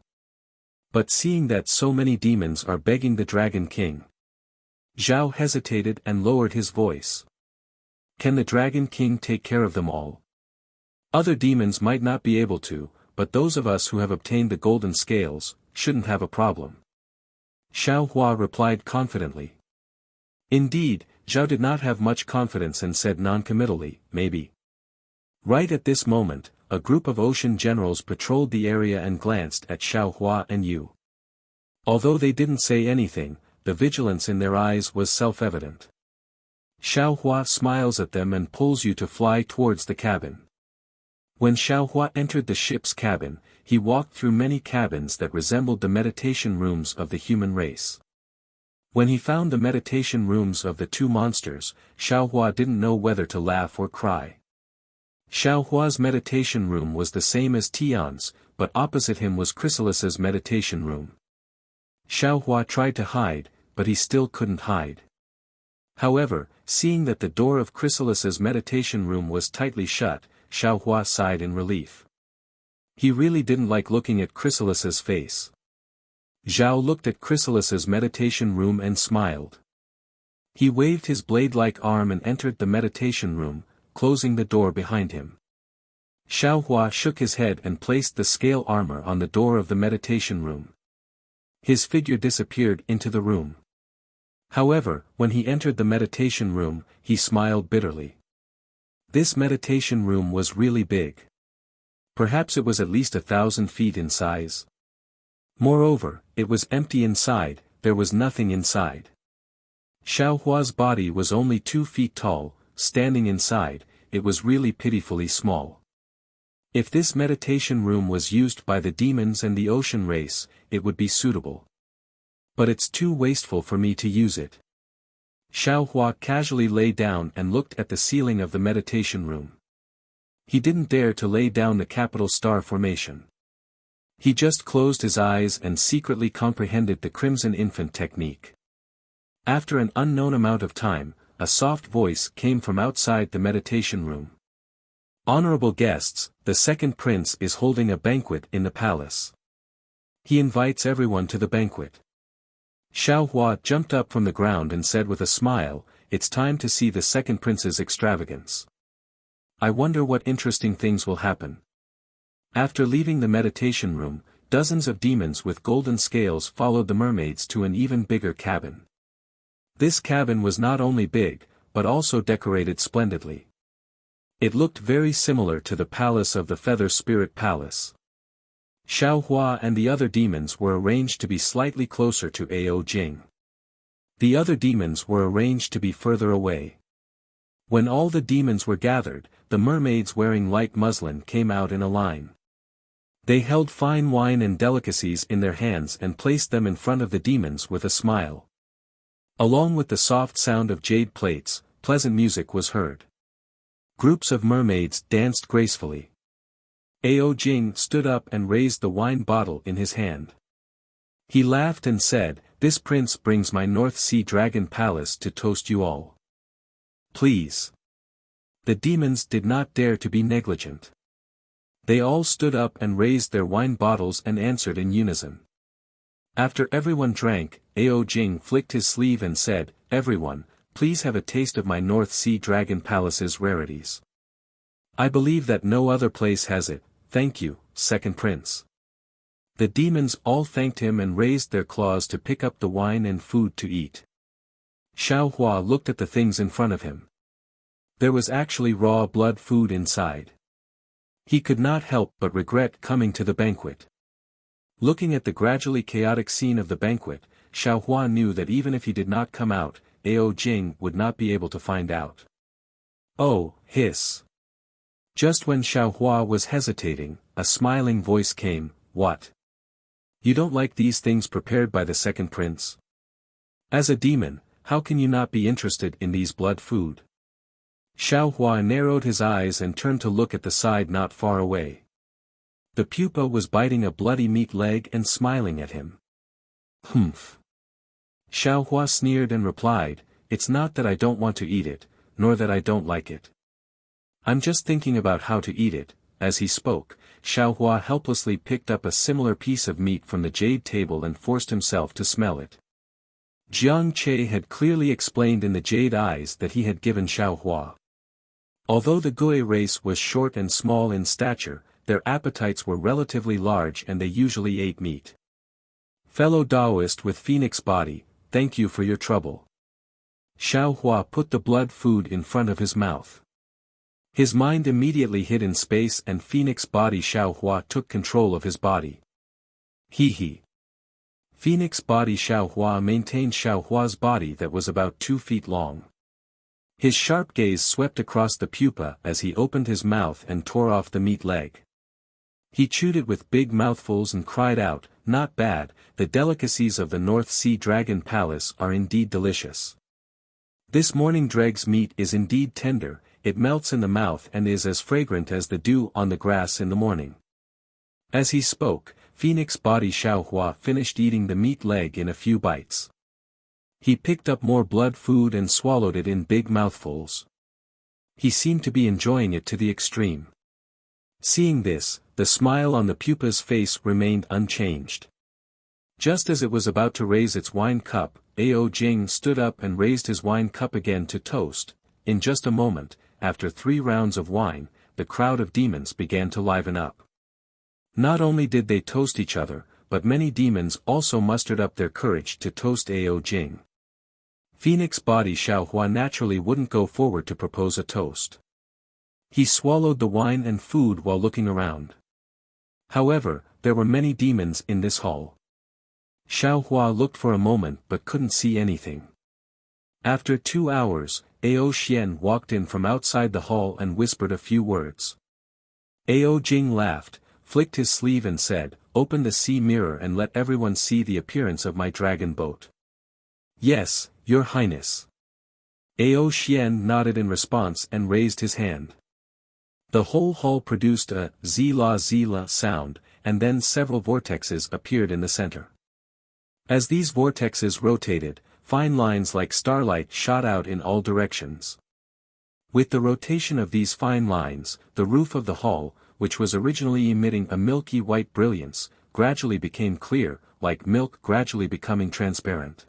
But seeing that so many demons are begging the Dragon King. Zhao hesitated and lowered his voice. Can the Dragon King take care of them all? Other demons might not be able to, but those of us who have obtained the golden scales, shouldn't have a problem. Xiaohua replied confidently. Indeed, Zhao did not have much confidence and said noncommittally, maybe. Right at this moment, a group of ocean generals patrolled the area and glanced at Xiaohua and Yu. Although they didn't say anything, the vigilance in their eyes was self-evident. Xiaohua smiles at them and pulls you to fly towards the cabin. When Xiaohua entered the ship's cabin, he walked through many cabins that resembled the meditation rooms of the human race. When he found the meditation rooms of the two monsters, Xiaohua didn't know whether to laugh or cry. Xiaohua's meditation room was the same as Tian's, but opposite him was Chrysalis's meditation room. Xiaohua tried to hide, but he still couldn't hide. However, seeing that the door of Chrysalis's meditation room was tightly shut, Xiaohua sighed in relief. He really didn't like looking at Chrysalis's face. Zhao looked at Chrysalis's meditation room and smiled. He waved his blade-like arm and entered the meditation room, closing the door behind him. Xiaohua shook his head and placed the scale armor on the door of the meditation room. His figure disappeared into the room. However, when he entered the meditation room, he smiled bitterly. This meditation room was really big. Perhaps it was at least 1,000 feet in size. Moreover, it was empty inside, there was nothing inside. Xiaohua's body was only 2 feet tall, standing inside, it was really pitifully small. If this meditation room was used by the demons and the ocean race, it would be suitable. But it's too wasteful for me to use it. Xiaohua casually lay down and looked at the ceiling of the meditation room. He didn't dare to lay down the capital star formation. He just closed his eyes and secretly comprehended the Crimson Infant technique. After an unknown amount of time, a soft voice came from outside the meditation room. Honorable guests, the second prince is holding a banquet in the palace. He invites everyone to the banquet. Xiaohua jumped up from the ground and said with a smile, it's time to see the second prince's extravagance. I wonder what interesting things will happen. After leaving the meditation room, dozens of demons with golden scales followed the mermaids to an even bigger cabin. This cabin was not only big, but also decorated splendidly. It looked very similar to the palace of the Feather Spirit Palace. Xiaohua and the other demons were arranged to be slightly closer to Ao Jing. The other demons were arranged to be further away. When all the demons were gathered, the mermaids wearing light muslin came out in a line. They held fine wine and delicacies in their hands and placed them in front of the demons with a smile. Along with the soft sound of jade plates, pleasant music was heard. Groups of mermaids danced gracefully. Ao Jing stood up and raised the wine bottle in his hand. He laughed and said, "This prince brings my North Sea Dragon Palace to toast you all. Please." The demons did not dare to be negligent. They all stood up and raised their wine bottles and answered in unison. After everyone drank, Ao Jing flicked his sleeve and said, "Everyone, please have a taste of my North Sea Dragon Palace's rarities. I believe that no other place has it, thank you, second prince. The demons all thanked him and raised their claws to pick up the wine and food to eat. Xiao Hua looked at the things in front of him. There was actually raw blood food inside. He could not help but regret coming to the banquet. Looking at the gradually chaotic scene of the banquet, Xiao Hua knew that even if he did not come out, Ao Jing would not be able to find out. Oh, hiss. Just when Xiao Hua was hesitating, a smiling voice came, what? You don't like these things prepared by the second prince? As a demon, how can you not be interested in these blood food? Xiao Hua narrowed his eyes and turned to look at the side not far away. The pupa was biting a bloody meat leg and smiling at him. Humph. Xiao Hua sneered and replied, it's not that I don't want to eat it, nor that I don't like it. I'm just thinking about how to eat it. As he spoke, Xiao Hua helplessly picked up a similar piece of meat from the jade table and forced himself to smell it. Jiang Che had clearly explained in the jade eyes that he had given Xiao Hua. Although the Gui race was short and small in stature, their appetites were relatively large and they usually ate meat. Fellow Taoist with phoenix body, thank you for your trouble. Xiao Hua put the blood food in front of his mouth. His mind immediately hid in space and phoenix body Xiao Hua took control of his body. He. Phoenix body Xiao Hua maintained Xiao Hua's body that was about 2 feet long. His sharp gaze swept across the pupa as he opened his mouth and tore off the meat leg. He chewed it with big mouthfuls and cried out, not bad, the delicacies of the North Sea Dragon Palace are indeed delicious. This morning Dreg's meat is indeed tender, it melts in the mouth and is as fragrant as the dew on the grass in the morning. As he spoke, Phoenix body Xiao Hua finished eating the meat leg in a few bites. He picked up more blood food and swallowed it in big mouthfuls. He seemed to be enjoying it to the extreme. Seeing this, the smile on the pupa's face remained unchanged. Just as it was about to raise its wine cup, Ao Jing stood up and raised his wine cup again to toast. In just a moment, after 3 rounds of wine, the crowd of demons began to liven up. Not only did they toast each other, but many demons also mustered up their courage to toast Ao Jing. Phoenix body Xiao Hua naturally wouldn't go forward to propose a toast. He swallowed the wine and food while looking around. However, there were many demons in this hall. Xiao Hua looked for a moment but couldn't see anything. After 2 hours, Ao Xian walked in from outside the hall and whispered a few words. Ao Jing laughed, flicked his sleeve and said, open the sea mirror and let everyone see the appearance of my dragon boat. Yes, your highness. Ao Xian nodded in response and raised his hand. The whole hall produced a zila sound, and then several vortexes appeared in the center. As these vortexes rotated, fine lines like starlight shot out in all directions. With the rotation of these fine lines, the roof of the hall, which was originally emitting a milky white brilliance, gradually became clear, like milk gradually becoming transparent.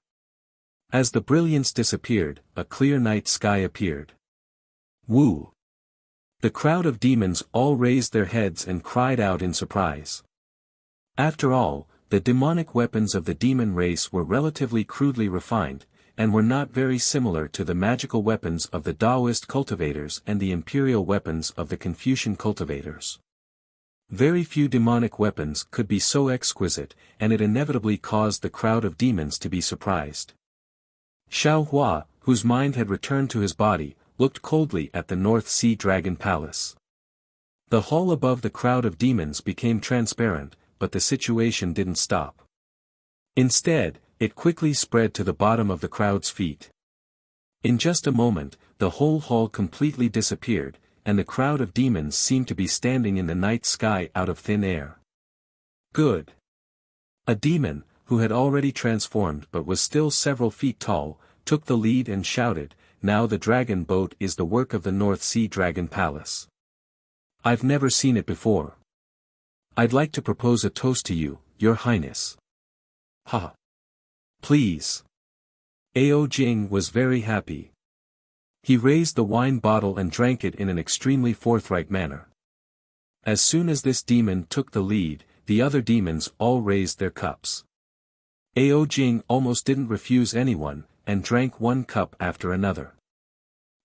As the brilliance disappeared, a clear night sky appeared. Woo! The crowd of demons all raised their heads and cried out in surprise. After all, the demonic weapons of the demon race were relatively crudely refined, and were not very similar to the magical weapons of the Taoist cultivators and the imperial weapons of the Confucian cultivators. Very few demonic weapons could be so exquisite, and it inevitably caused the crowd of demons to be surprised. Xiao Hua, whose mind had returned to his body, looked coldly at the North Sea Dragon Palace. The hall above the crowd of demons became transparent, but the situation didn't stop. Instead, it quickly spread to the bottom of the crowd's feet. In just a moment, the whole hall completely disappeared, and the crowd of demons seemed to be standing in the night sky out of thin air. Good. A demon, who had already transformed but was still several feet tall, took the lead and shouted, now the dragon boat is the work of the North Sea Dragon Palace. I've never seen it before. I'd like to propose a toast to you, your highness. Ha! Please. Ao Jing was very happy. He raised the wine bottle and drank it in an extremely forthright manner. As soon as this demon took the lead, the other demons all raised their cups. Ao Jing almost didn't refuse anyone, and drank one cup after another.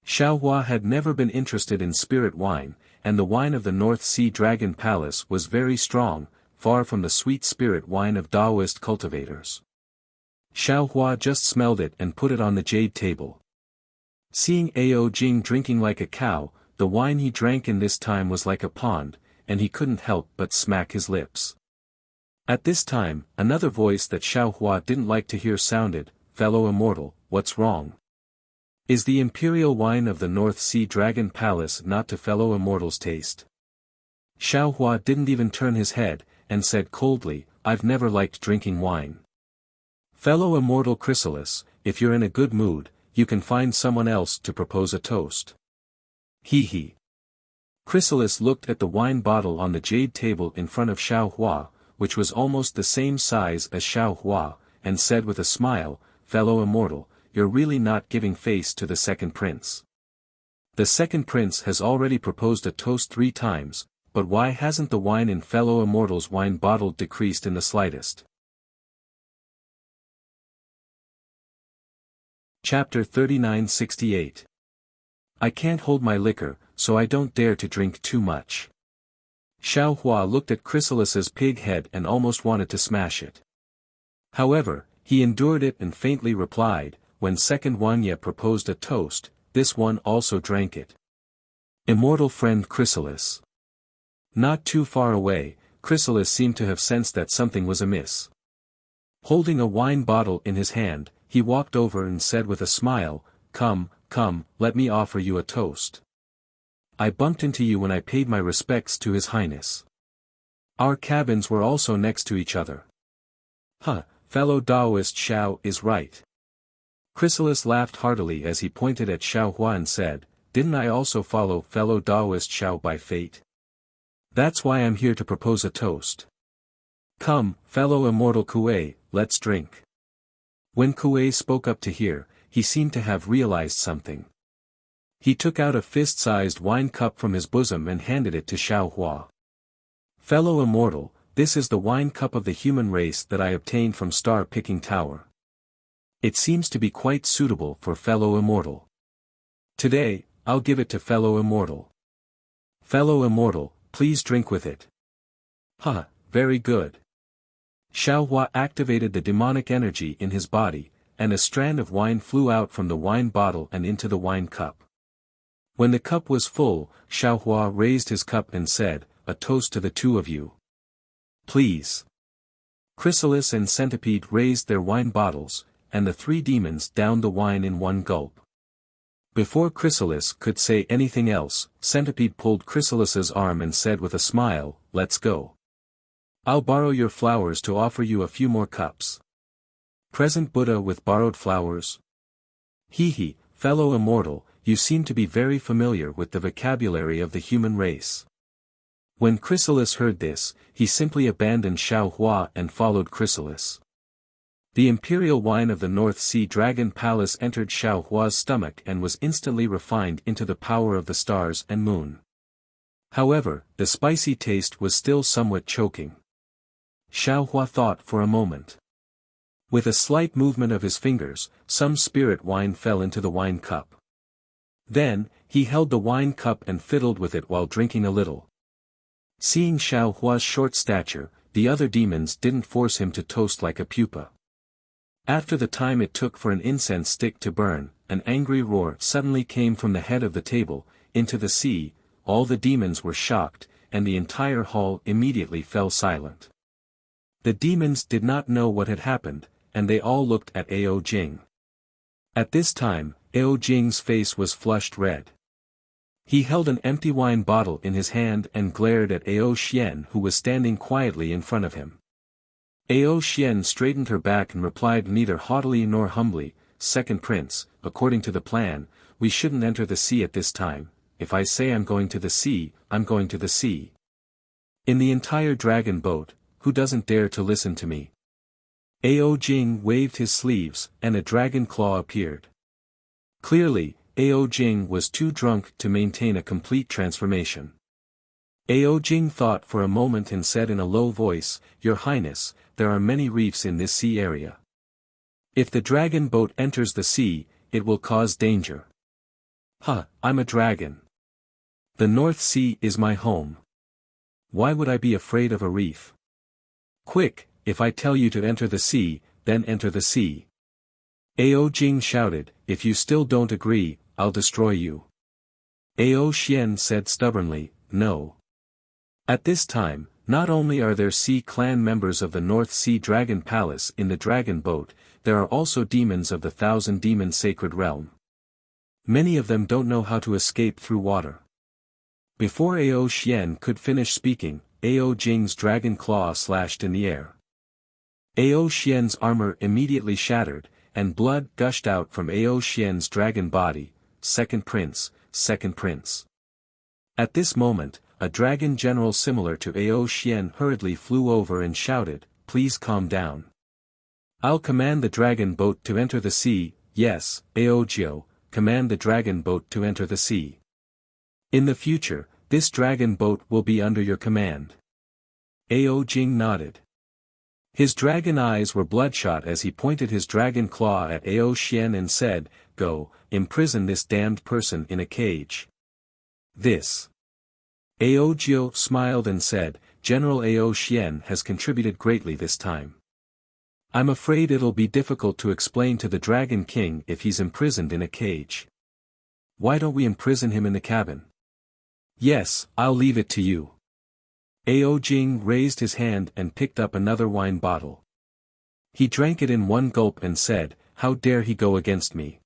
Xiaohua had never been interested in spirit wine, and the wine of the North Sea Dragon Palace was very strong, far from the sweet spirit wine of Taoist cultivators. Xiaohua just smelled it and put it on the jade table. Seeing Ao Jing drinking like a cow, the wine he drank in this time was like a pond, and he couldn't help but smack his lips. At this time, another voice that Xiaohua didn't like to hear sounded, "Fellow immortal, what's wrong? Is the imperial wine of the North Sea Dragon Palace not to fellow immortals' taste?" Xiaohua didn't even turn his head, and said coldly, "I've never liked drinking wine. Fellow immortal Chrysalis, if you're in a good mood, you can find someone else to propose a toast." Hee hee. Chrysalis looked at the wine bottle on the jade table in front of Xiaohua, which was almost the same size as Xiaohua, and said with a smile, "Fellow immortal, you're really not giving face to the second prince. The second prince has already proposed a toast 3 times, but why hasn't the wine in fellow immortal's wine bottle decreased in the slightest?" Chapter 3968. I can't hold my liquor, so I don't dare to drink too much. Xiaohua looked at Chrysalis's pig head and almost wanted to smash it. However, he endured it and faintly replied, "When second Wanya proposed a toast, this one also drank it. Immortal friend Chrysalis." Not too far away, Chrysalis seemed to have sensed that something was amiss. Holding a wine bottle in his hand, he walked over and said with a smile, "Come, come, let me offer you a toast. I bumped into you when I paid my respects to His Highness. Our cabins were also next to each other." "Huh, fellow Taoist Xiao is right." Chrysalis laughed heartily as he pointed at Xiaohua and said, "Didn't I also follow fellow Taoist Xiao by fate? That's why I'm here to propose a toast. Come, fellow immortal Kuei, let's drink." When Kuei spoke up to hear, he seemed to have realized something. He took out a fist-sized wine cup from his bosom and handed it to Xiaohua. "Fellow immortal, this is the wine cup of the human race that I obtained from Star Picking Tower. It seems to be quite suitable for fellow immortal. Today, I'll give it to fellow immortal. Fellow immortal, please drink with it." "Huh, very good." Xiaohua activated the demonic energy in his body, and a strand of wine flew out from the wine bottle and into the wine cup. When the cup was full, Xiaohua raised his cup and said, "A toast to the two of you. Please." Chrysalis and Centipede raised their wine bottles, and the 3 demons downed the wine in one gulp. Before Chrysalis could say anything else, Centipede pulled Chrysalis's arm and said with a smile, "Let's go. I'll borrow your flowers to offer you a few more cups." Present Buddha with borrowed flowers? Hee hee, fellow immortal, you seem to be very familiar with the vocabulary of the human race. When Chrysalis heard this, he simply abandoned Xiaohua and followed Chrysalis. The imperial wine of the North Sea Dragon Palace entered Xiaohua's stomach and was instantly refined into the power of the stars and moon. However, the spicy taste was still somewhat choking. Xiaohua thought for a moment. With a slight movement of his fingers, some spirit wine fell into the wine cup. Then, he held the wine cup and fiddled with it while drinking a little. Seeing Xiaohua's short stature, the other demons didn't force him to toast like a pupa. After the time it took for an incense stick to burn, an angry roar suddenly came from the head of the table, into the sea. All the demons were shocked, and the entire hall immediately fell silent. The demons did not know what had happened, and they all looked at Ao Jing. At this time, Ao Jing's face was flushed red. He held an empty wine bottle in his hand and glared at Ao Xian, who was standing quietly in front of him. Ao Xian straightened her back and replied neither haughtily nor humbly, "Second Prince, according to the plan, we shouldn't enter the sea at this time. If I say I'm going to the sea, I'm going to the sea. In the entire dragon boat, who doesn't dare to listen to me?" Ao Jing waved his sleeves, and a dragon claw appeared. Clearly, Ao Jing was too drunk to maintain a complete transformation. Ao Jing thought for a moment and said in a low voice, "Your Highness, there are many reefs in this sea area. If the dragon boat enters the sea, it will cause danger." "Huh, I'm a dragon. The North Sea is my home. Why would I be afraid of a reef? Quick, if I tell you to enter the sea, then enter the sea." Ao Jing shouted, "If you still don't agree, I'll destroy you." Ao Xian said stubbornly, "No." At this time, not only are there Sea Clan members of the North Sea Dragon Palace in the dragon boat, there are also demons of the Thousand Demon Sacred Realm. Many of them don't know how to escape through water. Before Ao Xian could finish speaking, Ao Jing's dragon claw slashed in the air. Ao Xian's armor immediately shattered, and blood gushed out from Ao Xian's dragon body. Second Prince, Second Prince. At this moment, a dragon general similar to Ao Xian hurriedly flew over and shouted, "Please calm down. I'll command the dragon boat to enter the sea." "Yes, Ao Jiu, command the dragon boat to enter the sea. In the future, this dragon boat will be under your command." Ao Jing nodded. His dragon eyes were bloodshot as he pointed his dragon claw at Ao Xian and said, "Go, imprison this damned person in a cage." This. Ao Jiu smiled and said, "General Ao Xian has contributed greatly this time. I'm afraid it'll be difficult to explain to the Dragon King if he's imprisoned in a cage. Why don't we imprison him in the cabin?" "Yes, I'll leave it to you." Ao Jing raised his hand and picked up another wine bottle. He drank it in one gulp and said, "How dare he go against me?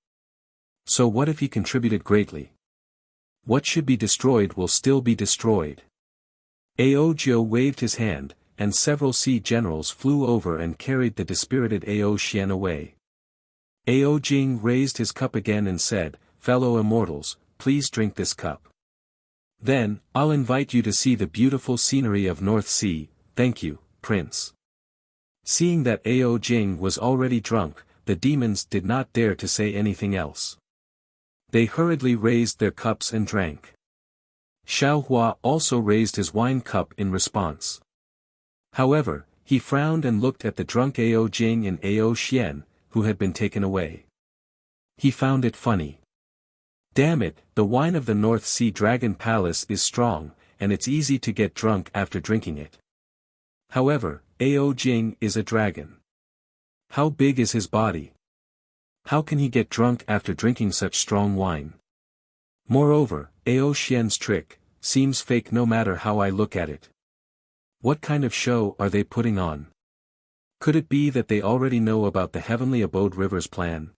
So what if he contributed greatly? What should be destroyed will still be destroyed." Ao Jiu waved his hand, and several sea generals flew over and carried the dispirited Ao Xian away. Ao Jing raised his cup again and said, "Fellow immortals, please drink this cup. Then, I'll invite you to see the beautiful scenery of North Sea." "Thank you, Prince." Seeing that Ao Jing was already drunk, the demons did not dare to say anything else. They hurriedly raised their cups and drank. Xiao Hua also raised his wine cup in response. However, he frowned and looked at the drunk Ao Jing and Ao Xian, who had been taken away. He found it funny. Damn it, the wine of the North Sea Dragon Palace is strong, and it's easy to get drunk after drinking it. However, Ao Jing is a dragon. How big is his body? How can he get drunk after drinking such strong wine? Moreover, Ao Xian's trick seems fake no matter how I look at it. What kind of show are they putting on? Could it be that they already know about the Heavenly Abode River's plan?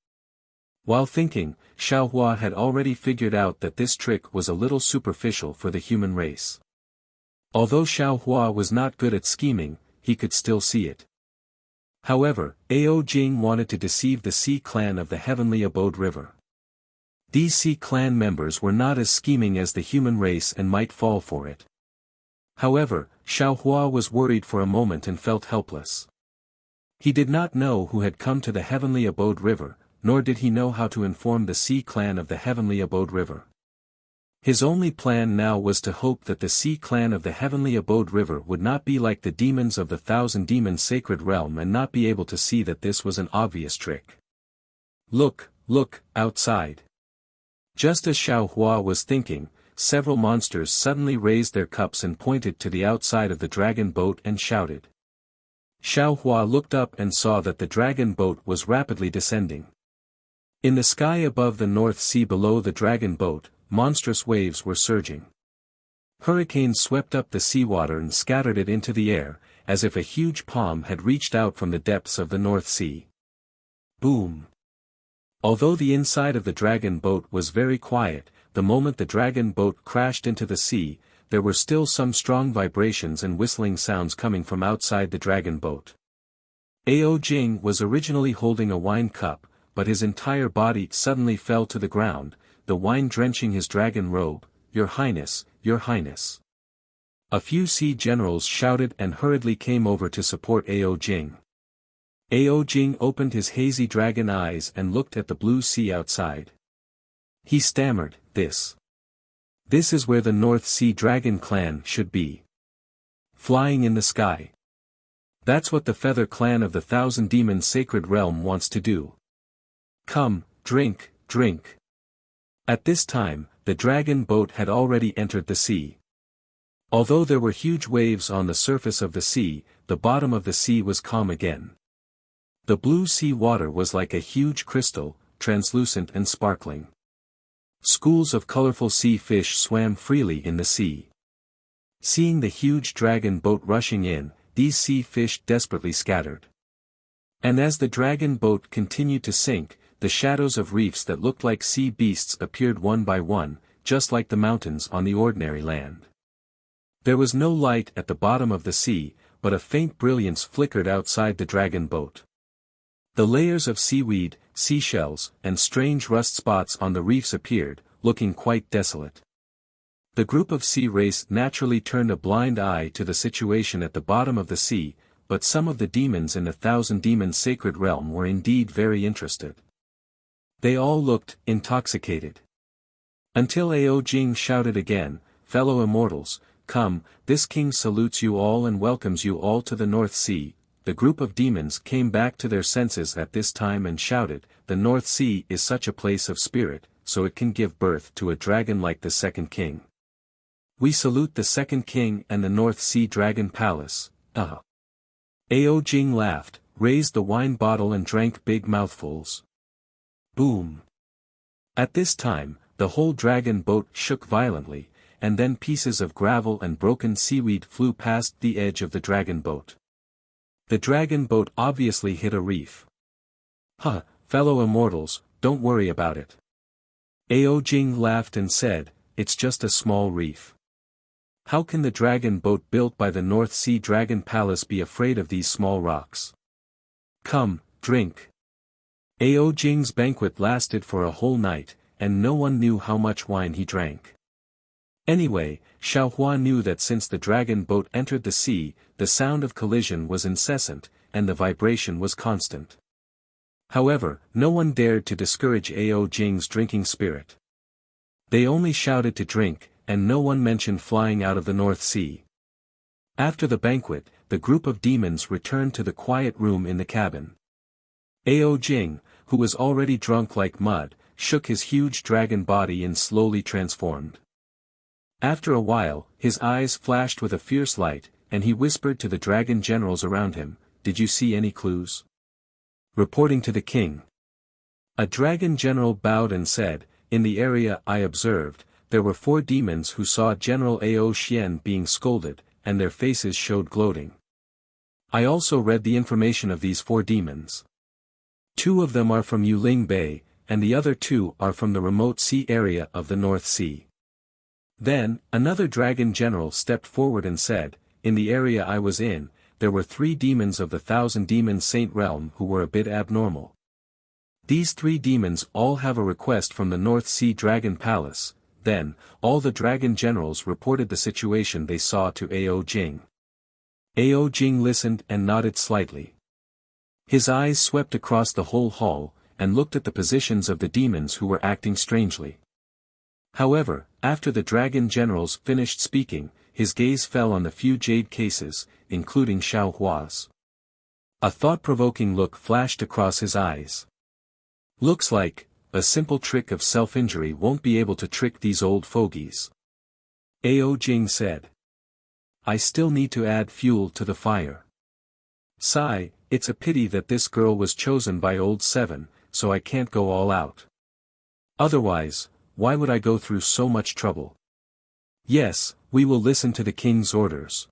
While thinking, Xiao Hua had already figured out that this trick was a little superficial for the human race. Although Xiao Hua was not good at scheming, he could still see it. However, Ao Jing wanted to deceive the Sea Clan of the Heavenly Abode River. These Sea Clan members were not as scheming as the human race and might fall for it. However, Xiao Hua was worried for a moment and felt helpless. He did not know who had come to the Heavenly Abode River, nor did he know how to inform the Sea Clan of the Heavenly Abode River. His only plan now was to hope that the Sea Clan of the Heavenly Abode River would not be like the demons of the Thousand Demon Sacred Realm and not be able to see that this was an obvious trick. Look, outside. Just as Xiao Hua was thinking, several monsters suddenly raised their cups and pointed to the outside of the dragon boat and shouted. Xiao Hua looked up and saw that the dragon boat was rapidly descending. In the sky above the North Sea below the dragon boat, monstrous waves were surging. Hurricanes swept up the seawater and scattered it into the air, as if a huge palm had reached out from the depths of the North Sea. Boom! Although the inside of the dragon boat was very quiet, the moment the dragon boat crashed into the sea, there were still some strong vibrations and whistling sounds coming from outside the dragon boat. Ao Jing was originally holding a wine cup, but his entire body suddenly fell to the ground, the wine drenching his dragon robe. "Your Highness, Your Highness." A few sea generals shouted and hurriedly came over to support Ao Jing. Ao Jing opened his hazy dragon eyes and looked at the blue sea outside. He stammered, This is where the North Sea Dragon clan should be. Flying in the sky. That's what the Feather Clan of the Thousand Demons Sacred Realm wants to do. Come, drink, drink. At this time, the dragon boat had already entered the sea. Although there were huge waves on the surface of the sea, the bottom of the sea was calm again. The blue sea water was like a huge crystal, translucent and sparkling. Schools of colorful sea fish swam freely in the sea. Seeing the huge dragon boat rushing in, these sea fish desperately scattered. And as the dragon boat continued to sink, the shadows of reefs that looked like sea beasts appeared one by one, just like the mountains on the ordinary land. There was no light at the bottom of the sea, but a faint brilliance flickered outside the dragon boat. The layers of seaweed, seashells, and strange rust spots on the reefs appeared, looking quite desolate. The group of sea race naturally turned a blind eye to the situation at the bottom of the sea, but some of the demons in the Thousand Demons Sacred Realm were indeed very interested. They all looked intoxicated. Until Ao Jing shouted again, Fellow immortals, come, this king salutes you all and welcomes you all to the North Sea. The group of demons came back to their senses at this time and shouted, The North Sea is such a place of spirit, so it can give birth to a dragon like the second king. We salute the second king and the North Sea Dragon Palace. Ao Jing laughed, raised the wine bottle and drank big mouthfuls. Boom! At this time, the whole dragon boat shook violently, and then pieces of gravel and broken seaweed flew past the edge of the dragon boat. The dragon boat obviously hit a reef. Fellow immortals, don't worry about it. Ao Jing laughed and said, It's just a small reef. How can the dragon boat built by the North Sea Dragon Palace be afraid of these small rocks? Come, drink. Ao Jing's banquet lasted for a whole night, and no one knew how much wine he drank. Anyway, Xiaohua knew that since the dragon boat entered the sea, the sound of collision was incessant, and the vibration was constant. However, no one dared to discourage Ao Jing's drinking spirit. They only shouted to drink, and no one mentioned flying out of the North Sea. After the banquet, the group of demons returned to the quiet room in the cabin. Ao Jing, who was already drunk like mud, shook his huge dragon body and slowly transformed. After a while, his eyes flashed with a fierce light, and he whispered to the dragon generals around him, Did you see any clues? Reporting to the king. A dragon general bowed and said, In the area I observed, there were 4 demons who saw General Ao Xian being scolded, and their faces showed gloating. I also read the information of these 4 demons. 2 of them are from Yuling Bay, and the other 2 are from the remote sea area of the North Sea. Then, another dragon general stepped forward and said, In the area I was in, there were 3 demons of the Thousand Demons Saint Realm who were a bit abnormal. These 3 demons all have a request from the North Sea Dragon Palace. Then, all the dragon generals reported the situation they saw to Ao Jing. Ao Jing listened and nodded slightly. His eyes swept across the whole hall, and looked at the positions of the demons who were acting strangely. However, after the dragon generals finished speaking, his gaze fell on the few jade cases, including Xiaohua's. A thought-provoking look flashed across his eyes. Looks like, a simple trick of self-injury won't be able to trick these old fogies. Ao Jing said. I still need to add fuel to the fire. Sigh, it's a pity that this girl was chosen by old 7, so I can't go all out. Otherwise, why would I go through so much trouble? Yes, we will listen to the king's orders.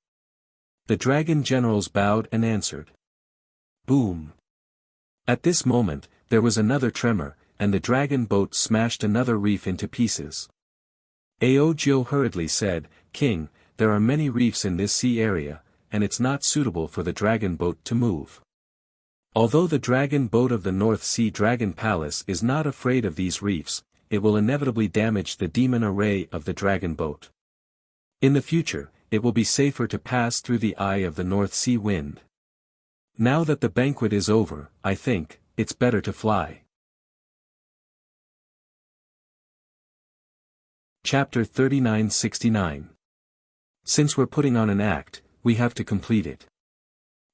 The dragon generals bowed and answered. Boom. At this moment, there was another tremor, and the dragon boat smashed another reef into pieces. Ao Jing hurriedly said, King, there are many reefs in this sea area, and it's not suitable for the dragon boat to move. Although the dragon boat of the North Sea Dragon Palace is not afraid of these reefs, it will inevitably damage the demon array of the dragon boat. In the future, it will be safer to pass through the eye of the North Sea wind. Now that the banquet is over, I think, it's better to fly. Chapter 3969. Since we're putting on an act, we have to complete it.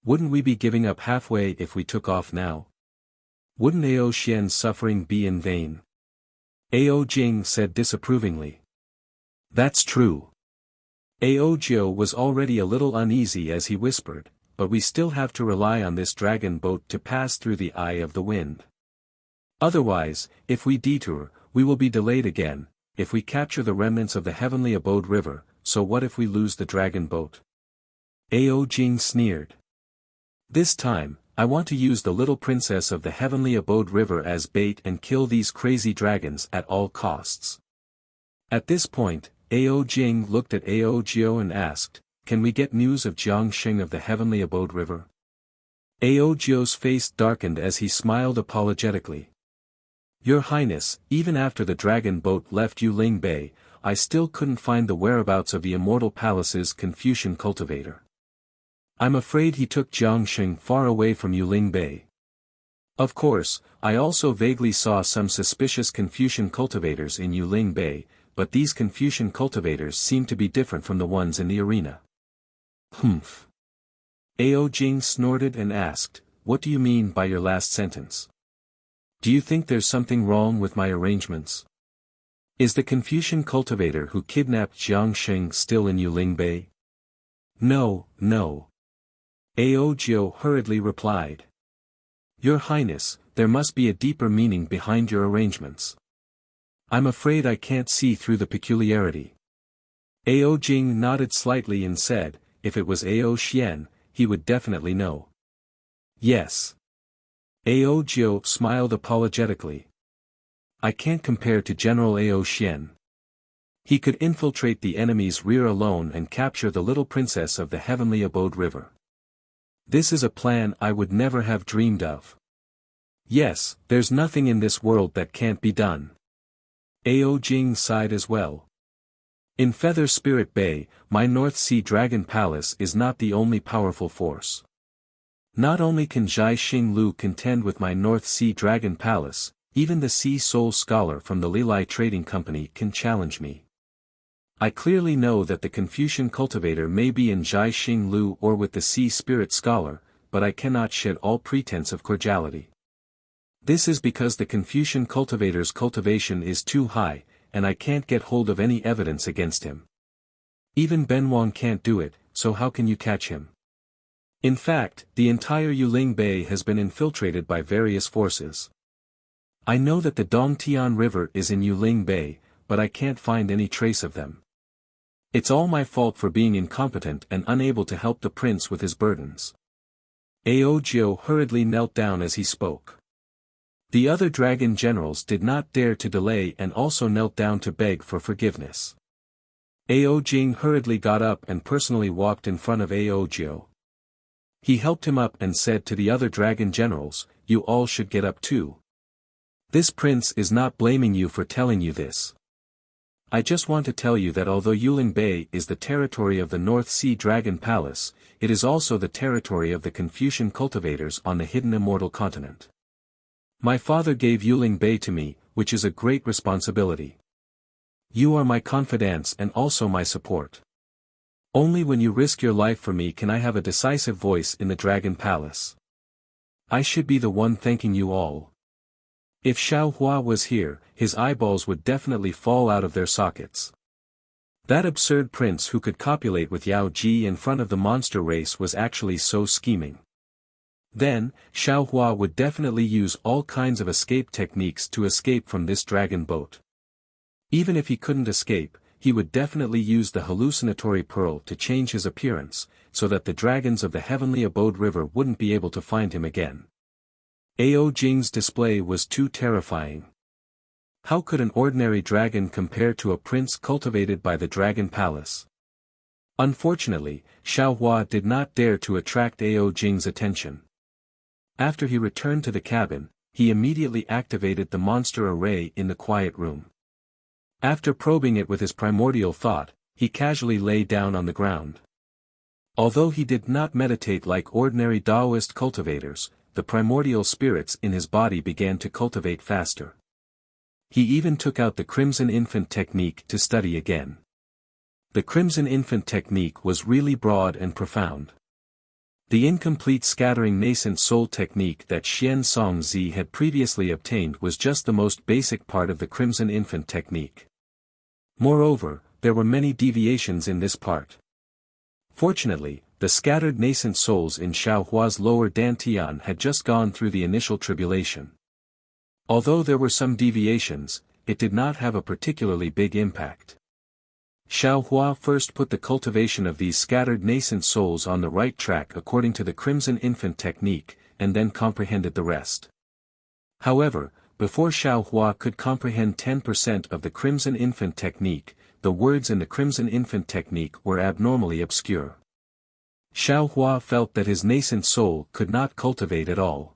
Wouldn't we be giving up halfway if we took off now? Wouldn't Ao Xian's suffering be in vain? Ao Jing said disapprovingly. That's true. Ao Jiu was already a little uneasy as he whispered, but we still have to rely on this dragon boat to pass through the eye of the wind. Otherwise, if we detour, we will be delayed again, if we capture the remnants of the heavenly abode river, so what if we lose the dragon boat? Ao Jing sneered. This time, I want to use the little princess of the heavenly abode river as bait and kill these crazy dragons at all costs. At this point, Ao Jing looked at Ao Jiu and asked, can we get news of Jiangxing of the heavenly abode river? Ao Jiu's face darkened as he smiled apologetically. Your Highness, even after the dragon boat left Yuling Bay, I still couldn't find the whereabouts of the Immortal Palace's Confucian cultivator. I'm afraid he took Jiangxing far away from Yuling Bay. Of course, I also vaguely saw some suspicious Confucian cultivators in Yuling Bay, but these Confucian cultivators seem to be different from the ones in the arena. Humph. Ao Jing snorted and asked, what do you mean by your last sentence? Do you think there's something wrong with my arrangements? Is the Confucian cultivator who kidnapped Jiangxing still in Yuling Bay? No, no. Ao Jiu hurriedly replied. Your Highness, there must be a deeper meaning behind your arrangements. I'm afraid I can't see through the peculiarity. Ao Jing nodded slightly and said, if it was Ao Xian, he would definitely know. Yes. Ao Jiu smiled apologetically. I can't compare to General Ao Xian. He could infiltrate the enemy's rear alone and capture the little princess of the heavenly abode river. This is a plan I would never have dreamed of. Yes, there's nothing in this world that can't be done. Ao Jing sighed as well. In Feather Spirit Bay, my North Sea Dragon Palace is not the only powerful force. Not only can Zhai Xinglu contend with my North Sea Dragon Palace, even the Sea Soul Scholar from the Lilai Trading Company can challenge me. I clearly know that the Confucian cultivator may be in Zhai Xinglu or with the Sea Spirit Scholar, but I cannot shed all pretense of cordiality. This is because the Confucian cultivator's cultivation is too high, and I can't get hold of any evidence against him. Even Ben Wang can't do it, so how can you catch him? In fact, the entire Yuling Bay has been infiltrated by various forces. I know that the Dongtian River is in Yuling Bay, but I can't find any trace of them. It's all my fault for being incompetent and unable to help the prince with his burdens. Ao Jiu hurriedly knelt down as he spoke. The other dragon generals did not dare to delay and also knelt down to beg for forgiveness. Ao Jing hurriedly got up and personally walked in front of Ao Jiu. He helped him up and said to the other dragon generals, you all should get up too. This prince is not blaming you for telling you this. I just want to tell you that although Yuling Bay is the territory of the North Sea Dragon Palace, it is also the territory of the Confucian cultivators on the hidden immortal continent. My father gave Yuling Bay to me, which is a great responsibility. You are my confidants and also my support. Only when you risk your life for me can I have a decisive voice in the Dragon Palace. I should be the one thanking you all. If Xiao Hua was here, his eyeballs would definitely fall out of their sockets. That absurd prince who could copulate with Yao Ji in front of the monster race was actually so scheming. Then, Xiao Hua would definitely use all kinds of escape techniques to escape from this dragon boat. Even if he couldn't escape, he would definitely use the hallucinatory pearl to change his appearance, so that the dragons of the heavenly abode river wouldn't be able to find him again. Ao Jing's display was too terrifying. How could an ordinary dragon compare to a prince cultivated by the Dragon Palace? Unfortunately, Xiao Hua did not dare to attract Ao Jing's attention. After he returned to the cabin, he immediately activated the monster array in the quiet room. After probing it with his primordial thought, he casually lay down on the ground. Although he did not meditate like ordinary Taoist cultivators, the primordial spirits in his body began to cultivate faster. He even took out the Crimson Infant technique to study again. The Crimson Infant technique was really broad and profound. The incomplete scattering nascent soul technique that Xian Songzi had previously obtained was just the most basic part of the Crimson Infant technique. Moreover, there were many deviations in this part. Fortunately, the scattered nascent souls in Xiaohua's lower dantian had just gone through the initial tribulation. Although there were some deviations, it did not have a particularly big impact. Xiaohua first put the cultivation of these scattered nascent souls on the right track according to the Crimson Infant technique, and then comprehended the rest. However, before Xiaohua could comprehend 10% of the Crimson Infant technique, the words in the Crimson Infant technique were abnormally obscure. Xiaohua felt that his nascent soul could not cultivate at all.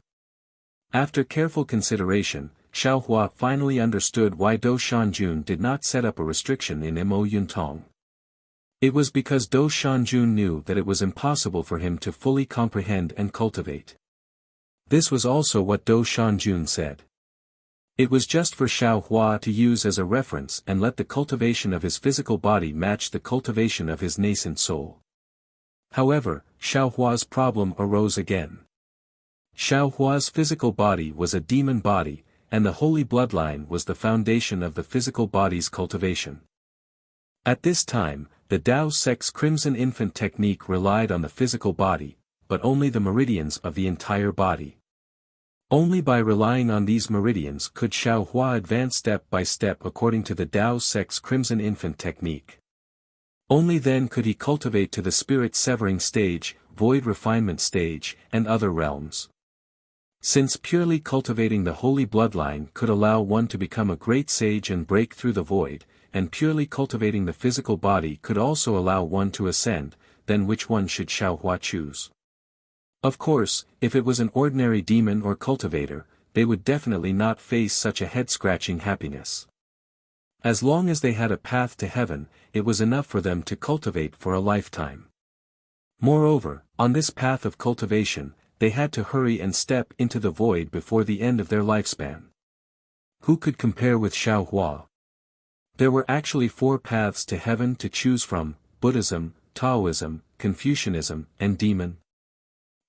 After careful consideration, Xiaohua finally understood why Do Shanjun did not set up a restriction in Mo Yuntong. It was because Do Shanjun knew that it was impossible for him to fully comprehend and cultivate. This was also what Do Shanjun said. It was just for Xiaohua to use as a reference and let the cultivation of his physical body match the cultivation of his nascent soul. However, Xiaohua's problem arose again. Xiaohua's physical body was a demon body, and the holy bloodline was the foundation of the physical body's cultivation. At this time, the Tao sect's Crimson Infant technique relied on the physical body, but only the meridians of the entire body. Only by relying on these meridians could Xiaohua advance step by step according to the Tao sect's Crimson Infant technique. Only then could he cultivate to the spirit severing stage, void refinement stage, and other realms. Since purely cultivating the holy bloodline could allow one to become a great sage and break through the void, and purely cultivating the physical body could also allow one to ascend, then which one should Xiaohua choose? Of course, if it was an ordinary demon or cultivator, they would definitely not face such a head-scratching happiness. As long as they had a path to heaven, it was enough for them to cultivate for a lifetime. Moreover, on this path of cultivation, they had to hurry and step into the void before the end of their lifespan. Who could compare with Xiaohua? There were actually 4 paths to heaven to choose from: Buddhism, Taoism, Confucianism, and Demon.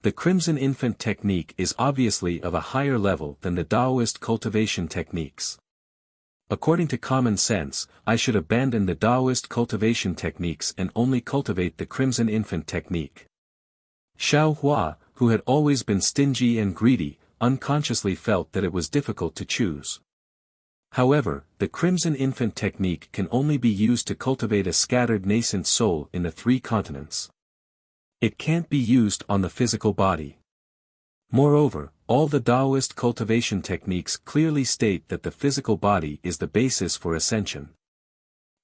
The Crimson Infant technique is obviously of a higher level than the Taoist cultivation techniques. According to common sense, I should abandon the Taoist cultivation techniques and only cultivate the Crimson Infant technique. Xiaohua, who had always been stingy and greedy, unconsciously felt that it was difficult to choose. However, the Crimson Infant technique can only be used to cultivate a scattered nascent soul in the 3 continents. It can't be used on the physical body. Moreover, all the Taoist cultivation techniques clearly state that the physical body is the basis for ascension.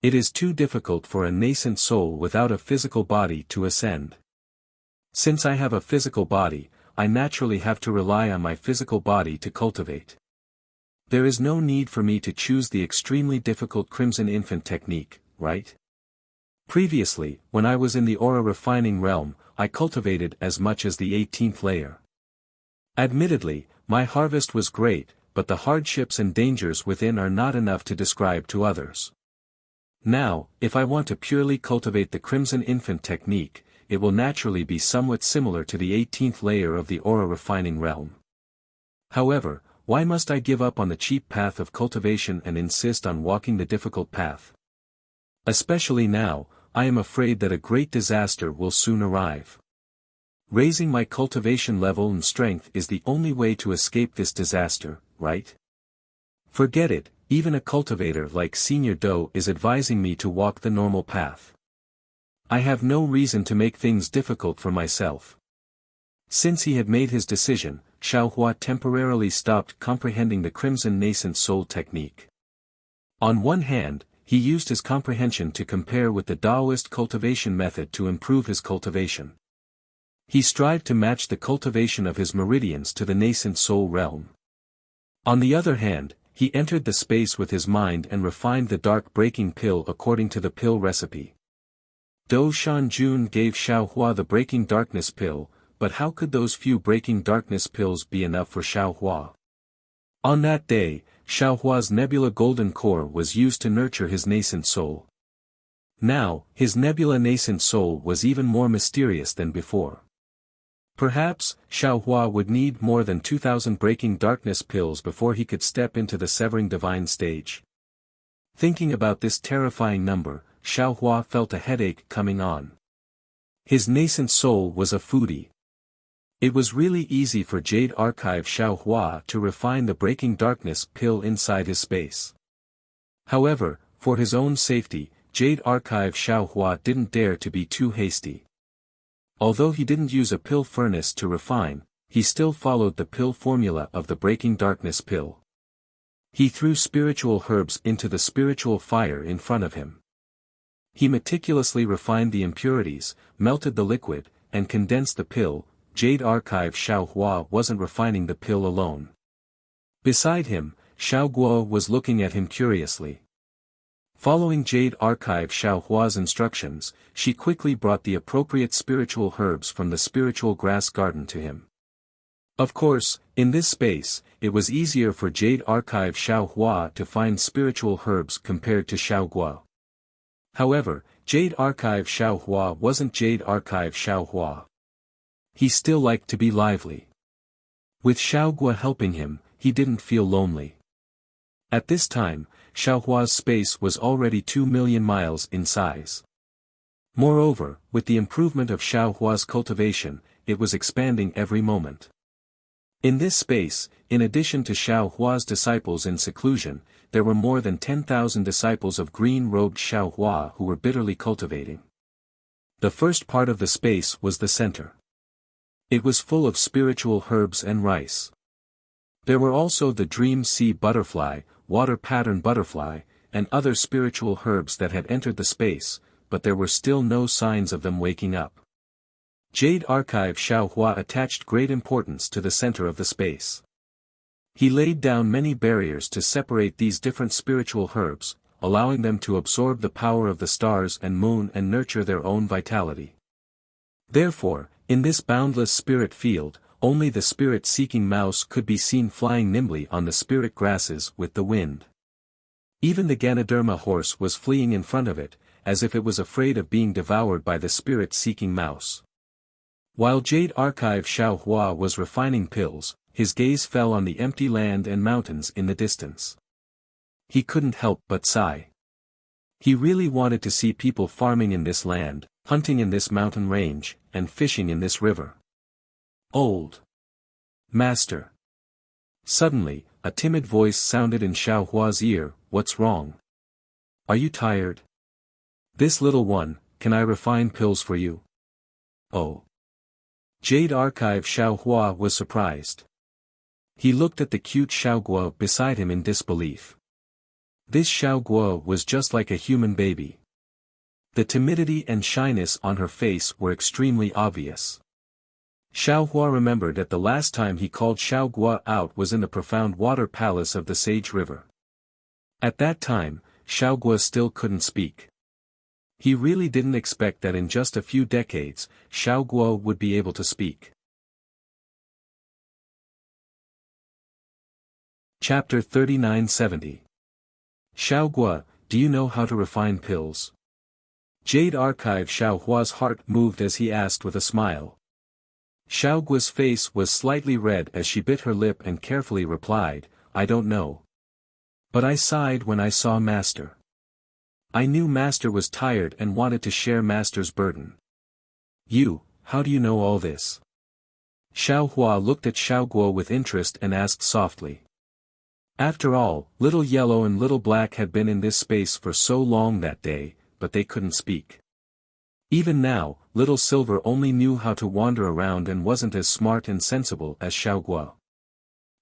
It is too difficult for a nascent soul without a physical body to ascend. Since I have a physical body, I naturally have to rely on my physical body to cultivate. There is no need for me to choose the extremely difficult Crimson Infant technique, right? Previously, when I was in the aura refining realm, I cultivated as much as the 18th layer. Admittedly, my harvest was great, but the hardships and dangers within are not enough to describe to others. Now, if I want to purely cultivate the Crimson Infant technique, it will naturally be somewhat similar to the 18th layer of the aura refining realm. However, why must I give up on the cheap path of cultivation and insist on walking the difficult path? Especially now, I am afraid that a great disaster will soon arrive. Raising my cultivation level and strength is the only way to escape this disaster, right? Forget it, even a cultivator like Senior Do is advising me to walk the normal path. I have no reason to make things difficult for myself. Since he had made his decision, Xiaohua temporarily stopped comprehending the Crimson Nascent Soul technique. On one hand, he used his comprehension to compare with the Taoist cultivation method to improve his cultivation. He strived to match the cultivation of his meridians to the nascent soul realm. On the other hand, he entered the space with his mind and refined the dark breaking pill according to the pill recipe. Do Shanjun gave Xiaohua the breaking darkness pill, but how could those few breaking darkness pills be enough for Xiaohua? On that day, Xiaohua's nebula golden core was used to nurture his nascent soul. Now, his nebula nascent soul was even more mysterious than before. Perhaps, Xiaohua would need more than 2,000 breaking darkness pills before he could step into the severing divine stage. Thinking about this terrifying number, Xiaohua felt a headache coming on. His nascent soul was a foodie. It was really easy for Jade Archive Xiaohua to refine the breaking darkness pill inside his space. However, for his own safety, Jade Archive Xiaohua didn't dare to be too hasty. Although he didn't use a pill furnace to refine, he still followed the pill formula of the breaking darkness pill. He threw spiritual herbs into the spiritual fire in front of him. He meticulously refined the impurities, melted the liquid, and condensed the pill. Jade Archive Xiaohua wasn't refining the pill alone. Beside him, Xiaoguo was looking at him curiously. Following Jade Archive Xiaohua's instructions, she quickly brought the appropriate spiritual herbs from the spiritual grass garden to him. Of course, in this space, it was easier for Jade Archive Xiaohua to find spiritual herbs compared to Xiaoguo. However, Jade Archive Xiaohua wasn't Jade Archive Xiaohua. He still liked to be lively. With Xiaoguo helping him, he didn't feel lonely. At this time, Xiaohua's space was already 2 million miles in size. Moreover, with the improvement of Xiaohua's cultivation, it was expanding every moment. In this space, in addition to Xiaohua's disciples in seclusion, there were more than 10,000 disciples of green-robed Xiaohua who were bitterly cultivating. The first part of the space was the center. It was full of spiritual herbs and rice. There were also the dream sea butterfly, water pattern butterfly, and other spiritual herbs that had entered the space, but there were still no signs of them waking up. Jade Archive Xiaohua attached great importance to the center of the space. He laid down many barriers to separate these different spiritual herbs, allowing them to absorb the power of the stars and moon and nurture their own vitality. Therefore, in this boundless spirit field, only the spirit-seeking mouse could be seen flying nimbly on the spirit grasses with the wind. Even the Ganoderma horse was fleeing in front of it, as if it was afraid of being devoured by the spirit-seeking mouse. While Jade Archive Xiaohua was refining pills, his gaze fell on the empty land and mountains in the distance. He couldn't help but sigh. He really wanted to see people farming in this land, hunting in this mountain range, and fishing in this river. Old Master. Suddenly, a timid voice sounded in Xiaohua's ear. What's wrong? Are you tired? This little one, can I refine pills for you? Oh. Jade Archive Xiaohua was surprised. He looked at the cute Xiaoguo beside him in disbelief. This Xiaoguo was just like a human baby. The timidity and shyness on her face were extremely obvious. Xiaohua remembered that the last time he called Xiaoguo out was in the profound water palace of the Sage River. At that time, Xiaoguo still couldn't speak. He really didn't expect that in just a few decades, Xiaoguo would be able to speak. Chapter 3970. Xiaoguo, do you know how to refine pills? Jade Archive Xiaohua's heart moved as he asked with a smile. Xiaoguo's face was slightly red as she bit her lip and carefully replied, I don't know. But I sighed when I saw Master. I knew Master was tired and wanted to share Master's burden. You, how do you know all this? Xiaohua looked at Xiaoguo with interest and asked softly. After all, Little Yellow and Little Black had been in this space for so long that day, but they couldn't speak. Even now, Little Silver only knew how to wander around and wasn't as smart and sensible as Xiaoguo.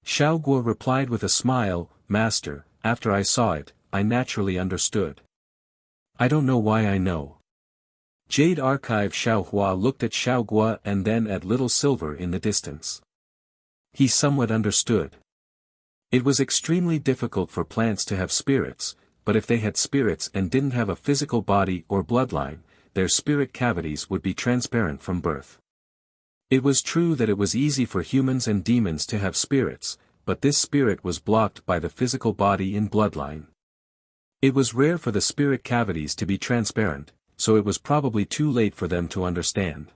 Xiaoguo replied with a smile, Master, after I saw it, I naturally understood. I don't know why I know. Jade Archive Xiaohua looked at Xiaoguo and then at Little Silver in the distance. He somewhat understood. It was extremely difficult for plants to have spirits, but if they had spirits and didn't have a physical body or bloodline, their spirit cavities would be transparent from birth. It was true that it was easy for humans and demons to have spirits, but this spirit was blocked by the physical body in bloodline. It was rare for the spirit cavities to be transparent, so it was probably too late for them to understand.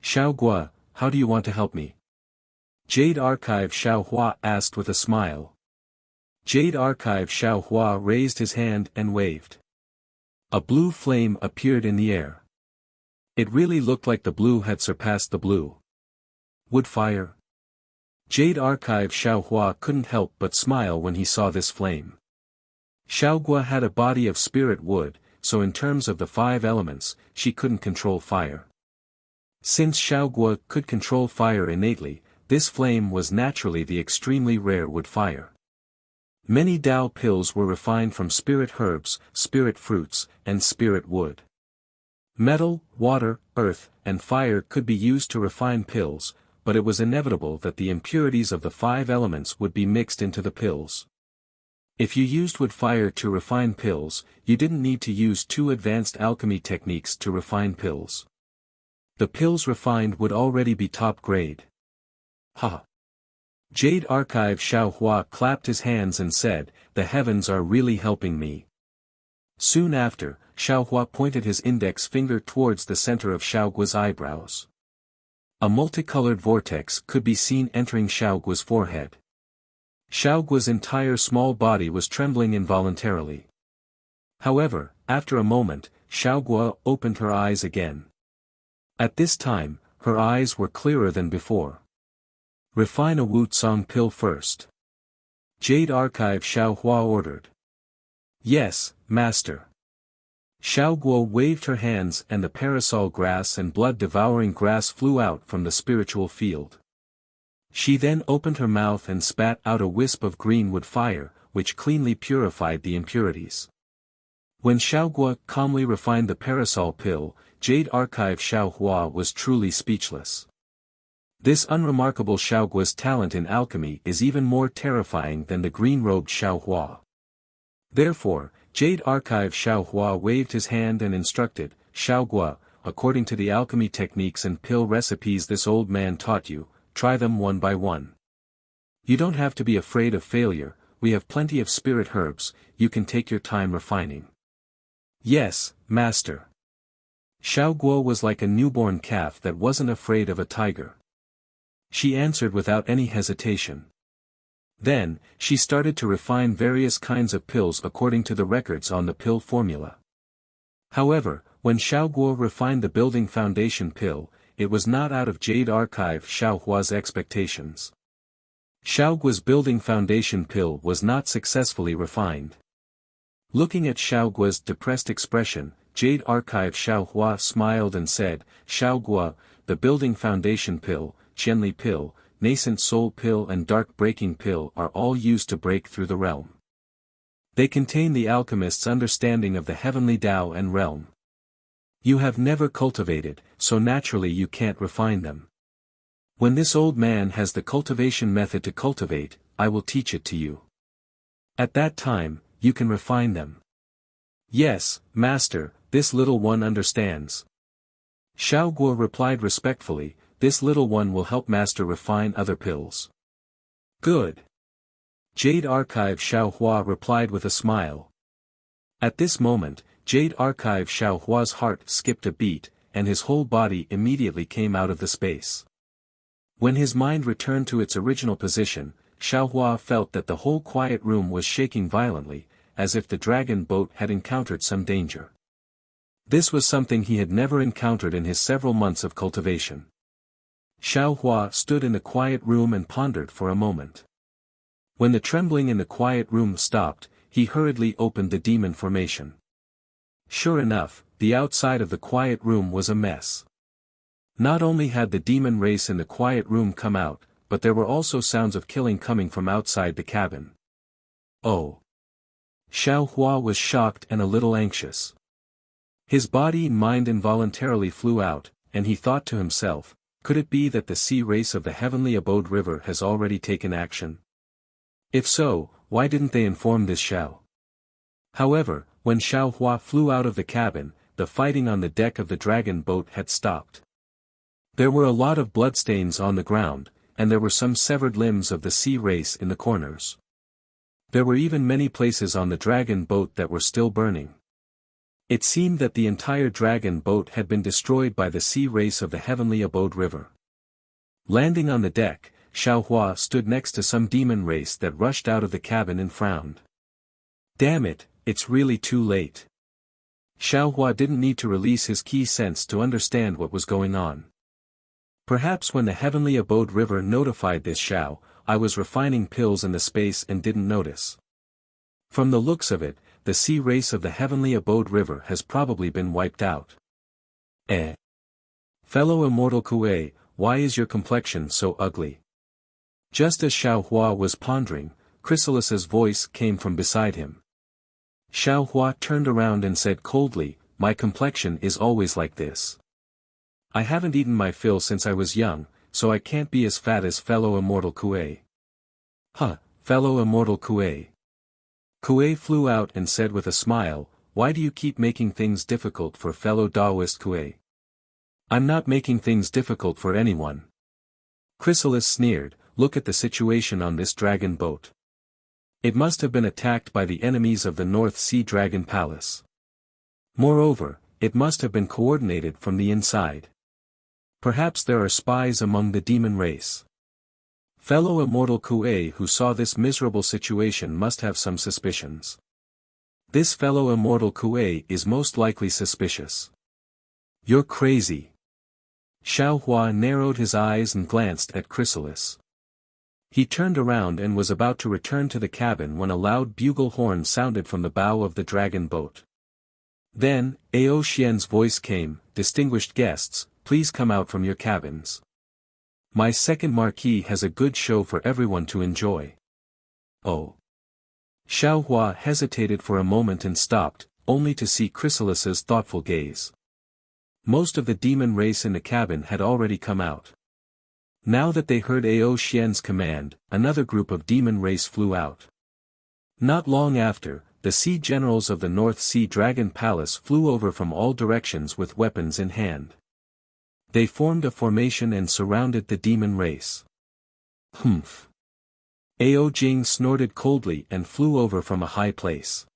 Xiao Gua, how do you want to help me? Jade Archive Xiao Hua asked with a smile. Jade Archive Xiao Hua raised his hand and waved. A blue flame appeared in the air. It really looked like the blue had surpassed the blue. Wood fire? Jade Archive Xiao Hua couldn't help but smile when he saw this flame. Xiao Gua had a body of spirit wood, so in terms of the 5 elements, she couldn't control fire. Since Xiao Gua could control fire innately, this flame was naturally the extremely rare wood fire. Many Dao pills were refined from spirit herbs, spirit fruits, and spirit wood. Metal, water, earth, and fire could be used to refine pills, but it was inevitable that the impurities of the 5 elements would be mixed into the pills. If you used wood fire to refine pills, you didn't need to use 2 advanced alchemy techniques to refine pills. The pills refined would already be top grade. Ha! Jade Archive Xiao Hua clapped his hands and said, "The heavens are really helping me." Soon after, Xiao Hua pointed his index finger towards the center of Xiao Gua's eyebrows. A multicolored vortex could be seen entering Xiao Gua's forehead. Xiao Gua's entire small body was trembling involuntarily. However, after a moment, Xiao Gua opened her eyes again. At this time, her eyes were clearer than before. Refine a Wu Song pill first. Jade Archive Xiao Hua ordered. Yes, master. Xiao Guo waved her hands and the parasol grass and blood-devouring grass flew out from the spiritual field. She then opened her mouth and spat out a wisp of green wood fire, which cleanly purified the impurities. When Xiao Guo calmly refined the parasol pill, Jade Archive Xiao Hua was truly speechless. This unremarkable Xiao Gua's talent in alchemy is even more terrifying than the green-robed Xiao Hua. Therefore, Jade Archive Xiao Hua waved his hand and instructed, "Xiao Gua, according to the alchemy techniques and pill recipes this old man taught you, try them one by one. You don't have to be afraid of failure, we have plenty of spirit herbs, you can take your time refining." "Yes, master." Xiao Guo was like a newborn calf that wasn't afraid of a tiger. She answered without any hesitation. Then, she started to refine various kinds of pills according to the records on the pill formula. However, when Xiao Guo refined the building foundation pill, it was not out of Jade Archive Xiao Hua's expectations. Xiao Guo's building foundation pill was not successfully refined. Looking at Xiao Guo's depressed expression, Jade Archive Xiao Hua smiled and said, "Xiao Guo, the building foundation pill, Qianli pill, nascent soul pill and dark breaking pill are all used to break through the realm. They contain the alchemist's understanding of the heavenly Tao and realm. You have never cultivated, so naturally you can't refine them. When this old man has the cultivation method to cultivate, I will teach it to you. At that time, you can refine them." "Yes, master, this little one understands." Xiao Guo replied respectfully, "This little one will help master refine other pills." "Good." Jade Archive Xiao Hua replied with a smile. At this moment, Jade Archive Xiao Hua's heart skipped a beat, and his whole body immediately came out of the space. When his mind returned to its original position, Xiao Hua felt that the whole quiet room was shaking violently, as if the dragon boat had encountered some danger. This was something he had never encountered in his several months of cultivation. Xiao Hua stood in the quiet room and pondered for a moment. When the trembling in the quiet room stopped, he hurriedly opened the demon formation. Sure enough, the outside of the quiet room was a mess. Not only had the demon race in the quiet room come out, but there were also sounds of killing coming from outside the cabin. Oh! Xiao Hua was shocked and a little anxious. His body and mind involuntarily flew out, and he thought to himself, could it be that the sea race of the heavenly abode river has already taken action? If so, why didn't they inform this Xiao? However, when Xiao Hua flew out of the cabin, the fighting on the deck of the dragon boat had stopped. There were a lot of bloodstains on the ground, and there were some severed limbs of the sea race in the corners. There were even many places on the dragon boat that were still burning. It seemed that the entire dragon boat had been destroyed by the sea race of the heavenly abode river. Landing on the deck, Xiaohua stood next to some demon race that rushed out of the cabin and frowned. Damn it, it's really too late. Xiaohua didn't need to release his key sense to understand what was going on. Perhaps when the heavenly abode river notified this Xiao, I was refining pills in the space and didn't notice. From the looks of it, the sea race of the heavenly abode river has probably been wiped out. Fellow immortal Kuei, why is your complexion so ugly? Just as Xiaohua was pondering, Chrysalis's voice came from beside him. Xiaohua turned around and said coldly, my complexion is always like this. I haven't eaten my fill since I was young, so I can't be as fat as fellow immortal Kuei. Fellow immortal Kuei. Kuei flew out and said with a smile, why do you keep making things difficult for fellow Taoist Kuei? I'm not making things difficult for anyone. Chrysalis sneered, look at the situation on this dragon boat. It must have been attacked by the enemies of the North Sea Dragon Palace. Moreover, it must have been coordinated from the inside. Perhaps there are spies among the demon race. Fellow immortal Kuei who saw this miserable situation must have some suspicions. This fellow immortal Kuei is most likely suspicious. You're crazy. Xiaohua narrowed his eyes and glanced at Chrysalis. He turned around and was about to return to the cabin when a loud bugle horn sounded from the bow of the dragon boat. Then, Ao Xian's voice came, distinguished guests, please come out from your cabins. My second marquee has a good show for everyone to enjoy. Oh. Xiaohua hesitated for a moment and stopped, only to see Chrysalis's thoughtful gaze. Most of the demon race in the cabin had already come out. Now that they heard Ao Xian's command, another group of demon race flew out. Not long after, the sea generals of the North Sea Dragon Palace flew over from all directions with weapons in hand. They formed a formation and surrounded the demon race. Humph. Ao Jing snorted coldly and flew over from a high place.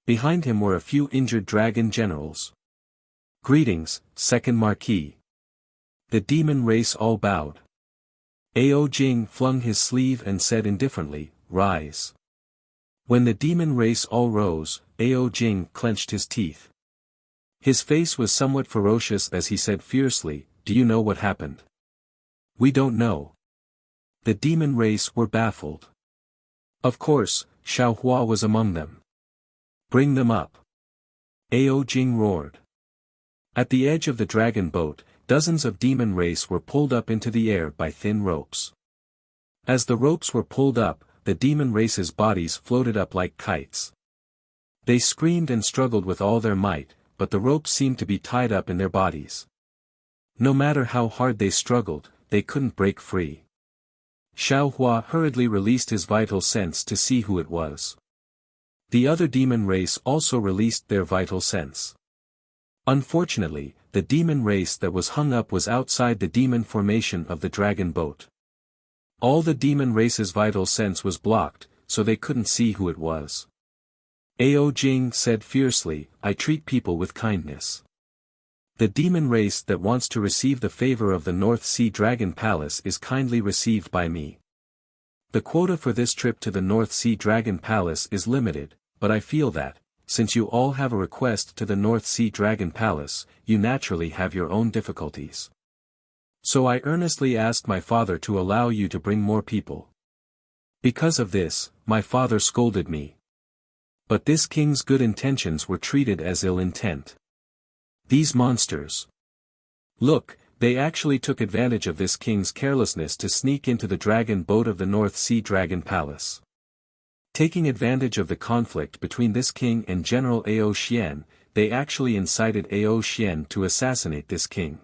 Behind him were a few injured dragon generals. Greetings, second marquis. The demon race all bowed. Ao Jing flung his sleeve and said indifferently, rise. When the demon race all rose, Ao Jing clenched his teeth. His face was somewhat ferocious as he said fiercely, do you know what happened? We don't know. The demon race were baffled. Of course, Xiaohua was among them. Bring them up. Ao Jing roared. At the edge of the dragon boat, dozens of demon race were pulled up into the air by thin ropes. As the ropes were pulled up, the demon race's bodies floated up like kites. They screamed and struggled with all their might, but the ropes seemed to be tied up in their bodies. No matter how hard they struggled, they couldn't break free. Xiaohua hurriedly released his vital sense to see who it was. The other demon race also released their vital sense. Unfortunately, the demon race that was hung up was outside the demon formation of the dragon boat. All the demon race's vital sense was blocked, so they couldn't see who it was. Ao Jing said fiercely, I treat people with kindness. The demon race that wants to receive the favor of the North Sea Dragon Palace is kindly received by me. The quota for this trip to the North Sea Dragon Palace is limited, but I feel that, since you all have a request to the North Sea Dragon Palace, you naturally have your own difficulties. So I earnestly asked my father to allow you to bring more people. Because of this, my father scolded me. But this king's good intentions were treated as ill intent. These monsters. Look, they actually took advantage of this king's carelessness to sneak into the dragon boat of the North Sea Dragon Palace. Taking advantage of the conflict between this king and General Ao Xian, they actually incited Ao Xian to assassinate this king.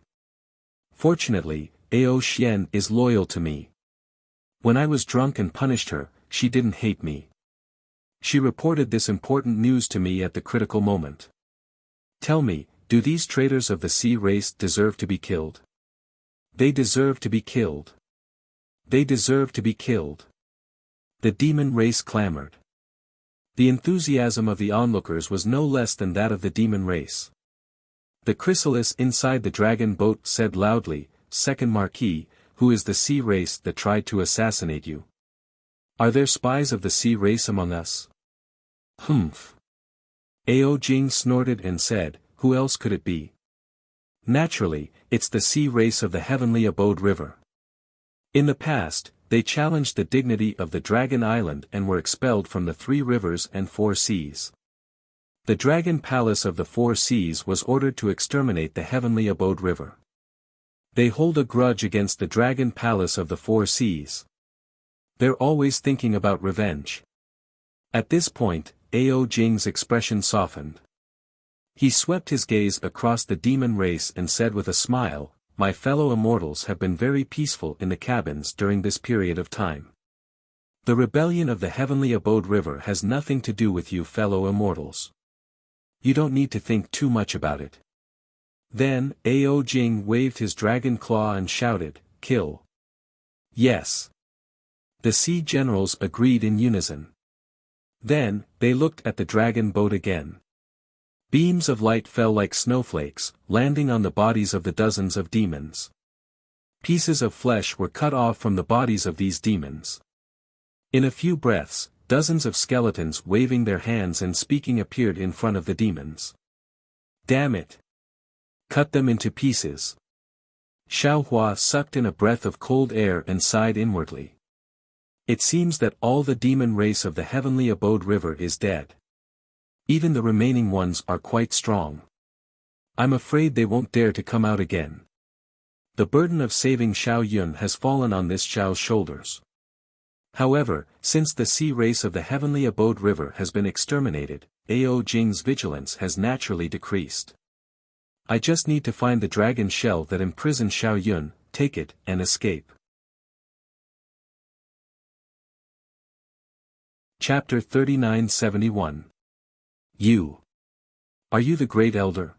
Fortunately, Ao Xian is loyal to me. When I was drunk and punished her, she didn't hate me. She reported this important news to me at the critical moment. Tell me, Do these traitors of the sea race deserve to be killed? They deserve to be killed. They deserve to be killed. The demon race clamored. The enthusiasm of the onlookers was no less than that of the demon race. The chrysalis inside the dragon boat said loudly, "Second Marquis, who is the sea race that tried to assassinate you? Are there spies of the sea race among us?" "Humph." Ao Jing snorted and said, "Who else could it be? Naturally, it's the sea race of the Heavenly Abode River. In the past, they challenged the dignity of the Dragon Island and were expelled from the 3 rivers and 4 seas. The Dragon Palace of the 4 seas was ordered to exterminate the Heavenly Abode River. They hold a grudge against the Dragon Palace of the 4 seas. They're always thinking about revenge." At this point, Ao Jing's expression softened. He swept his gaze across the demon race and said with a smile, "My fellow immortals have been very peaceful in the cabins during this period of time. The rebellion of the Heavenly Abode River has nothing to do with you fellow immortals. You don't need to think too much about it." Then, Ao Jing waved his dragon claw and shouted, "Kill." "Yes." The sea generals agreed in unison. Then, they looked at the dragon boat again. Beams of light fell like snowflakes, landing on the bodies of the dozens of demons. Pieces of flesh were cut off from the bodies of these demons. In a few breaths, dozens of skeletons waving their hands and speaking appeared in front of the demons. "Damn it! Cut them into pieces." Xiaohua sucked in a breath of cold air and sighed inwardly. It seems that all the demon race of the Heavenly Abode River is dead. Even the remaining ones are quite strong. I'm afraid they won't dare to come out again. The burden of saving Xiao Yun has fallen on this Xiao's shoulders. However, since the sea race of the Heavenly Abode River has been exterminated, Ao Jing's vigilance has naturally decreased. I just need to find the dragon shell that imprisoned Xiao Yun, take it, and escape. Chapter 3971. You. Are you the Great Elder?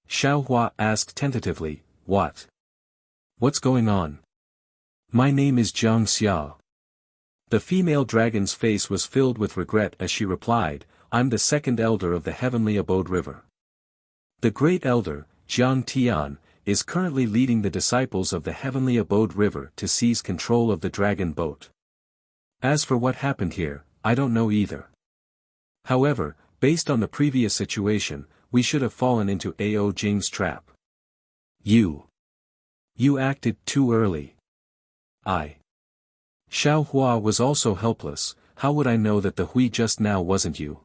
Xiaohua asked tentatively, What? What's going on? My name is Jiang Xia. The female dragon's face was filled with regret as she replied, I'm the second elder of the Heavenly Abode River. The Great Elder, Jiang Tian, is currently leading the disciples of the Heavenly Abode River to seize control of the dragon boat. As for what happened here, I don't know either. However, based on the previous situation, we should have fallen into Ao Jing's trap. You acted too early. Xiaohua was also helpless. How would I know that the Hui just now wasn't you?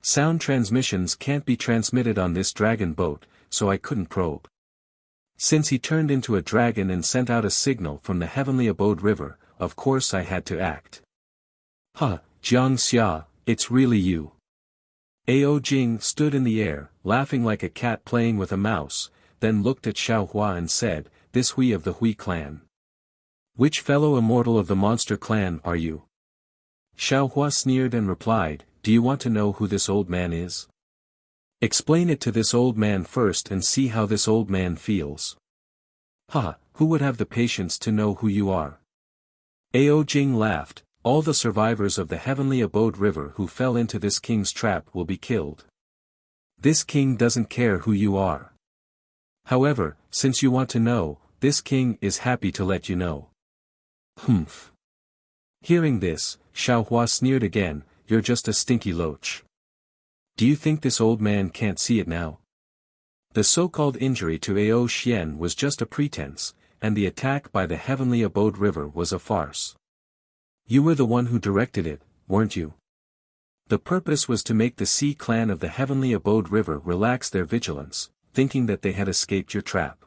Sound transmissions can't be transmitted on this dragon boat, so I couldn't probe. Since he turned into a dragon and sent out a signal from the Heavenly Abode River, of course I had to act. Jiang Xia, it's really you. Ao Jing stood in the air, laughing like a cat playing with a mouse, then looked at Xiaohua and said, This Hui of the Hui clan. Which fellow immortal of the monster clan are you? Xiaohua sneered and replied, Do you want to know who this old man is? Explain it to this old man first and see how this old man feels. Who would have the patience to know who you are? Ao Jing laughed, all the survivors of the Heavenly Abode River who fell into this king's trap will be killed. This king doesn't care who you are. However, since you want to know, this king is happy to let you know. Humph. Hearing this, Xiaohua sneered again, You're just a stinky loach. Do you think this old man can't see it now? The so-called injury to Ao Xian was just a pretense, and the attack by the Heavenly Abode River was a farce. You were the one who directed it, weren't you? The purpose was to make the Sea clan of the Heavenly Abode River relax their vigilance, thinking that they had escaped your trap.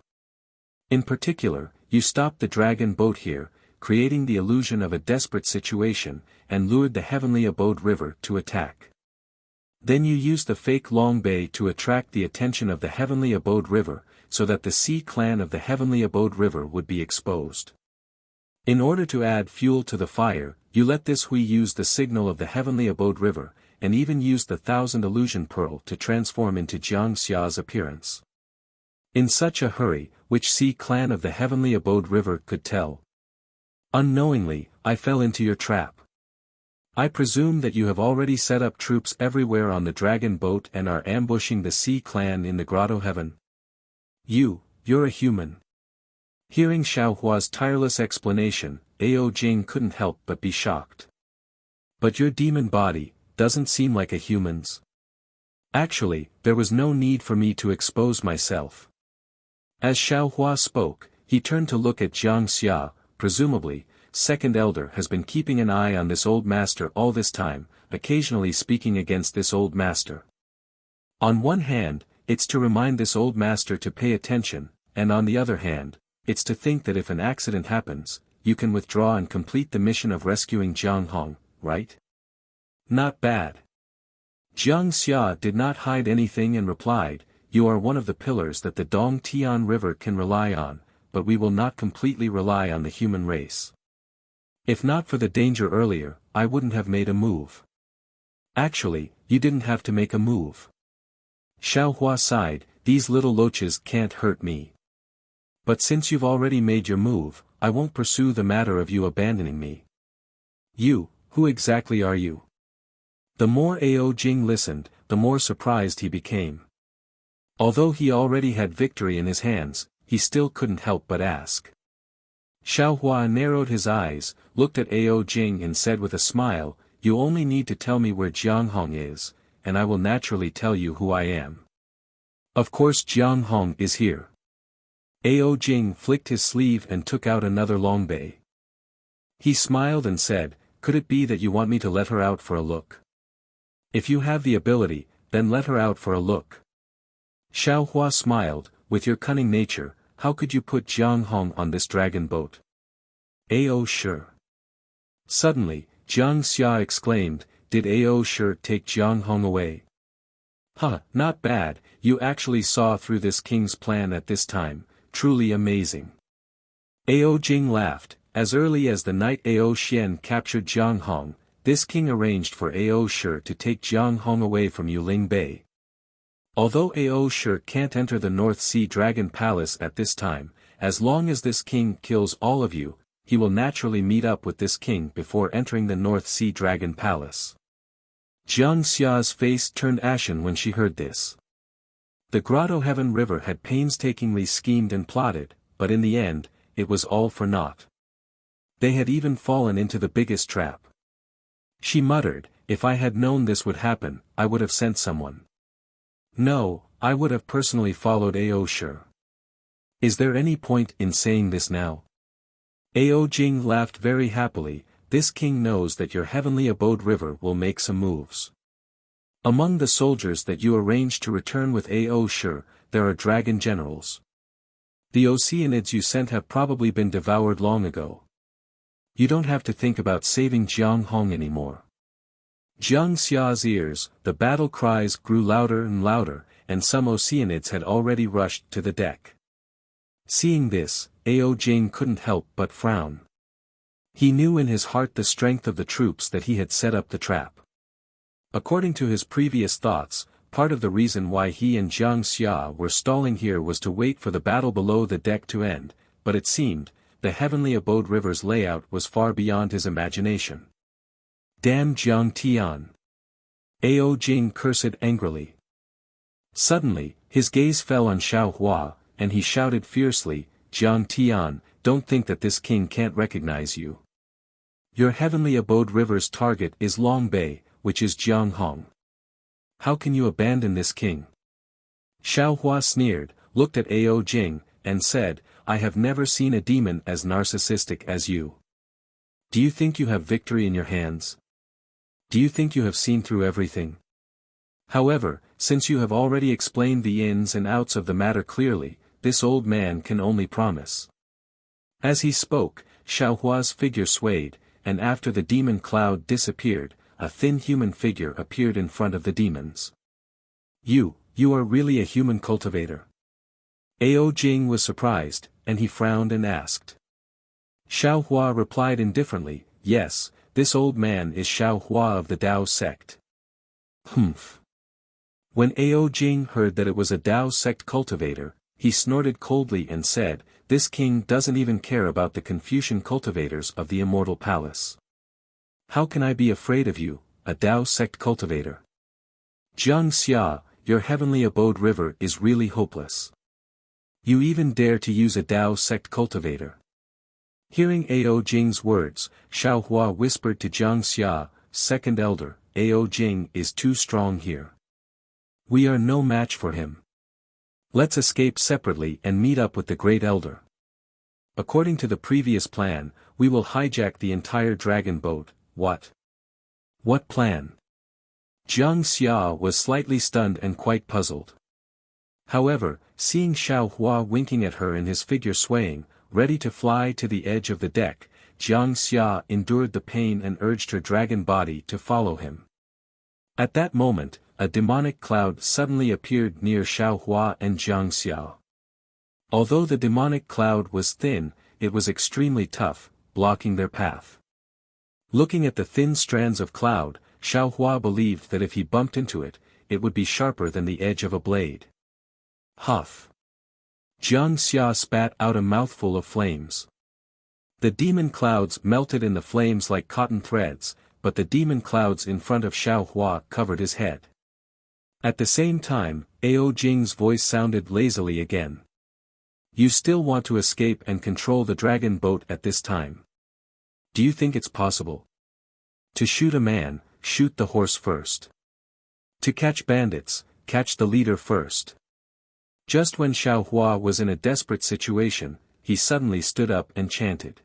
In particular, you stopped the dragon boat here, creating the illusion of a desperate situation, and lured the Heavenly Abode River to attack. Then you used the fake Long Bay to attract the attention of the Heavenly Abode River, so that the Sea clan of the Heavenly Abode River would be exposed. In order to add fuel to the fire, you let this Hui use the signal of the Heavenly Abode River, and even used the 1,000 illusion pearl to transform into Jiang Xia's appearance. In such a hurry, which Sea clan of the heavenly abode river could tell? Unknowingly, I fell into your trap. I presume that you have already set up troops everywhere on the dragon boat and are ambushing the Sea clan in the grotto heaven. You're a human. Hearing Xiao Hua's tireless explanation, Ao Jing couldn't help but be shocked. But your demon body doesn't seem like a human's. Actually, there was no need for me to expose myself. As Xiao Hua spoke, he turned to look at Jiang Xia. Presumably, second elder has been keeping an eye on this old master all this time, occasionally speaking against this old master. On one hand, it's to remind this old master to pay attention, and on the other hand, it's to think that if an accident happens, you can withdraw and complete the mission of rescuing Jiang Hong, right? Not bad. Jiang Xia did not hide anything and replied, you are one of the pillars that the Dong Tian River can rely on, but we will not completely rely on the human race. If not for the danger earlier, I wouldn't have made a move. Actually, you didn't have to make a move. Xiao Hua sighed, these little loaches can't hurt me. But since you've already made your move, I won't pursue the matter of you abandoning me. Who exactly are you? The more Ao Jing listened, the more surprised he became. Although he already had victory in his hands, he still couldn't help but ask. Xiao Hua narrowed his eyes, looked at Ao Jing and said with a smile, you only need to tell me where Jiang Hong is, and I will naturally tell you who I am. Of course Jiang Hong is here. Ao Jing flicked his sleeve and took out another long bay. He smiled and said, could it be that you want me to let her out for a look? If you have the ability, then let her out for a look. Xiao Hua smiled, with your cunning nature, how could you put Jiang Hong on this dragon boat? Ao sure. Suddenly, Jiang Xia exclaimed, did Ao sure take Jiang Hong away? Not bad, you actually saw through this king's plan at this time, truly amazing. Ao Jing laughed, as early as the night Ao Xian captured Jiang Hong, this king arranged for Ao Shi to take Jiang Hong away from Yuling Bay. Although Ao Shi can't enter the North Sea Dragon Palace at this time, as long as this king kills all of you, he will naturally meet up with this king before entering the North Sea Dragon Palace. Jiang Xia's face turned ashen when she heard this. The Grotto Heaven River had painstakingly schemed and plotted, but in the end, it was all for naught. They had even fallen into the biggest trap. She muttered, if I had known this would happen, I would have sent someone. No, I would have personally followed Ao Shi. Is there any point in saying this now? Ao Jing laughed very happily, this king knows that your heavenly abode river will make some moves. Among the soldiers that you arranged to return with Ao Shi, there are dragon generals. The Oceanids you sent have probably been devoured long ago. You don't have to think about saving Jiang Hong anymore. Jiang Xia's ears, the battle cries grew louder and louder, and some Oceanids had already rushed to the deck. Seeing this, Ao Jing couldn't help but frown. He knew in his heart the strength of the troops that he had set up the trap. According to his previous thoughts, part of the reason why he and Jiang Xia were stalling here was to wait for the battle below the deck to end, but it seemed, the heavenly abode river's layout was far beyond his imagination. Damn Jiang Tian! Ao Jing cursed angrily. Suddenly, his gaze fell on Xiao Hua, and he shouted fiercely, Jiang Tian, don't think that this king can't recognize you. Your heavenly abode river's target is Long Bay, which is Jiang Hong. How can you abandon this king? Xiao Hua sneered, looked at Ao Jing, and said, I have never seen a demon as narcissistic as you. Do you think you have victory in your hands? Do you think you have seen through everything? However, since you have already explained the ins and outs of the matter clearly, this old man can only promise. As he spoke, Xiao Hua's figure swayed, and after the demon cloud disappeared, a thin human figure appeared in front of the demons. You are really a human cultivator? Ao Jing was surprised, and he frowned and asked. Xiao Hua replied indifferently, yes, this old man is Xiao Hua of the Tao sect. Humph. When Ao Jing heard that it was a Dao sect cultivator, he snorted coldly and said, "This king doesn't even care about the Confucian cultivators of the immortal palace. How can I be afraid of you, a Dao sect cultivator? Jiang Xia, your heavenly abode river is really hopeless. You even dare to use a Dao sect cultivator." Hearing Ao Jing's words, Xiao Hua whispered to Jiang Xia, second elder, "Ao Jing is too strong here. We are no match for him. Let's escape separately and meet up with the great elder. According to the previous plan, we will hijack the entire dragon boat." "What? What plan?" Jiang Xia was slightly stunned and quite puzzled. However, seeing Xiao Hua winking at her and his figure swaying, ready to fly to the edge of the deck, Jiang Xia endured the pain and urged her dragon body to follow him. At that moment, a demonic cloud suddenly appeared near Xiao Hua and Jiang Xia. Although the demonic cloud was thin, it was extremely tough, blocking their path. Looking at the thin strands of cloud, Xiao Hua believed that if he bumped into it, it would be sharper than the edge of a blade. Huff! Jiang Xia spat out a mouthful of flames. The demon clouds melted in the flames like cotton threads, but the demon clouds in front of Xiao Hua covered his head. At the same time, Ao Jing's voice sounded lazily again. "You still want to escape and control the dragon boat at this time? Do you think it's possible? To shoot a man, shoot the horse first. To catch bandits, catch the leader first." Just when Xiao Hua was in a desperate situation, he suddenly stood up and chanted.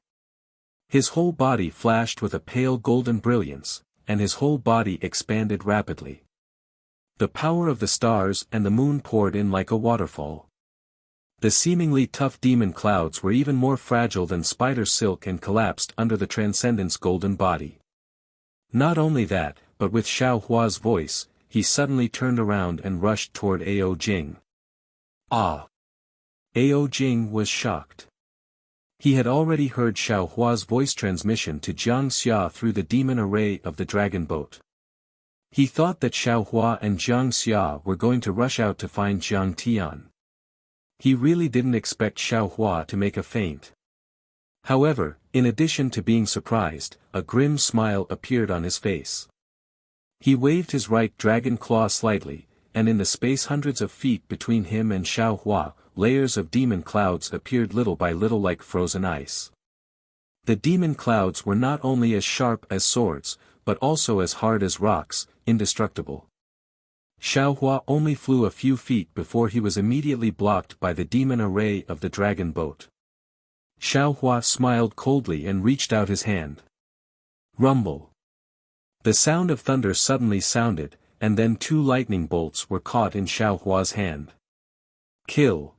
His whole body flashed with a pale golden brilliance, and his whole body expanded rapidly. The power of the stars and the moon poured in like a waterfall. The seemingly tough demon clouds were even more fragile than spider silk and collapsed under the transcendent's golden body. Not only that, but with Xiao Hua's voice, he suddenly turned around and rushed toward Ao Jing. Ah! Ao Jing was shocked. He had already heard Xiao Hua's voice transmission to Jiang Xia through the demon array of the dragon boat. He thought that Xiao Hua and Jiang Xia were going to rush out to find Jiang Tian. He really didn't expect Xiao Hua to make a feint. However, in addition to being surprised, a grim smile appeared on his face. He waved his right dragon claw slightly, and in the space hundreds of feet between him and Xiao Hua, layers of demon clouds appeared little by little like frozen ice. The demon clouds were not only as sharp as swords, but also as hard as rocks, indestructible. Xiao Hua only flew a few feet before he was immediately blocked by the demon array of the dragon boat. Xiao Hua smiled coldly and reached out his hand. Rumble! The sound of thunder suddenly sounded, and then two lightning bolts were caught in Xiao Hua's hand. Kill!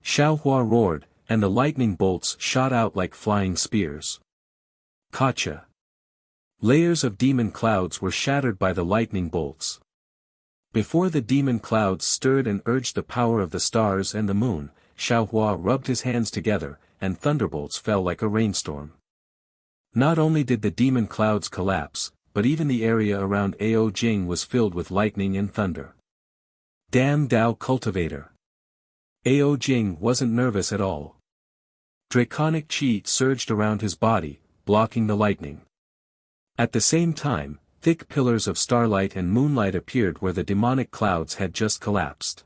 Xiao Hua roared, and the lightning bolts shot out like flying spears. Gotcha! Layers of demon clouds were shattered by the lightning bolts. Before the demon clouds stirred and urged the power of the stars and the moon, Xiao Hua rubbed his hands together, and thunderbolts fell like a rainstorm. Not only did the demon clouds collapse, but even the area around Ao Jing was filled with lightning and thunder. Damn Dao cultivator! Ao Jing wasn't nervous at all. Draconic chi surged around his body, blocking the lightning. At the same time, thick pillars of starlight and moonlight appeared where the demonic clouds had just collapsed.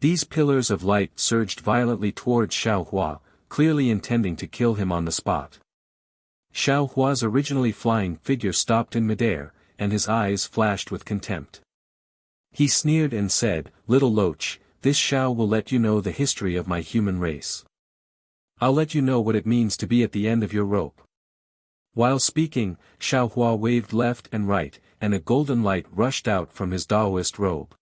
These pillars of light surged violently towards Xiao Hua, clearly intending to kill him on the spot. Xiao Hua's originally flying figure stopped in midair, and his eyes flashed with contempt. He sneered and said, "Little loach, this Xiao will let you know the history of my human race. I'll let you know what it means to be at the end of your rope." While speaking, Xiao Hua waved left and right, and a golden light rushed out from his Daoist robe.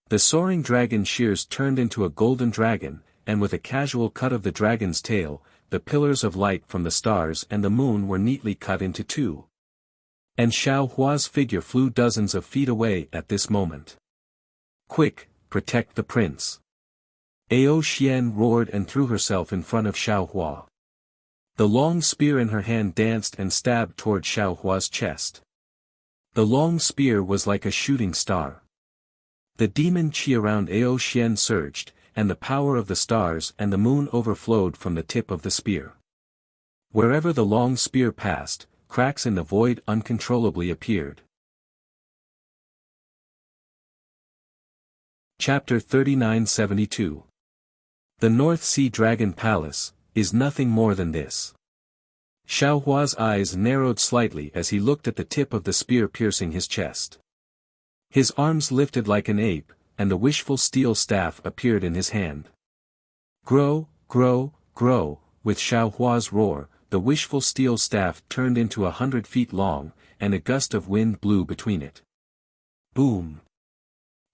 The soaring dragon shears turned into a golden dragon, and with a casual cut of the dragon's tail, the pillars of light from the stars and the moon were neatly cut into two. And Xiao Hua's figure flew dozens of feet away at this moment. "Quick, protect the prince!" Ao Xian roared and threw herself in front of Xiao Hua. The long spear in her hand danced and stabbed toward Xiao Hua's chest. The long spear was like a shooting star. The demon chi around Ao Xian surged, and the power of the stars and the moon overflowed from the tip of the spear. Wherever the long spear passed, cracks in the void uncontrollably appeared. Chapter 3972. The North Sea Dragon Palace is nothing more than this. Xiaohua's eyes narrowed slightly as he looked at the tip of the spear piercing his chest. His arms lifted like an ape, and the wishful steel staff appeared in his hand. Grow, grow, grow, with Xiaohua's roar, the wishful steel staff turned into 100 feet long, and a gust of wind blew between it. Boom!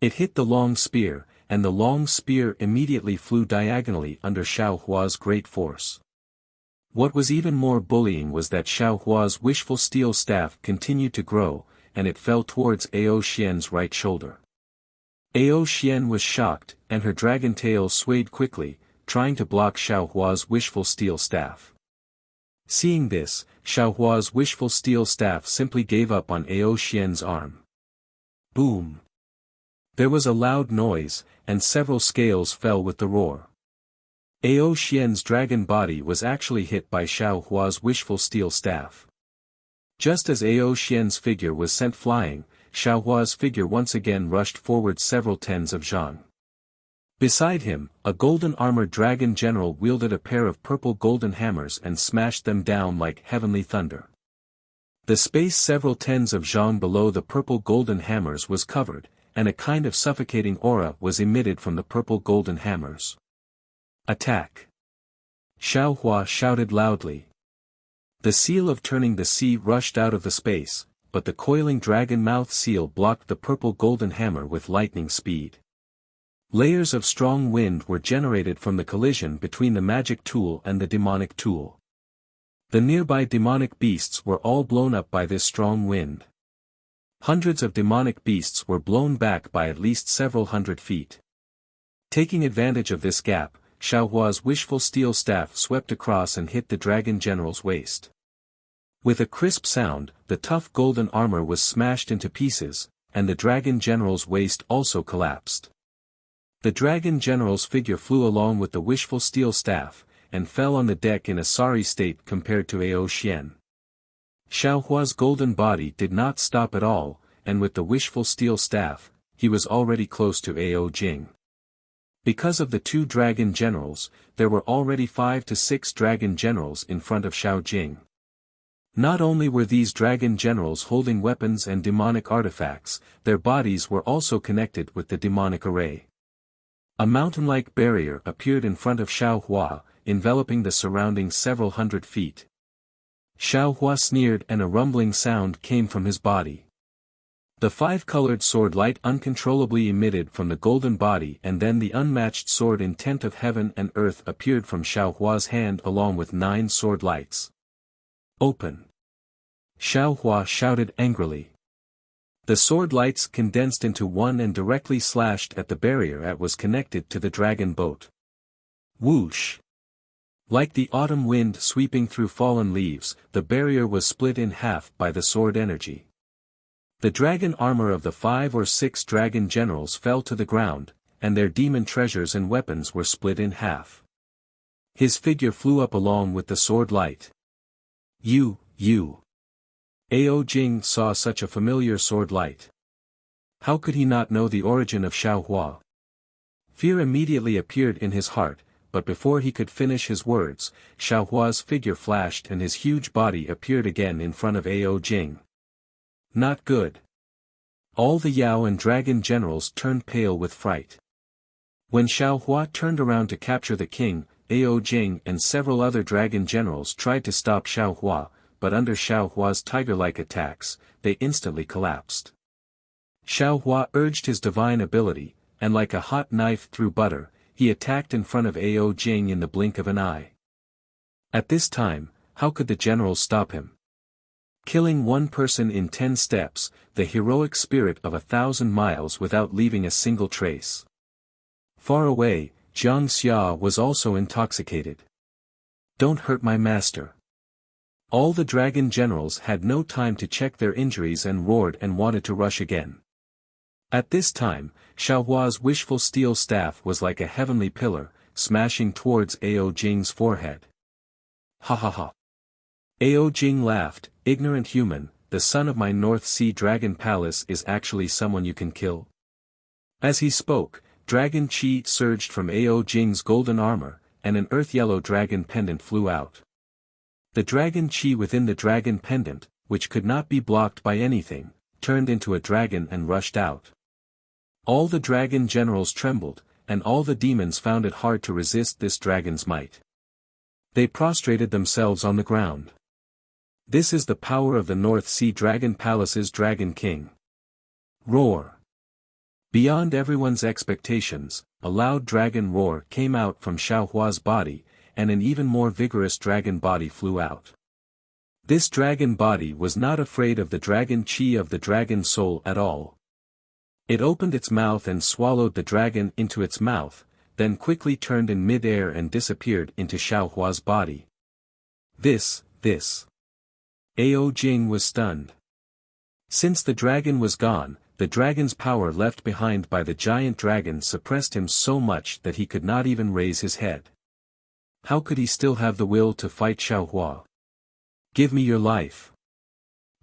It hit the long spear, and the long spear immediately flew diagonally under Xiaohua's great force. What was even more bullying was that Xiaohua's wishful steel staff continued to grow, and it fell towards Ao Xian's right shoulder. Ao Xian was shocked, and her dragon tail swayed quickly, trying to block Xiaohua's wishful steel staff. Seeing this, Xiaohua's wishful steel staff simply gave up on Ao Xian's arm. Boom! There was a loud noise, and several scales fell with the roar. Ao Xian's dragon body was actually hit by Xiaohua's wishful steel staff. Just as Ao Xian's figure was sent flying, Xiaohua's figure once again rushed forward several tens of zhang. Beside him, a golden-armored dragon general wielded a pair of purple golden hammers and smashed them down like heavenly thunder. The space several tens of zhang below the purple golden hammers was covered, and a kind of suffocating aura was emitted from the purple golden hammers. Attack! Xiaohua shouted loudly. The seal of turning the sea rushed out of the space, but the coiling dragon mouth seal blocked the purple golden hammer with lightning speed. Layers of strong wind were generated from the collision between the magic tool and the demonic tool. The nearby demonic beasts were all blown up by this strong wind. Hundreds of demonic beasts were blown back by at least several hundred feet. Taking advantage of this gap, Xiaohua's wishful steel staff swept across and hit the dragon general's waist. With a crisp sound, the tough golden armor was smashed into pieces, and the dragon general's waist also collapsed. The dragon general's figure flew along with the wishful steel staff, and fell on the deck in a sorry state compared to Ao Xian. Xiaohua's golden body did not stop at all, and with the wishful steel staff, he was already close to Ao Jing. Because of the two dragon generals, there were already 5 to 6 dragon generals in front of Xiao Jing. Not only were these dragon generals holding weapons and demonic artifacts, their bodies were also connected with the demonic array. A mountain-like barrier appeared in front of Xiaohua, enveloping the surrounding several hundred feet. Xiaohua sneered and a rumbling sound came from his body. The 5-colored sword light uncontrollably emitted from the golden body, and then the unmatched sword intent of heaven and earth appeared from Xiaohua's hand along with 9 sword lights. Open! Xiaohua shouted angrily. The sword lights condensed into one and directly slashed at the barrier that was connected to the dragon boat. Whoosh! Like the autumn wind sweeping through fallen leaves, the barrier was split in half by the sword energy. The dragon armor of the 5 or 6 dragon generals fell to the ground, and their demon treasures and weapons were split in half. His figure flew up along with the sword light. You. Ao Jing saw such a familiar sword light. How could he not know the origin of Xiaohua? Fear immediately appeared in his heart, but before he could finish his words, Xiaohua's figure flashed and his huge body appeared again in front of Ao Jing. Not good. All the Yao and dragon generals turned pale with fright. When Xiaohua turned around to capture the king, Ao Jing and several other dragon generals tried to stop Xiaohua, but under Xiaohua's tiger-like attacks, they instantly collapsed. Xiaohua urged his divine ability, and like a hot knife through butter, he attacked in front of Ao Jing in the blink of an eye. At this time, how could the generals stop him? Killing one person in 10 steps, the heroic spirit of 1,000 miles without leaving a single trace. Far away, Jiang Xia was also intoxicated. Don't hurt my master. All the dragon generals had no time to check their injuries and roared and wanted to rush again. At this time, Xiaohua's wishful steel staff was like a heavenly pillar, smashing towards Ao Jing's forehead. Ha ha ha. Ao Jing laughed, ignorant human, the son of my North Sea Dragon Palace is actually someone you can kill? As he spoke, dragon chi surged from Ao Jing's golden armor, and an earth-yellow dragon pendant flew out. The dragon chi within the dragon pendant, which could not be blocked by anything, turned into a dragon and rushed out. All the dragon generals trembled, and all the demons found it hard to resist this dragon's might. They prostrated themselves on the ground. This is the power of the North Sea Dragon Palace's Dragon King. Roar. Beyond everyone's expectations, a loud dragon roar came out from Xiaohua's body, and an even more vigorous dragon body flew out. This dragon body was not afraid of the dragon chi of the dragon soul at all. It opened its mouth and swallowed the dragon into its mouth, then quickly turned in mid-air and disappeared into Xiaohua's body. This. Ao Jing was stunned. Since the dragon was gone, the dragon's power left behind by the giant dragon suppressed him so much that he could not even raise his head. How could he still have the will to fight Xiaohua? Give me your life.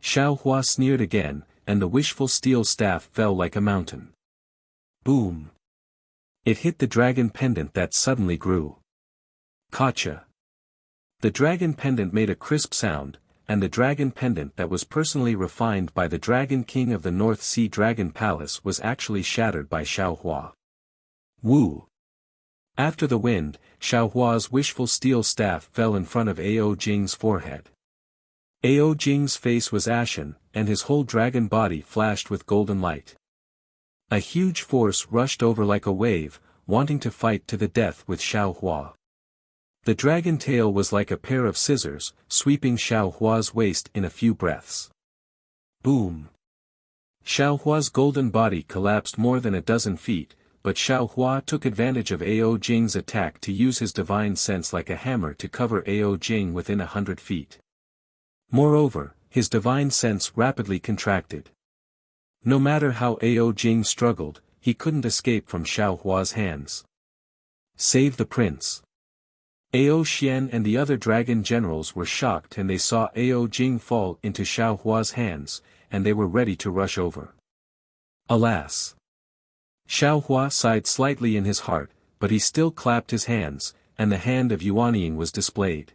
Xiaohua sneered again, and the wishful steel staff fell like a mountain. Boom! It hit the dragon pendant that suddenly grew. Gotcha! The dragon pendant made a crisp sound, and the dragon pendant that was personally refined by the Dragon King of the North Sea Dragon Palace was actually shattered by Xiaohua. Woo! After the wind, Xiaohua's wishful steel staff fell in front of Ao Jing's forehead. Ao Jing's face was ashen, and his whole dragon body flashed with golden light. A huge force rushed over like a wave, wanting to fight to the death with Xiaohua. The dragon tail was like a pair of scissors, sweeping Xiaohua's waist in a few breaths. Boom! Xiaohua's golden body collapsed more than a dozen feet, but Xiaohua took advantage of Ao Jing's attack to use his divine sense like a hammer to cover Ao Jing within 100 feet. Moreover, his divine sense rapidly contracted. No matter how Ao Jing struggled, he couldn't escape from Xiaohua's hands. Save the prince. Ao Xian and the other dragon generals were shocked and they saw Ao Jing fall into Xiaohua's hands, and they were ready to rush over. Alas! Xiaohua sighed slightly in his heart, but he still clapped his hands, and the hand of Yuanying was displayed.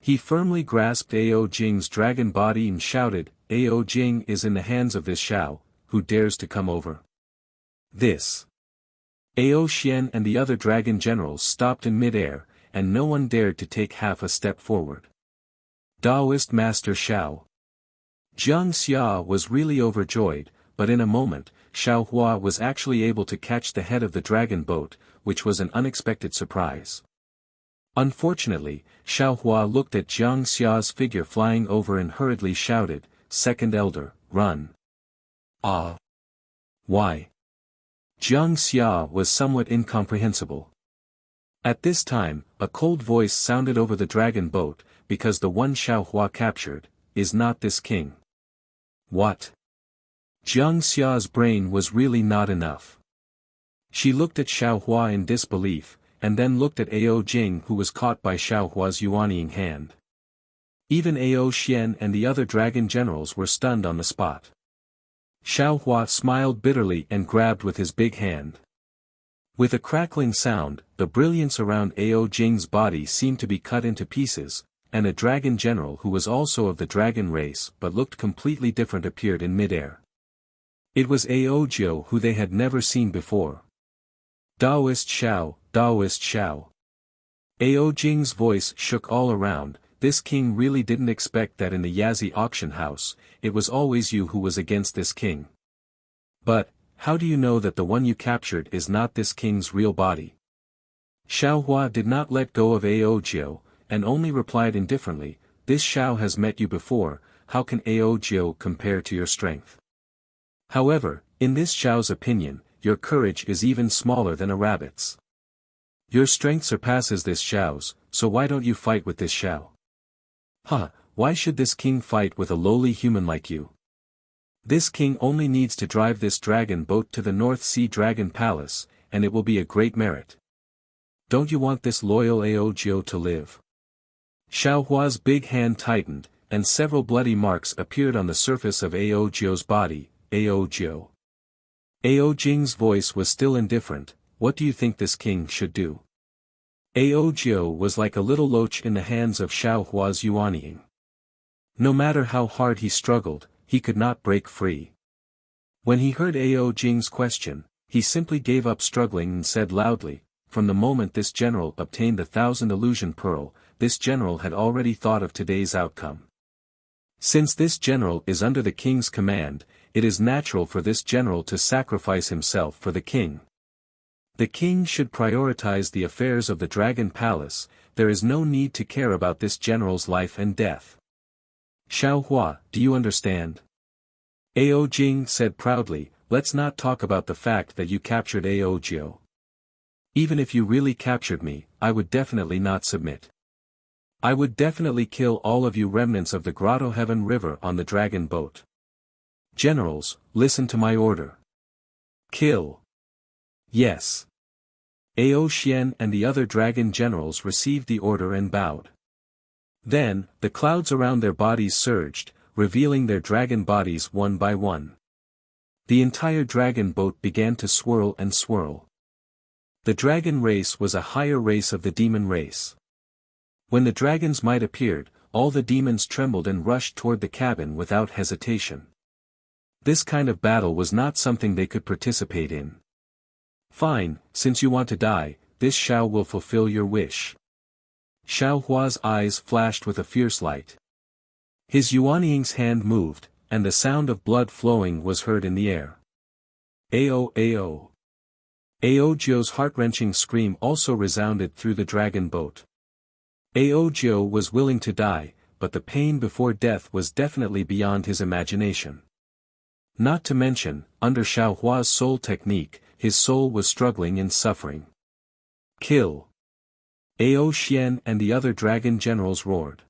He firmly grasped Ao Jing's dragon body and shouted, Ao Jing is in the hands of this Xiao, who dares to come over. This. Ao Xian and the other dragon generals stopped in mid-air, and no one dared to take half a step forward. Taoist Master Xiao. Jiang Xia was really overjoyed, but in a moment, Xiaohua was actually able to catch the head of the dragon boat, which was an unexpected surprise. Unfortunately, Xiaohua looked at Jiang Xia's figure flying over and hurriedly shouted, Second Elder, run. Ah! Why? Jiang Xia was somewhat incomprehensible. At this time, a cold voice sounded over the dragon boat, because the one Xiaohua captured, is not this king. What? Jiang Xia's brain was really not enough. She looked at Xiaohua in disbelief, and then looked at Ao Jing who was caught by Xiaohua's Yuanying hand. Even Ao Xian and the other dragon generals were stunned on the spot. Xiaohua smiled bitterly and grabbed with his big hand. With a crackling sound, the brilliance around Ao Jing's body seemed to be cut into pieces, and a dragon general who was also of the dragon race but looked completely different appeared in midair. It was Ao Jiu who they had never seen before. Taoist Xiao, Taoist Xiao. Ao Jing's voice shook all around, this king really didn't expect that in the Yazi auction house, it was always you who was against this king. But, how do you know that the one you captured is not this king's real body? Xiaohua did not let go of Ao Jiu, and only replied indifferently, this Xiao has met you before, how can Ao Jiu compare to your strength? However, in this Xiao's opinion, your courage is even smaller than a rabbit's. Your strength surpasses this Xiao's, so why don't you fight with this Xiao? Huh, why should this king fight with a lowly human like you? This king only needs to drive this dragon boat to the North Sea Dragon Palace, and it will be a great merit. Don't you want this loyal Aojo to live? Xiao Hua's big hand tightened, and several bloody marks appeared on the surface of Aojo's body. Aojo. Ao Jing's voice was still indifferent. What do you think this king should do? Aojo was like a little loach in the hands of Xiao Hua's Yuanying. No matter how hard he struggled, he could not break free. When he heard Ao Jing's question, he simply gave up struggling and said loudly, from the moment this general obtained the 1,000 illusion pearl, this general had already thought of today's outcome. Since this general is under the king's command, it is natural for this general to sacrifice himself for the king. The king should prioritize the affairs of the Dragon Palace. There is no need to care about this general's life and death. Xiao Hua, do you understand? Ao Jing said proudly, let's not talk about the fact that you captured Aojo. Even if you really captured me, I would definitely not submit. I would definitely kill all of you remnants of the Grotto Heaven River on the dragon boat. Generals, listen to my order. Kill. Yes. Ao Xian and the other dragon generals received the order and bowed. Then, the clouds around their bodies surged, revealing their dragon bodies one by one. The entire dragon boat began to swirl and swirl. The dragon race was a higher race of the demon race. When the dragon's might appeared, all the demons trembled and rushed toward the cabin without hesitation. This kind of battle was not something they could participate in. Fine, since you want to die, this Xiao will fulfill your wish. Xiao Hua's eyes flashed with a fierce light. His Yuanying's hand moved, and the sound of blood flowing was heard in the air. Ao Ao. Aojo's heart-wrenching scream also resounded through the dragon boat. Aojo was willing to die, but the pain before death was definitely beyond his imagination. Not to mention, under Xiao Hua's soul technique, his soul was struggling and suffering. Kill. Ao Xian and the other dragon generals roared.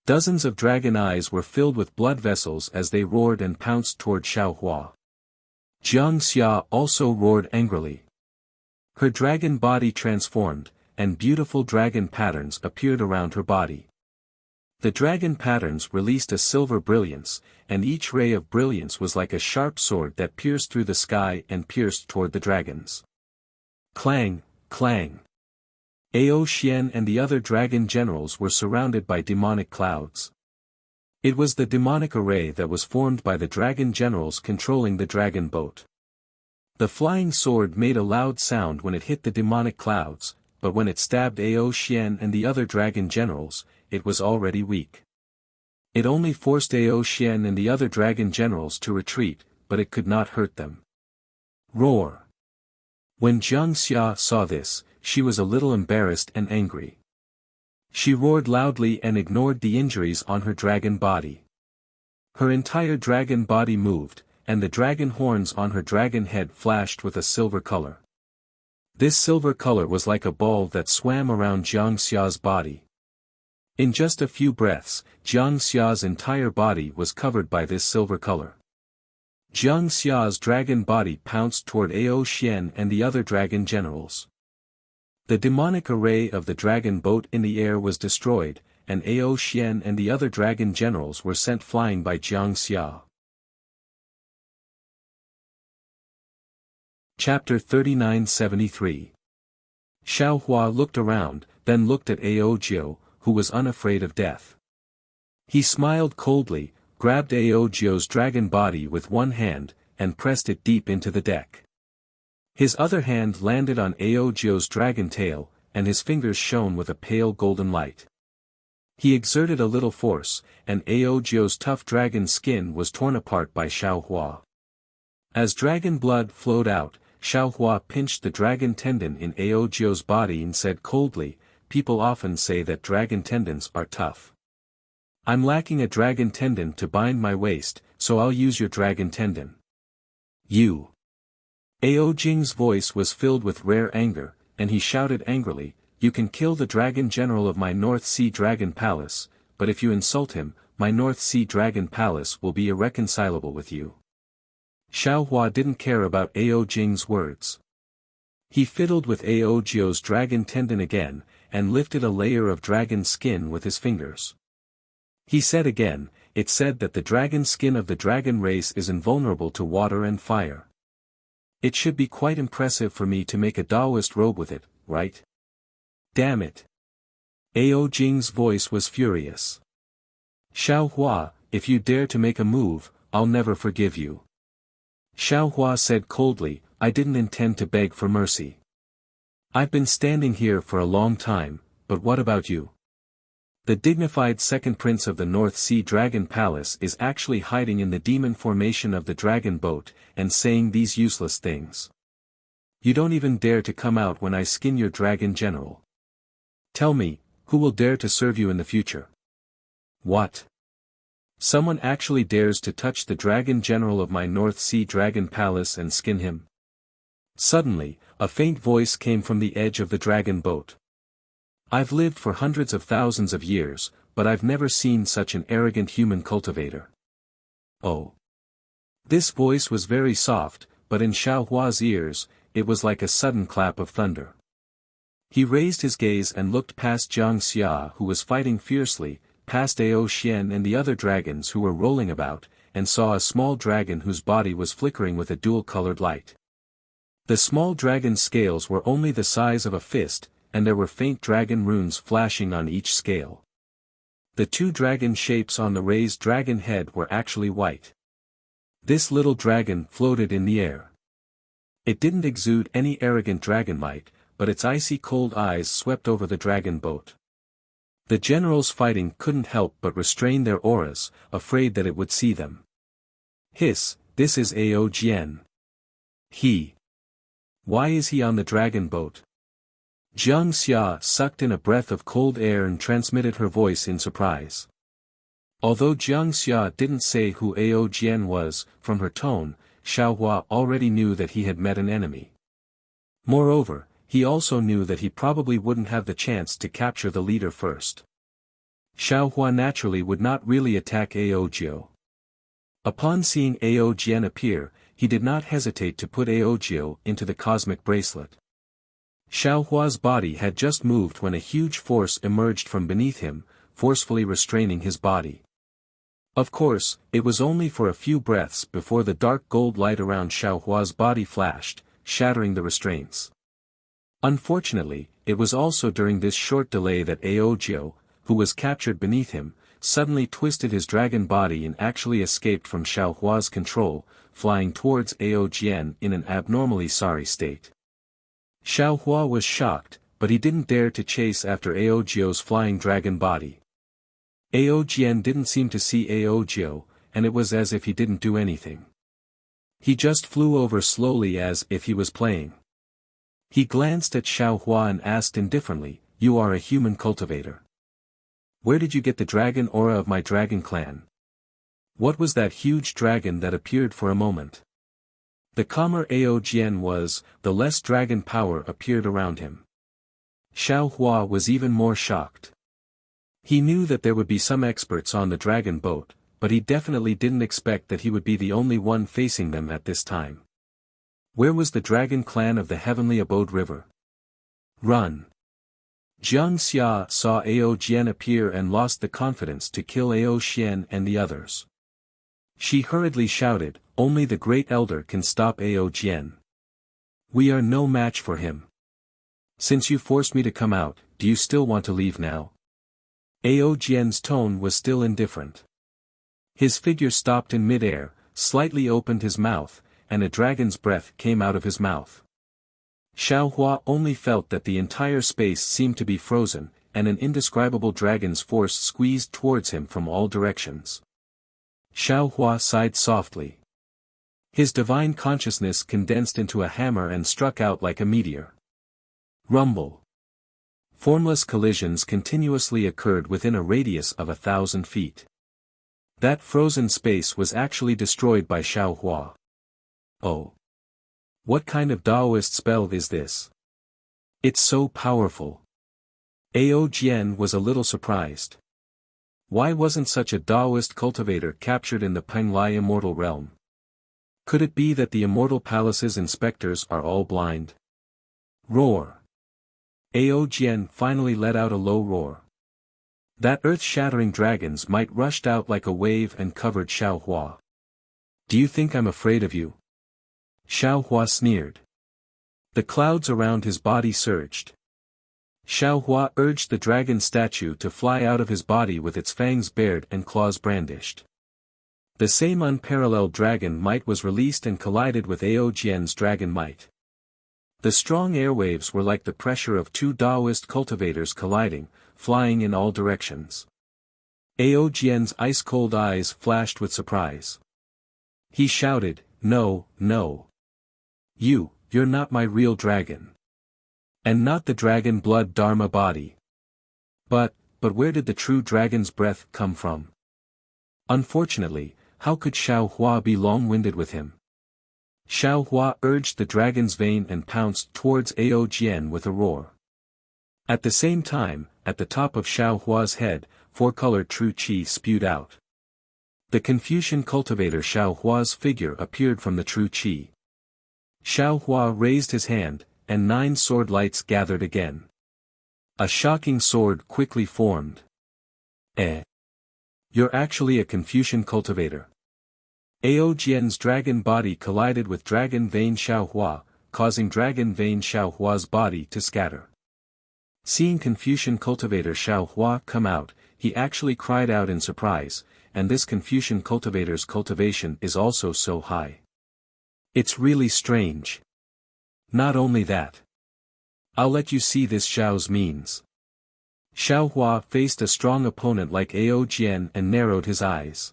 Dozens of dragon eyes were filled with blood vessels as they roared and pounced toward Xiao Hua. Jiang Xia also roared angrily. Her dragon body transformed, and beautiful dragon patterns appeared around her body. The dragon patterns released a silver brilliance, and each ray of brilliance was like a sharp sword that pierced through the sky and pierced toward the dragons. Clang, clang. Ao Xian and the other dragon generals were surrounded by demonic clouds. It was the demonic array that was formed by the dragon generals controlling the dragon boat. The flying sword made a loud sound when it hit the demonic clouds, but when it stabbed Ao Xian and the other dragon generals, it was already weak. It only forced Ao Xian and the other dragon generals to retreat, but it could not hurt them. Roar. When Jiang Xia saw this, she was a little embarrassed and angry. She roared loudly and ignored the injuries on her dragon body. Her entire dragon body moved, and the dragon horns on her dragon head flashed with a silver color. This silver color was like a ball that swam around Jiang Xia's body. In just a few breaths, Jiang Xia's entire body was covered by this silver color. Jiang Xia's dragon body pounced toward Ao Xian and the other dragon generals. The demonic array of the dragon boat in the air was destroyed, and Ao Xian and the other dragon generals were sent flying by Jiang Xia. Chapter 3973. Xiao Hua looked around, then looked at Aojo, who was unafraid of death. He smiled coldly, grabbed Aojo's dragon body with one hand, and pressed it deep into the deck. His other hand landed on Aojo's dragon tail, and his fingers shone with a pale golden light. He exerted a little force, and Aojo's tough dragon skin was torn apart by Xiao Hua. As dragon blood flowed out, Xiao Hua pinched the dragon tendon in Aojo's body and said coldly, "People often say that dragon tendons are tough. I'm lacking a dragon tendon to bind my waist, so I'll use your dragon tendon." You. Ao Jing's voice was filled with rare anger, and he shouted angrily, "You can kill the dragon general of my North Sea Dragon Palace, but if you insult him, my North Sea Dragon Palace will be irreconcilable with you. Xiao Hua didn't care about Ao Jing's words. He fiddled with Ao Jio's dragon tendon again, and lifted a layer of dragon skin with his fingers. He said again, it said that the dragon skin of the dragon race is invulnerable to water and fire. It should be quite impressive for me to make a Taoist robe with it, right? Damn it. Ao Jing's voice was furious. Xiao Hua, if you dare to make a move, I'll never forgive you. Xiao Hua said coldly, I didn't intend to beg for mercy. I've been standing here for a long time, but what about you? The dignified second prince of the North Sea Dragon Palace is actually hiding in the demon formation of the dragon boat, and saying these useless things. You don't even dare to come out when I skin your dragon general. Tell me, who will dare to serve you in the future? What? Someone actually dares to touch the dragon general of my North Sea Dragon Palace and skin him? Suddenly, a faint voice came from the edge of the dragon boat. I've lived for hundreds of thousands of years, but I've never seen such an arrogant human cultivator. Oh. This voice was very soft, but in Xiao Hua's ears, it was like a sudden clap of thunder. He raised his gaze and looked past Jiang Xia who was fighting fiercely, past Ao Xian and the other dragons who were rolling about, and saw a small dragon whose body was flickering with a dual-colored light. The small dragon's scales were only the size of a fist, and there were faint dragon runes flashing on each scale. The two dragon shapes on the raised dragon head were actually white. This little dragon floated in the air. It didn't exude any arrogant dragon might, but its icy cold eyes swept over the dragon boat. The generals fighting couldn't help but restrain their auras, afraid that it would see them. Hiss, this is Ao Jian. Why is he on the dragon boat? Jiang Xia sucked in a breath of cold air and transmitted her voice in surprise. Although Jiang Xia didn't say who Ao Jian was, from her tone, Xiao Hua already knew that he had met an enemy. Moreover, he also knew that he probably wouldn't have the chance to capture the leader first. Xiao Hua naturally would not really attack Ao Jio. Upon seeing Ao Jian appear, he did not hesitate to put Ao Jio into the cosmic bracelet. Xiao Hua's body had just moved when a huge force emerged from beneath him, forcefully restraining his body. Of course, it was only for a few breaths before the dark gold light around Xiao Hua's body flashed, shattering the restraints. Unfortunately, it was also during this short delay that Ao Jio, who was captured beneath him, suddenly twisted his dragon body and actually escaped from Xiao Hua's control, flying towards Ao Jian in an abnormally sorry state. Xiao Hua was shocked, but he didn't dare to chase after Ao Jio's flying dragon body. Ao Jian didn't seem to see Ao Jio, and it was as if he didn't do anything. He just flew over slowly as if he was playing. He glanced at Xiao Hua and asked indifferently, "You are a human cultivator. Where did you get the dragon aura of my dragon clan? What was that huge dragon that appeared for a moment?" The calmer Ao Jian was, the less dragon power appeared around him. Xiao Hua was even more shocked. He knew that there would be some experts on the dragon boat, but he definitely didn't expect that he would be the only one facing them at this time. Where was the dragon clan of the Heavenly Abode River? Run! Jiang Xia saw Ao Jian appear and lost the confidence to kill Ao Xian and the others. She hurriedly shouted, "Only the Great Elder can stop Ao Jian. We are no match for him. Since you forced me to come out, do you still want to leave now?" Ao Jian's tone was still indifferent. His figure stopped in mid-air, slightly opened his mouth, and a dragon's breath came out of his mouth. Xiao Hua only felt that the entire space seemed to be frozen, and an indescribable dragon's force squeezed towards him from all directions. Xiao Hua sighed softly. His divine consciousness condensed into a hammer and struck out like a meteor. Rumble. Formless collisions continuously occurred within a radius of 1,000 feet. That frozen space was actually destroyed by Xiao Hua. Oh. What kind of Taoist spell is this? It's so powerful. Ao Jian was a little surprised. Why wasn't such a Taoist cultivator captured in the Penglai immortal realm? Could it be that the immortal palace's inspectors are all blind? Roar. Ao Jian finally let out a low roar. That earth-shattering dragons might rushed out like a wave and covered Xiao Hua. Do you think I'm afraid of you? Xiao Hua sneered. The clouds around his body surged. Xiao Hua urged the dragon statue to fly out of his body with its fangs bared and claws brandished. The same unparalleled dragon might was released and collided with Ao Jian's dragon might. The strong airwaves were like the pressure of two Taoist cultivators colliding, flying in all directions. Ao Jian's ice-cold eyes flashed with surprise. He shouted, "No, no. You're not my real dragon. And not the dragon blood Dharma body. But where did the true dragon's breath come from?" Unfortunately, how could Xiao Hua be long-winded with him? Xiao Hua urged the dragon's vein and pounced towards Ao Jian with a roar. At the same time, at the top of Xiao Hua's head, four-colored true qi spewed out. The Confucian cultivator Xiao Hua's figure appeared from the true qi. Xiao Hua raised his hand, and 9 sword lights gathered again. A shocking sword quickly formed. You're actually a Confucian cultivator. Ao Jian's dragon body collided with dragon vein Xiao Hua, causing dragon vein Xiao Hua's body to scatter. Seeing Confucian cultivator Xiao Hua come out, he actually cried out in surprise, and this Confucian cultivator's cultivation is also so high. It's really strange. Not only that. I'll let you see this Xiao's means. Xiao Hua faced a strong opponent like Ao Jian and narrowed his eyes.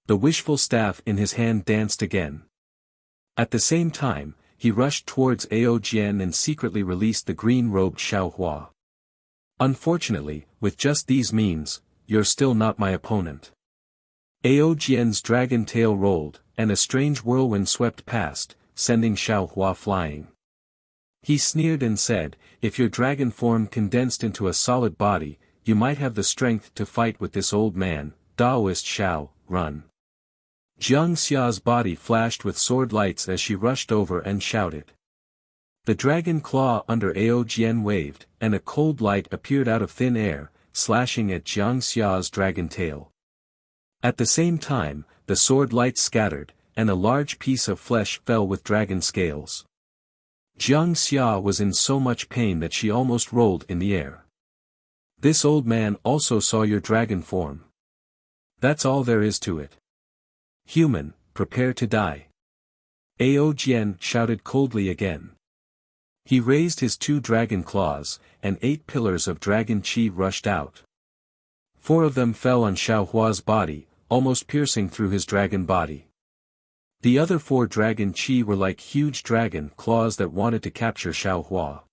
The wishful staff in his hand danced again. At the same time, he rushed towards Ao Jian and secretly released the green-robed Xiao Hua. Unfortunately, with just these means, you're still not my opponent. Ao Jian's dragon tail rolled, and a strange whirlwind swept past, sending Xiao Hua flying. He sneered and said, "If your dragon form condensed into a solid body, you might have the strength to fight with this old man, Taoist Xiao, run." Jiang Xia's body flashed with sword lights as she rushed over and shouted. The dragon claw under Ao Jian waved, and a cold light appeared out of thin air, slashing at Jiang Xia's dragon tail. At the same time, the sword lights scattered, and a large piece of flesh fell with dragon scales. Jiang Xia was in so much pain that she almost rolled in the air. This old man also saw your dragon form. That's all there is to it. Human, prepare to die. Ao Jian shouted coldly again. He raised his 2 dragon claws, and 8 pillars of dragon qi rushed out. 4 of them fell on Xiao Hua's body, almost piercing through his dragon body. The other 4 dragon qi were like huge dragon claws that wanted to capture Xiao Hua.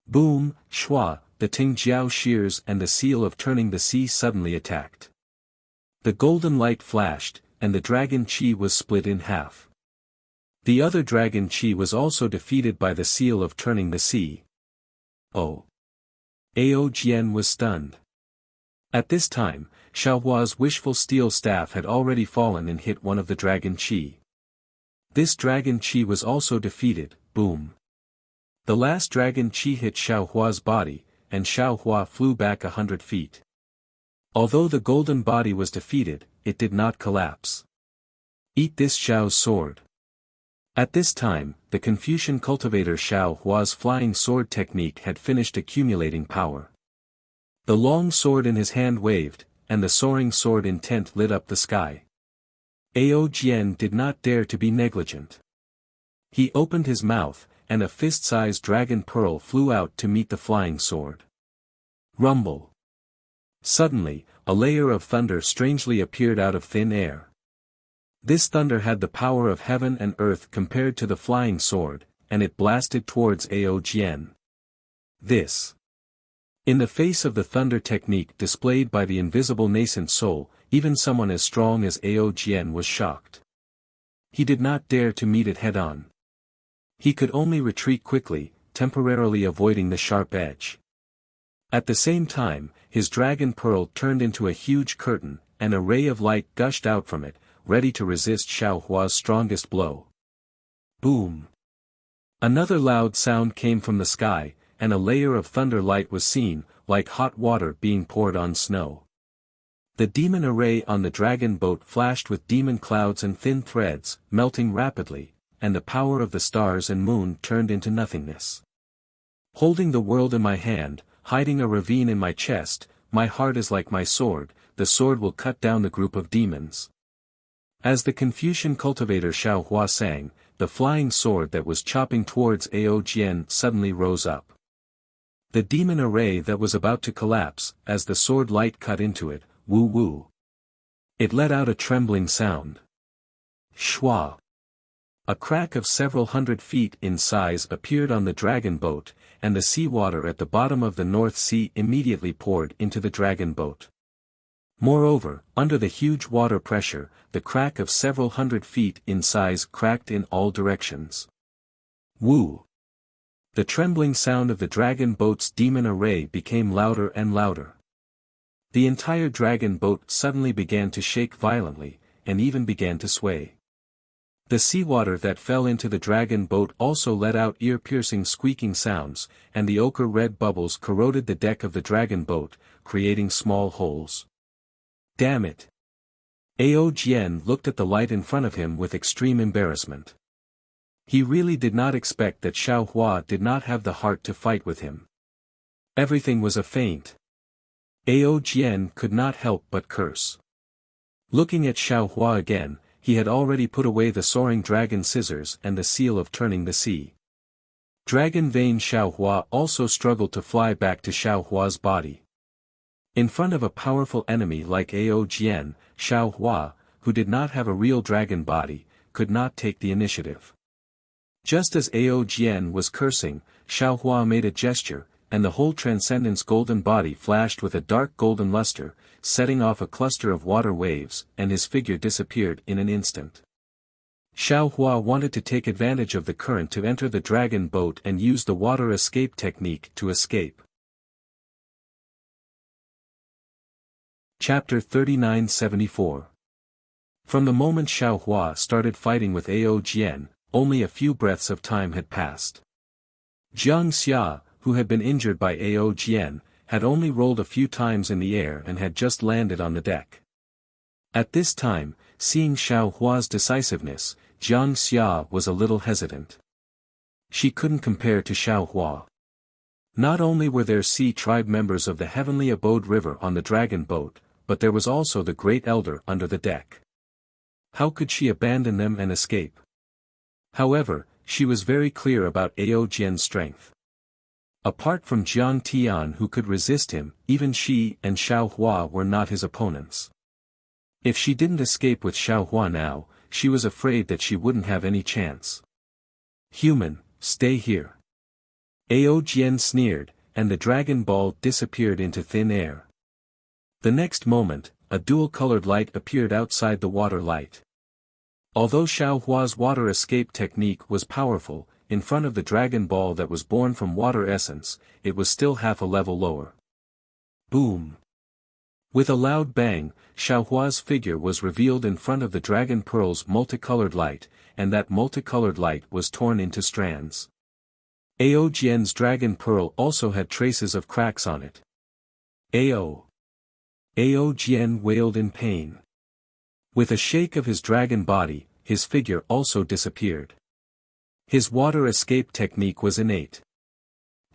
Boom, Shua, the Tingjiao shears and the seal of turning the sea suddenly attacked. The golden light flashed, and the dragon qi was split in half. The other dragon qi was also defeated by the seal of turning the sea. Oh! Ao Jian was stunned. At this time, Xiao Hua's wishful steel staff had already fallen and hit one of the dragon qi. This dragon qi was also defeated, boom. The last dragon qi hit Xiao Hua's body, and Xiao Hua flew back 100 feet. Although the golden body was defeated, it did not collapse. Eat this Xiao's sword. At this time, the Confucian cultivator Xiao Hua's flying sword technique had finished accumulating power. The long sword in his hand waved, and the soaring sword intent lit up the sky. Ao Jian did not dare to be negligent. He opened his mouth, and a fist-sized dragon pearl flew out to meet the flying sword. Rumble. Suddenly, a layer of thunder strangely appeared out of thin air. This thunder had the power of heaven and earth compared to the flying sword, and it blasted towards Ao Jian. This. In the face of the thunder technique displayed by the invisible nascent soul, even someone as strong as Ao Jian was shocked. He did not dare to meet it head-on. He could only retreat quickly, temporarily avoiding the sharp edge. At the same time, his dragon pearl turned into a huge curtain, and a ray of light gushed out from it, ready to resist Xiao Hua's strongest blow. Boom! Another loud sound came from the sky, and a layer of thunder light was seen, like hot water being poured on snow. The demon array on the dragon boat flashed with demon clouds and thin threads, melting rapidly, and the power of the stars and moon turned into nothingness. Holding the world in my hand, hiding a ravine in my chest, my heart is like my sword, the sword will cut down the group of demons. As the Confucian cultivator Xiao Hua sang, the flying sword that was chopping towards Ao Jian suddenly rose up. The demon array that was about to collapse, as the sword light cut into it, woo-woo. It let out a trembling sound. Shwa. A crack of several hundred feet in size appeared on the dragon boat, and the seawater at the bottom of the North Sea immediately poured into the dragon boat. Moreover, under the huge water pressure, the crack of several hundred feet in size cracked in all directions. Woo! The trembling sound of the dragon boat's demon array became louder and louder. The entire dragon boat suddenly began to shake violently, and even began to sway. The seawater that fell into the dragon boat also let out ear-piercing squeaking sounds, and the ochre-red bubbles corroded the deck of the dragon boat, creating small holes. Damn it! Ao Jian looked at the light in front of him with extreme embarrassment. He really did not expect that Xiao Hua did not have the heart to fight with him. Everything was a feint. Ao Jian could not help but curse. Looking at Xiao Hua again, he had already put away the soaring dragon scissors and the seal of turning the sea. Dragon Vein Xiao Hua also struggled to fly back to Xiao Hua's body. In front of a powerful enemy like Ao Jian, Xiao Hua, who did not have a real dragon body, could not take the initiative. Just as Ao Jian was cursing, Xiao Hua made a gesture, and the whole Transcendence golden body flashed with a dark golden luster, setting off a cluster of water waves, and his figure disappeared in an instant. Xiao Hua wanted to take advantage of the current to enter the dragon boat and use the water escape technique to escape. Chapter 3974. From the moment Xiao Hua started fighting with Ao Jian, only a few breaths of time had passed. Jiang Xia, who had been injured by Ao Jian, had only rolled a few times in the air and had just landed on the deck. At this time, seeing Xiao Hua's decisiveness, Jiang Xia was a little hesitant. She couldn't compare to Xiao Hua. Not only were there sea tribe members of the Heavenly Abode River on the dragon boat, but there was also the Great Elder under the deck. How could she abandon them and escape? However, she was very clear about Ao Jian's strength. Apart from Jiang Tian who could resist him, even she and Xiao Hua were not his opponents. If she didn't escape with Xiao Hua now, she was afraid that she wouldn't have any chance. Human, stay here. Ao Jian sneered, and the dragon ball disappeared into thin air. The next moment, a dual-colored light appeared outside the water light. Although Xiao Hua's water escape technique was powerful, in front of the dragon ball that was born from water essence, it was still half a level lower. Boom! With a loud bang, Xiao Hua's figure was revealed in front of the dragon pearl's multicolored light, and that multicolored light was torn into strands. Ao Jian's dragon pearl also had traces of cracks on it. Ao Jian wailed in pain. With a shake of his dragon body, his figure also disappeared. His water escape technique was innate.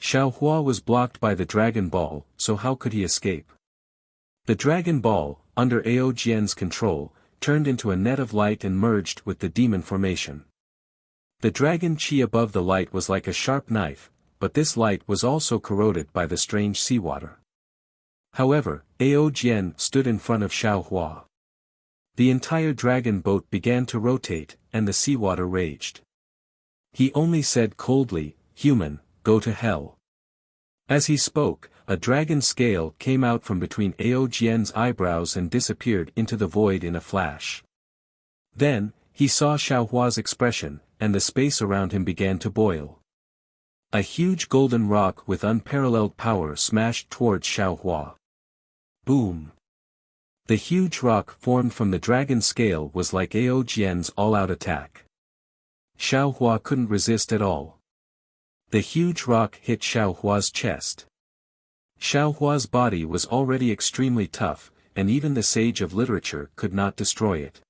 Xiao Hua was blocked by the dragon ball, so how could he escape? The dragon ball, under Ao Jian's control, turned into a net of light and merged with the demon formation. The dragon chi above the light was like a sharp knife, but this light was also corroded by the strange seawater. However, Ao Jian stood in front of Xiao Hua. The entire dragon boat began to rotate, and the seawater raged. He only said coldly, "Human, go to hell." As he spoke, a dragon scale came out from between Ao Jian's eyebrows and disappeared into the void in a flash. Then, he saw Xiao Hua's expression, and the space around him began to boil. A huge golden rock with unparalleled power smashed towards Xiaohua. Boom! The huge rock formed from the dragon scale was like Ao Jian's all-out attack. Xiaohua couldn't resist at all. The huge rock hit Xiaohua's chest. Xiaohua's body was already extremely tough, and even the sage of literature could not destroy it.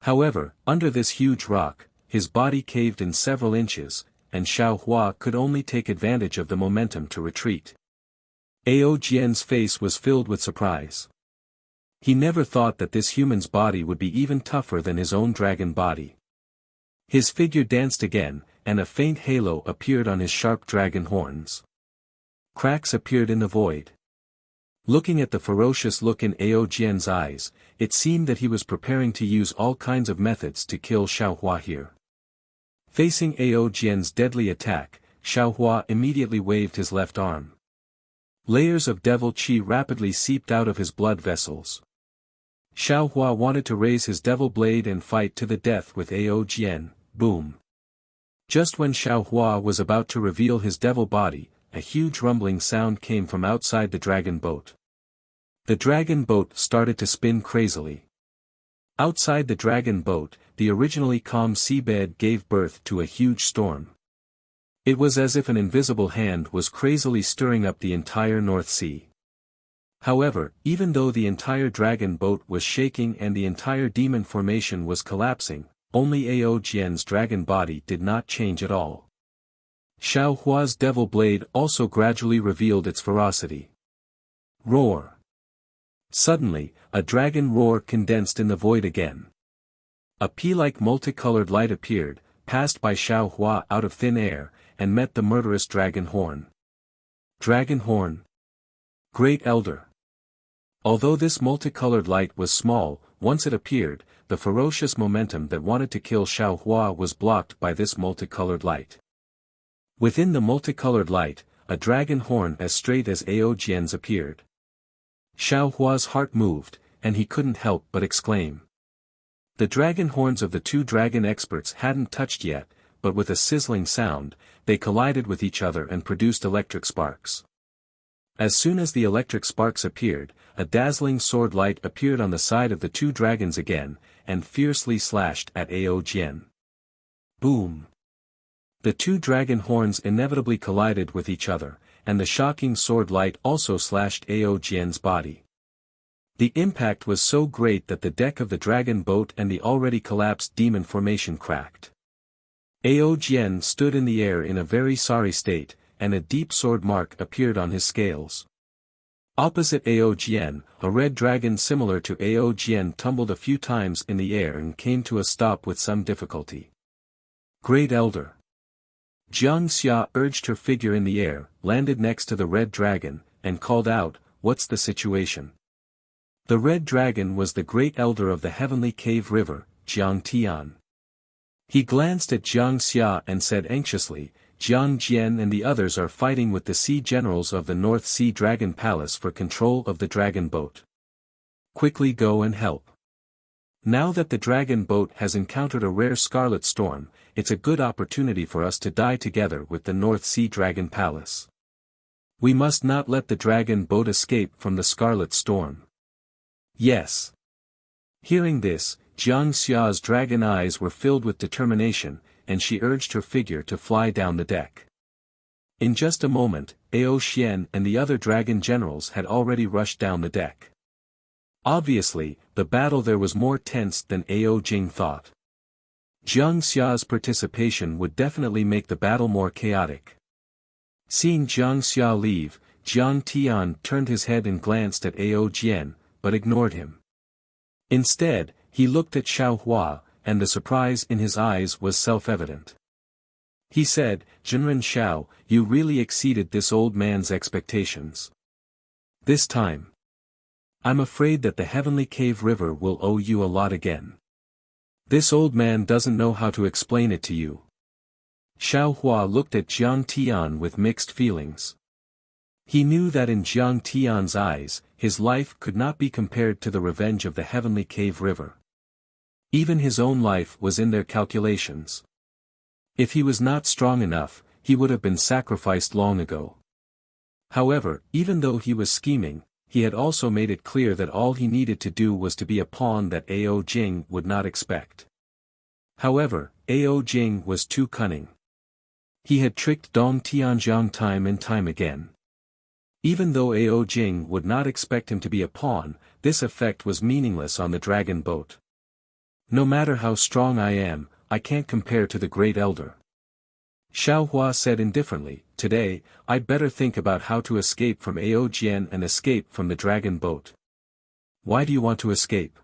However, under this huge rock, his body caved in several inches, and Xiaohua could only take advantage of the momentum to retreat. Ao Jian's face was filled with surprise. He never thought that this human's body would be even tougher than his own dragon body. His figure danced again, and a faint halo appeared on his sharp dragon horns. Cracks appeared in the void. Looking at the ferocious look in Ao Jian's eyes, it seemed that he was preparing to use all kinds of methods to kill Xiaohua here. Facing Ao Jian's deadly attack, Xiaohua immediately waved his left arm. Layers of devil qi rapidly seeped out of his blood vessels. Xiaohua wanted to raise his devil blade and fight to the death with Ao Jian. Boom! Just when Xiaohua was about to reveal his devil body, a huge rumbling sound came from outside the dragon boat. The dragon boat started to spin crazily. Outside the dragon boat, the originally calm seabed gave birth to a huge storm. It was as if an invisible hand was crazily stirring up the entire North Sea. However, even though the entire dragon boat was shaking and the entire demon formation was collapsing, only Ao Jian's dragon body did not change at all. Xiaohua's devil blade also gradually revealed its ferocity. Roar! Suddenly, a dragon roar condensed in the void again. A pea-like multicolored light appeared, passed by Xiaohua out of thin air, and met the murderous dragon horn. Dragon horn! Great Elder! Although this multicolored light was small, once it appeared, the ferocious momentum that wanted to kill Xiaohua was blocked by this multicolored light. Within the multicolored light, a dragon horn as straight as Ao Jian's appeared. Xiaohua's heart moved, and he couldn't help but exclaim. The dragon horns of the two dragon experts hadn't touched yet, but with a sizzling sound, they collided with each other and produced electric sparks. As soon as the electric sparks appeared, a dazzling sword light appeared on the side of the two dragons again, and fiercely slashed at Ao Jian. Boom! The two dragon horns inevitably collided with each other, and the shocking sword light also slashed Ao Jian's body. The impact was so great that the deck of the dragon boat and the already collapsed demon formation cracked. Ao Jian stood in the air in a very sorry state, and a deep sword mark appeared on his scales. Opposite Ao Jian, a red dragon similar to Ao Jian tumbled a few times in the air and came to a stop with some difficulty. Great Elder! Jiang Xia urged her figure in the air, landed next to the red dragon, and called out, "What's the situation?" The red dragon was the great elder of the heavenly cave river, Jiang Tian. He glanced at Jiang Xia and said anxiously, "Jiang Jian and the others are fighting with the sea generals of the North Sea Dragon Palace for control of the dragon boat. Quickly go and help. Now that the dragon boat has encountered a rare scarlet storm, it's a good opportunity for us to die together with the North Sea Dragon Palace. We must not let the dragon boat escape from the scarlet storm." Yes. Hearing this, Jiang Xia's dragon eyes were filled with determination, and she urged her figure to fly down the deck. In just a moment, Ao Xian and the other dragon generals had already rushed down the deck. Obviously, the battle there was more tense than Ao Jing thought. Jiang Xia's participation would definitely make the battle more chaotic. Seeing Jiang Xia leave, Jiang Tian turned his head and glanced at Ao Jian, but ignored him. Instead, he looked at Xiaohua, and the surprise in his eyes was self-evident. He said, "Jinren Xiao, you really exceeded this old man's expectations. This time, I'm afraid that the Heavenly Cave River will owe you a lot again. This old man doesn't know how to explain it to you." Xiaohua looked at Jiang Tian with mixed feelings. He knew that in Jiang Tian's eyes, his life could not be compared to the revenge of the Heavenly Cave River. Even his own life was in their calculations. If he was not strong enough, he would have been sacrificed long ago. However, even though he was scheming, he had also made it clear that all he needed to do was to be a pawn that Ao Jing would not expect. However, Ao Jing was too cunning. He had tricked Dong Tianzhang time and time again. Even though Ao Jing would not expect him to be a pawn, this effect was meaningless on the dragon boat. No matter how strong I am, I can't compare to the Great Elder. Xiaohua said indifferently, today, I'd better think about how to escape from Ao Jian and escape from the dragon boat. Why do you want to escape?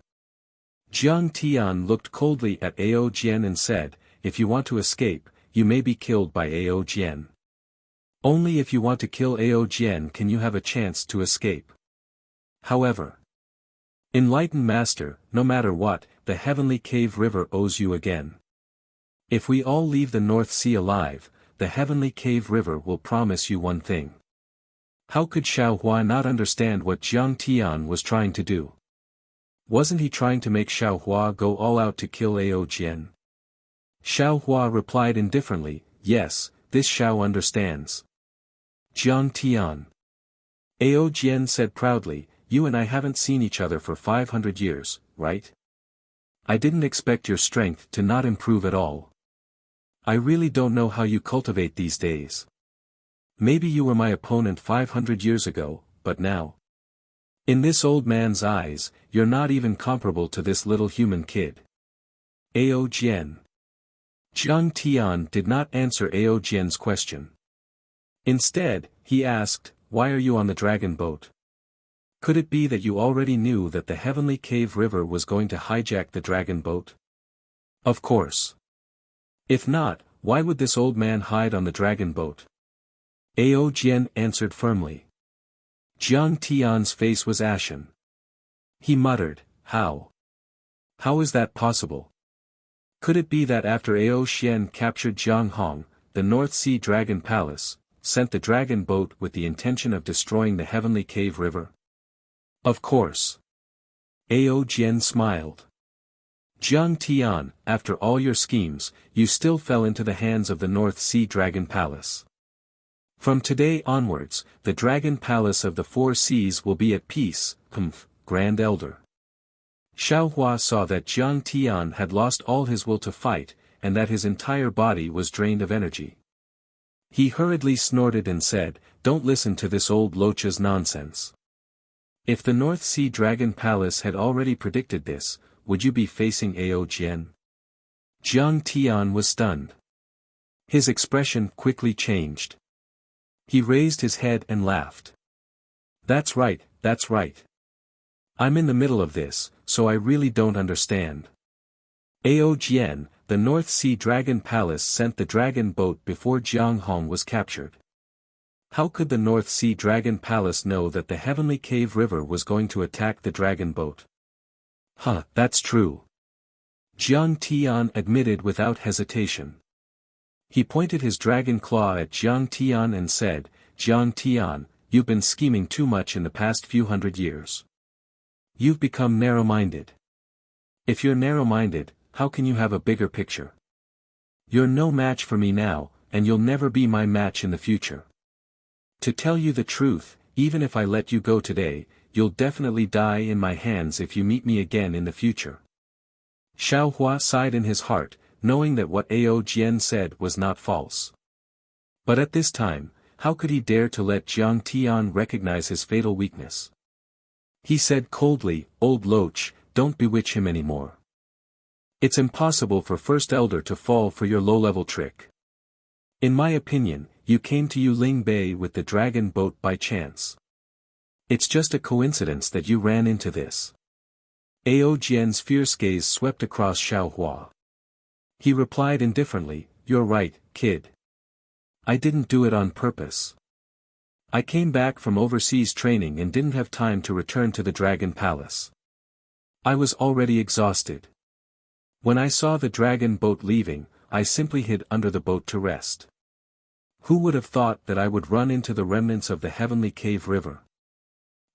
Jiang Tian looked coldly at Ao Jian and said, if you want to escape, you may be killed by Ao Jian. Only if you want to kill Ao Jian can you have a chance to escape. However, enlightened master, no matter what, the heavenly cave river owes you again. If we all leave the North Sea alive, the heavenly cave river will promise you one thing. How could Xiaohua not understand what Jiang Tian was trying to do? Wasn't he trying to make Xiaohua go all out to kill Ao Jian? Xiaohua replied indifferently, yes, this Xiao understands. Jiang Tian. Ao Jian said proudly, you and I haven't seen each other for 500 years, right? I didn't expect your strength to not improve at all. I really don't know how you cultivate these days. Maybe you were my opponent 500 years ago, but now. In this old man's eyes, you're not even comparable to this little human kid. Ao Jian. Jiang Tian did not answer Ao Jian's question. Instead, he asked, why are you on the dragon boat? Could it be that you already knew that the heavenly cave river was going to hijack the dragon boat? Of course. If not, why would this old man hide on the dragon boat? Ao Jian answered firmly. Jiang Tian's face was ashen. He muttered, how? How is that possible? Could it be that after Ao Xian captured Jiang Hong, the North Sea Dragon Palace, sent the dragon boat with the intention of destroying the heavenly cave river? Of course. Ao Jian smiled. Jiang Tian, after all your schemes, you still fell into the hands of the North Sea Dragon Palace. From today onwards, the Dragon Palace of the Four Seas will be at peace, Grand Elder. Xiaohua saw that Jiang Tian had lost all his will to fight, and that his entire body was drained of energy. He hurriedly snorted and said, don't listen to this old locha's nonsense. If the North Sea Dragon Palace had already predicted this, would you be facing Ao Jian? Jiang Tian was stunned. His expression quickly changed. He raised his head and laughed. That's right, that's right. I'm in the middle of this, so I really don't understand. Ao Jian, the North Sea Dragon Palace sent the dragon boat before Jiang Hong was captured. How could the North Sea Dragon Palace know that the Heavenly Cave River was going to attack the dragon boat? That's true. Jiang Tian admitted without hesitation. He pointed his dragon claw at Jiang Tian and said, Jiang Tian, you've been scheming too much in the past few hundred years. You've become narrow-minded. If you're narrow-minded, how can you have a bigger picture? You're no match for me now, and you'll never be my match in the future. To tell you the truth, even if I let you go today, you'll definitely die in my hands if you meet me again in the future. Xiaohua sighed in his heart, knowing that what Ao Jian said was not false. But at this time, how could he dare to let Jiang Tian recognize his fatal weakness? He said coldly, Old Loach, don't bewitch him anymore. It's impossible for First Elder to fall for your low-level trick. In my opinion, you came to Yuling Bay with the dragon boat by chance. It's just a coincidence that you ran into this. Ao Jian's fierce gaze swept across Xiaohua. He replied indifferently, You're right, kid. I didn't do it on purpose. I came back from overseas training and didn't have time to return to the Dragon Palace. I was already exhausted. When I saw the dragon boat leaving, I simply hid under the boat to rest. Who would have thought that I would run into the remnants of the Heavenly Cave River?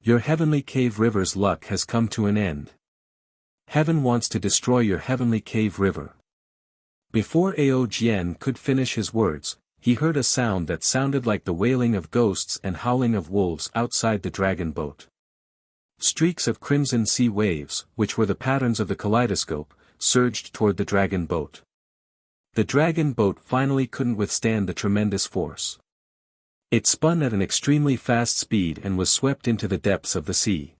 Your Heavenly Cave River's luck has come to an end. Heaven wants to destroy your Heavenly Cave River. Before Ao Jian could finish his words, he heard a sound that sounded like the wailing of ghosts and howling of wolves outside the dragon boat. Streaks of crimson sea waves, which were the patterns of the kaleidoscope, surged toward the dragon boat. The dragon boat finally couldn't withstand the tremendous force. It spun at an extremely fast speed and was swept into the depths of the sea.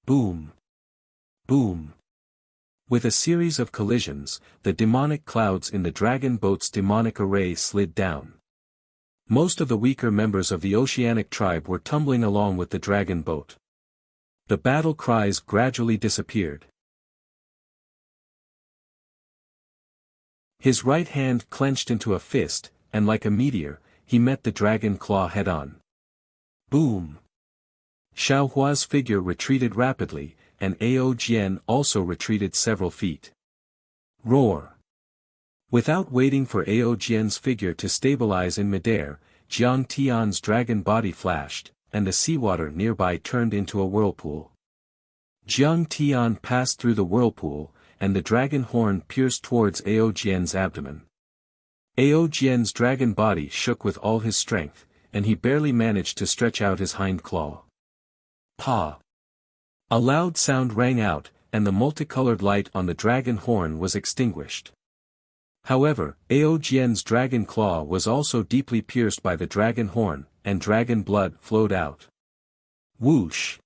Boom! Boom! With a series of collisions, the demonic clouds in the dragon boat's demonic array slid down. Most of the weaker members of the oceanic tribe were tumbling along with the dragon boat. The battle cries gradually disappeared. His right hand clenched into a fist, and like a meteor, he met the dragon claw head-on. Boom! Xiao Hua's figure retreated rapidly, and Ao Jian also retreated several feet. Roar! Without waiting for Ao Jian's figure to stabilize in midair, Jiang Tian's dragon body flashed, and the seawater nearby turned into a whirlpool. Jiang Tian passed through the whirlpool, and the dragon horn pierced towards Ao Jian's abdomen. Ao Jian's dragon body shook with all his strength, and he barely managed to stretch out his hind claw. Pa! A loud sound rang out, and the multicolored light on the dragon horn was extinguished. However, Ao Jian's dragon claw was also deeply pierced by the dragon horn, and dragon blood flowed out. Whoosh!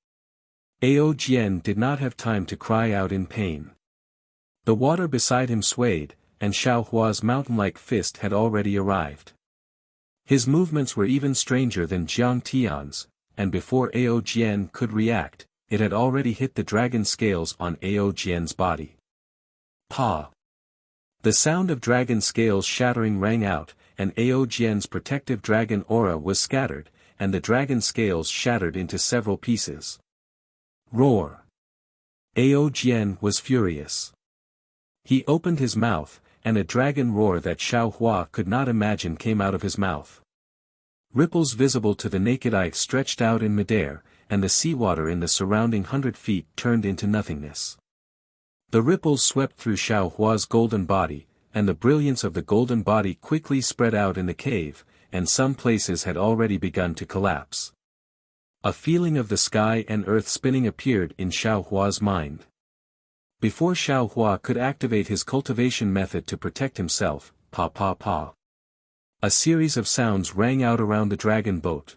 Ao Jian did not have time to cry out in pain. The water beside him swayed, and Xiao Hua's mountain-like fist had already arrived. His movements were even stranger than Jiang Tian's, and before Ao Jian could react, it had already hit the dragon scales on Ao Jian's body. Pa! The sound of dragon scales shattering rang out, and Ao Jian's protective dragon aura was scattered, and the dragon scales shattered into several pieces. Roar! Ao Jian was furious. He opened his mouth, and a dragon roar that Xiao Hua could not imagine came out of his mouth. Ripples visible to the naked eye stretched out in midair, and the seawater in the surrounding 100 feet turned into nothingness. The ripples swept through Xiao Hua's golden body, and the brilliance of the golden body quickly spread out in the cave, and some places had already begun to collapse. A feeling of the sky and earth spinning appeared in Xiao Hua's mind. Before Xiao Hua could activate his cultivation method to protect himself, pa pa pa. A series of sounds rang out around the dragon boat.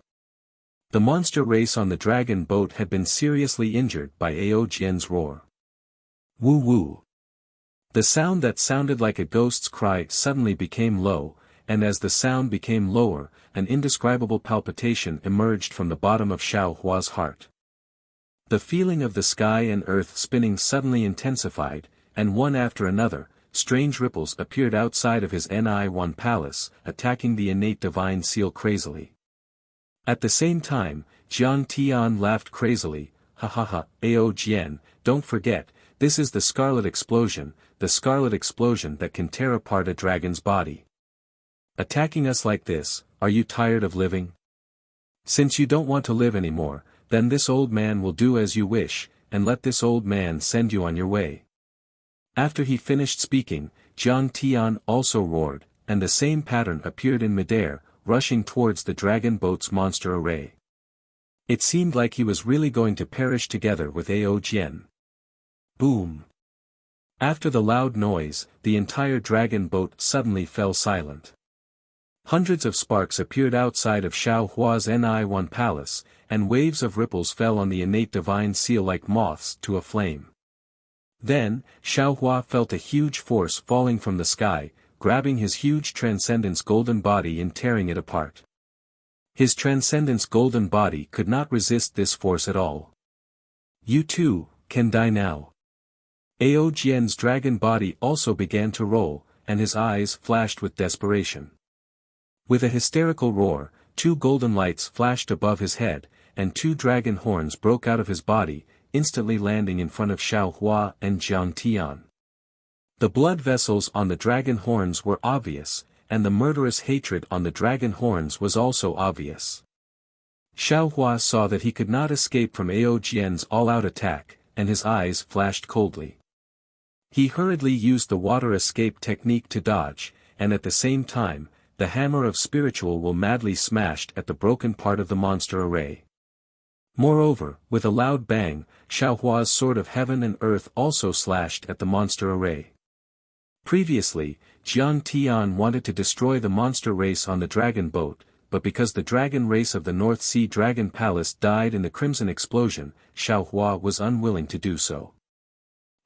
The monster race on the dragon boat had been seriously injured by Ao Jian's roar. Woo woo. The sound that sounded like a ghost's cry suddenly became low, and as the sound became lower, an indescribable palpitation emerged from the bottom of Xiao Hua's heart. The feeling of the sky and earth spinning suddenly intensified, and one after another, strange ripples appeared outside of his Ni1 palace, attacking the innate divine seal crazily. At the same time, Jiang Tian laughed crazily, ha ha ha, Ao Jian, don't forget, this is the scarlet explosion that can tear apart a dragon's body. Attacking us like this, are you tired of living? Since you don't want to live anymore, then this old man will do as you wish, and let this old man send you on your way. After he finished speaking, Jiang Tian also roared, and the same pattern appeared in midair, rushing towards the dragon boat's monster array. It seemed like he was really going to perish together with Ao Jian. Boom! After the loud noise, the entire dragon boat suddenly fell silent. Hundreds of sparks appeared outside of Xiao Hua's Ni1 palace, and waves of ripples fell on the innate divine seal like moths to a flame. Then, Xiao Hua felt a huge force falling from the sky, grabbing his huge Transcendence golden body and tearing it apart. His Transcendence golden body could not resist this force at all. You too, can die now. Ao Jian's dragon body also began to roll, and his eyes flashed with desperation. With a hysterical roar, 2 golden lights flashed above his head, and 2 dragon horns broke out of his body, instantly landing in front of Xiao Hua and Jiang Tian. The blood vessels on the dragon horns were obvious, and the murderous hatred on the dragon horns was also obvious. Xiao Hua saw that he could not escape from Ao Jian's all-out attack, and his eyes flashed coldly. He hurriedly used the water escape technique to dodge, and at the same time, the hammer of spiritual will madly smashed at the broken part of the monster array. Moreover, with a loud bang, Xiaohua's sword of heaven and earth also slashed at the monster array. Previously, Jiang Tian wanted to destroy the monster race on the dragon boat, but because the dragon race of the North Sea Dragon Palace died in the Crimson Explosion, Xiaohua was unwilling to do so.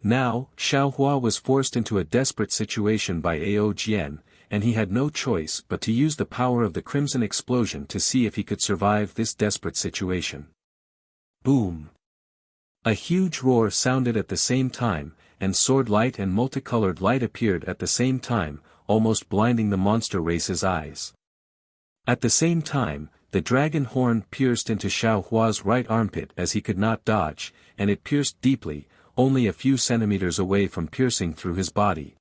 Now, Xiaohua was forced into a desperate situation by Ao Jian, and he had no choice but to use the power of the Crimson Explosion to see if he could survive this desperate situation. Boom! A huge roar sounded at the same time, and sword light and multicolored light appeared at the same time, almost blinding the monster race's eyes. At the same time, the dragon horn pierced into Xiaohua's right armpit as he could not dodge, and it pierced deeply, only a few centimeters away from piercing through his body.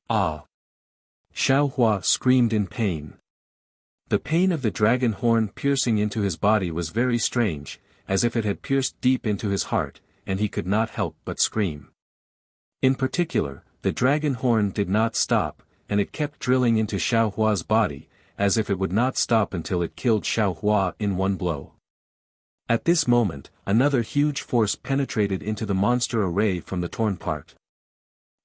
Ah! Xiaohua screamed in pain. The pain of the dragon horn piercing into his body was very strange, as if it had pierced deep into his heart, and he could not help but scream. In particular, the dragon horn did not stop, and it kept drilling into Xiaohua's body, as if it would not stop until it killed Xiaohua in one blow. At this moment, another huge force penetrated into the monster array from the torn part.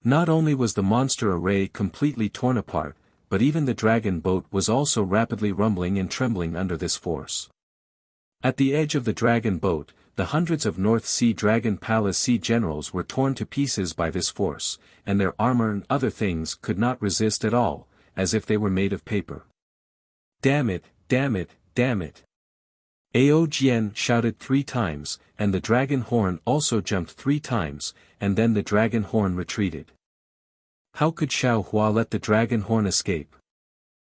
Not only was the monster array completely torn apart, but even the dragon boat was also rapidly rumbling and trembling under this force. At the edge of the dragon boat, the hundreds of North Sea Dragon Palace sea generals were torn to pieces by this force, and their armor and other things could not resist at all, as if they were made of paper. Damn it, damn it, damn it! Ao Jian shouted 3 times, and the dragon horn also jumped 3 times, and then the dragon horn retreated. How could Xiaohua let the dragon horn escape?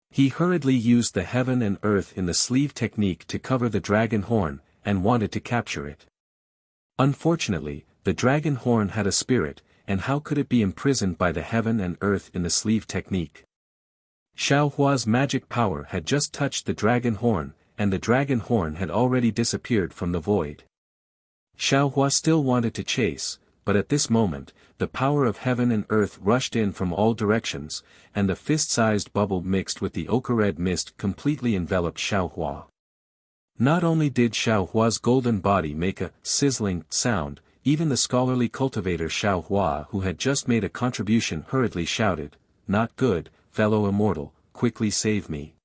He hurriedly used the heaven and earth in the sleeve technique to cover the dragon horn, and wanted to capture it. Unfortunately, the dragon horn had a spirit, and how could it be imprisoned by the heaven and earth in the sleeve technique? Xiaohua's magic power had just touched the dragon horn, and the dragon horn had already disappeared from the void. Xiaohua still wanted to chase, but at this moment, the power of heaven and earth rushed in from all directions, and the fist-sized bubble mixed with the ochre-red mist completely enveloped Xiaohua. Not only did Xiaohua's golden body make a sizzling sound, even the scholarly cultivator Xiaohua, who had just made a contribution, hurriedly shouted, "Not good, fellow immortal, quickly save me."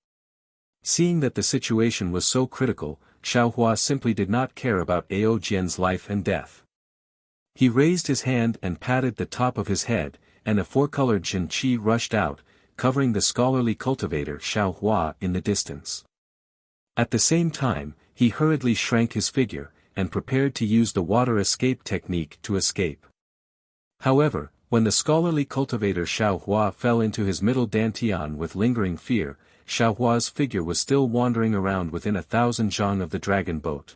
Seeing that the situation was so critical, Xiaohua simply did not care about Ao Jian's life and death. He raised his hand and patted the top of his head, and a 4-colored Jin Qi rushed out, covering the scholarly cultivator Xiaohua in the distance. At the same time, he hurriedly shrank his figure, and prepared to use the water escape technique to escape. However, when the scholarly cultivator Xiaohua fell into his middle dantian with lingering fear, Xiaohua's figure was still wandering around within 1,000 zhang of the dragon boat.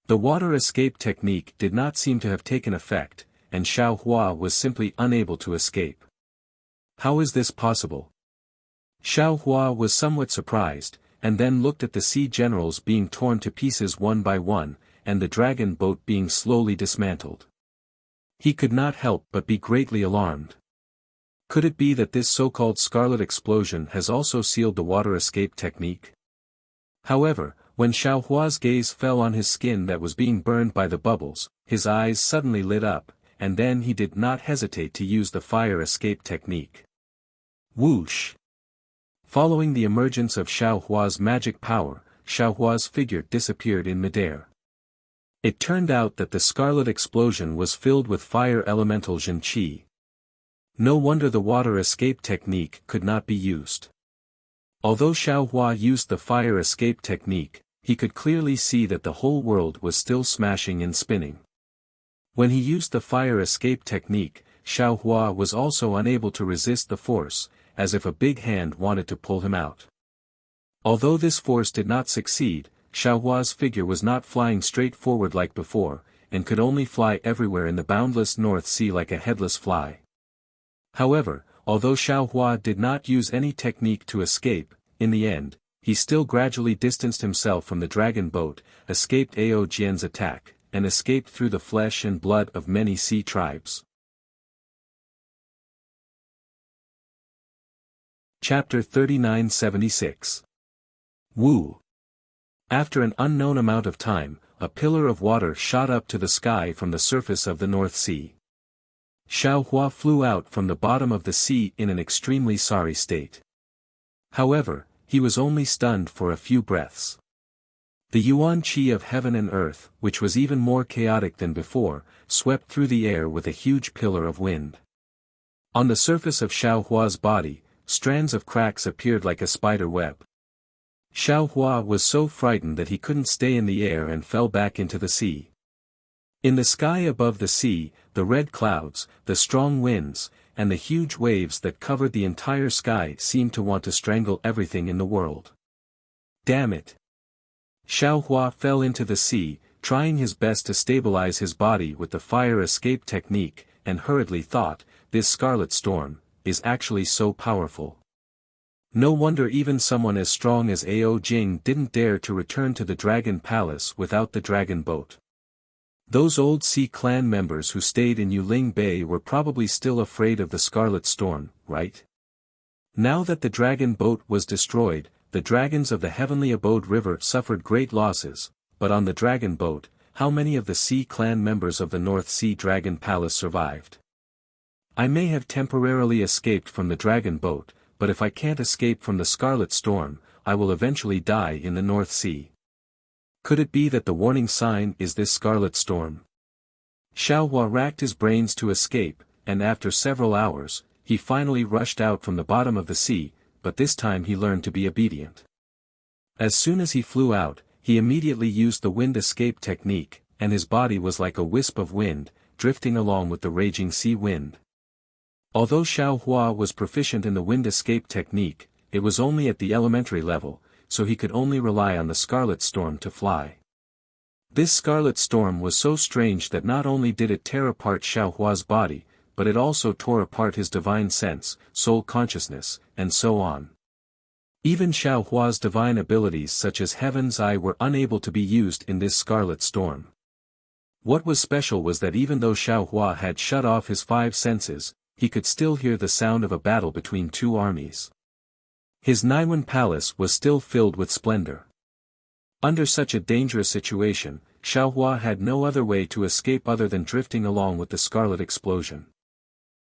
The water escape technique did not seem to have taken effect, and Xiaohua was simply unable to escape. How is this possible? Xiaohua was somewhat surprised, and then looked at the sea generals being torn to pieces one by one, and the dragon boat being slowly dismantled. He could not help but be greatly alarmed. Could it be that this so-called scarlet explosion has also sealed the water escape technique? However, when Xiaohua's gaze fell on his skin that was being burned by the bubbles, his eyes suddenly lit up, and then he did not hesitate to use the fire escape technique. Whoosh! Following the emergence of Xiaohua's magic power, Xiaohua's figure disappeared in midair. It turned out that the scarlet explosion was filled with fire elemental Jin Qi. No wonder the water escape technique could not be used. Although Xiaohua used the fire escape technique, he could clearly see that the whole world was still smashing and spinning. When he used the fire escape technique, Xiaohua was also unable to resist the force, as if a big hand wanted to pull him out. Although this force did not succeed, Xiaohua's figure was not flying straight forward like before, and could only fly everywhere in the boundless North Sea like a headless fly. However, although Xiaohua did not use any technique to escape, in the end, he still gradually distanced himself from the dragon boat, escaped Ao Jian's attack, and escaped through the flesh and blood of many sea tribes. Chapter 3976. Wu. After an unknown amount of time, a pillar of water shot up to the sky from the surface of the North Sea. Xiaohua flew out from the bottom of the sea in an extremely sorry state. However, he was only stunned for a few breaths. The yuan qi of heaven and earth, which was even more chaotic than before, swept through the air with a huge pillar of wind. On the surface of Xiaohua's body, strands of cracks appeared like a spider web. Xiaohua was so frightened that he couldn't stay in the air and fell back into the sea. In the sky above the sea, the red clouds, the strong winds, and the huge waves that covered the entire sky seemed to want to strangle everything in the world. Damn it! Xiaohua fell into the sea, trying his best to stabilize his body with the fire escape technique, and hurriedly thought, this scarlet storm is actually so powerful. No wonder even someone as strong as Ao Jing didn't dare to return to the Dragon Palace without the dragon boat. Those old Sea Clan members who stayed in Yuling Bay were probably still afraid of the Scarlet Storm, right? Now that the dragon boat was destroyed, the dragons of the Heavenly Abode River suffered great losses, but on the dragon boat, how many of the Sea Clan members of the North Sea Dragon Palace survived? I may have temporarily escaped from the dragon boat, but if I can't escape from the Scarlet Storm, I will eventually die in the North Sea. Could it be that the warning sign is this Scarlet Storm? Xiaohua racked his brains to escape, and after several hours, he finally rushed out from the bottom of the sea, but this time he learned to be obedient. As soon as he flew out, he immediately used the wind escape technique, and his body was like a wisp of wind, drifting along with the raging sea wind. Although Xiaohua was proficient in the wind escape technique, it was only at the elementary level, so he could only rely on the Scarlet Storm to fly. This Scarlet Storm was so strange that not only did it tear apart Xiaohua's body, but it also tore apart his divine sense, soul consciousness, and so on. Even Xiaohua's divine abilities such as Heaven's Eye were unable to be used in this Scarlet Storm. What was special was that even though Xiaohua had shut off his 5 senses, he could still hear the sound of a battle between two armies. His Naiwan Palace was still filled with splendor. Under such a dangerous situation, Xiaohua had no other way to escape other than drifting along with the scarlet explosion.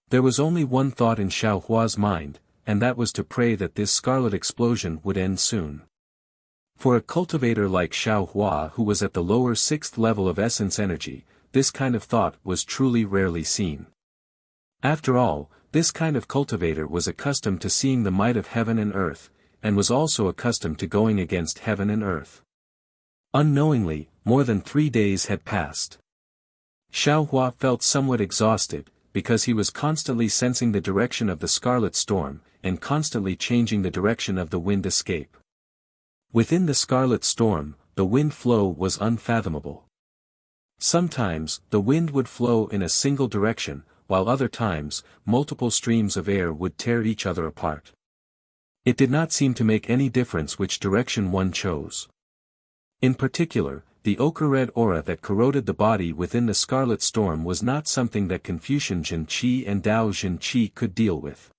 There was only one thought in Xiaohua's mind, and that was to pray that this scarlet explosion would end soon. For a cultivator like Xiaohua who was at the lower 6th level of essence energy, this kind of thought was truly rarely seen. After all, this kind of cultivator was accustomed to seeing the might of heaven and earth, and was also accustomed to going against heaven and earth. Unknowingly, more than 3 days had passed. Xiaohua felt somewhat exhausted, because he was constantly sensing the direction of the Scarlet Storm, and constantly changing the direction of the wind escape. Within the Scarlet Storm, the wind flow was unfathomable. Sometimes, the wind would flow in a single direction, while other times, multiple streams of air would tear each other apart. It did not seem to make any difference which direction one chose. In particular, the ochre-red aura that corroded the body within the Scarlet Storm was not something that Confucian Jin Qi and Dao Jin Qi could deal with.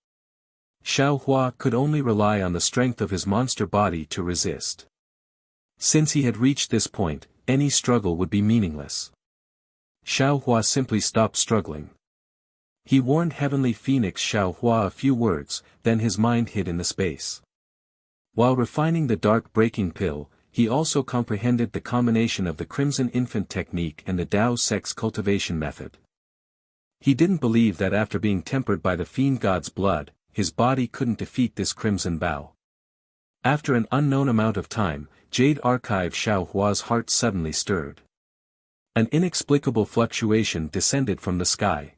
Xiaohua could only rely on the strength of his monster body to resist. Since he had reached this point, any struggle would be meaningless. Xiaohua simply stopped struggling. He warned Heavenly Phoenix Xiaohua a few words, then his mind hid in the space. While refining the dark breaking pill, he also comprehended the combination of the Crimson Infant technique and the Dao Sex cultivation method. He didn't believe that after being tempered by the fiend god's blood, his body couldn't defeat this Crimson Bao. After an unknown amount of time, Jade Archive Xiaohua's heart suddenly stirred. An inexplicable fluctuation descended from the sky.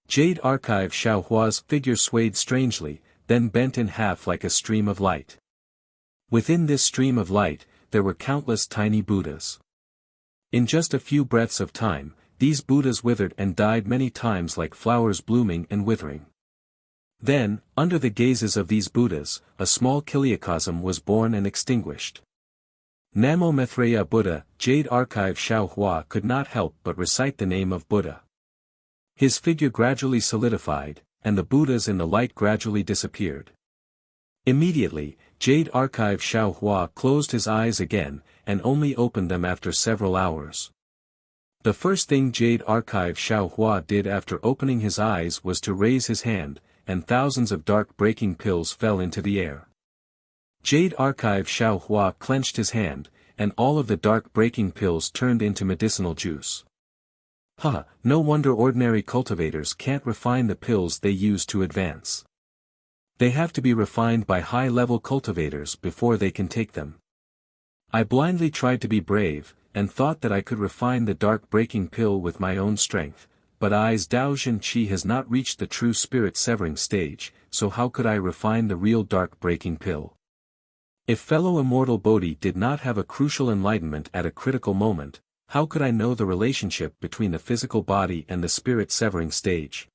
Jade Archive Xiaohua's figure swayed strangely, then bent in half like a stream of light. Within this stream of light, there were countless tiny Buddhas. In just a few breaths of time, these Buddhas withered and died many times like flowers blooming and withering. Then, under the gazes of these Buddhas, a small kiliacosm was born and extinguished. Namo Maitreya Buddha, Jade Archive Xiaohua could not help but recite the name of Buddha. His figure gradually solidified, and the Buddhas in the light gradually disappeared. Immediately, Jade Archive Xiao Hua closed his eyes again, and only opened them after several hours. The first thing Jade Archive Xiao Hua did after opening his eyes was to raise his hand, and thousands of dark breaking pills fell into the air. Jade Archive Xiao Hua clenched his hand, and all of the dark breaking pills turned into medicinal juice. No wonder ordinary cultivators can't refine the pills they use to advance. They have to be refined by high-level cultivators before they can take them. I blindly tried to be brave, and thought that I could refine the dark breaking pill with my own strength, but Dao Jin Qi has not reached the true spirit severing stage, so how could I refine the real dark breaking pill? If fellow immortal Bodhi did not have a crucial enlightenment at a critical moment, how could I know the relationship between the physical body and the spirit severing stage?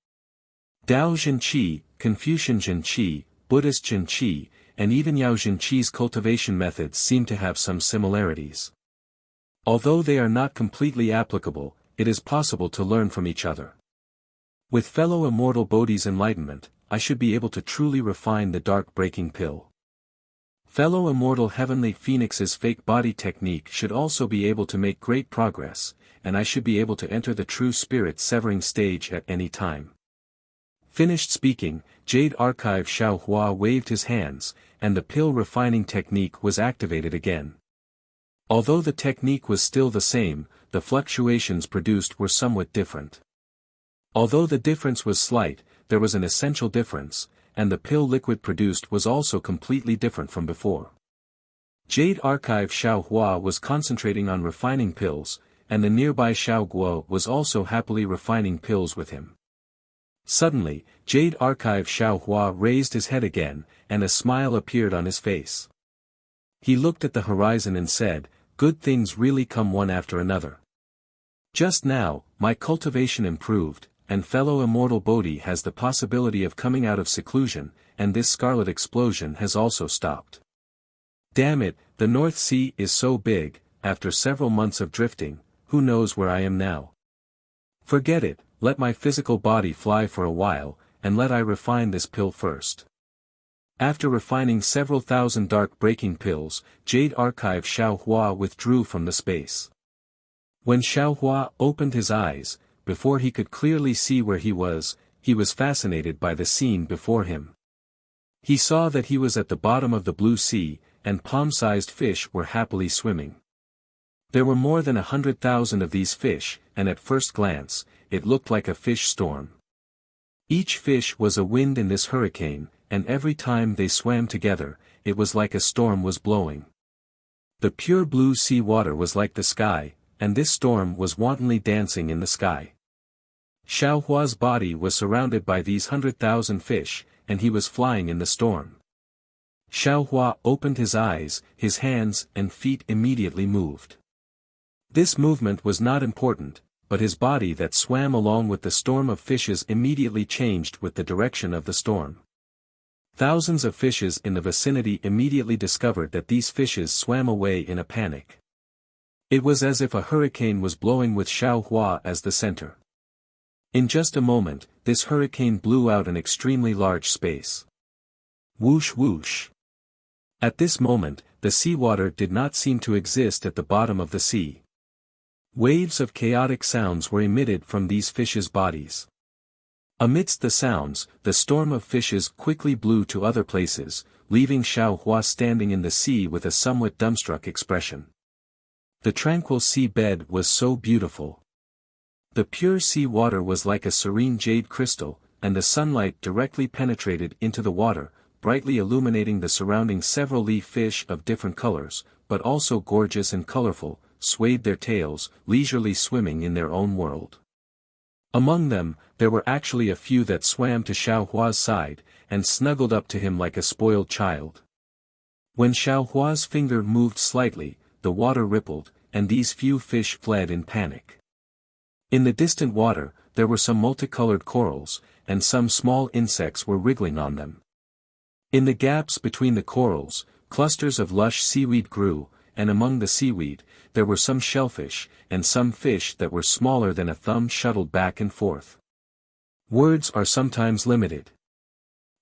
Dao Jin Qi, Confucian Jin Qi, Buddhist Jin Qi, and even Yao Jin Qi's cultivation methods seem to have some similarities. Although they are not completely applicable, it is possible to learn from each other. With fellow immortal Bodhi's enlightenment, I should be able to truly refine the dark breaking pill. Fellow immortal Heavenly Phoenix's fake body technique should also be able to make great progress, and I should be able to enter the true spirit severing stage at any time. Finished speaking, Jade Archive Xiao Hua waved his hands, and the pill refining technique was activated again. Although the technique was still the same, the fluctuations produced were somewhat different. Although the difference was slight, there was an essential difference, and the pill liquid produced was also completely different from before. Jade Archive Xiao Hua was concentrating on refining pills, and the nearby Xiao Guo was also happily refining pills with him. Suddenly, Jade Archive Xiao Hua raised his head again, and a smile appeared on his face. He looked at the horizon and said, "Good things really come one after another. Just now, my cultivation improved, and fellow immortal Bodhi has the possibility of coming out of seclusion, and this scarlet explosion has also stopped. Damn it, the North Sea is so big, after several months of drifting, who knows where I am now? Forget it, let my physical body fly for a while, and let I refine this pill first." After refining several thousand dark breaking pills, Jade Archive Xiao Hua withdrew from the space. When Xiao Hua opened his eyes, before he could clearly see where he was fascinated by the scene before him. He saw that he was at the bottom of the blue sea, and palm-sized fish were happily swimming. There were more than 100,000 of these fish, and at first glance, it looked like a fish storm. Each fish was a wind in this hurricane, and every time they swam together, it was like a storm was blowing. The pure blue sea water was like the sky, and this storm was wantonly dancing in the sky. Xiao Hua's body was surrounded by these 100,000 fish, and he was flying in the storm. Xiao Hua opened his eyes, his hands and feet immediately moved. This movement was not important, but his body that swam along with the storm of fishes immediately changed with the direction of the storm. Thousands of fishes in the vicinity immediately discovered that these fishes swam away in a panic. It was as if a hurricane was blowing with Xiao Hua as the center. In just a moment, this hurricane blew out an extremely large space. Whoosh whoosh. At this moment, the seawater did not seem to exist at the bottom of the sea. Waves of chaotic sounds were emitted from these fishes' bodies. Amidst the sounds, the storm of fishes quickly blew to other places, leaving Xiao Hua standing in the sea with a somewhat dumbstruck expression. The tranquil sea bed was so beautiful. The pure sea water was like a serene jade crystal, and the sunlight directly penetrated into the water, brightly illuminating the surrounding several leaf fish of different colors, but also gorgeous and colorful, swayed their tails, leisurely swimming in their own world. Among them, there were actually a few that swam to Xiao Hua's side, and snuggled up to him like a spoiled child. When Xiao Hua's finger moved slightly, the water rippled, and these few fish fled in panic. In the distant water, there were some multicolored corals, and some small insects were wriggling on them. In the gaps between the corals, clusters of lush seaweed grew, and among the seaweed, there were some shellfish, and some fish that were smaller than a thumb shuttled back and forth. Words are sometimes limited.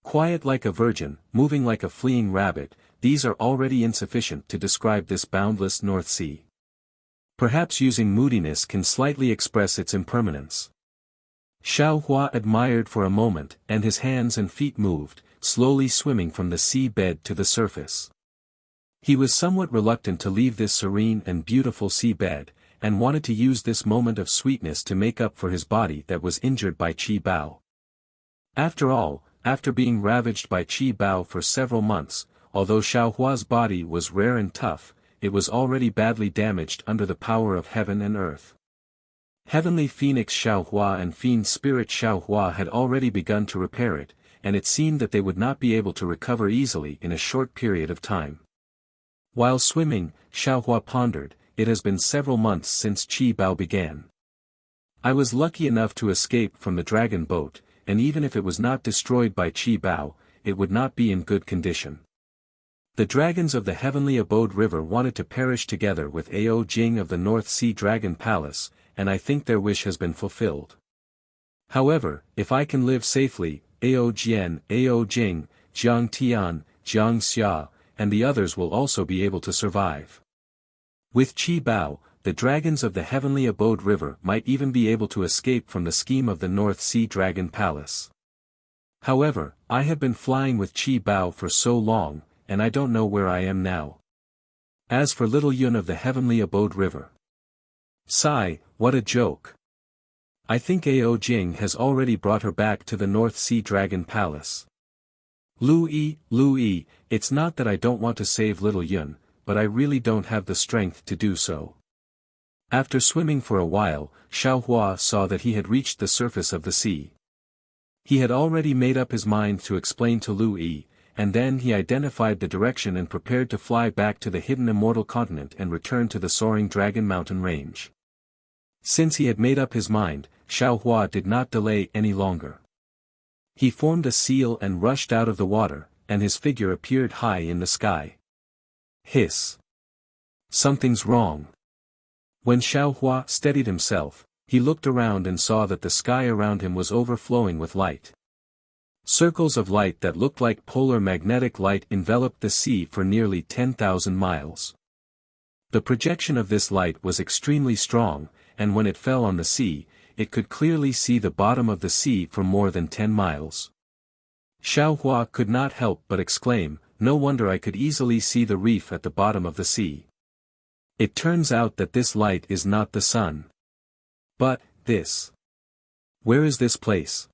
Quiet like a virgin, moving like a fleeing rabbit, these are already insufficient to describe this boundless North Sea. Perhaps using moodiness can slightly express its impermanence. Xiao Hua admired for a moment, and his hands and feet moved, slowly swimming from the sea bed to the surface. He was somewhat reluctant to leave this serene and beautiful sea bed, and wanted to use this moment of sweetness to make up for his body that was injured by Qi Bao. After all, after being ravaged by Qi Bao for several months, although Xiao Hua's body was rare and tough, it was already badly damaged under the power of heaven and earth. Heavenly Phoenix Xiao Hua and Fiend Spirit Xiao Hua had already begun to repair it, and it seemed that they would not be able to recover easily in a short period of time. While swimming, Xiao Hua pondered, it has been several months since Qi Bao began. I was lucky enough to escape from the dragon boat, and even if it was not destroyed by Qi Bao, it would not be in good condition. The dragons of the Heavenly Abode River wanted to perish together with Ao Jing of the North Sea Dragon Palace, and I think their wish has been fulfilled. However, if I can live safely, Ao Jian, Ao Jing, Jiang Tian, Jiang Xia, and the others will also be able to survive. With Qi Bao, the dragons of the Heavenly Abode River might even be able to escape from the scheme of the North Sea Dragon Palace. However, I have been flying with Qi Bao for so long, and I don't know where I am now. As for little Yun of the Heavenly Abode River. Sigh, what a joke. I think Ao Jing has already brought her back to the North Sea Dragon Palace. Lu Yi, it's not that I don't want to save little Yun, but I really don't have the strength to do so. After swimming for a while, Xiao Hua saw that he had reached the surface of the sea. He had already made up his mind to explain to Lu Yi, and then he identified the direction and prepared to fly back to the hidden immortal continent and return to the soaring Dragon Mountain range. Since he had made up his mind, Xiao Hua did not delay any longer. He formed a seal and rushed out of the water, and his figure appeared high in the sky. Hiss! Something's wrong. When Xiao Hua steadied himself, he looked around and saw that the sky around him was overflowing with light. Circles of light that looked like polar magnetic light enveloped the sea for nearly 10,000 miles. The projection of this light was extremely strong, and when it fell on the sea, it could clearly see the bottom of the sea for more than 10 miles. Xiao Hua could not help but exclaim, "No wonder I could easily see the reef at the bottom of the sea. It turns out that this light is not the sun. But, this. Where is this place?"